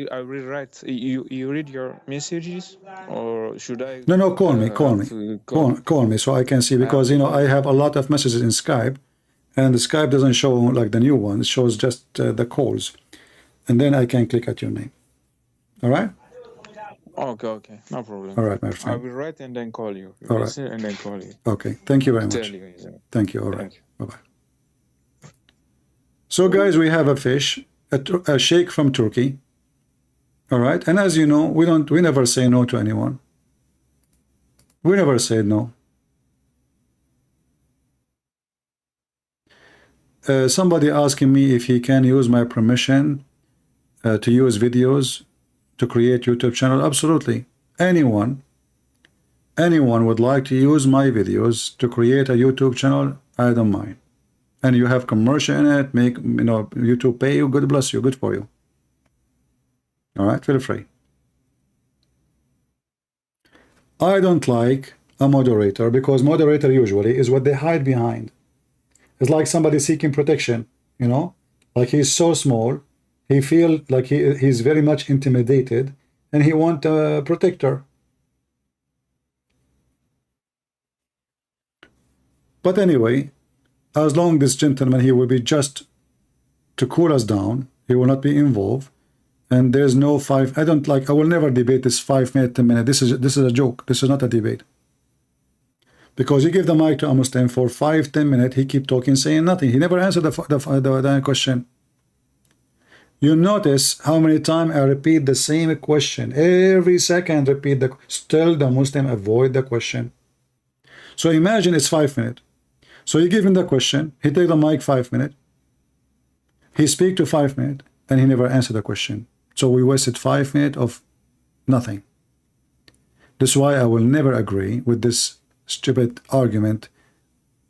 I will write. You read your messages, or should I? No. Call me so I can see, because I have a lot of messages in Skype, and the Skype doesn't show like the new one. It shows just the calls, and then I can click at your name. All right. Okay, no problem. All right, my friend. I will write and then call you. All right. And then call you. Okay. Thank you very much. Thank you. All right. Bye bye. So, guys, we have a fish. A sheikh from Turkey, all right, and as you know, we never say no to anyone. We never say no. Somebody asking me if he can use my permission to use videos to create YouTube channel. Absolutely. Anyone would like to use my videos to create a YouTube channel, I don't mind. And you have commercial in it, make YouTube pay you, God bless you, good for you. All right, feel free. I don't like a moderator, because moderator usually is what they hide behind. It's like somebody seeking protection, like he's so small, he feels like he's very much intimidated, and he wants a protector. But anyway, as long as this gentleman, he will be just to cool us down, he will not be involved, and there's no I will never debate this 5 minute, 10 minute. This is a joke. This is not a debate. Because you give the mic to a Muslim for 5, 10 minutes, he keep talking, saying nothing. He never answered the question. You notice how many times I repeat the same question. Every second repeat still the Muslim avoid the question. So imagine it's 5 minutes. So you give him the question, he take the mic 5 minutes, he speak to 5 minutes, and he never answered the question. So we wasted 5 minutes of nothing. This is why I will never agree with this stupid argument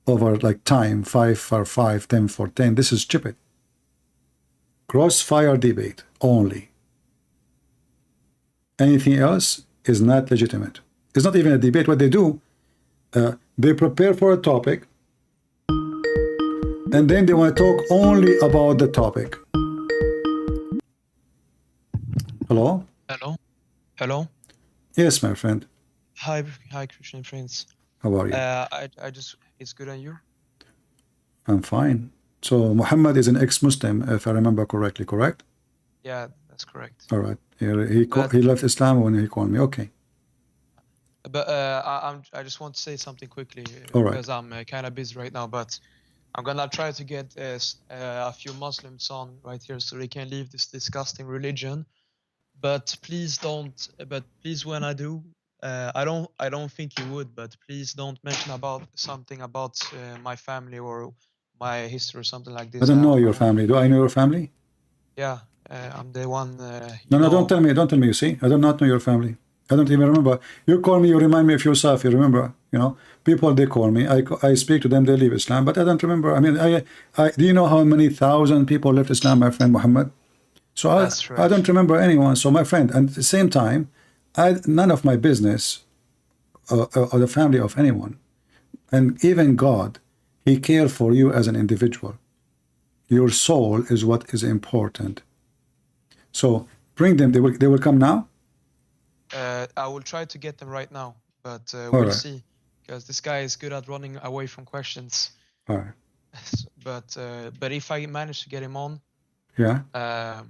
over like time, 5 for 5, 10 for 10. This is stupid. Crossfire debate only. Anything else is not legitimate. It's not even a debate. What they do, they prepare for a topic, and then they want to talk only about the topic. Hello? Hello? Hello? Yes, my friend. Hi, Christian friends. How are you? I just, it's good on you? I'm fine. So Muhammad is an ex-Muslim, if I remember correctly, correct? Yeah, that's correct. All right. He left Islam when he called me. Okay. But I just want to say something quickly All right. because I'm kind of busy right now. But I'm gonna try to get a few Muslims on right here so they can leave this disgusting religion. But please don't. But please, when I do, I don't think you would. But please don't mention about something about my family or my history or something like this. I don't know your family. Do I know your family? Yeah, I'm the one. No, don't tell me. Don't tell me. You see, I do not know your family. I don't even remember. You call me. You remind me of yourself. You remember? You know, people they call me. I speak to them. They leave Islam, but I don't remember. I mean, do you know how many thousand people left Islam, my friend Muhammad? So I don't remember anyone. So my friend, and at the same time, none of my business or the family of anyone, and even God, He cares for you as an individual. Your soul is what is important. So bring them. They will come now. I will try to get them right now, but we'll see, because this guy is good at running away from questions. All right. But if I manage to get him on, yeah.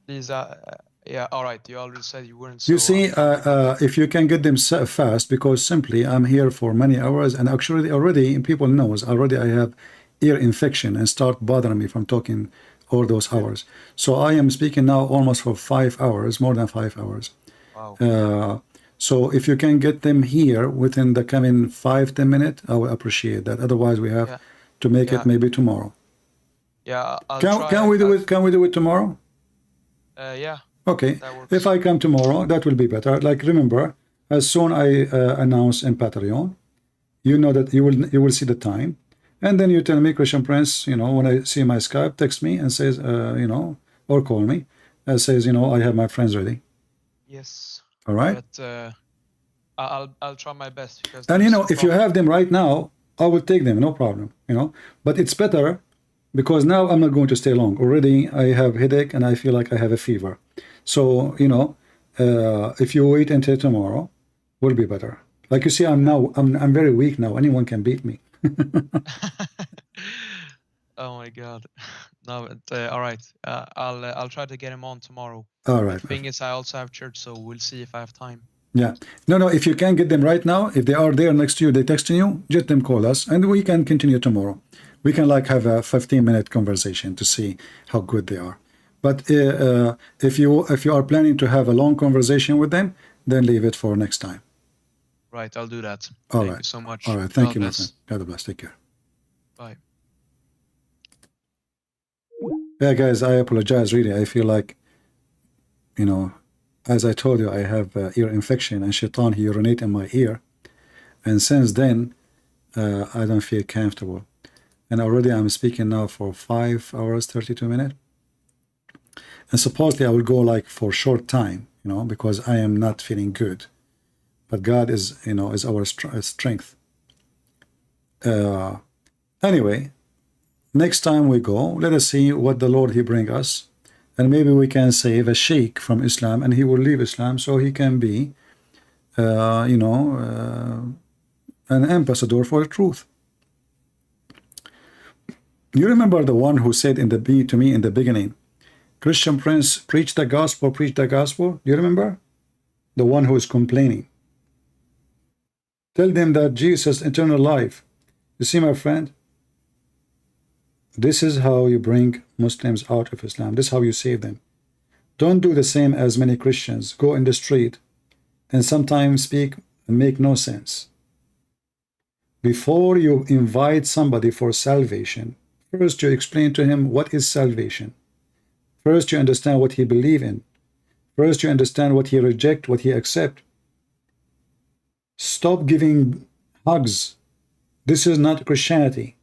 Please, yeah. All right. You already said you weren't. You see, if you can get them fast, because simply I'm here for many hours, and actually already people knows already I have ear infection and start bothering me from talking all those hours. So I am speaking now almost for 5 hours, more than 5 hours. Wow. So if you can get them here within the coming 5-10 minutes, I will appreciate that. Otherwise, we have to make it maybe tomorrow. Yeah, can we do it? Can we do it tomorrow? Yeah. Okay. If I come tomorrow, that will be better. Like remember, as soon I announce in Patreon, you know that you will see the time. And then you tell me, Christian Prince, you know, when I see my Skype, text me and says, you know, or call me and says, you know, I have my friends ready. Yes. All right. But I'll try my best. Because and you know, if you have them right now, I will take them, no problem. You know, but it's better because now I'm not going to stay long. Already I have headache and I feel like I have a fever. So you know, if you wait until tomorrow, will be better. Like you see, I'm very weak now. Anyone can beat me. Oh my God. No, but, all right. I'll try to get him on tomorrow. All right. The thing is, I also have church, so we'll see if I have time. Yeah. No. If you can get them right now, if they are there next to you, they texting you, just them call us, and we can continue tomorrow. We can like have a 15-minute conversation to see how good they are. But if you are planning to have a long conversation with them, then leave it for next time. Right, I'll do that. All Thank right. you so much. All right. Thank you, my friend. God bless. Take care. Bye. Yeah, guys, I apologize. Really, I feel like, you know, as I told you, I have ear infection, and Shaitan, he urinate in my ear, and since then, I don't feel comfortable. And already I'm speaking now for 5 hours 32 minutes, and supposedly I will go like for short time, you know, because I am not feeling good. But God is, you know, is our strength. Anyway, next time we go, let us see what the Lord he bring us, and maybe we can save a sheikh from Islam, and he will leave Islam so he can be, you know, an ambassador for the truth. You remember the one who said to me in the beginning, Christian Prince, preach the gospel, preach the gospel. Do you remember? The one who is complaining. Tell them that Jesus eternal life. You see, my friend, this is how you bring Muslims out of Islam. This is how you save them. Don't do the same as many Christians. Go in the street and sometimes speak and make no sense. Before you invite somebody for salvation, first you explain to him what is salvation. First you understand what he believes in. First you understand what he rejects, what he accepts. Stop giving hugs. This is not Christianity.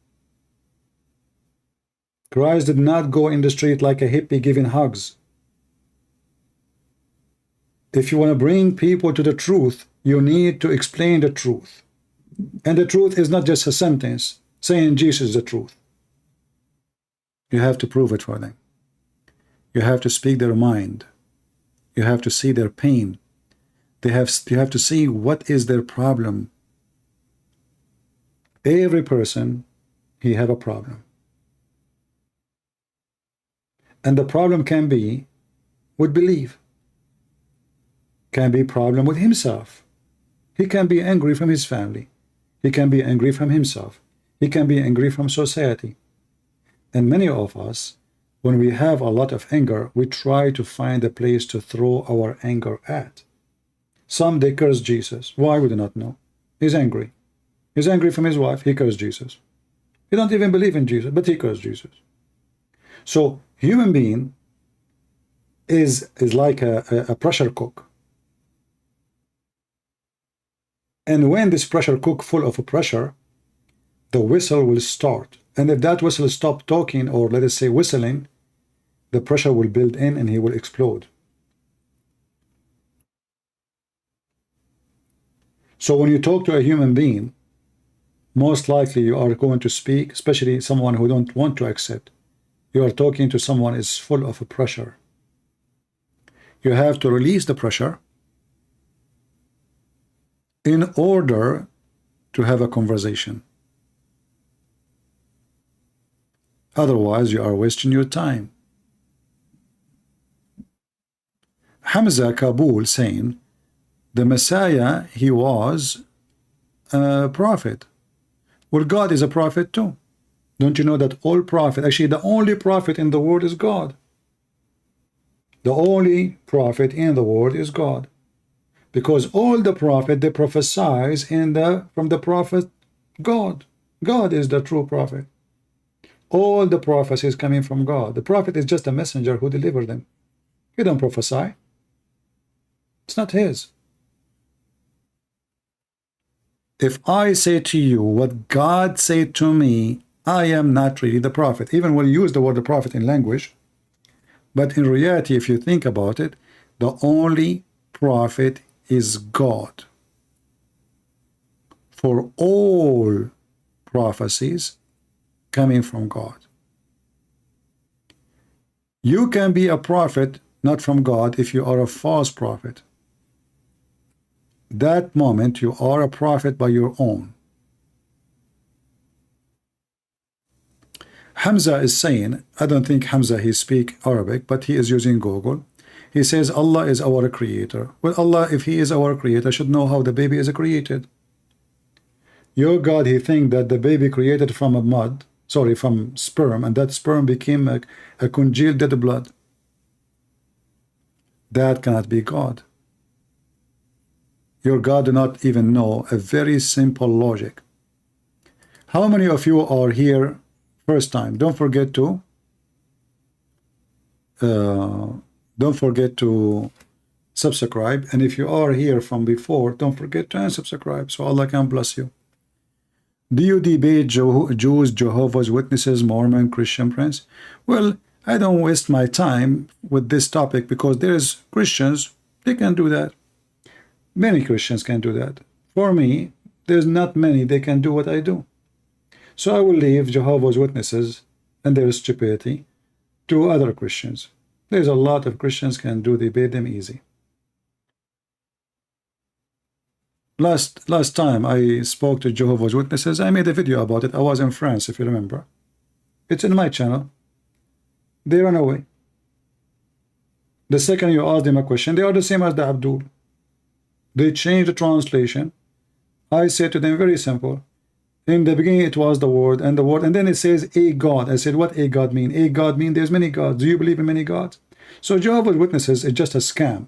Christ did not go in the street like a hippie giving hugs. If you want to bring people to the truth, you need to explain the truth. And the truth is not just a sentence saying Jesus is the truth. You have to prove it for them. You have to speak their mind. You have to see their pain. You have to see what is their problem. Every person, he have a problem. And the problem can be with belief. Can be problem with himself. He can be angry from his family. He can be angry from himself. He can be angry from society. And many of us, when we have a lot of anger, we try to find a place to throw our anger at. Some, they curse Jesus. Why? We do not know. He's angry. He's angry from his wife. He cursed Jesus. He don't even believe in Jesus, but he cursed Jesus. So human being is like a pressure cook. And when this pressure cook full of pressure, the whistle will start. And if that whistle stop talking, or let us say whistling, the pressure will build in and he will explode. So when you talk to a human being, most likely you are going to speak, especially someone who don't want to accept. You are talking to someone who is full of pressure. You have to release the pressure in order to have a conversation. Otherwise, you are wasting your time. Hamza Kabul saying, the Messiah, he was a prophet. Well, God is a prophet too. Don't you know that all prophets, actually the only prophet in the world is God. The only prophet in the world is God. Because all the prophet, they prophesize from the prophet God. God is the true prophet. All the prophecies coming from God. The prophet is just a messenger who delivered them. He don't prophesy. It's not his. If I say to you what God said to me, I am not really the prophet. Even when you use the word the prophet in language, but in reality, if you think about it, the only prophet is God. For all prophecies coming from God. You can be a prophet not from God if you are a false prophet. That moment you are a prophet by your own. Hamza is saying, I don't think Hamza he speak Arabic, but he is using Google. He says Allah is our creator. Well, Allah, if he is our creator, should know how the baby is created. Your God, he think that the baby created from from sperm, and that sperm became a congealed dead blood. That cannot be God. Your God do not even know a very simple logic. How many of you are here first time? Don't forget to subscribe. And if you are here from before, don't forget to unsubscribe so Allah can bless you. Do you debate Jews, Jehovah's Witnesses, Mormon, Christian, friends? Well, I don't waste my time with this topic because there is Christians, they can do that. Many Christians can do that. For me, there's not many they can do what I do. So I will leave Jehovah's Witnesses and their stupidity to other Christians. There's a lot of Christians can do, debate them easy. Last time I spoke to Jehovah's Witnesses, I made a video about it. I was in France, if you remember. It's in my channel. They run away. The second you ask them a question, they are the same as the Abdul. They change the translation. I said to them, very simple. In the beginning it was the word, and then it says a God. I said, what a God mean? A God mean there's many gods. Do you believe in many gods? So Jehovah's Witnesses is just a scam.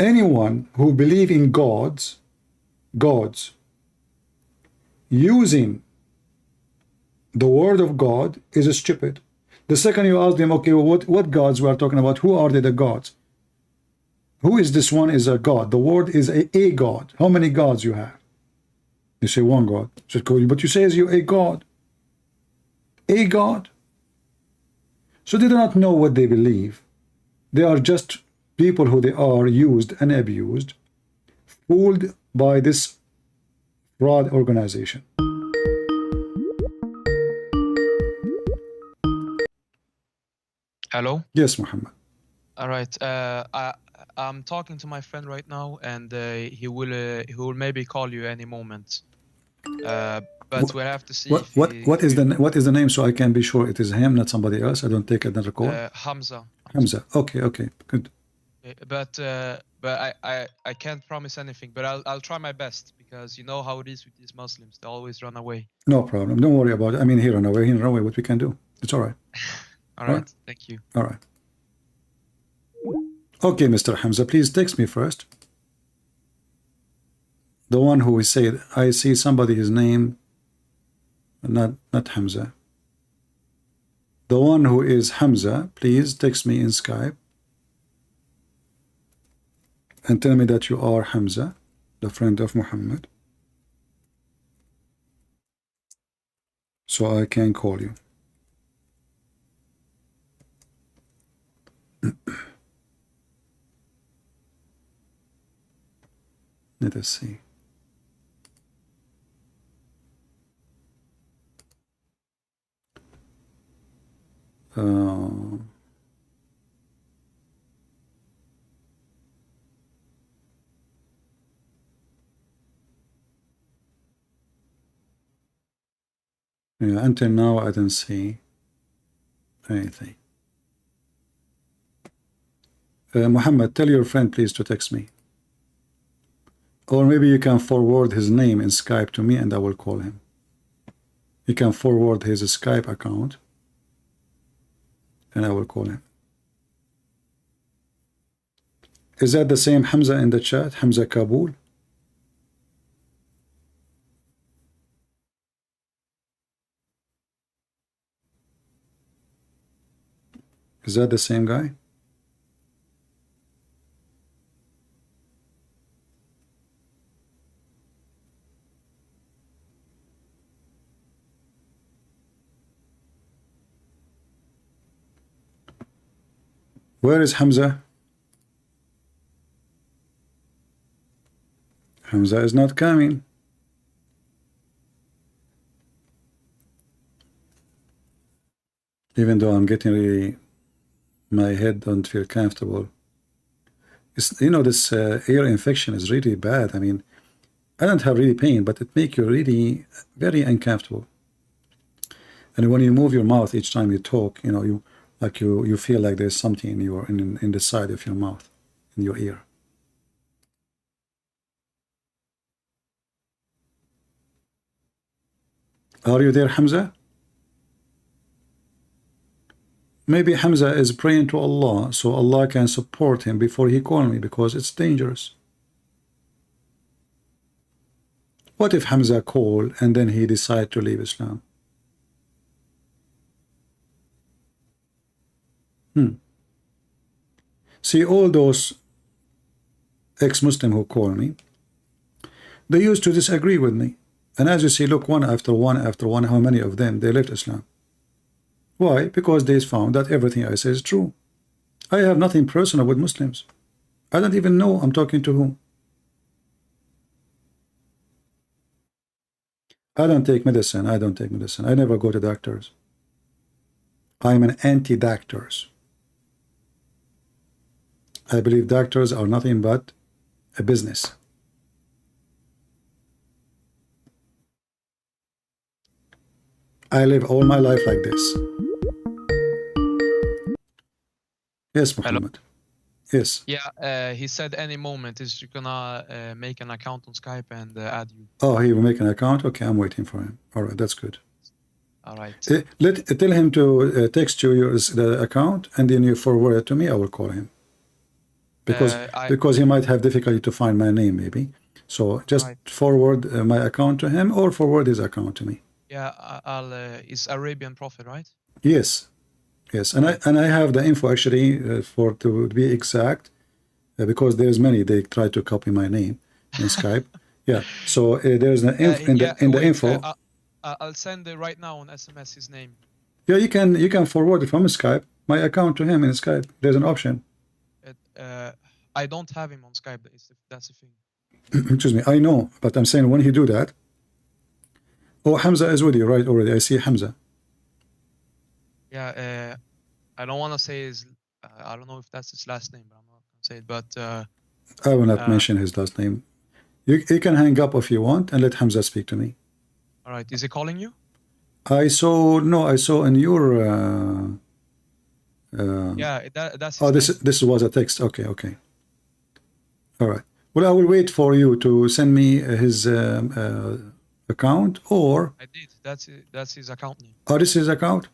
anyone who believe in gods using the word of God is stupid. The second you ask them, okay, what gods we are talking about? Who are they, the gods? Who is this one is a god? The word is a god. How many gods you have? You say one God. But you say you a God. A God. So they do not know what they believe. They are just people who they are used and abused, fooled by this fraud organization. Hello? Yes, Muhammad. All right. I'm talking to my friend right now, and he will maybe call you any moment. But we'll have to see. What is the name, so I can be sure it is him, not somebody else? I don't take another call. Hamza. Hamza. Okay, good. But I can't promise anything. But I'll try my best, because you know how it is with these Muslims. They always run away. No problem. Don't worry about it. I mean, he run away. What we can do? It's all right. All right. Thank you. All right. Okay, Mr. Hamza, please text me first. The one who said, I see somebody, his name, not Hamza. The one who is Hamza, please text me in Skype and tell me that you are Hamza, the friend of Muhammad, so I can call you. Let us see. Yeah, until now I don't see anything. Muhammad, tell your friend please to text me. Or maybe you can forward his name in Skype to me and I will call him. You can forward his Skype account and I will call him. Is that the same Hamza in the chat? Hamza Kabul? Is that the same guy? Where is Hamza? Hamza is not coming. Even though I'm getting really, my head don't feel comfortable. It's, you know, this ear infection is really bad. I mean, I don't have really pain, but it makes you really very uncomfortable. And when you move your mouth each time you talk, you know, you feel like there's something in your in the side of your mouth, in your ear. Are you there, Hamza? Maybe Hamza is praying to Allah, so Allah can support him before he call me, because it's dangerous. What if Hamza call and then he decide to leave Islam? See, all those ex-Muslim who call me, they used to disagree with me. And as you see, look, one after one after one, how many of them, they left Islam. Why? Because they found that everything I say is true. I have nothing personal with Muslims. I don't even know I'm talking to whom. I don't take medicine. I don't take medicine. I never go to doctors. I'm an anti-doctors. I believe doctors are nothing but a business. I live all my life like this. Yes, Muhammad. Hello? Yes. Yeah, he said any moment is gonna make an account on Skype and add you. Oh, he will make an account? Okay, I'm waiting for him. All right, that's good. All right. Tell him to text you the account, and then you forward it to me. I will call him. because he might have difficulty to find my name maybe. So just forward my account to him or forward his account to me. Yeah, it's Arabian Prophet, right? Yes, yes, and I have the info actually for to be exact, because there's many they try to copy my name in Skype. Yeah, so there's an in the info. I'll send it right now on SMS his name. Yeah, you can forward it from Skype my account to him in Skype. There's an option. I don't have him on Skype. That's the thing. Excuse me, I know, but I'm saying when he do that. Oh, Hamza is with you, right? Already, I see Hamza. Yeah, I don't want to say his. I don't know if that's his last name, but I'm not gonna say it. But I will not mention his last name. You can hang up if you want and let Hamza speak to me. All right, is he calling you? I saw in your. Yeah, that's. Oh, this was a text. Okay. All right. Well, I will wait for you to send me his account, or I did. That's his account name. Oh, this is his account.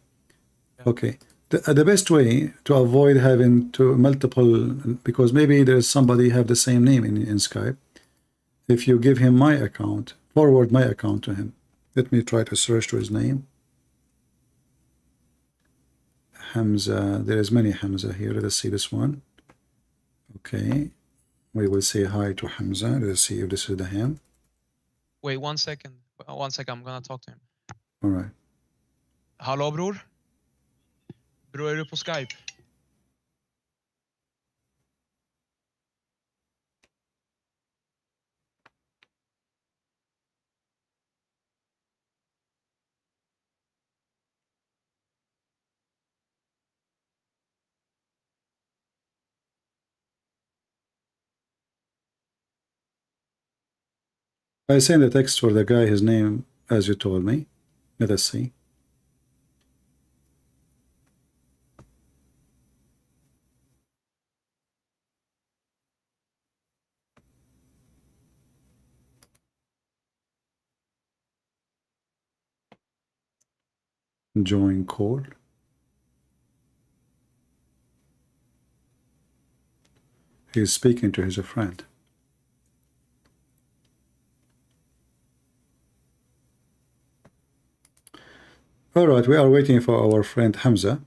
Yeah. Okay. The best way to avoid having to multiple, because maybe there's somebody have the same name in Skype. If you give him my account, forward my account to him. Let me try to search to his name. Hamza. There is many Hamza here. Let us see this one. Okay. We will say hi to Hamza. Let's see if this is the him. Wait 1 second. 1 second. I'm gonna talk to him. All right. Hallå bror? Bror, är du på Skype? I sent a text for the guy, his name, as you told me. Let us see. Join call. He's speaking to his friend. All right, we are waiting for our friend Hamza.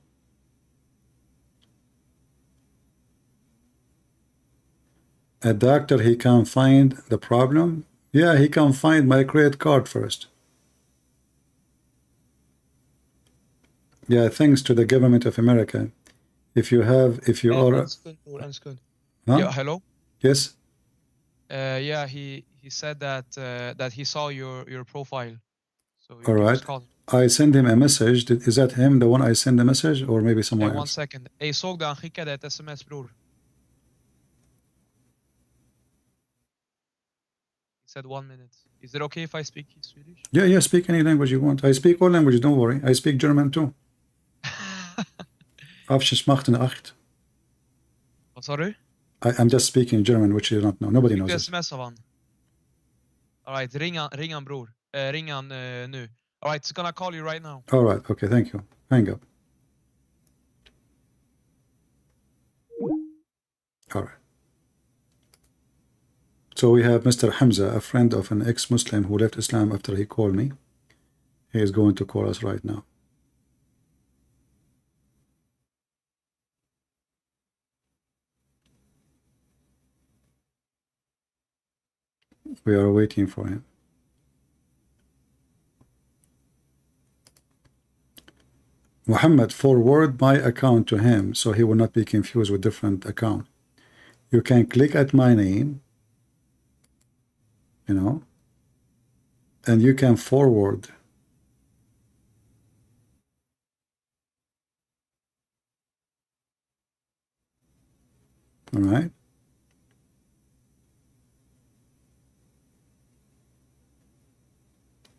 A doctor, he can find the problem. Yeah, he can find my credit card first. Yeah, thanks to the government of America. If you are... That's good. Huh? Yeah, hello? Yes? Yeah, he said that he saw your profile. So all right. I send him a message. Is that him, the one I send the message, or maybe someone else? 1 second. Jag såg det, han skickade ett sms, bror. He said 1 minute. Is it okay if I speak Swedish? Yeah, speak any language you want. I speak all languages, don't worry. I speak German too. What sorry? I'm just speaking German, which you don't know. Nobody knows it. SMS av han. All right, ring han bror. Ring han nu. All right, it's gonna call you right now. All right, okay, thank you. Hang up. All right. So we have Mr. Hamza, a friend of an ex-Muslim who left Islam after he called me. He is going to call us right now. We are waiting for him. Muhammad, forward my account to him so he will not be confused with different account. You can click at my name, you know, and you can forward. All right.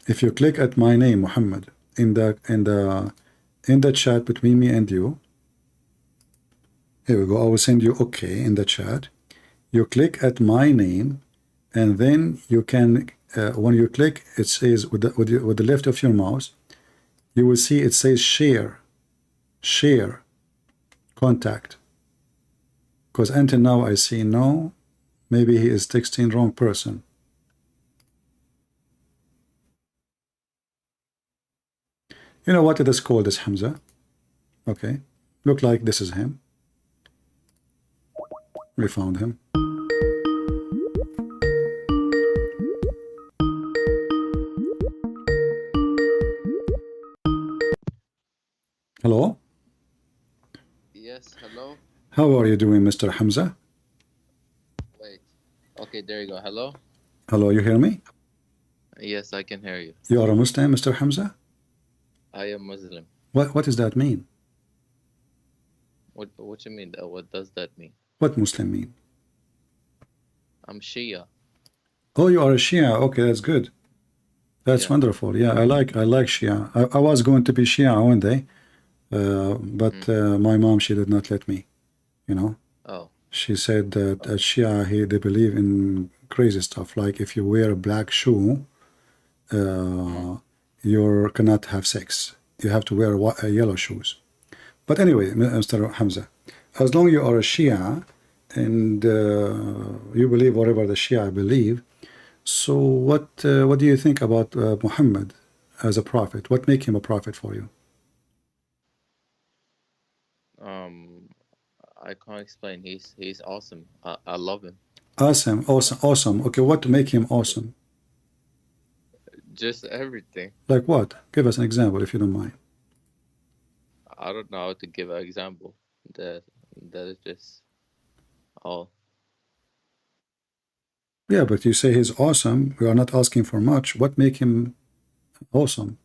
If you click at my name, Muhammad, in the chat between me and you, here we go. I will send you okay in the chat. You click at my name, and then you can when you click, it says with the left of your mouse, you will see it says share, contact. Because until now I see no. Maybe he is texting wrong person. You know what it is called, this Hamza? Okay. Look like this is him. We found him. Hello? Yes, hello? How are you doing, Mr. Hamza? Wait. Okay, there you go. Hello? Hello, you hear me? Yes, I can hear you. You are a Muslim, Mr. Hamza? I am Muslim. What does that mean? What you mean? What does that mean? What Muslim mean? I'm Shia. Oh, you are a Shia. Okay, that's good. That's wonderful. Yeah, I like Shia. I was going to be Shia one day, but my mom, she did not let me, you know. Oh. She said that at Shia, they believe in crazy stuff. Like if you wear a black shoe, you cannot have sex. You have to wear yellow shoes. But anyway, Mr. Hamza, as long as you are a Shia and you believe whatever the Shia believe, so what do you think about Muhammad as a prophet? What make him a prophet for you? I can't explain. He's awesome. I love him. Awesome. Okay, what to make him awesome? Just everything. Like what? Give us an example if you don't mind. I don't know how to give an example. That is just all. Yeah, but you say he's awesome. We are not asking for much. What make him awesome?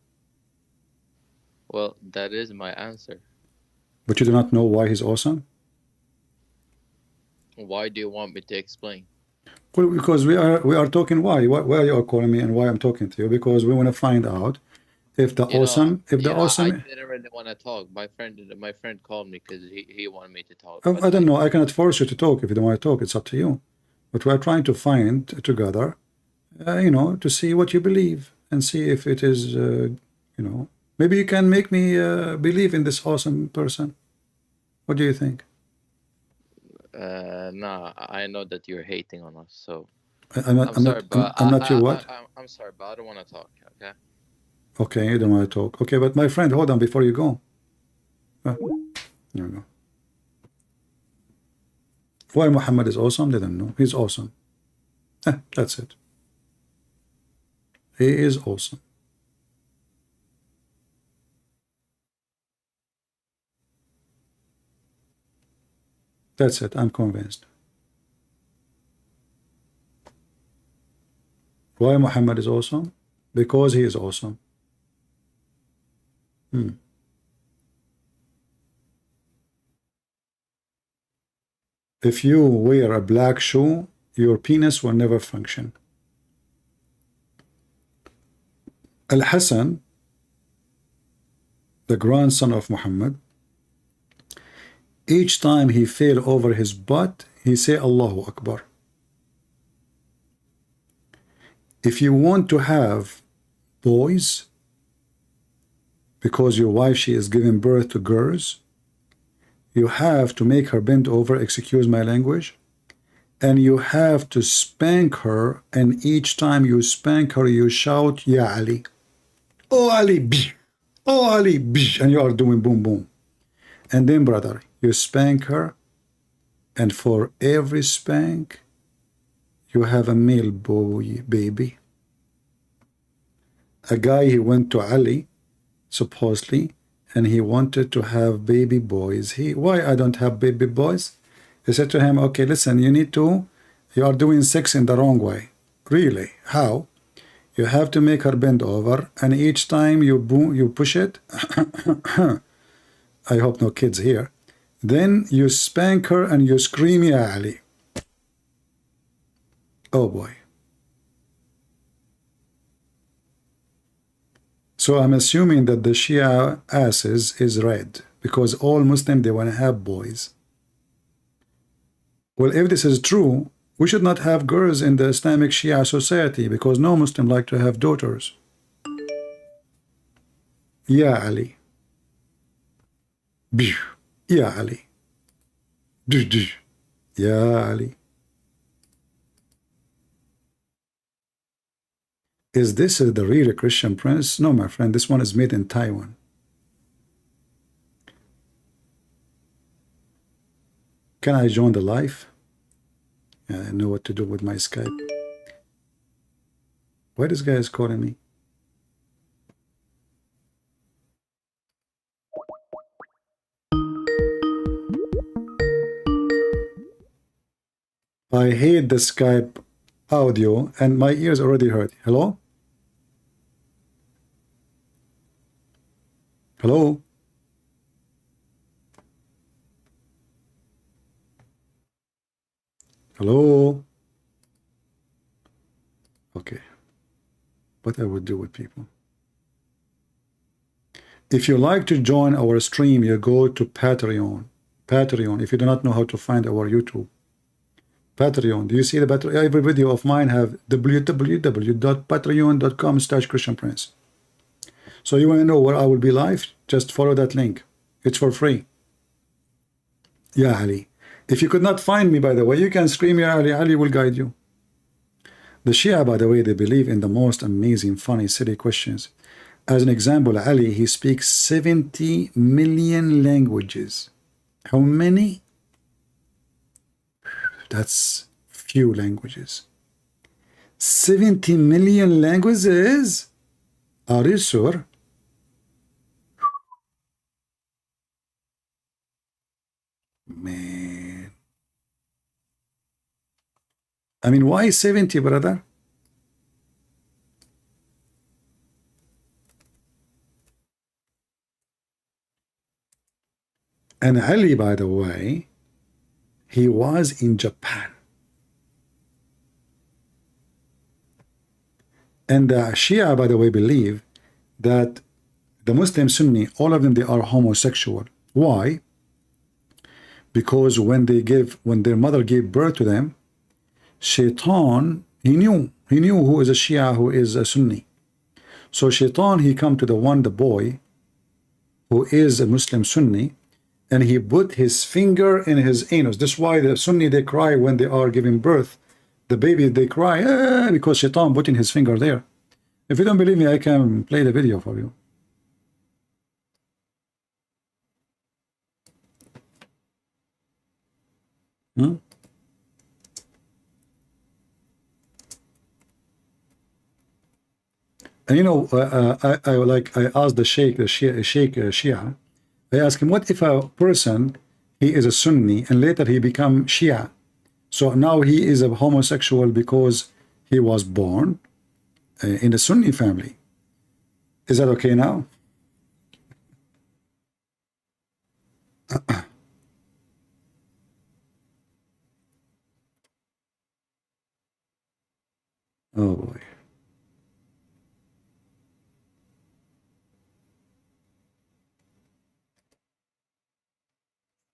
Well, that is my answer. But you do not know why he's awesome? Why do you want me to explain? Well, because we are talking why you are calling me and why I'm talking to you, because we want to find out if the awesome. I didn't really want to talk. My friend called me because he wanted me to talk. I don't know. I cannot force you to talk. If you don't want to talk, it's up to you. But we are trying to find together, to see what you believe and see if it is, maybe you can make me believe in this awesome person. What do you think? Nah, I know that you're hating on us, so I'm not your what? I'm sorry, but I don't want to talk. Okay. Okay, you don't want to talk. Okay, but my friend, hold on before you go. There you go. Why Muhammad is awesome? They don't know. He's awesome. That's it. He is awesome. That's it. I'm convinced. Why Muhammad is awesome? Because he is awesome. If you wear a black shoe, your penis will never function. Al-Hassan, the grandson of Muhammad, each time he fell over his butt, he say Allahu Akbar. If you want to have boys, because your wife, she is giving birth to girls, you have to make her bend over, excuse my language, and you have to spank her, and each time you spank her, you shout, Ya Ali. Oh Ali, bih. Oh Ali, bih. And you are doing boom, boom. And then, brother, you spank her, and for every spank, you have a male boy, baby. A guy, he went to Ali, supposedly, and he wanted to have baby boys. Why I don't have baby boys? He said to him, okay, listen, you are doing sex in the wrong way. Really? How? You have to make her bend over, and each time you push it, I hope no kids here, then you spank her and you scream, Ya Ali. Oh boy. So I'm assuming that the Shia asses is red, because all Muslims, they want to have boys. Well, if this is true, we should not have girls in the Islamic Shia society, because no Muslim like to have daughters. Ya Ali. Ya Ali. Yeah, Ali. Is this the real Christian prince? No, my friend, this one is made in Taiwan. Can I join the live? Yeah, I know what to do with my Skype. Why this guy is calling me? I hate the Skype audio and my ears already hurt. Hello? Hello? Hello? Okay. What I would do with people. If you like to join our stream, you go to Patreon. Patreon, if you do not know how to find our YouTube. Patreon. Do you see the Patreon? Every video of mine have www.patreon.com/ChristianPrince. So you want to know where I will be live? Just follow that link. It's for free. Yeah, Ali. If you could not find me, by the way, you can scream, Ya Ali. Ali will guide you. The Shia, by the way, they believe in the most amazing, funny, silly questions. As an example, Ali, he speaks 70 million languages. How many? That's few languages. 70 million languages? Are you sure? Man. I mean, why 70, brother? And Ali, by the way, he was in Japan. And the Shia, by the way, believe that the Muslim Sunni, all of them, they are homosexual. Why? Because when their mother gave birth to them, Shaitan, he knew who is a Shia, who is a Sunni. So Shaitan, he come to the boy, who is a Muslim Sunni, and he put his finger in his anus. That's why the Sunni, they cry when they are giving birth. The baby, they cry, because Shaitan put in his finger there. If you don't believe me, I can play the video for you. Hmm? And you know, I asked the Sheikh, Shia, I asked him, what if a person, he is a Sunni, and later he become Shia? So now he is a homosexual because he was born in a Sunni family. Is that okay now? Oh boy.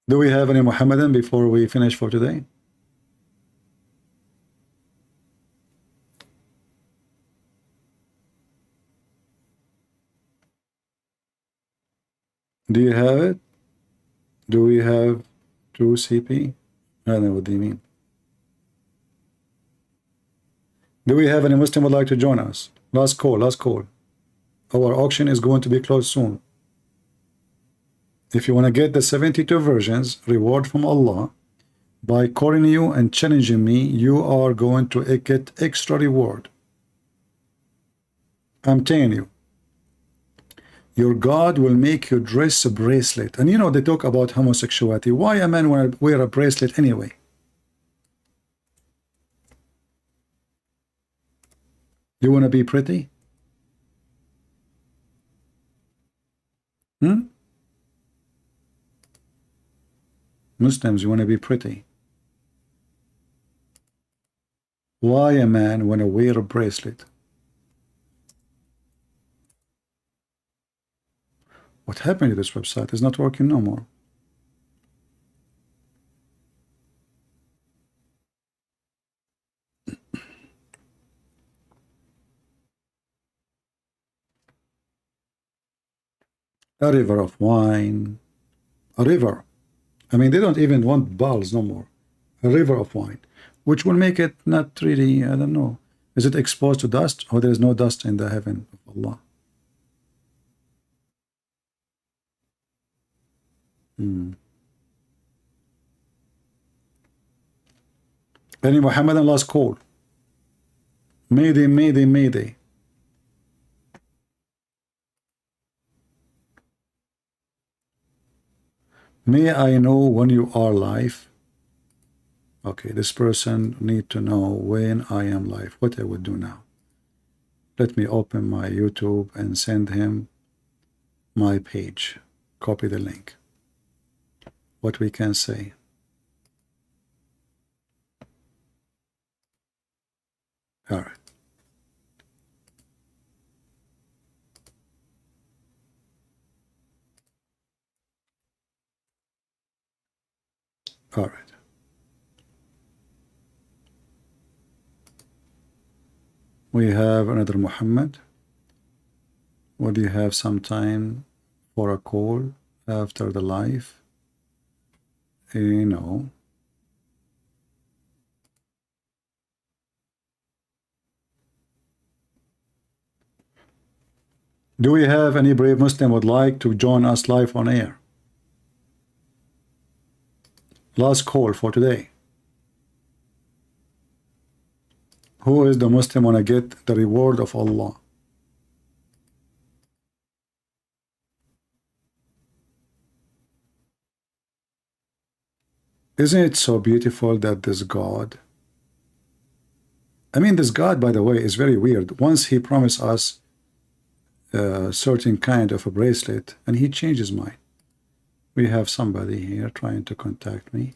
Do we have any Muhammadan before we finish for today? Do you have it? Do we have true CP? I don't know what do you mean. Do we have any Muslim would like to join us? Last call, last call. Our auction is going to be closed soon. If you want to get the 72 versions, reward from Allah, by calling you and challenging me, you are going to get extra reward. I'm telling you. Your God will make you dress a bracelet. And you know, they talk about homosexuality. Why a man want to wear a bracelet anyway? You want to be pretty? Muslims, you want to be pretty. Why a man want to wear a bracelet? What happened to this website? It's not working no more. A river of wine. A river. I mean, they don't even want balls no more. a river of wine, which will make it not really, I don't know, is it exposed to dust, or there is no dust in the heaven of Allah? Any Muhammadan last call? Mayday, mayday, mayday. May I know when you are live? Okay, this person need to know when I am live. What I would do now? Let me open my YouTube and send him my page. Copy the link. What we can say. All right. All right. We have another Muhammad. Would you have some time for a call after the live? No. Do we have any brave Muslim would like to join us live on air? Last call for today. Who is the Muslim wanna get the reward of Allah? Isn't it so beautiful that this God, I mean, this God, by the way, is very weird. Once he promised us a certain kind of a bracelet, and he changed his mind. We have somebody here trying to contact me.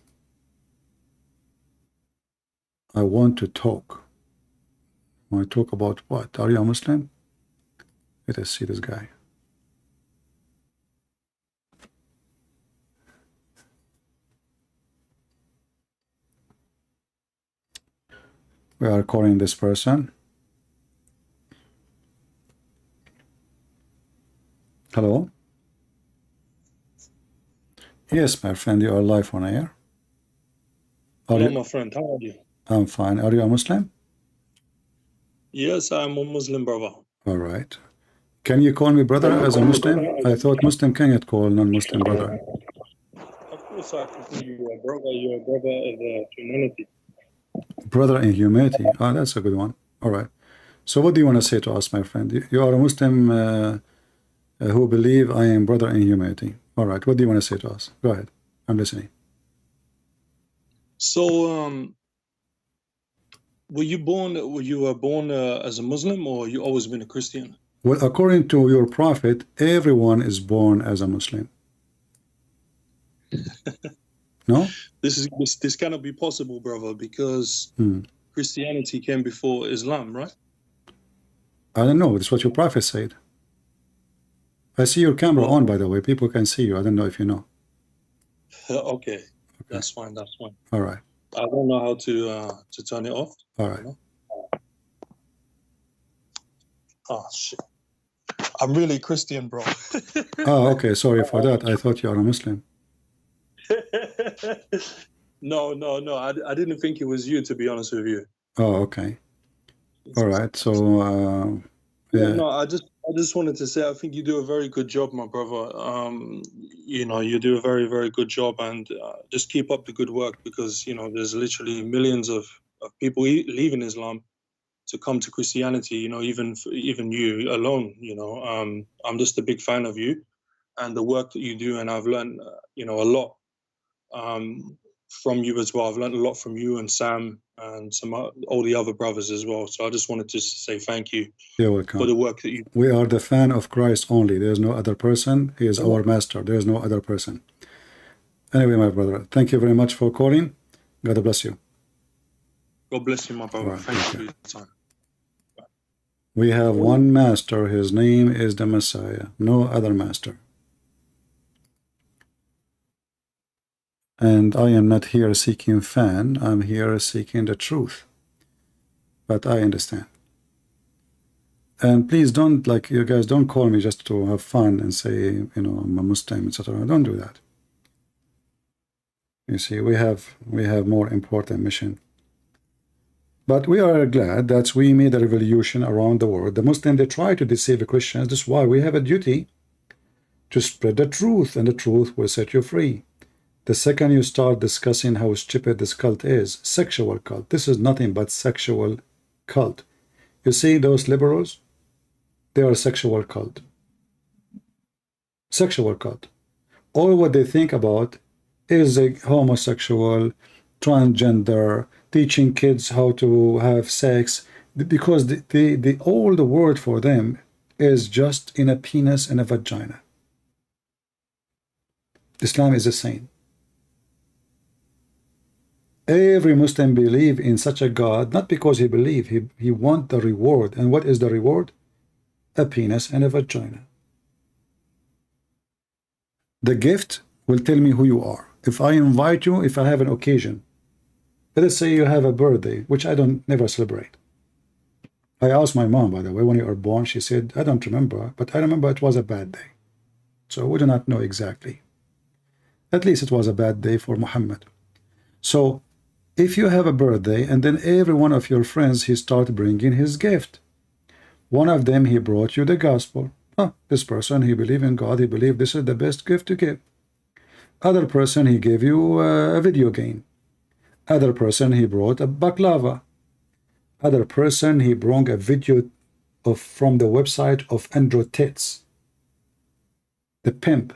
I want to talk. I want to talk about what? Are you a Muslim? Let us see this guy. We are calling this person. Hello? Yes, my friend, you are live on air. Hello, my friend. How are you? I'm fine. Are you a Muslim? Yes, I'm a Muslim, brother. All right. Can you call me brother as a Muslim? I thought Muslim cannot call non-Muslim brother. Of course, I can call you a brother. You're a brother of humanity. Brother in humanity. Oh, that's a good one. All right. So what do you want to say to us, my friend? You are a Muslim who believe I am brother in humanity. All right. What do you want to say to us? Go ahead. I'm listening. So, were you born as a Muslim, or you always been a Christian? Well, according to your prophet, everyone is born as a Muslim. No? This cannot be possible, brother, because Christianity came before Islam, right? I don't know. That's what your prophet said. I see your camera on, by the way. People can see you. I don't know if you know. Okay. That's fine. That's fine. All right. I don't know how to turn it off. All right. Oh shit! I'm really Christian, bro. Oh, okay. Sorry for that. I thought you are a Muslim. No. I didn't think it was you, to be honest with you. Oh, okay. All right. So, yeah. No, I just wanted to say I think you do a very good job, my brother. You do a very, very good job, and just keep up the good work, because there's literally millions of people leaving Islam to come to Christianity. Even you alone. I'm just a big fan of you and the work that you do, and I've learned a lot from you as well. I've learned a lot from you and Sam and all the other brothers as well. So I just wanted to say thank you. You're welcome. For the work that you do. We are the fan of Christ only. There is no other person. He is our master. There is no other person. Anyway, my brother, thank you very much for calling. God bless you. God bless you, my brother. Right, thank you for your time. We have one master. His name is the Messiah. No other master. And I am not here seeking fan. I'm here seeking the truth. But I understand. And please don't, you guys don't call me just to have fun and say, I'm a Muslim, etc. Don't do that. You see, we have more important mission. But we are glad that we made a revolution around the world. The Muslims, they try to deceive the Christians. That's why we have a duty to spread the truth, and the truth will set you free. The second you start discussing how stupid this cult is, sexual cult, this is nothing but sexual cult. You see those liberals? They are a sexual cult. Sexual cult. All what they think about is a homosexual, transgender, teaching kids how to have sex, because all the word for them is just in a penis and a vagina. Islam is the same. Every Muslim believe in such a God, not because he believe, he want the reward. And what is the reward? A penis and a vagina. The gift will tell me who you are. If I invite you, if I have an occasion, let us say you have a birthday, which I don't never celebrate. I asked my mom, by the way, when you were born, she said, I don't remember, but I remember it was a bad day. So we do not know exactly. At least it was a bad day for Muhammad. So if you have a birthday, and then every one of your friends, he start bringing his gift. One of them, he brought you the gospel. This person, he believe in God, he believe this is the best gift to give. Other person, he gave you a video game. Other person, he brought a baklava. Other person, he brought a video from the website of Andrew Tits, the pimp.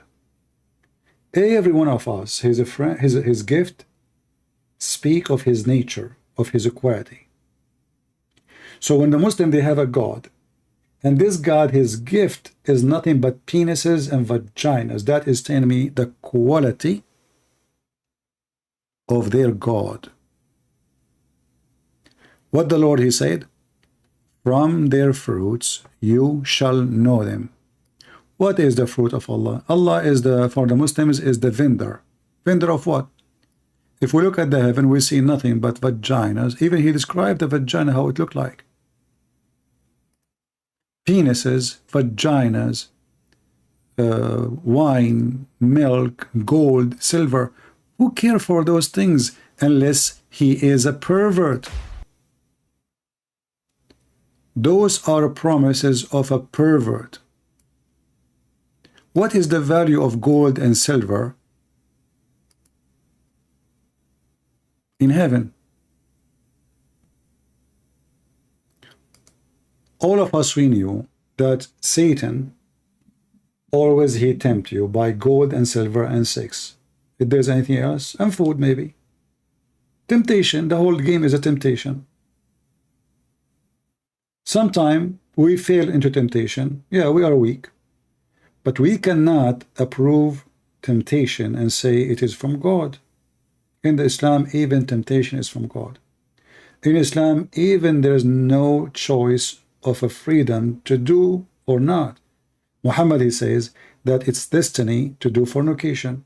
Every one of us, his friend, his gift speak of his nature, of his equality. So when the Muslim, they have a God, and this God, his gift is nothing but penises and vaginas. That is telling me the quality of their God. What the Lord, he said, from their fruits you shall know them. What is the fruit of Allah? Allah is for the Muslims, is the vendor. Vendor of what? If we look at the heaven, we see nothing but vaginas. Even he described the vagina, how it looked like. Penises, vaginas, wine, milk, gold, silver. Who cares for those things unless he is a pervert? Those are promises of a pervert. What is the value of gold and silver in heaven? All of us, we knew that Satan always he tempt you by gold and silver and sex. If there's anything else, and food maybe. Temptation, the whole game is a temptation. Sometimes we fail into temptation. Yeah, we are weak. But we cannot approve temptation and say it is from God. In the Islam, even temptation is from God. In Islam, even there is no choice of a freedom to do or not. Muhammad, he says that it's destiny to do fornication.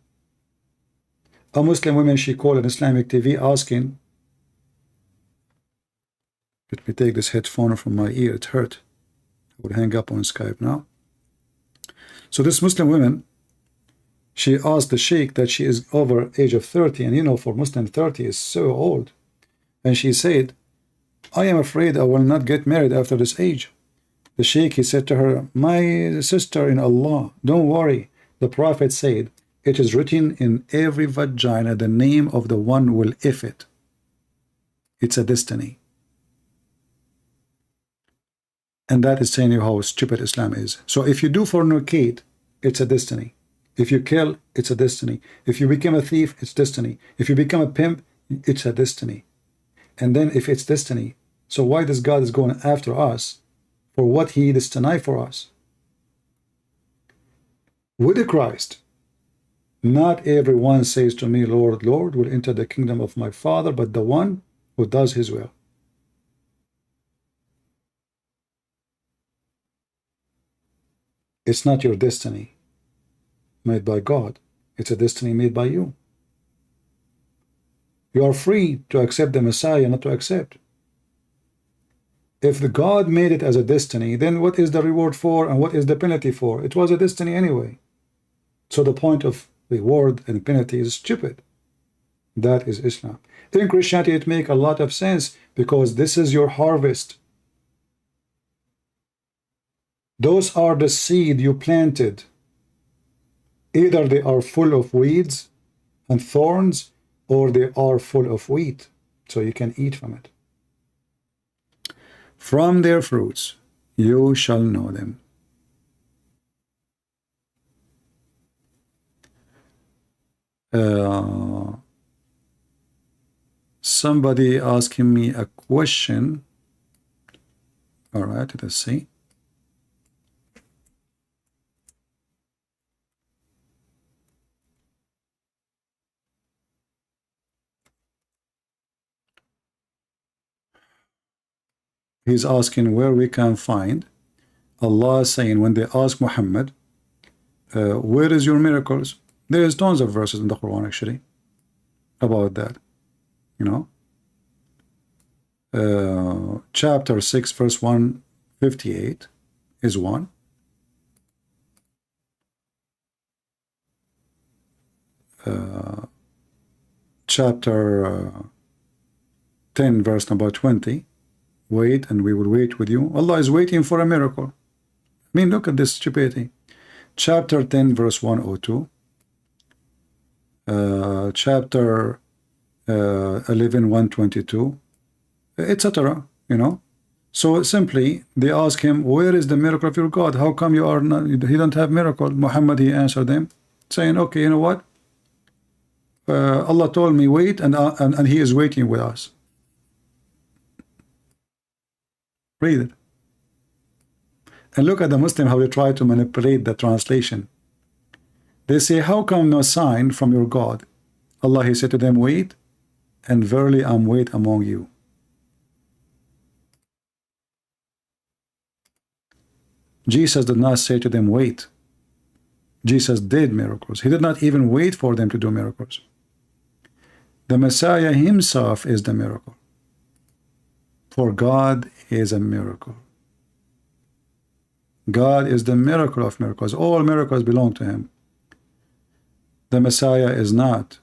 A Muslim woman, she called an Islamic TV asking, let me take this headphone from my ear, it hurt. I would hang up on Skype now. So this Muslim woman, she asked the sheikh that she is over age of 30, and you know, for Muslim 30 is so old. And she said, I am afraid I will not get married after this age. The sheikh, he said to her, my sister in Allah, don't worry. The Prophet said, it is written in every vagina, the name of the one will if it. It's a destiny. And that is saying you how stupid Islam is. So if you do fornicate, it's a destiny. If you kill, it's a destiny. If you become a thief, it's destiny. If you become a pimp, it's a destiny. And then if it's destiny, so why does God is going after us for what he destined for us? With the Christ, not everyone says to me, Lord, Lord, will enter the kingdom of my Father, but the one who does his will. It's not your destiny made by God. It's a destiny made by you. You are free to accept the Messiah, not to accept. If the God made it as a destiny, then what is the reward for and what is the penalty for? It was a destiny anyway. So the point of reward and penalty is stupid. That is Islam. In Christianity, it makes a lot of sense because this is your harvest. Those are the seed you planted. Either they are full of weeds and thorns, or they are full of wheat, so you can eat from it. From their fruits you shall know them. Somebody asking me a question. All right, let's see. He's asking where we can find Allah saying when they ask Muhammad, where is your miracles? There's tons of verses in the Quran actually about that, you know. Chapter 6 verse 158 is one. Chapter 10 verse number 20, wait and we will wait with you. Allah is waiting for a miracle. I mean, look at this stupidity. Chapter 10 verse 102, chapter 11 122, etc. You know, so simply they ask him, where is the miracle of your God? How come you are not, he don't have miracle? Muhammad, he answered them saying, okay, you know what, Allah told me wait, and he is waiting with us. Read it. And look at the Muslim, how they try to manipulate the translation. They say, how come no sign from your God? Allah, he said to them, wait, and verily I'm wait among you. Jesus did not say to them, wait. Jesus did miracles. He did not even wait for them to do miracles. The Messiah himself is the miracle. For God is a miracle. God is the miracle of miracles. All miracles belong to him. The Messiah is not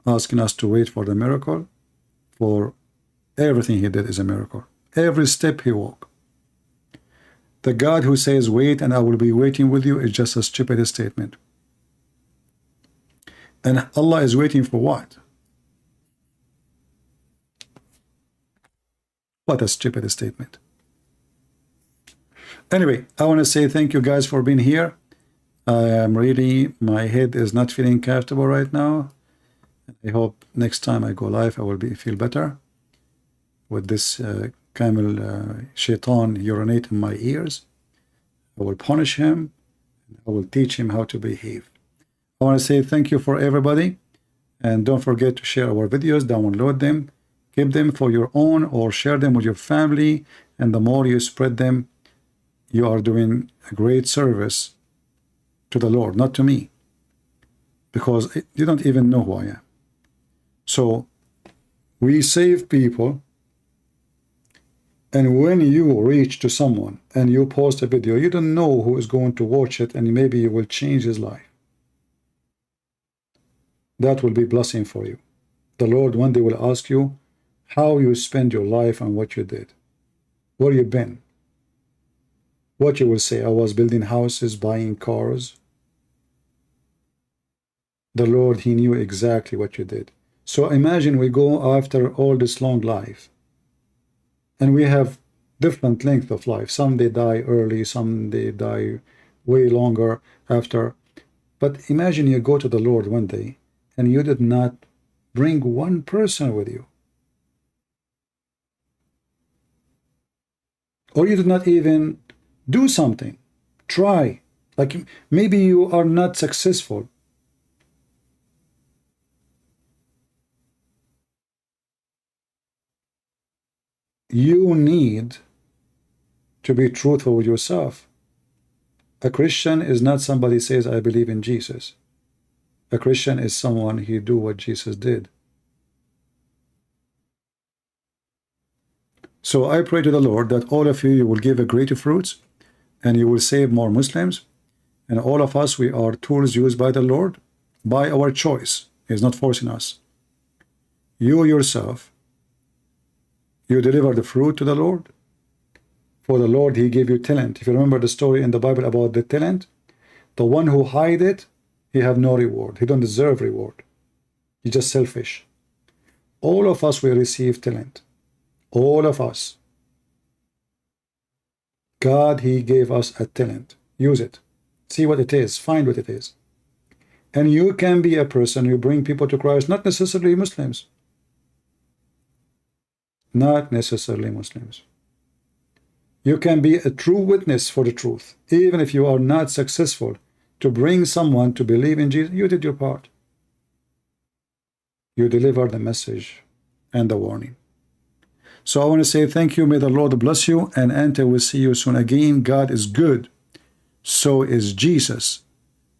asking us to wait for the miracle, for everything he did is a miracle. Every step he walked. The God who says, wait and I will be waiting with you, is just a stupid statement. And Allah is waiting for what? What a stupid statement. Anyway, I want to say thank you guys for being here. I am really, my head is not feeling comfortable right now. I hope next time I go live I will feel better. With this camel shaitan urinate in my ears, I will punish him. I will teach him how to behave. I want to say thank you for everybody, and don't forget to share our videos, download them, keep them for your own, or share them with your family. And the more you spread them, you are doing a great service to the Lord, not to me, because you don't even know who I am. So we save people, and when you reach to someone and you post a video, you don't know who is going to watch it, and maybe you will change his life. That will be blessing for you. The Lord one day will ask you how you spend your life and what you did, where you been. What you will say, I was building houses, buying cars. The Lord, he knew exactly what you did. So imagine we go after all this long life, and we have different length of life. Some they die early, some they die way longer after. But imagine you go to the Lord one day and you did not bring one person with you. Or you did not even do something. Try. Like maybe you are not successful. You need to be truthful with yourself. A Christian is not somebody says, I believe in Jesus. A Christian is someone who do what Jesus did. So I pray to the Lord that all of you will give a greater fruits, and you will save more Muslims. And all of us, we are tools used by the Lord by our choice. He is not forcing us. You yourself, you deliver the fruit to the Lord. For the Lord, he gave you talent. If you remember the story in the Bible about the talent, the one who hide it, he have no reward. He don't deserve reward. He's just selfish. All of us will receive talent. All of us. God, he gave us a talent. Use it. See what it is. Find what it is. And you can be a person who bring people to Christ, not necessarily Muslims. Not necessarily Muslims. You can be a true witness for the truth. Even if you are not successful to bring someone to believe in Jesus, you did your part. You delivered the message and the warning. So I want to say thank you. May the Lord bless you. And until we see you soon again, God is good. So is Jesus.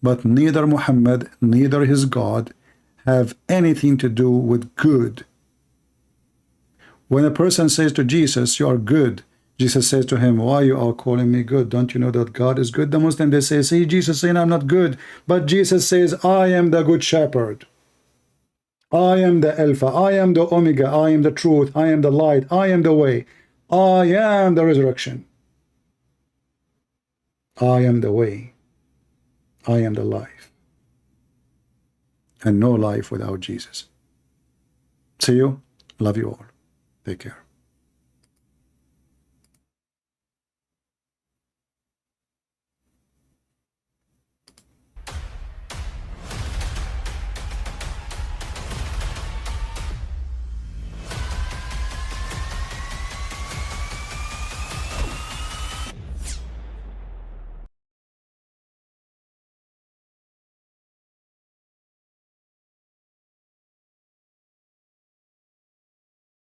But neither Muhammad, neither his God have anything to do with good. When a person says to Jesus, you are good, Jesus says to him, why you are calling me good? Don't you know that God is good? The Muslim, they say, see, Jesus saying I'm not good. But Jesus says, I am the good shepherd. I am the Alpha. I am the Omega. I am the truth. I am the light. I am the way. I am the resurrection. I am the way. I am the life. And no life without Jesus. See you. Love you all. Take care.